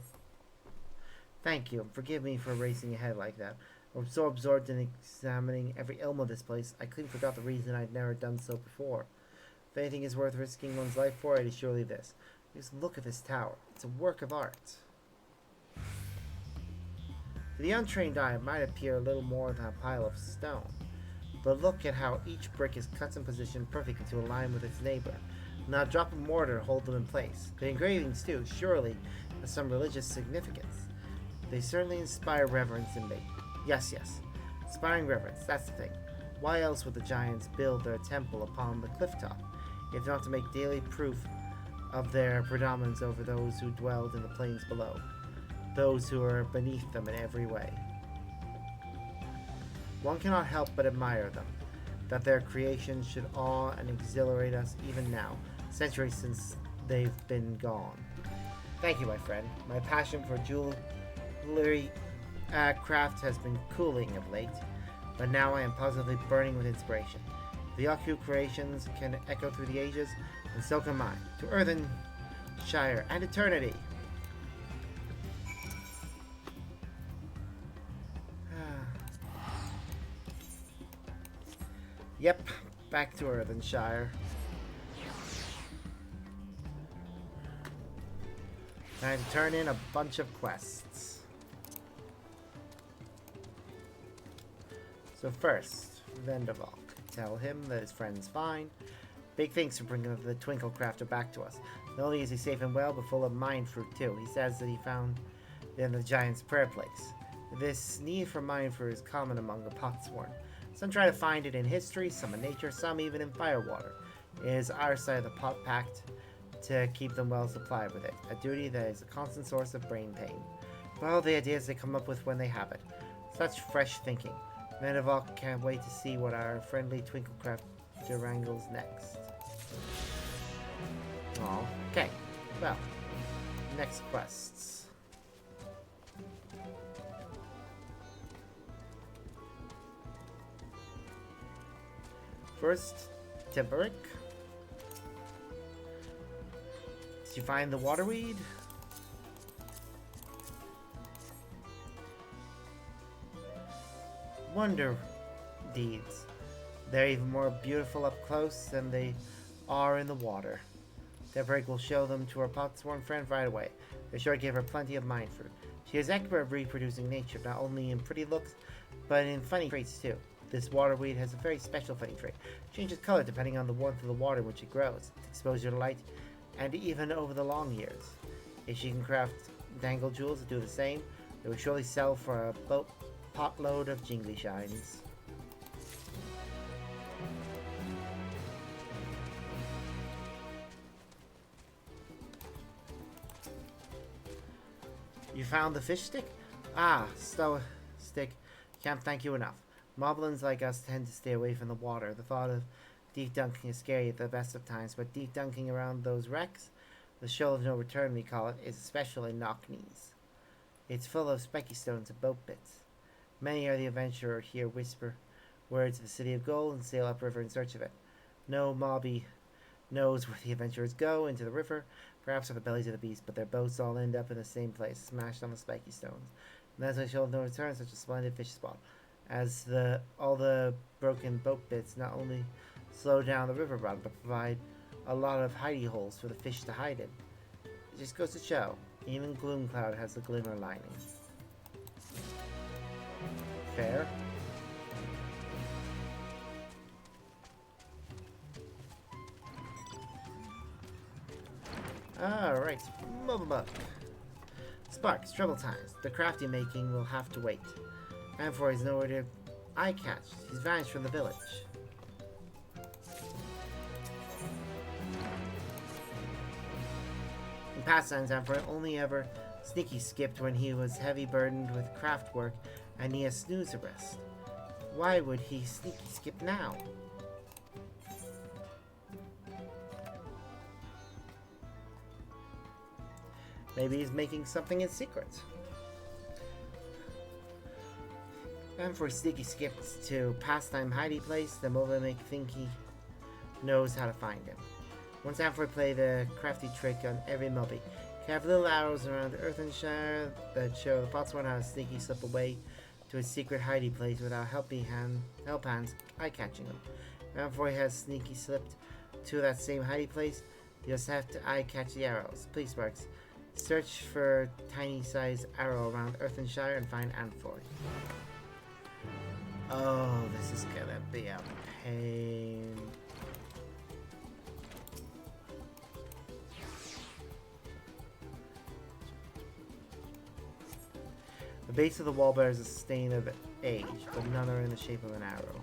Thank you, and forgive me for racing ahead like that. I'm so absorbed in examining every elm of this place, I clearly forgot the reason I'd never done so before. If anything is worth risking one's life for, it is surely this. Just look at this tower. It's a work of art. To the untrained eye, it might appear a little more than a pile of stone. But look at how each brick is cut and positioned perfectly to align with its neighbor. Not a drop of mortar to hold them in place. The engravings, too, surely have some religious significance. They certainly inspire reverence in me. Yes. Inspiring reverence, that's the thing. Why else would the giants build their temple upon the cliff top, if not to make daily proof of their predominance over those who dwelled in the plains below, those who are beneath them in every way? One cannot help but admire them, that their creations should awe and exhilarate us even now, centuries since they've been gone. Thank you, my friend. My passion for jewelry craft has been cooling of late, but now I am positively burning with inspiration. The Yaku creations can echo through the ages, and so can mine, to Earthen Shire and eternity. Yep, back to Earthenshire. Time to turn in a bunch of quests. So first, Vendavalk. Tell him that his friend's fine. Big thanks for bringing the Twinkle Crafter back to us. Not only is he safe and well, but full of mind fruit too. He says that he found it in the giant's prayer place. This need for mind fruit is common among the Potsworn. Some try to find it in history, some in nature, some even in firewater. It is our side of the pot pact to keep them well supplied with it, a duty that is a constant source of brain pain. But all the ideas they come up with when they have it. Such fresh thinking. Vendavalk can't wait to see what our friendly Twinklecrafter wrangles next. Oh, okay. Well, next quests. First, Timberic. Did you find the waterweed? Wonder deeds. They're even more beautiful up close than they are in the water. Deborah will show them to her pot-sworn friend right away. They're sure to give her plenty of mind fruit. She is expert at reproducing nature, not only in pretty looks, but in funny traits too. This waterweed has a very special funny trait. It changes color depending on the warmth of the water in which it grows, exposure to light, and even over the long years. If she can craft dangle jewels that do the same, they will surely sell for a potload of jingly shines. You found the fish stick? Ah, stick. Can't thank you enough. Moblins like us tend to stay away from the water. The thought of deep dunking is scary at the best of times, but deep dunking around those wrecks, the shoal of no return we call it, is especially knock-knees. It's full of spiky stones and boat bits. Many are the adventurers here whisper words of the city of gold and sail upriver in search of it. No mobby knows where the adventurers go, into the river, perhaps on the bellies of the beast, but their boats all end up in the same place, smashed on the spiky stones. And that's why shoal of no return such a splendid fish spot, as all the broken boat bits not only slow down the river run, but provide a lot of hidey holes for the fish to hide in. It just goes to show, even Gloomcloud has a glimmer lining. Fair. Alright, mobile book. Sparks, trouble times. The crafty making will have to wait. Amphor is nowhere to eye catch. He's vanished from the village. In past times, Amphor only ever sneaky skipped when he was heavy burdened with craft work and he has snooze arrest. Why would he sneaky skip now? Maybe he's making something in secret. Amphor sneaky skips to pastime hidey place, the Mova make think he knows how to find him. Once Amphor play the crafty trick on every mobby, he have little arrows around Earthenshire that show the Potsworn how to sneaky slip away to his secret hidey place without help hands eye-catching him. Amphor has sneaky slipped to that same hidey place, you just have to eye-catch the arrows. Please, Sparks. Search for tiny-sized arrow around Earthenshire and find Amphor. Oh, this is gonna be a pain. The base of the wall bears a stain of age, but none are in the shape of an arrow.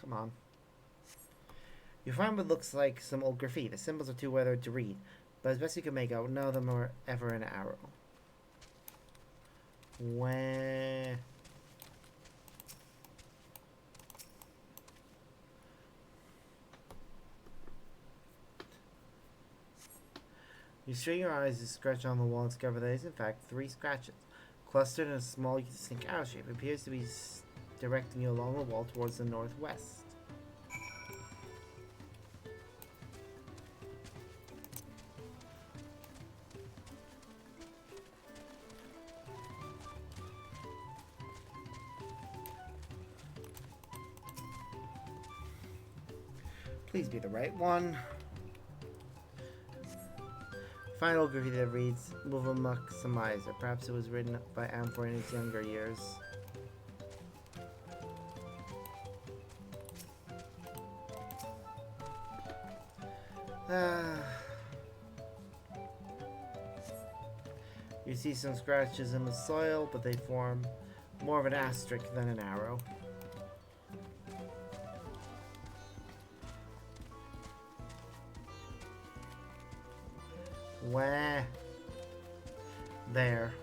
Come on. You find what looks like some old graffiti. The symbols are too weathered to read, but as best you can make out, none of them are ever an arrow. Where? You strain your eyes to scratch on the wall and discover that it is in fact 3 scratches, clustered in a small distinct arrow shape. It appears to be directing you along the wall towards the northwest. Please be the right one. Final graffiti that reads, Muvamuk Samizer. Perhaps it was written by Amphor in his younger years. You see some scratches in the soil, but they form more of an asterisk than an arrow. Where? There.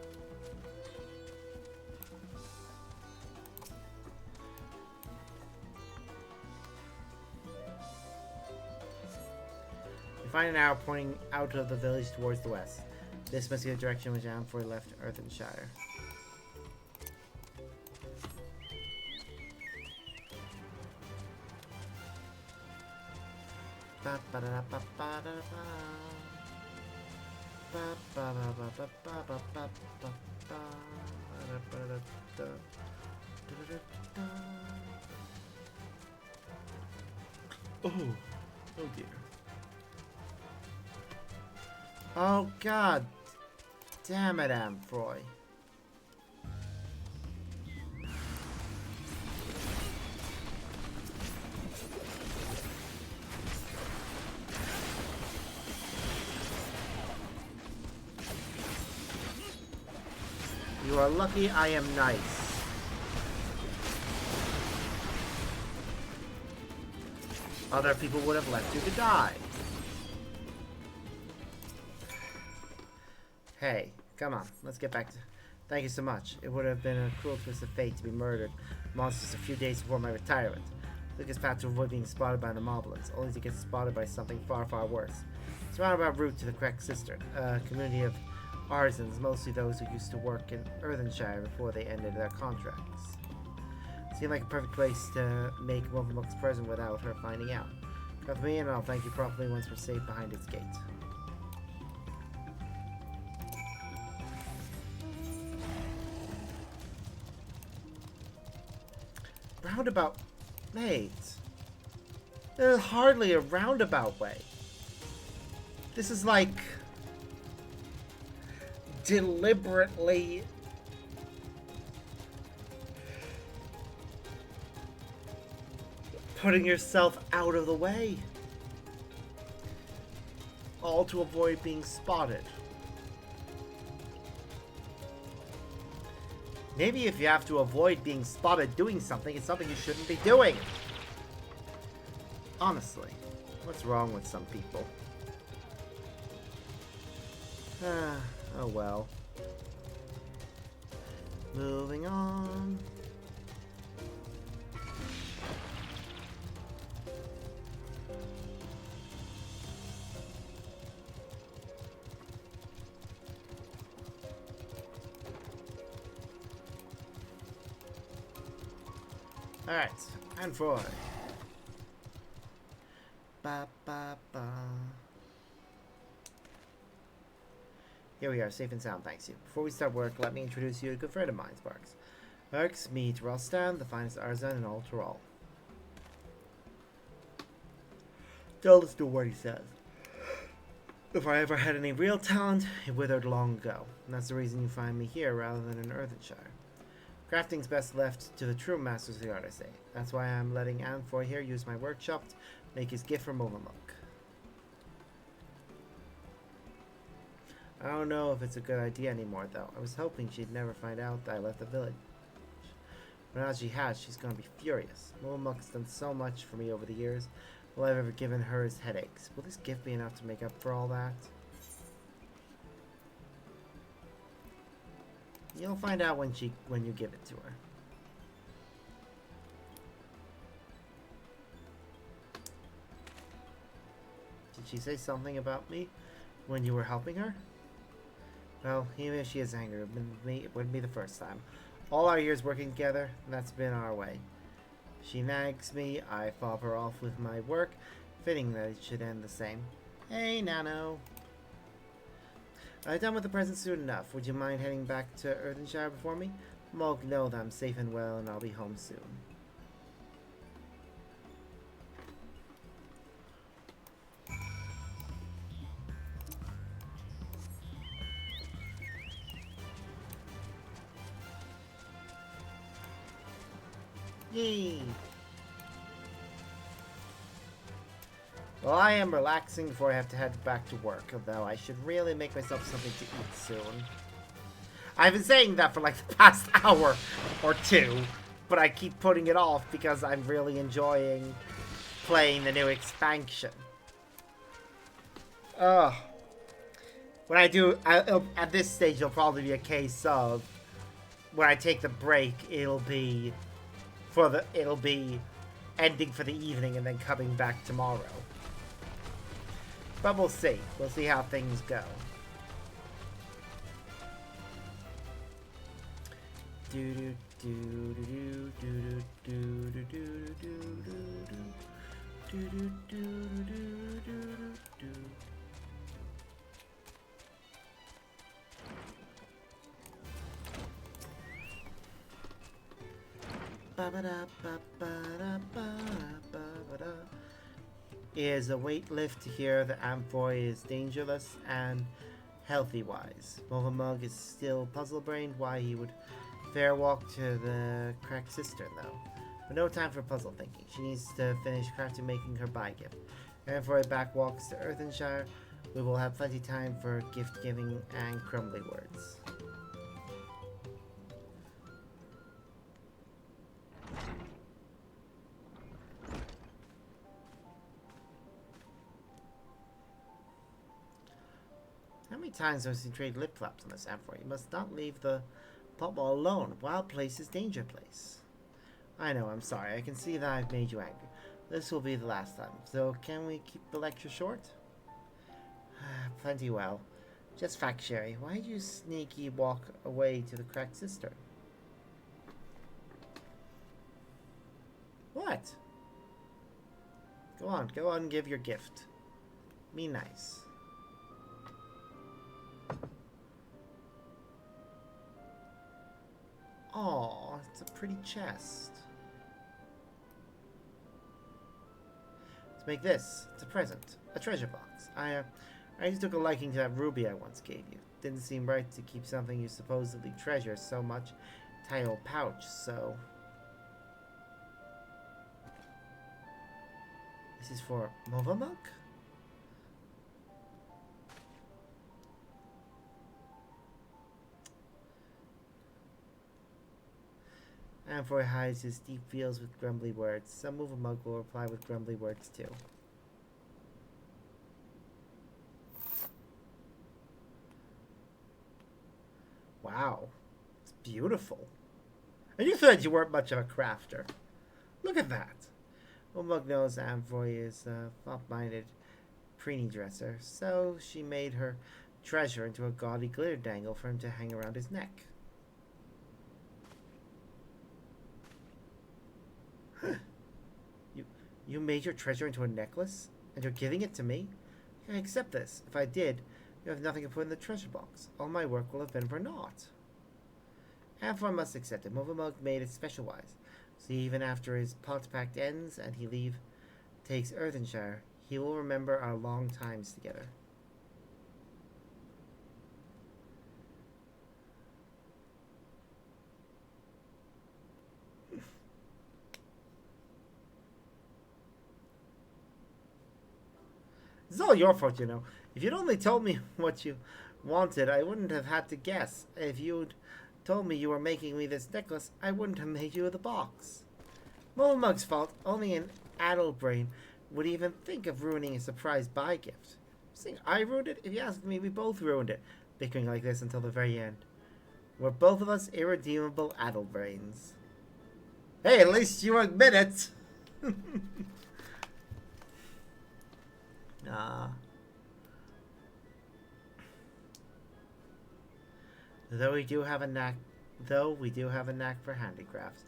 You find an arrow pointing out of the village towards the west. This must be the direction which Amphor left Earthenshire. Oh, oh dear. Oh god. Damn it, Amphoy. You are lucky I am nice. Other people would have left you to die. Hey, come on, let's get back to... Thank you so much. It would have been a cruel twist of fate to be murdered monsters a few days before my retirement. Lucas path to avoid being spotted by the moblins, only to get spotted by something far, far worse. It's a roundabout route to the correct cistern, a community of artisans, mostly those who used to work in Earthenshire before they ended their contracts. Seemed like a perfect place to make Wolvermuck's present without her finding out. Come with me and I'll thank you properly once we're safe behind its gate. Roundabout... Wait. There's hardly a roundabout way. This is like... deliberately... putting yourself out of the way. All to avoid being spotted. Maybe if you have to avoid being spotted doing something, it's something you shouldn't be doing. Honestly, what's wrong with some people? Oh well. Moving on. Alright, and Froy. Ba ba ba. Here we are, safe and sound, thanks you. Before we start work, let me introduce you to a good friend of mine, Sparks. Sparks, meet Rostan, the finest artisan in all Tyrol. Don't listen to what he says. If I ever had any real talent, it withered long ago. And that's the reason you find me here rather than in Earthenshire. Crafting's best left to the true masters of the art, I say. That's why I'm letting Amphoy here use my workshop to make his gift for Wolvermuck. I don't know if it's a good idea anymore, though. I was hoping she'd never find out that I left the village. But now she has, she's gonna be furious. Wolvermuck's done so much for me over the years. All I've ever given her is headaches. Will this gift be enough to make up for all that? You'll find out when you give it to her. Did she say something about me when you were helping her? Well, even if she is angry with me, it wouldn't be the first time. All our years working together, that's been our way. She nags me, I fob her off with my work, fitting that it should end the same. Hey, Nano. I'm done with the present soon enough. Would you mind heading back to Earthenshire before me? Mulk know that I'm safe and well and I'll be home soon. Yay! Well, I am relaxing before I have to head back to work, although I should really make myself something to eat soon. I've been saying that for like the past hour or two, but I keep putting it off because I'm really enjoying playing the new expansion. Ugh. When I do, at this stage, it'll probably be a case of when I take the break, it'll be ending for the evening and then coming back tomorrow. But we'll see. We'll see how things go. Is a weight lift here the amphoy is dangerous and healthy-wise. Mug is still puzzle-brained why he would fair walk to the cracked cistern, though. But no time for puzzle thinking. She needs to finish crafting making her buy gift. Amphoy back walks to Earthenshire. We will have plenty time for gift-giving and crumbly words. How many times have we trade lip flaps on this amphoy? You must not leave the potwall alone. Wild place is danger place. I know, I'm sorry. I can see that I've made you angry. This will be the last time. So can we keep the lecture short? Plenty well. Just fact, Sherry. Why did you sneaky walk away to the cracked cistern? What? Go on, give your gift. Be nice. Aw, it's a pretty chest. Let's make this. It's a present. A treasure box. I just took a liking to that ruby I once gave you. Didn't seem right to keep something you supposedly treasure so much in a tiny old pouch, so... This is for Movamuk? Amphoy hides his deep feels with grumbly words. Some Movamuk will reply with grumbly words too. Wow. It's beautiful. And you said you weren't much of a crafter. Look at that. Movamuk knows Amphoy is a flop-minded preenie dresser, so she made her treasure into a gaudy glitter dangle for him to hang around his neck. You made your treasure into a necklace? And you're giving it to me? I accept this. If I did, you have nothing to put in the treasure box. All my work will have been for naught. Amphoy must accept it. Movamuk made it special-wise. So even after his pot pact ends and he takes Earthenshire, he will remember our long times together. It's all your fault, you know. If you'd only told me what you wanted, I wouldn't have had to guess. If you'd told me you were making me this necklace, I wouldn't have made you the box. Movamuk's fault. Only an adult brain would even think of ruining a surprise buy gift. Saying I ruined it? If you asked me, we both ruined it. Bickering like this until the very end. We're both of us irredeemable adult brains. Hey, at least you admit it! Though we do have a knack for handicrafts,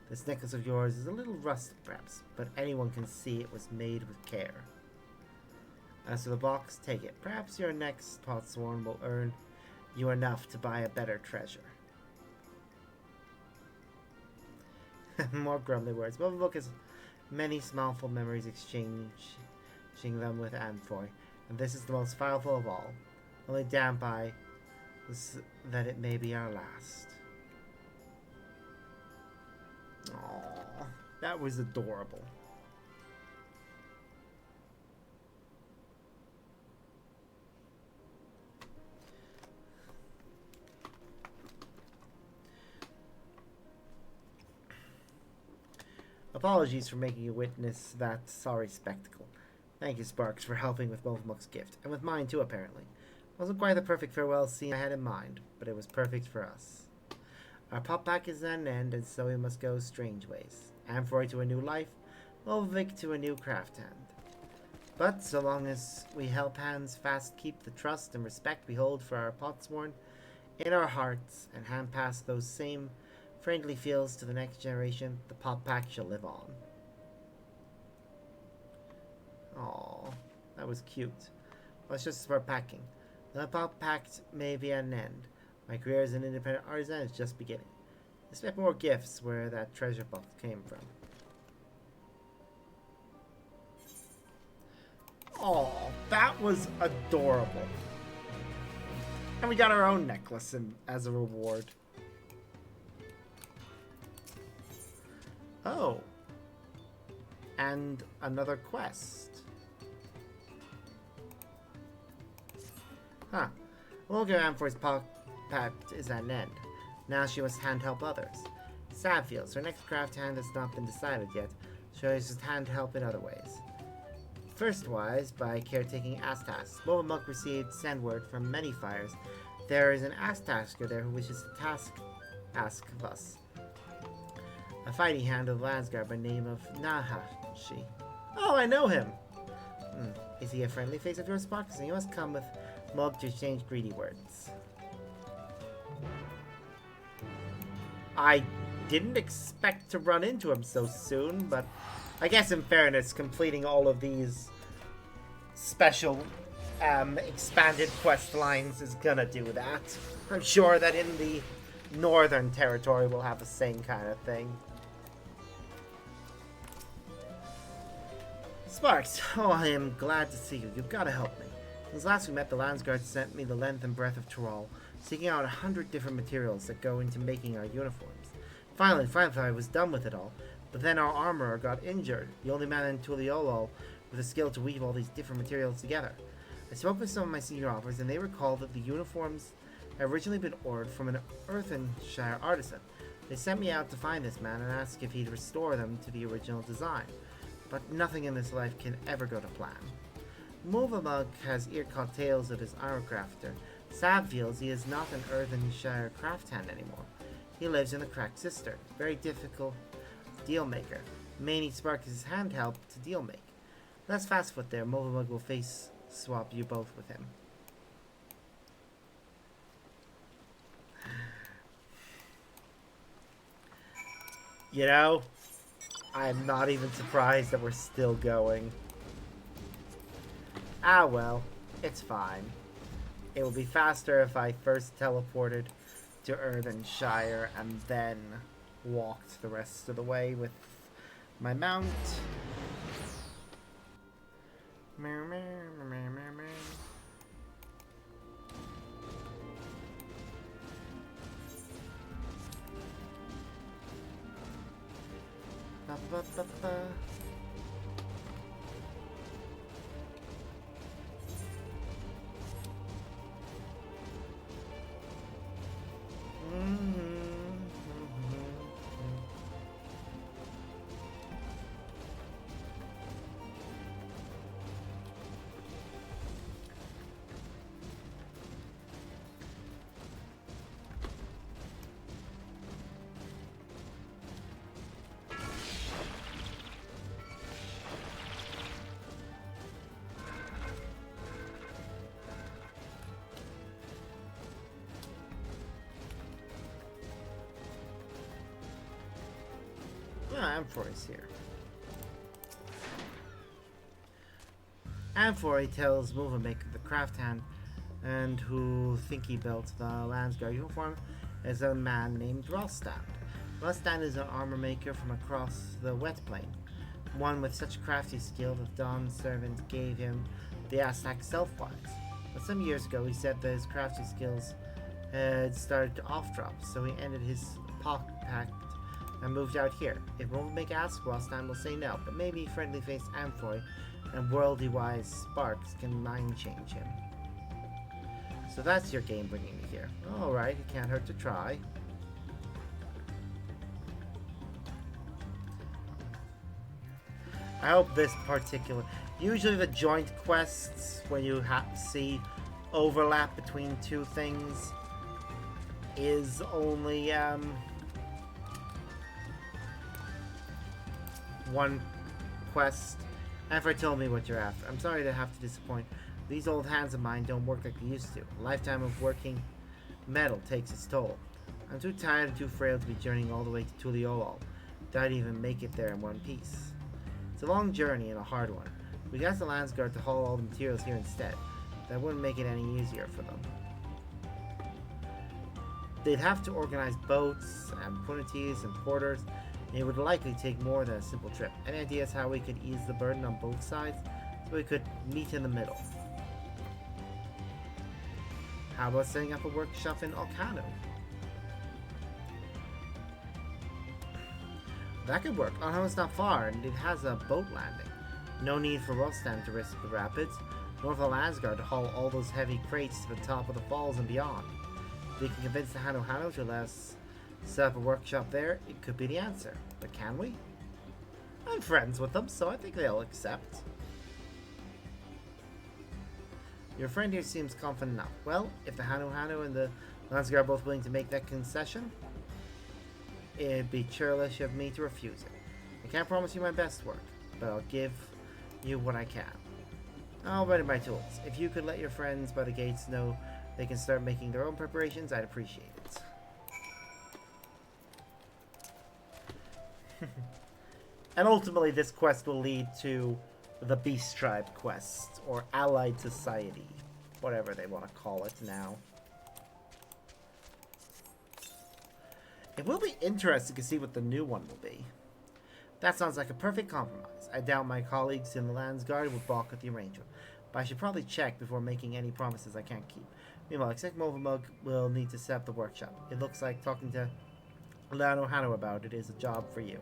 this necklace of yours is a little rustic perhaps, but anyone can see it was made with care. As for the box, take it. Perhaps your next potsworn will earn you enough to buy a better treasure. More grumbly words. Movamuk has many smileful memories exchanging them with Amphoy, and this is the most powerful of all. Only damned by that it may be our last. Aww, that was adorable. Apologies for making you witness that sorry spectacle. Thank you, Sparks, for helping with Movamuk's gift, and with mine too, apparently. Wasn't quite the perfect farewell scene I had in mind, but it was perfect for us. Our pop pack is at an end, and so we must go strange ways. Amphoy to a new life, Volvic to a new craft hand. But so long as we help hands fast keep the trust and respect we hold for our potsworn in our hearts, and hand pass those same friendly feels to the next generation, the pop pack shall live on. Aw, that was cute. Let's just start packing. The pop pact may be at an end. My career as an independent artisan is just beginning. Expect more gifts where that treasure box came from. Aw, that was adorable. And we got our own necklace as a reward. Oh. And another quest. Huh. Logan Amfor's pact is at an end. Now she must hand help others. Sad feels her next craft hand has not been decided yet, so she must hand help in other ways. Firstwise, by caretaking Astas, Boba Monk received send word from many fires. There is an Astasker there who wishes to ask of us. A fighting hand of Landsguard by name of Nahashi. Oh, I know him! Is he a friendly face of yours, Sparks? Then you must come with Mug to exchange greedy words. I didn't expect to run into him so soon, but I guess in fairness, completing all of these special expanded quest lines is gonna do that. I'm sure that in the Northern Territory we'll have the same kind of thing. Sparks, oh, I am glad to see you. You've got to help me. Since last we met, the Landsguard sent me the length and breadth of Tyrol, seeking out 100 different materials that go into making our uniforms. Finally, I was done with it all, but then our armorer got injured, the only man in Tuliolol with the skill to weave all these different materials together. I spoke with some of my senior officers, and they recalled that the uniforms had originally been ordered from an Earthenshire artisan. They sent me out to find this man and asked if he'd restore them to the original design. But nothing in this life can ever go to plan. Movamug has ear-caught tales of his armor crafter. Sab feels he is not an Earthenshire craft hand anymore. He lives in the Cracked Cistern, very difficult deal maker. May need Sparkus' hand help to deal make. Let's fast foot there. Movamug will face swap you both with him. You know, I'm not even surprised that we're still going. Ah well, it's fine. It will be faster if I first teleported to Earthenshire and then walked the rest of the way with my mount. Ba, ba, ba, ba. Amphor is here. Amphor tells Movamaker, the craft hand, and who think he built the Landsguard uniform, is a man named Rostand. Rostand is an armor maker from across the Wet Plain, one with such crafty skill that Dawn's servant gave him the Aztec Self-Wise. But some years ago he said that his crafty skills had started to off-drop, so he ended his pact and moved out here. If Movamaker asks, Rostand will say no, but maybe friendly-faced Amphoy and worldly-wise Sparks can mind change him. So that's your game bringing me here. Alright, it can't hurt to try. I hope this particular... Usually the joint quests, when you see overlap between two things, is only one quest. Amphoy told me what you're after. I'm sorry to have to disappoint. These old hands of mine don't work like they used to. A lifetime of working metal takes its toll. I'm too tired and too frail to be journeying all the way to Tuliolol. I'd even make it there in one piece. It's a long journey and a hard one. We asked the Landsguard to haul all the materials here instead. That wouldn't make it any easier for them. They'd have to organize boats, and punnities, and porters, and it would likely take more than a simple trip. Any ideas how we could ease the burden on both sides, so we could meet in the middle? How about setting up a workshop in Alcano? That could work. Alcano's not far, and it has a boat landing. No need for Rostam to risk the rapids, nor for the Landsguard to haul all those heavy crates to the top of the falls and beyond. If we can convince the Hano to let us set up a workshop there, it could be the answer. But can we? I'm friends with them, so I think they'll accept. Your friend here seems confident enough. Well, if the Hano and the Landsguard are both willing to make that concession, it'd be churlish of me to refuse it. I can't promise you my best work, but I'll give you what I can. I'll ready my tools. If you could let your friends by the gates know they can start making their own preparations, I'd appreciate it. And ultimately, this quest will lead to the Beast Tribe quest, or Allied Society, whatever they want to call it now. It will be interesting to see what the new one will be. That sounds like a perfect compromise. I doubt my colleagues in the Landsguard would balk at the arrangement, but I should probably check before making any promises I can't keep. Meanwhile, Exec Movamug will need to set up the workshop. It looks like talking to Lano Hano about it is a job for you.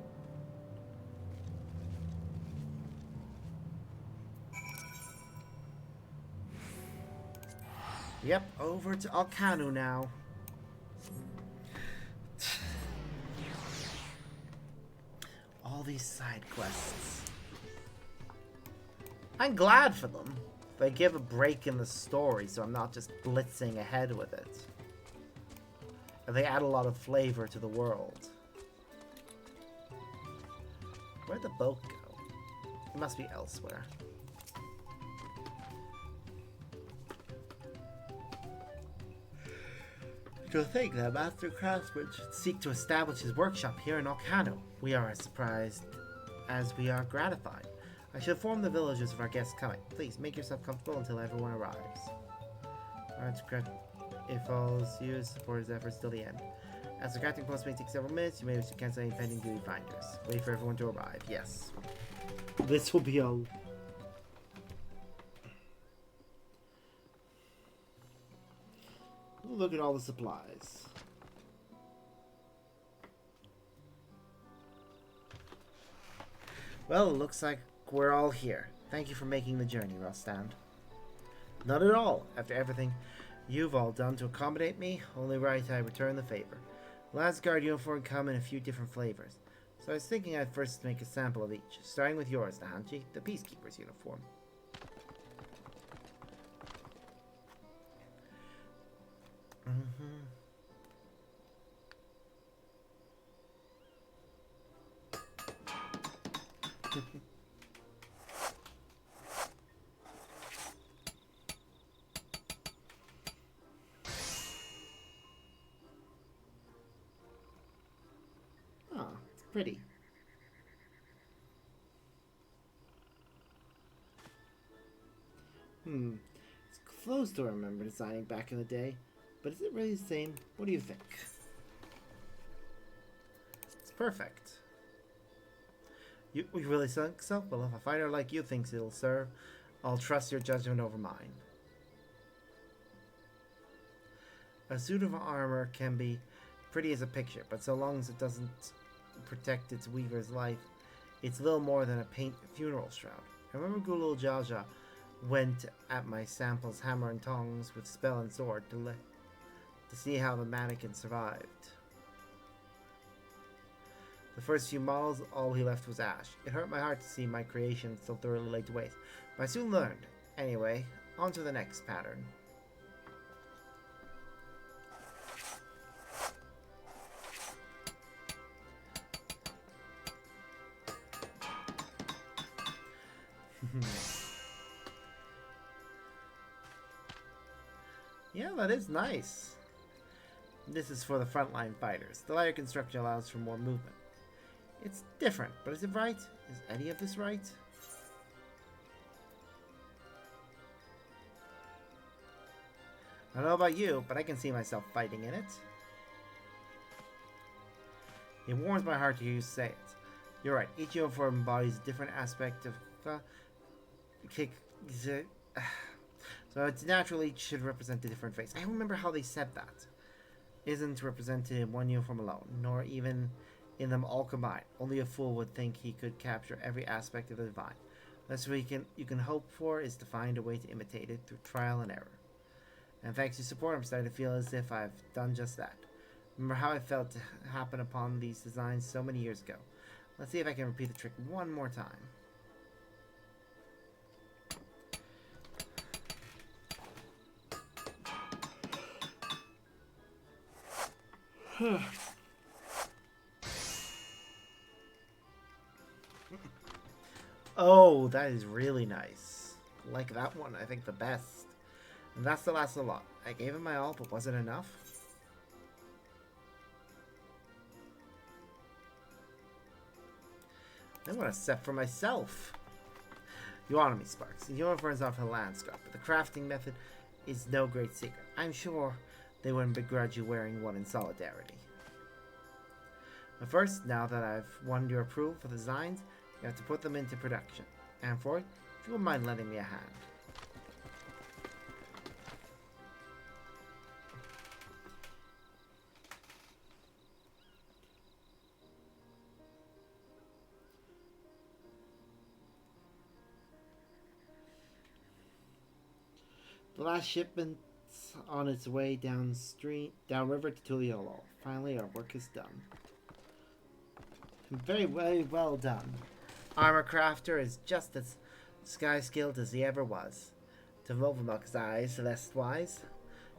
Yep, over to Alcanu now. All these side quests. I'm glad for them. They give a break in the story, so I'm not just blitzing ahead with it. And they add a lot of flavor to the world. Where'd the boat go? It must be elsewhere. To think that Master Craftsman should seek to establish his workshop here in Alcano. We are as surprised as we are gratified. I should inform the villagers of our guests coming. Please make yourself comfortable until everyone arrives. If all is used, support his efforts till the end. As the crafting post may take several minutes, you may wish to cancel any pending duty finders. Wait for everyone to arrive. Yes. This will be a... Look at all the supplies. Well, it looks like we're all here. Thank you for making the journey, Rostand. Not at all. After everything you've all done to accommodate me, only right I return the favor. Landsguard uniform come in a few different flavors, so I was thinking I'd first make a sample of each, starting with yours, Nahanchi, the Peacekeeper's uniform. Oh, it's pretty. It's close to what I remember designing back in the day, but is it really the same? What do you think? It's perfect. You really think so? Well, if a fighter like you thinks it'll serve, I'll trust your judgment over mine. A suit of armor can be pretty as a picture, but so long as it doesn't protect its weaver's life, it's little more than a funeral shroud. I remember Gulul Jaja went at my samples hammer and tongs with spell and sword to see how the mannequin survived. The first few models, all he left was ash. It hurt my heart to see my creation so thoroughly laid to waste, but I soon learned. Anyway, on to the next pattern. Yeah, that is nice. This is for the frontline fighters. The lighter construction allows for more movement. It's different, but is it right? Is any of this right? I don't know about you, but I can see myself fighting in it. It warms my heart to hear you say it. You're right, each uniform embodies a different aspect of kick. So it naturally should represent a different face. I don't remember how they said that. Isn't represented in one uniform alone, nor even in them all combined. Only a fool would think he could capture every aspect of the divine. That's what you can hope for is to find a way to imitate it through trial and error. And thanks to your support, I'm starting to feel as if I've done just that. Remember how I felt to happen upon these designs so many years ago. Let's see if I can repeat the trick one more time. Oh, that is really nice. Like that one, I think the best. And that's the last of the lot. I gave it my all, but was it enough? I want a set for myself. You honor me, Sparks. The uniform is off the landscape, but the crafting method is no great secret. I'm sure they wouldn't begrudge you wearing one in solidarity. But first, now that I've won your approval for the designs, you have to put them into production. And for it, if you wouldn't mind lending me a hand. The last shipment's on its way downriver to Tuliolo. Finally, our work is done. Very well done. Armor Crafter is just as sky-skilled as he ever was. To Volvamuk's eyes, Celeste-wise,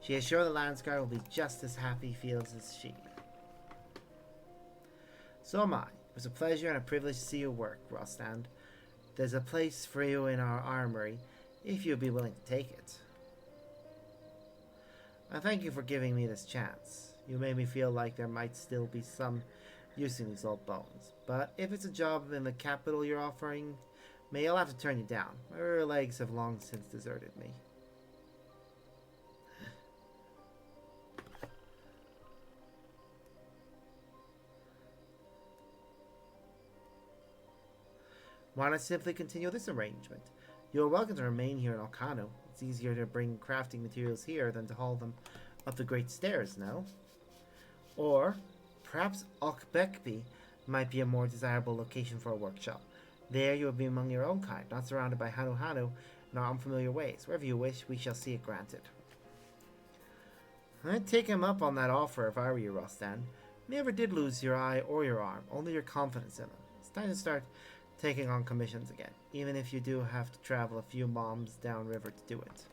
she is sure the Landscar will be just as happy feels as she. So am I. It was a pleasure and a privilege to see your work, Rostand. There's a place for you in our armory, if you'd be willing to take it. I thank you for giving me this chance. You made me feel like there might still be some use in these old bones. But if it's a job in the capital you're offering me, I'll have to turn you down. My rear legs have long since deserted me. Why not simply continue this arrangement? You are welcome to remain here in Alcano. It's easier to bring crafting materials here than to haul them up the great stairs, no? Or perhaps Alkbekbi might be a more desirable location for a workshop. There you will be among your own kind, not surrounded by Hanu Hanu in our unfamiliar ways. Wherever you wish, we shall see it granted. I'd take him up on that offer if I were you, Rostan. You never did lose your eye or your arm, only your confidence in them. It's time to start taking on commissions again, even if you do have to travel a few moms downriver to do it.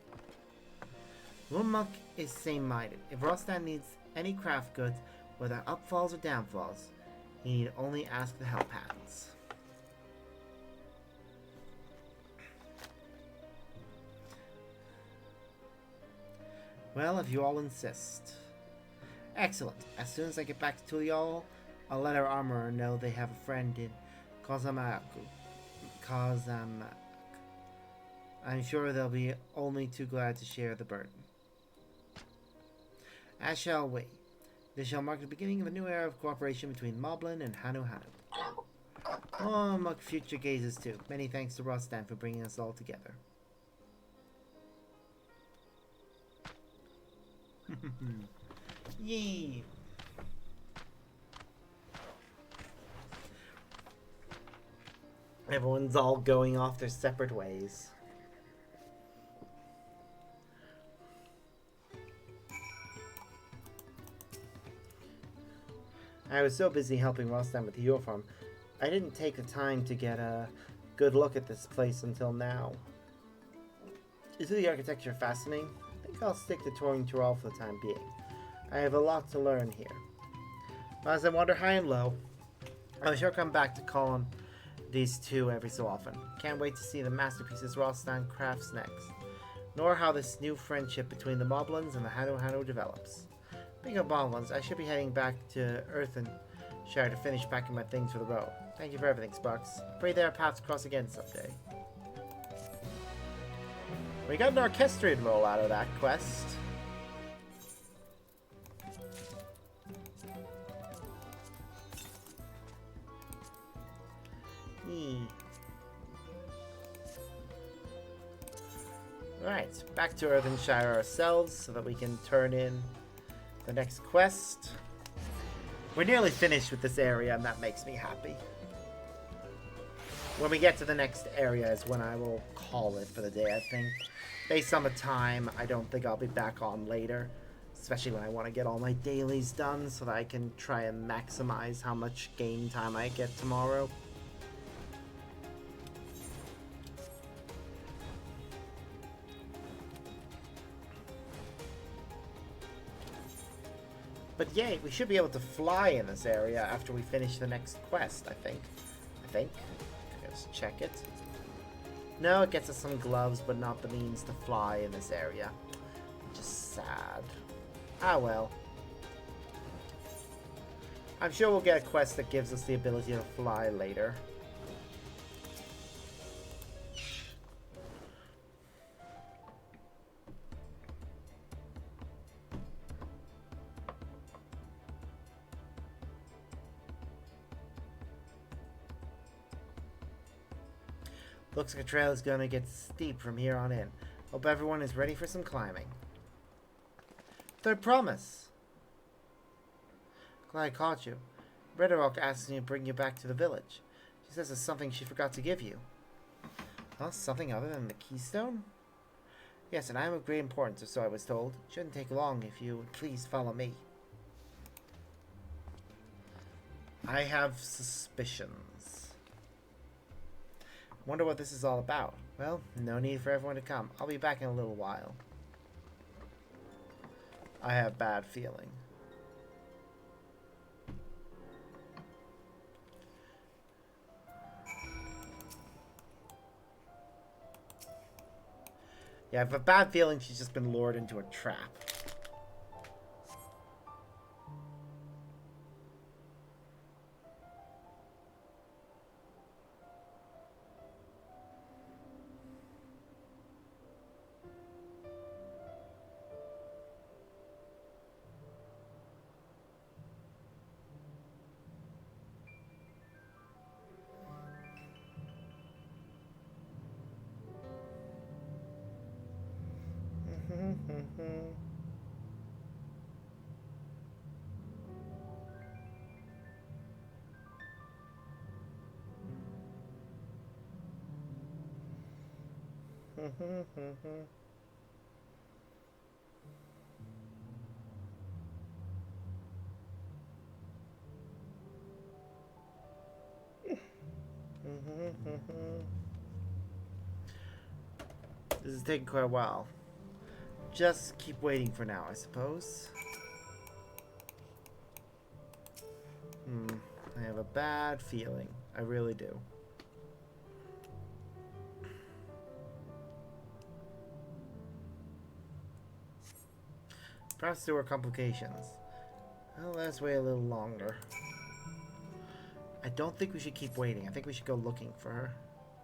Lumuk is same-minded. If Rostan needs any craft goods, whether upfalls or downfalls, he need only ask the help hands. Well, if you all insist. Excellent. As soon as I get back to Tuliol, I'll let our armorer know they have a friend in Kazamaku. I'm sure they'll be only too glad to share the burden. As shall we. This shall mark the beginning of a new era of cooperation between Moblin and Hanu Hanu. Oh, Muck future gazes too. Many thanks to Rostan for bringing us all together. Yee! Everyone's all going off their separate ways. I was so busy helping Rostam with the uniform, I didn't take the time to get a good look at this place until now. Isn't the architecture fascinating? I think I'll stick to touring Tyrol for the time being. I have a lot to learn here. As I wander high and low, I'll sure come back to call on these two every so often. Can't wait to see the masterpieces Rostan crafts next, nor how this new friendship between the Moblins and the Hanu Hanu develops. Speaking of Moblins, I should be heading back to Earthenshire to finish packing my things for the road. Thank you for everything, Sparks. Pray that our paths cross again someday. We got an orchestrated roll out of that quest. me. Alright, back to Earthenshire ourselves so that we can turn in the next quest. We're nearly finished with this area, and that makes me happy. When we get to the next area is when I will call it for the day, I think. Based on the time, I don't think I'll be back on later. Especially when I want to get all my dailies done so that I can try and maximize how much game time I get tomorrow. But yay, we should be able to fly in this area after we finish the next quest, I think. Let's check it. No, it gets us some gloves, but not the means to fly in this area. Which is sad. Ah well. I'm sure we'll get a quest that gives us the ability to fly later. Looks like a trail is gonna get steep from here on in. Hope everyone is ready for some climbing. Third promise. Glad I caught you. Redderock asked me to bring you back to the village. She says it's something she forgot to give you. Huh? Something other than the keystone? Yes, and I am of great importance, or so I was told. It shouldn't take long if you would please follow me. I have suspicions. Wonder what this is all about. Well, no need for everyone to come. I'll be back in a little while. I have bad feeling. Yeah, I have a bad feeling she's just been lured into a trap. This is taking quite a while. Just keep waiting for now, I suppose. I have a bad feeling. I really do. Perhaps there were complications. Well, let's wait a little longer. I don't think we should keep waiting. I think we should go looking for her.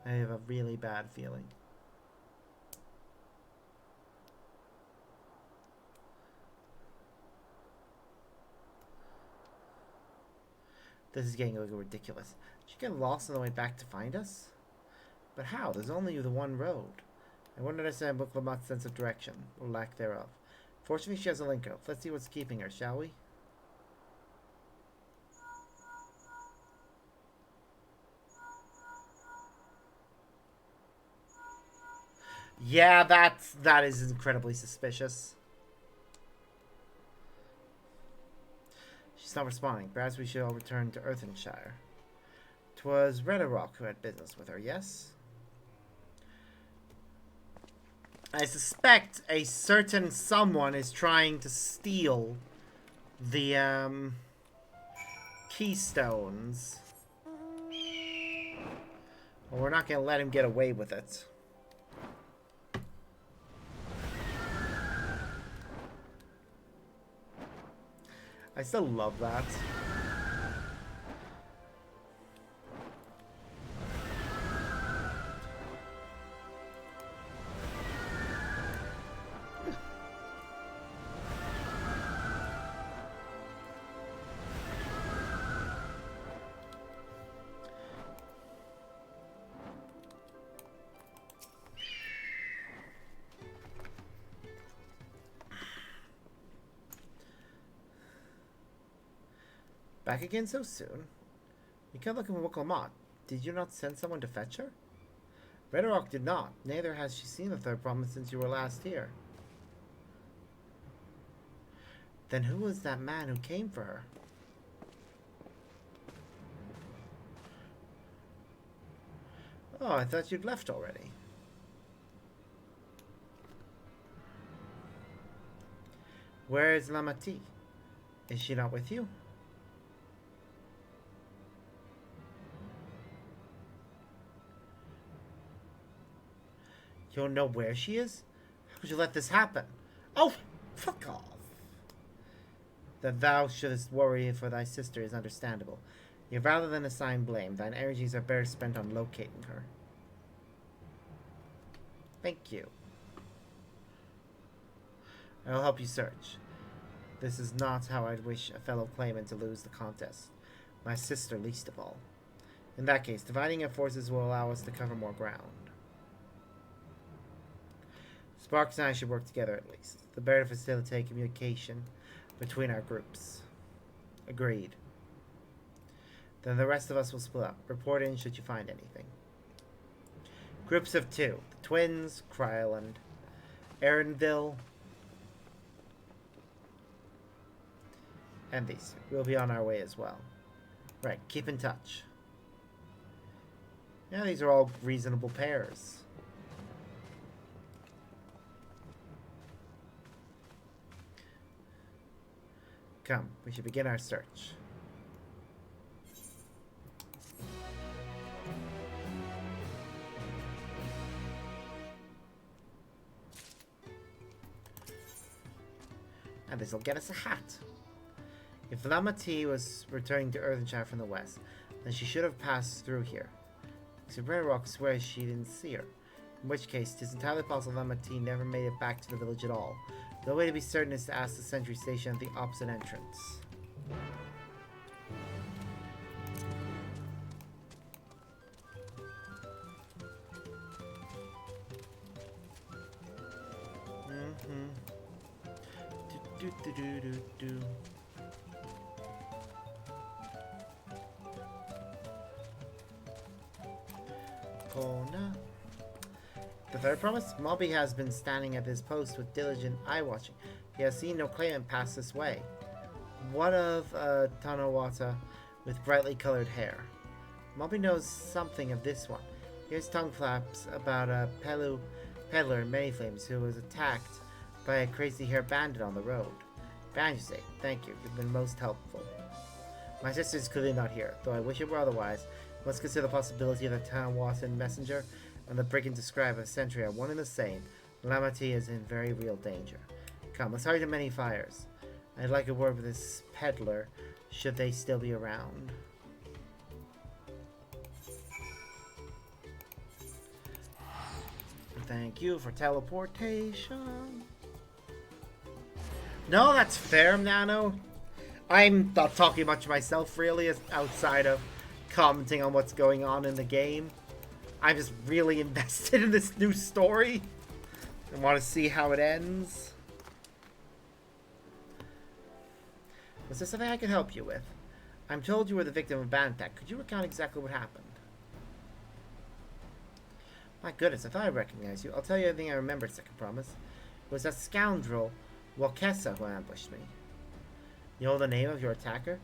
I have a really bad feeling. This is getting a little ridiculous. Did she get lost on the way back to find us? But how? There's only the one road. I wonder understand Book Lamott's sense of direction, or lack thereof. Fortunately, she has a link up. Let's see what's keeping her, shall we? Yeah, that is incredibly suspicious. She's not responding. Perhaps we should all return to Earthenshire. 'Twas Redderock who had business with her, yes? I suspect a certain someone is trying to steal the keystones. Well, we're not going to let him get away with it. I still love that. Back again so soon? You come looking for Wokomat. Did you not send someone to fetch her? Redrock did not. Neither has she seen the third promise since you were last here. Then who was that man who came for her? Oh, I thought you'd left already. Where is Lamati? Is she not with you? You don't know where she is? How could you let this happen? Oh, fuck off. That thou shouldst worry for thy sister is understandable. Yet rather than assign blame, thine energies are better spent on locating her. Thank you. I will help you search. This is not how I'd wish a fellow claimant to lose the contest. My sister least of all. In that case, dividing our forces will allow us to cover more ground. Sparks and I should work together at least. The better to facilitate communication between our groups. Agreed. Then the rest of us will split up. Report in should you find anything. Groups of 2. The Twins, Kryland, Erinville, and these. We'll be on our way as well. Right, keep in touch. Yeah, these are all reasonable pairs. Come, we should begin our search. And this will get us a hat. If Lamati was returning to Earthenshire from the west, then she should have passed through here. Except Redrock swears she didn't see her. In which case, it is entirely possible Lamati never made it back to the village at all. The way to be certain is to ask the sentry station at the opposite entrance. Kona. The third promise? Mobby has been standing at this post with diligent eye-watching. He has seen no claimant pass this way. What of Tanawata with brightly colored hair? Mobby knows something of this one. Here's tongue flaps about a peddler in Many Flames who was attacked by a crazy-haired bandit on the road. Band, you say? Thank you. You've been most helpful. My sister is clearly not here, though I wish it were otherwise. Let's consider the possibility of the Tanawata messenger and the brigand described as sentry are one and the same. Lamati is in very real danger. Come, let's hurry to Many Fires. I'd like a word with this peddler, should they still be around. Thank you for teleportation. No, that's fair, Nano. I'm not talking much myself, really, outside of commenting on what's going on in the game. I'm just really invested in this new story. I want to see how it ends. Was there something I could help you with? I'm told you were the victim of a band attack. Could you recount exactly what happened? My goodness, I thought I recognized you. I'll tell you everything I remember, second promise. It was that scoundrel, Wakesa, who ambushed me. You know the name of your attacker?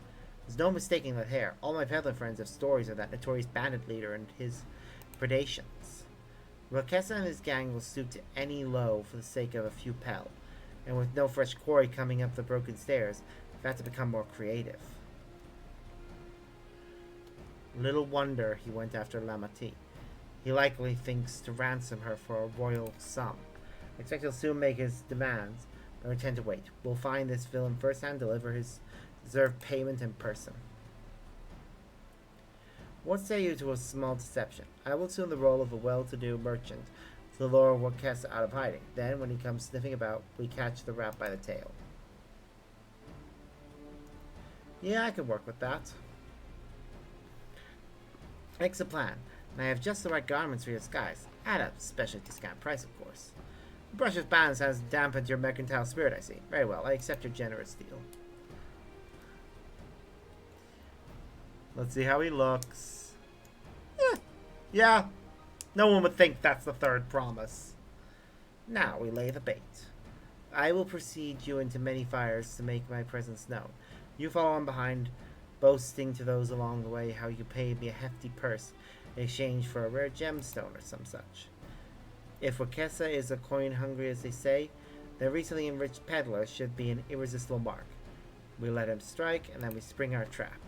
There's no mistaking that hair. All my peddler friends have stories of that notorious bandit leader and his predations. Wakesa and his gang will stoop to any low for the sake of a few pel, and with no fresh quarry coming up the broken stairs, they've had to become more creative. Little wonder he went after Lamati. He likely thinks to ransom her for a royal sum. I expect he'll soon make his demands, but I intend to wait. We'll find this villain firsthand, deliver his deserved payment in person. What say you to a small deception? I will assume the role of a well-to-do merchant to lure Wakesa out of hiding. Then, when he comes sniffing about, we catch the rat by the tail. Yeah, I can work with that. Makes a plan. And I have just the right garments for your disguise. At a special discount price, of course. The brush of balance has dampened your mercantile spirit, I see. Very well, I accept your generous deal. Let's see how he looks. Yeah, no one would think that's the third promise. Now we lay the bait. I will precede you into many fires to make my presence known. You follow on behind, boasting to those along the way how you paid me a hefty purse in exchange for a rare gemstone or some such. If Wakesa is a coin hungry as they say, the recently enriched peddler should be an irresistible mark. We let him strike, and then we spring our trap.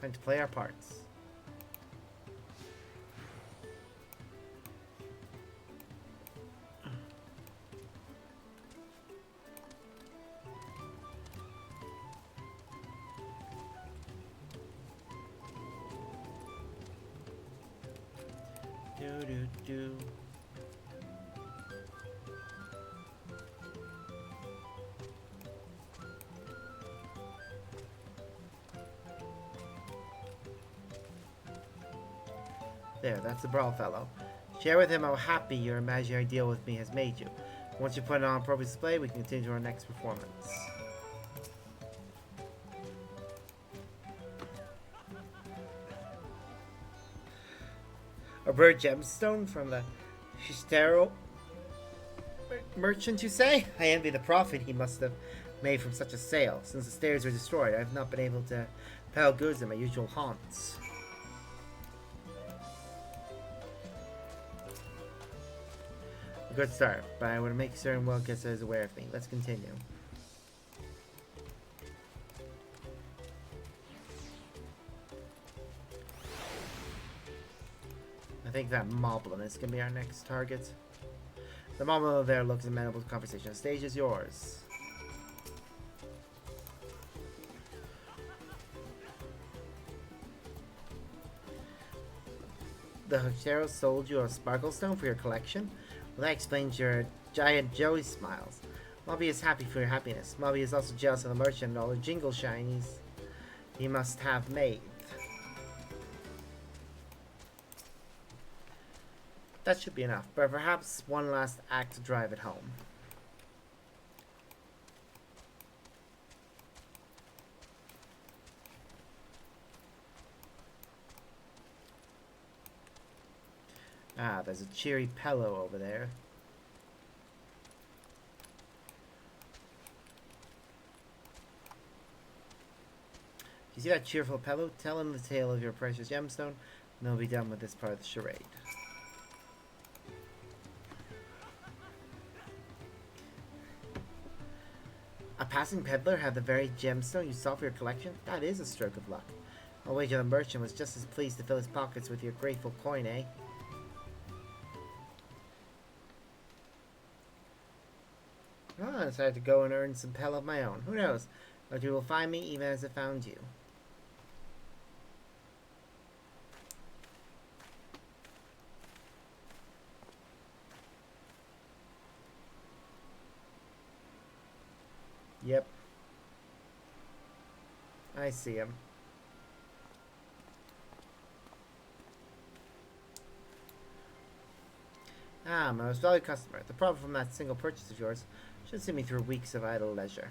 Time to play our parts. Do. There, that's the brawl fellow. Share with him how happy your imaginary deal with me has made you. Once you put it on appropriate display, we can continue to our next performance. A rare gemstone from the Shistero merchant, you say? I envy the profit he must have made from such a sale. Since the stairs were destroyed, I have not been able to peddle goods in my usual haunts. A good start, but I would make certain Wilkes is aware of me. Let's continue. I think that Moblin is going to be our next target. The Moblin there looks amenable to conversation. The stage is yours. The Hoshero sold you a sparkle stone for your collection? Well, that explains your giant Joey smiles. Mobby is happy for your happiness. Mobby is also jealous of the merchant and all the jingle shinies he must have made. That should be enough, but perhaps one last act to drive it home. Ah, there's a cheery pillow over there. You see that cheerful pillow? Tell him the tale of your precious gemstone, and they'll be done with this part of the charade. A passing peddler had the very gemstone you saw for your collection? That is a stroke of luck. I'll wager the merchant was just as pleased to fill his pockets with your grateful coin, eh? Oh, I decided to go and earn some pel of my own. Who knows? But you will find me even as it found you. Yep. I see him. Ah, my most valued customer. The profit from that single purchase of yours should see me through weeks of idle leisure.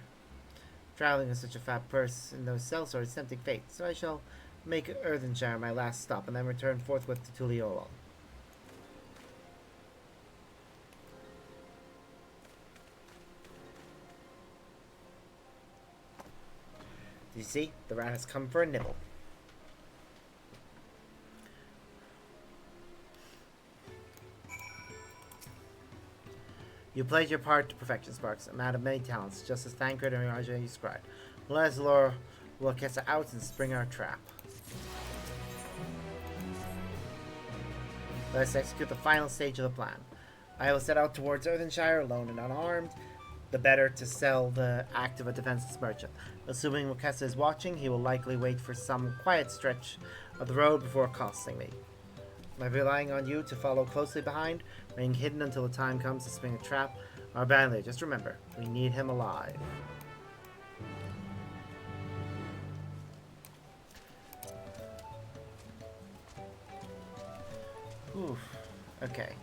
Traveling with such a fat purse in those sellswords is tempting fate, so I shall make Earthenshire my last stop and then return forthwith to Tuliolo. You see, the rat has come for a nibble. You played your part to perfection, Sparks, a man of many talents, just as Thancred and Raja described. Let us lure Wakesa out and spring our trap. Let us execute the final stage of the plan. I will set out towards Earthenshire alone and unarmed, the better to sell the act of a defenseless merchant. Assuming Wakesa is watching, he will likely wait for some quiet stretch of the road before accosting me. I'm relying on you to follow closely behind, remaining hidden until the time comes to spring a trap. Our bandit, just remember, we need him alive. Oof. Okay.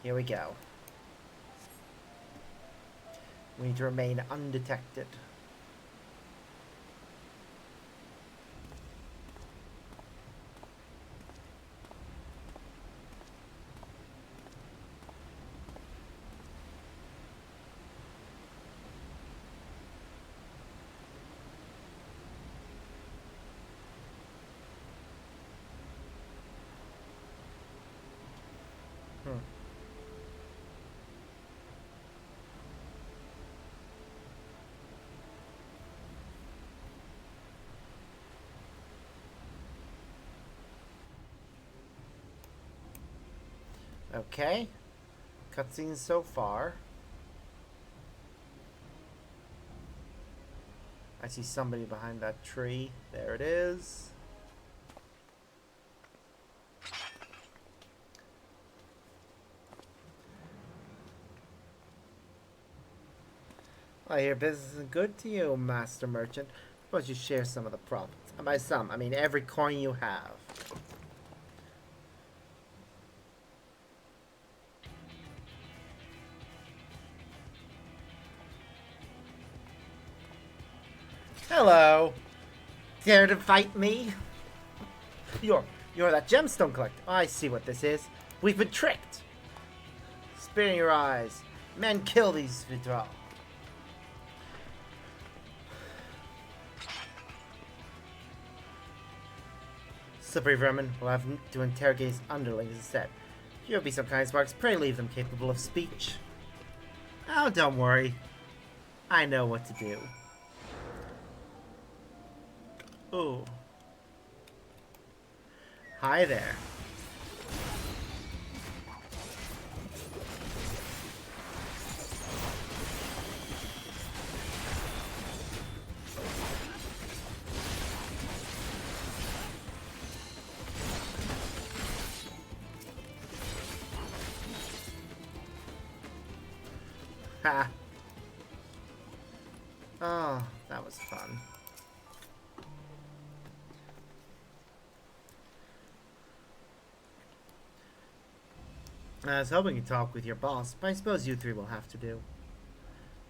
Here we go. We need to remain undetected. Okay. Cutscenes so far. I see somebody behind that tree. There it is. I hear business is good to you, Master Merchant. Suppose you share some of the profits. And by some, I mean every coin you have. Hello. Dare to fight me? You're that gemstone collector. I see what this is. We've been tricked. Spit in your eyes. Men kill these Vidral. Slippery vermin will have to interrogate his underlings instead. You'll be some kind sparks. Pray leave them capable of speech. Oh, don't worry. I know what to do. Ooh. Hi there. Ha. Oh, that was fun. I was hoping to talk with your boss, but I suppose you three will have to do.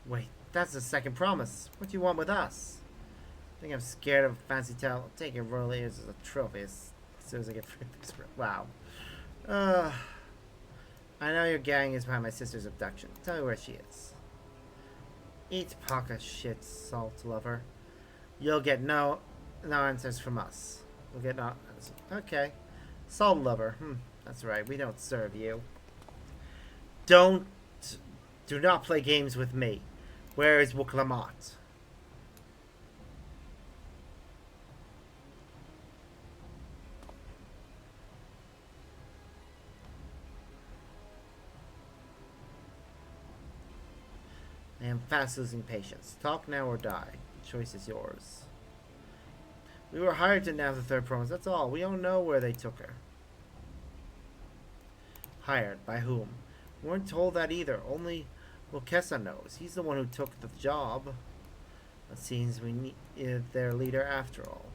Wait, that's the second promise. What do you want with us? I think I'm scared of a fancy towel. I'll take your royal ears as a trophy as soon as I get through this. Wow. I know your gang is behind my sister's abduction. Tell me where she is. Eat Paka shit, salt lover. You'll get no answers from us. We'll get no answers. Okay. Salt lover. That's right. We don't serve you. Do not play games with me. Where is Wuklamat? I am fast losing patience. Talk now or die. The choice is yours. We were hired to nab the third promise. That's all. We don't know where they took her. Hired? By whom? We weren't told that either. Only Wilkessa knows. He's the one who took the job. It seems we need their leader after all.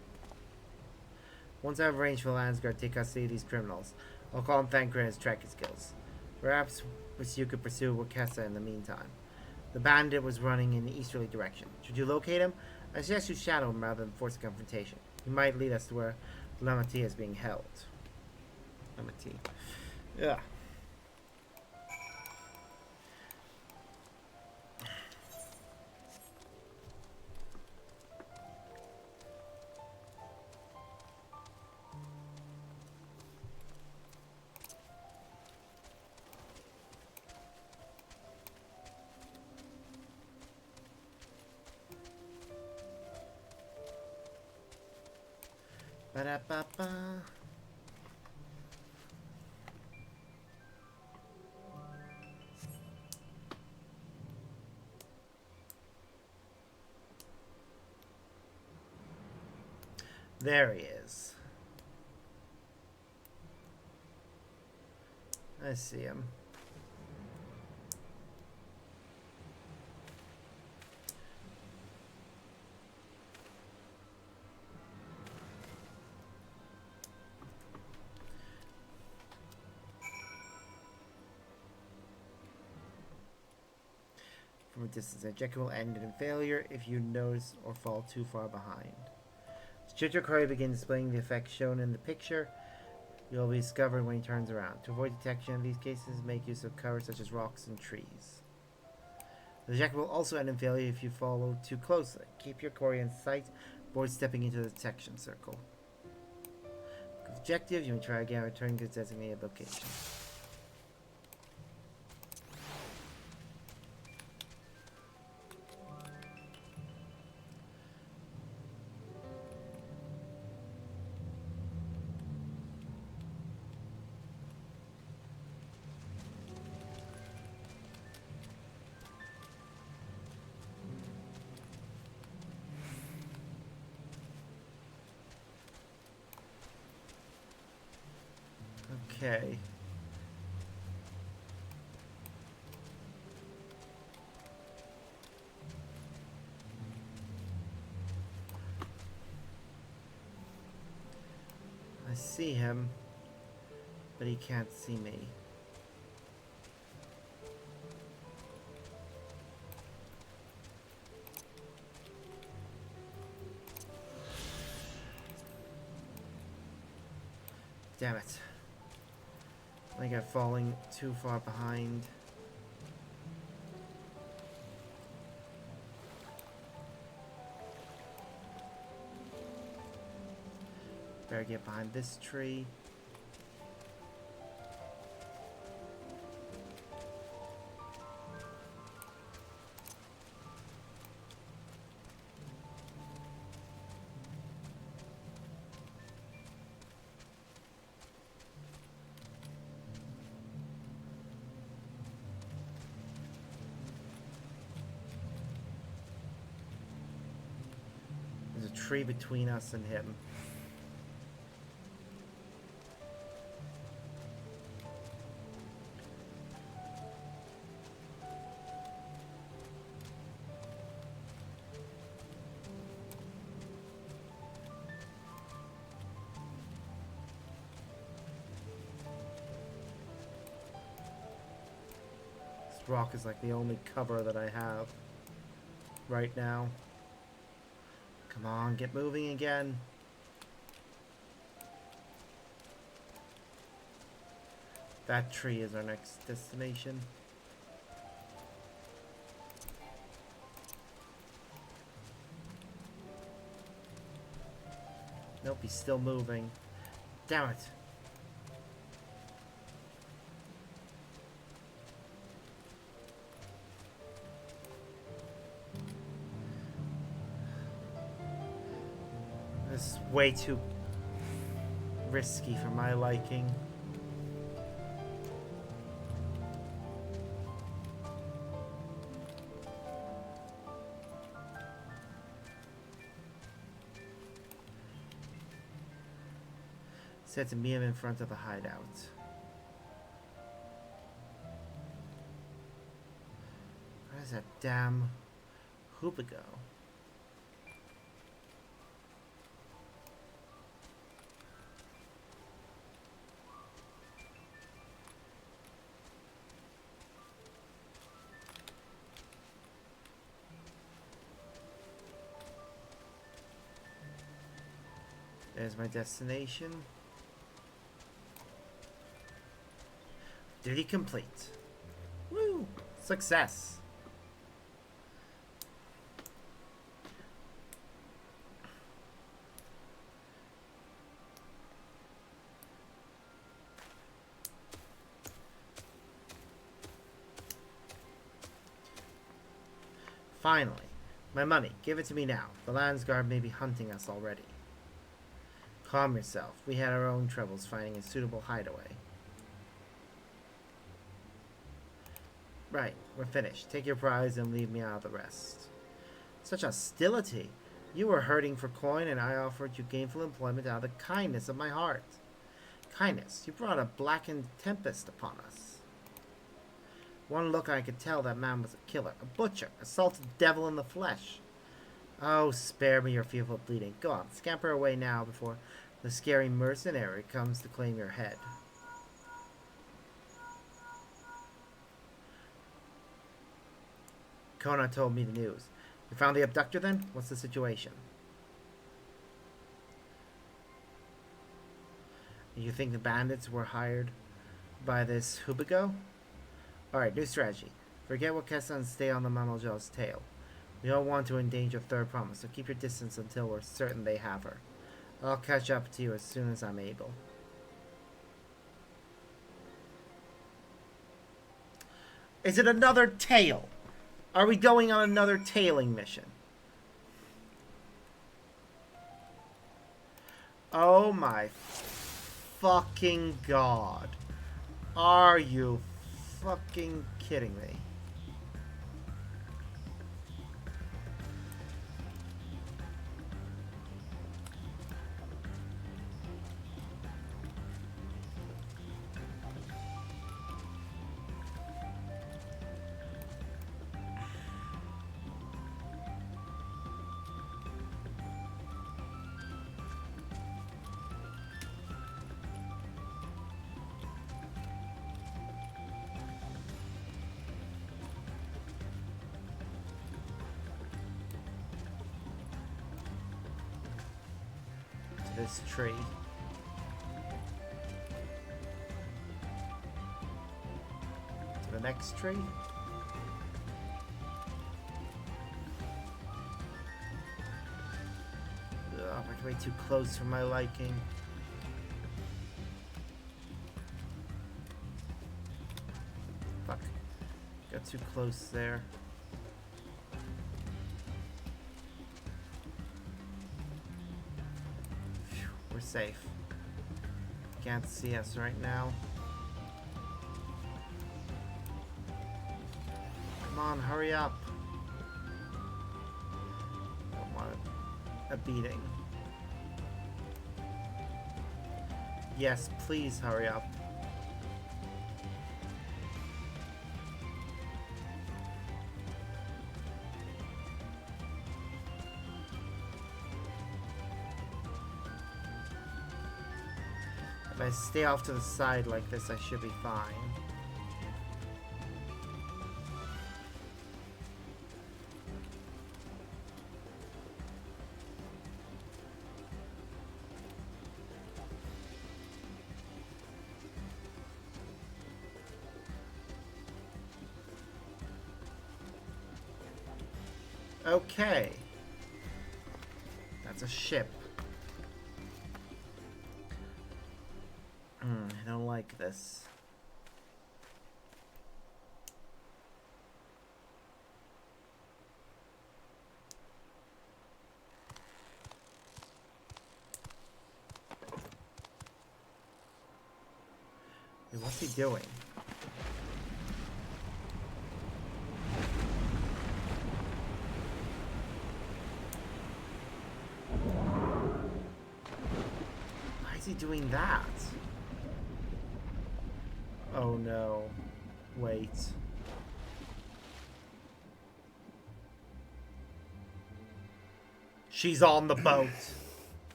Once I've arranged for Landsguard to take custody of these criminals, I'll call him Thancred and his tracking skills. Perhaps you could pursue Wilkessa in the meantime. The bandit was running in the easterly direction. Should you locate him, I suggest you shadow him rather than force a confrontation. He might lead us to where Lamati is being held. Lamati. Yeah. Ba-da-ba-ba. There he is. I see him. from a distance. The objective will end in failure if you notice or fall too far behind. Should your quarry begin displaying the effects shown in the picture, you'll be discovered when he turns around. To avoid detection in these cases, make use of cover such as rocks and trees. The objective will also end in failure if you follow too closely. Keep your quarry in sight, avoid stepping into the detection circle. Objective, you may try again returning to the designated location. Okay. I see him, but he can't see me. Damn it. I think I'm falling too far behind. Better get behind this tree. There's a tree between us and him. This rock is like the only cover that I have right now. Come on, get moving again. That tree is our next destination. Nope, he's still moving. Damn it. This is way too risky for my liking. Set to meet him in front of the hideout. Where's that damn Hoopa go? There's my destination. Duty complete. Woo! Success! Finally, my money. Give it to me now. The Landsguard may be hunting us already. Calm yourself. We had our own troubles finding a suitable hideaway. Right, we're finished. Take your prize and leave me out of the rest. Such hostility. You were hurting for coin and I offered you gainful employment out of the kindness of my heart. Kindness, you brought a blackened tempest upon us. One look I could tell that man was a killer, a butcher, a salted devil in the flesh. Oh, spare me your fearful bleeding. Go on, scamper away now before the scary mercenary comes to claim your head. Kona told me the news. You found the abductor then? What's the situation? You think the bandits were hired by this Hubigo? Alright, new strategy. Forget Wakesa and stay on the Mamaljal's tail. We don't want to endanger Third Promise, so keep your distance until we're certain they have her. I'll catch up to you as soon as I'm able. Is it another tail? Are we going on another tailing mission? Oh my fucking god. Are you fucking kidding me? This tree. To the next tree. Ugh, we're way too close for my liking. Fuck. Got too close there. We're safe. Can't see us right now. Come on, hurry up. Don't want a beating. Yes, please hurry up. If I stay off to the side like this, I should be fine. Okay. That's a ship. I don't like this. Hey, what's he doing? Why is he doing that? Oh no. Wait. She's on the boat.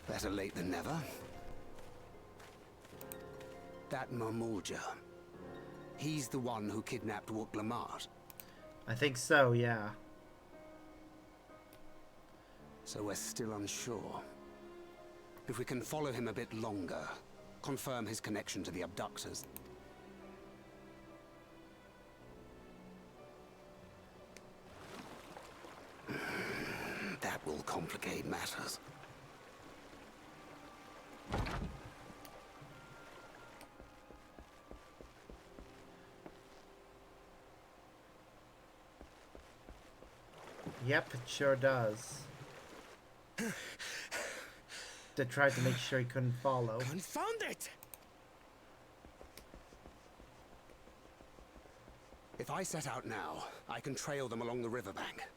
Better late than never. That Mamulja. He's the one who kidnapped Wook Lamart. I think so, yeah. So we're still unsure. If we can follow him a bit longer, confirm his connection to the abductors. That will complicate matters. Yep, it sure does. They tried to make sure he couldn't follow. Confound it! If I set out now, I can trail them along the riverbank.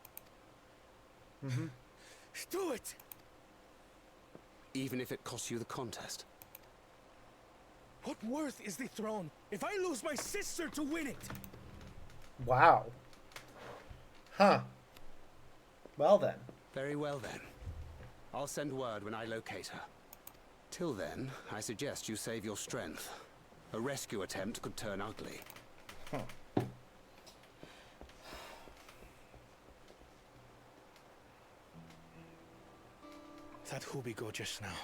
Mm-hmm. Do it! Even if it costs you the contest. What worth is the throne if I lose my sister to win it? Wow. Huh. Well then. Very well then. I'll send word when I locate her. Till then, I suggest you save your strength. A rescue attempt could turn ugly. Huh. that Hubigo just now.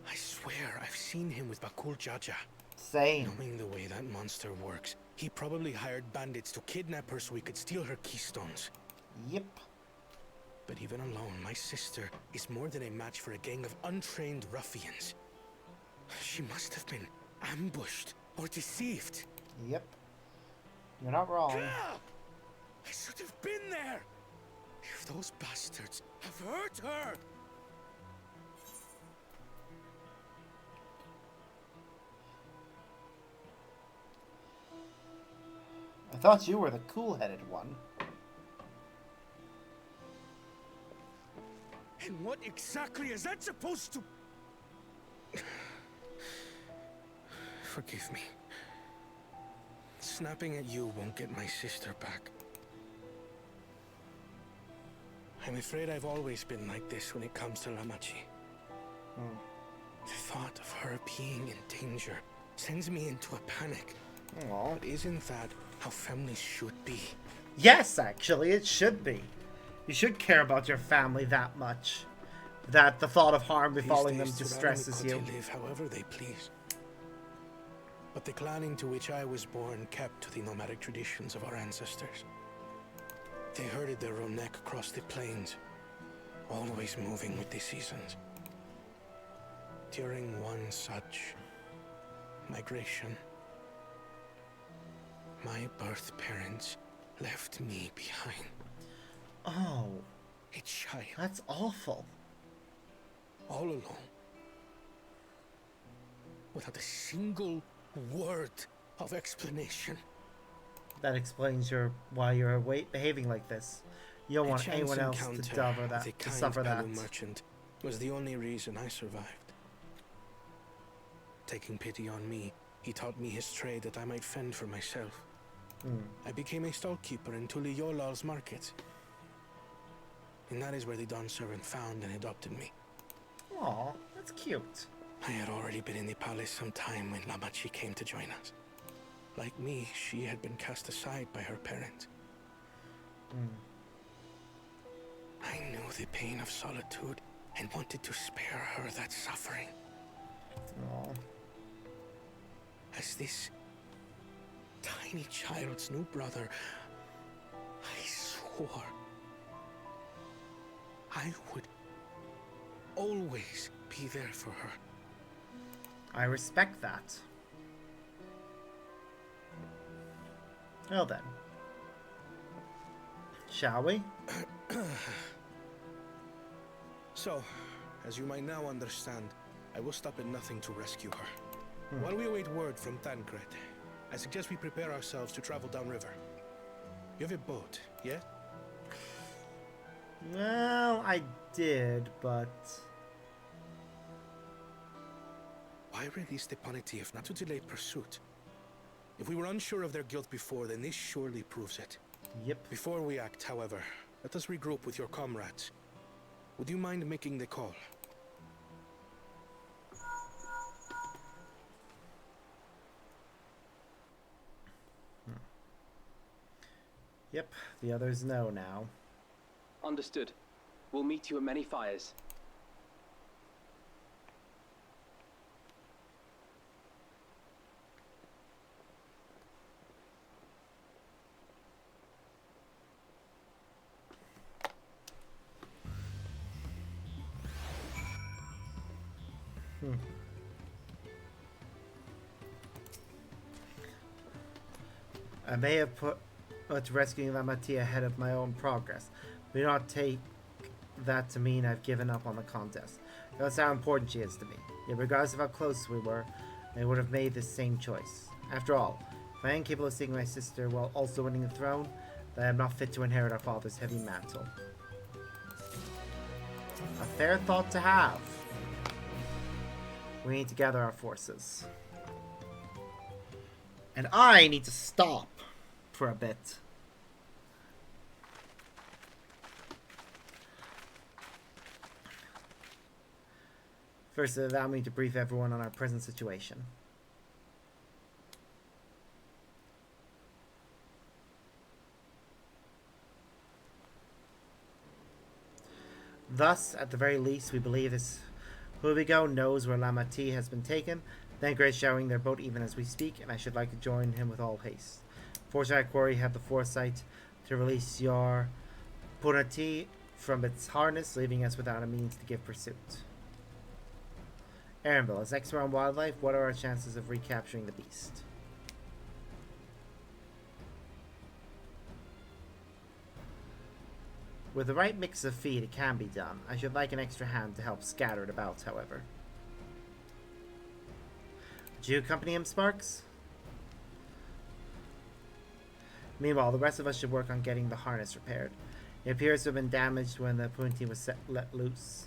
I swear I've seen him with Bakul Jaja. Same. Knowing the way that monster works, he probably hired bandits to kidnap her so he could steal her keystones. Yep. But even alone, my sister is more than a match for a gang of untrained ruffians. She must have been ambushed or deceived. Yep. You're not wrong. I should have been there! If those bastards have hurt her! I thought you were the cool-headed one. And what exactly is that supposed to... Forgive me. Snapping at you won't get my sister back. I'm afraid I've always been like this when it comes to Lamachi. The thought of her being in danger sends me into a panic. Aww. But isn't that how families should be? Yes, actually, it should be. You should care about your family that much. That the thought of harm befalling them These days, distresses you. They live however they please. But the clan into which I was born kept to the nomadic traditions of our ancestors. They herded their own neck across the plains, always moving with the seasons. During one such migration, my birth parents left me behind. Oh, A child, that's awful. all alone. Without a single word of explanation. That explains why you're behaving like this. You don't want anyone else to suffer that. Merchant was the only reason I survived. Taking pity on me, he taught me his trade that I might fend for myself. I became a stallkeeper in Tuliyolal's market. And that is where the Dawn servant found and adopted me. Aw, that's cute. I had already been in the palace some time when Lamachi came to join us. Like me, she had been cast aside by her parents. I knew the pain of solitude and wanted to spare her that suffering. Aw. As this tiny child's new brother, I swore I would always be there for her. I respect that. Well then. Shall we? So, as you might now understand, I will stop at nothing to rescue her. While we await word from Tancred, I suggest we prepare ourselves to travel downriver. You have a boat, yeah? Well, I did, but... Why release the Ponity if not to delay pursuit? If we were unsure of their guilt before, then this surely proves it. Yep. Before we act, however, let us regroup with your comrades. Would you mind making the call? Yep, the others know now. Understood. We'll meet you at many fires. I may have put rescuing Lamatia ahead of my own progress. Do not take that to mean I've given up on the contest. That's how important she is to me. Yet regardless of how close we were, I would have made the same choice. After all, if I am capable of seeing my sister while also winning the throne, then I am not fit to inherit our father's heavy mantle. A fair thought to have. We need to gather our forces. And I need to stop for a bit. First, allow me to brief everyone on our present situation. Thus, at the very least, we believe this Hubigo knows where Lamati has been taken. Then Grace showering their boat even as we speak, and I should like to join him with all haste. Fortunately, our quarry had the foresight to release your Punati from its harness, leaving us without a means to give pursuit. Aaronville, as expert on wildlife, what are our chances of recapturing the beast? With the right mix of feed, it can be done. I should like an extra hand to help scatter it about, however. Would you accompany him, Sparks? Meanwhile, the rest of us should work on getting the harness repaired. It appears to have been damaged when the Punti was let loose.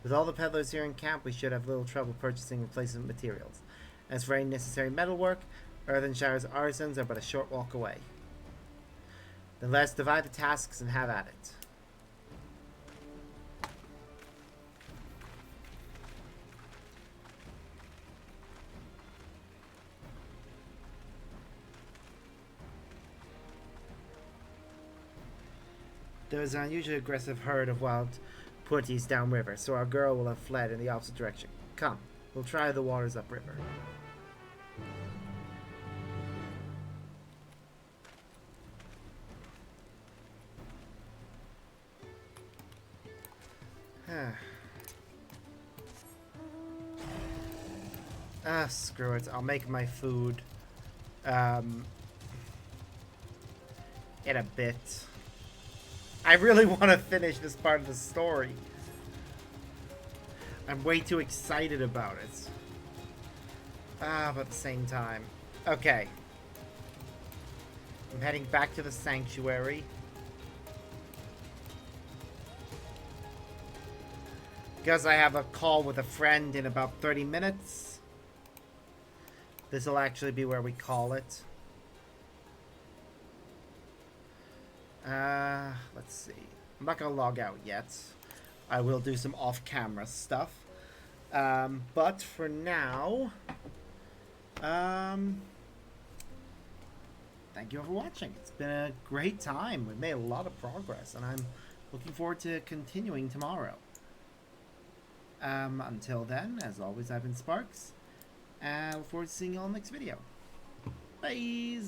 With all the peddlers here in camp, we should have little trouble purchasing replacement materials. As for any necessary metalwork, Earthenshire's artisans are but a short walk away. Then let's divide the tasks and have at it. There was an unusually aggressive herd of wild Puntis downriver, so our girl will have fled in the opposite direction. Come, we'll try the waters upriver. Screw it. I'll make my food in a bit. I really want to finish this part of the story. I'm way too excited about it. But at the same time. Okay. I'm heading back to the sanctuary. Because I have a call with a friend in about 30 minutes. This will actually be where we call it. Let's see. I'm not gonna log out yet. I will do some off-camera stuff. But for now, thank you all for watching. It's been a great time. We've made a lot of progress, and I'm looking forward to continuing tomorrow. Until then, as always, I've been Sparks, and I look forward to seeing you all in the next video. Bye!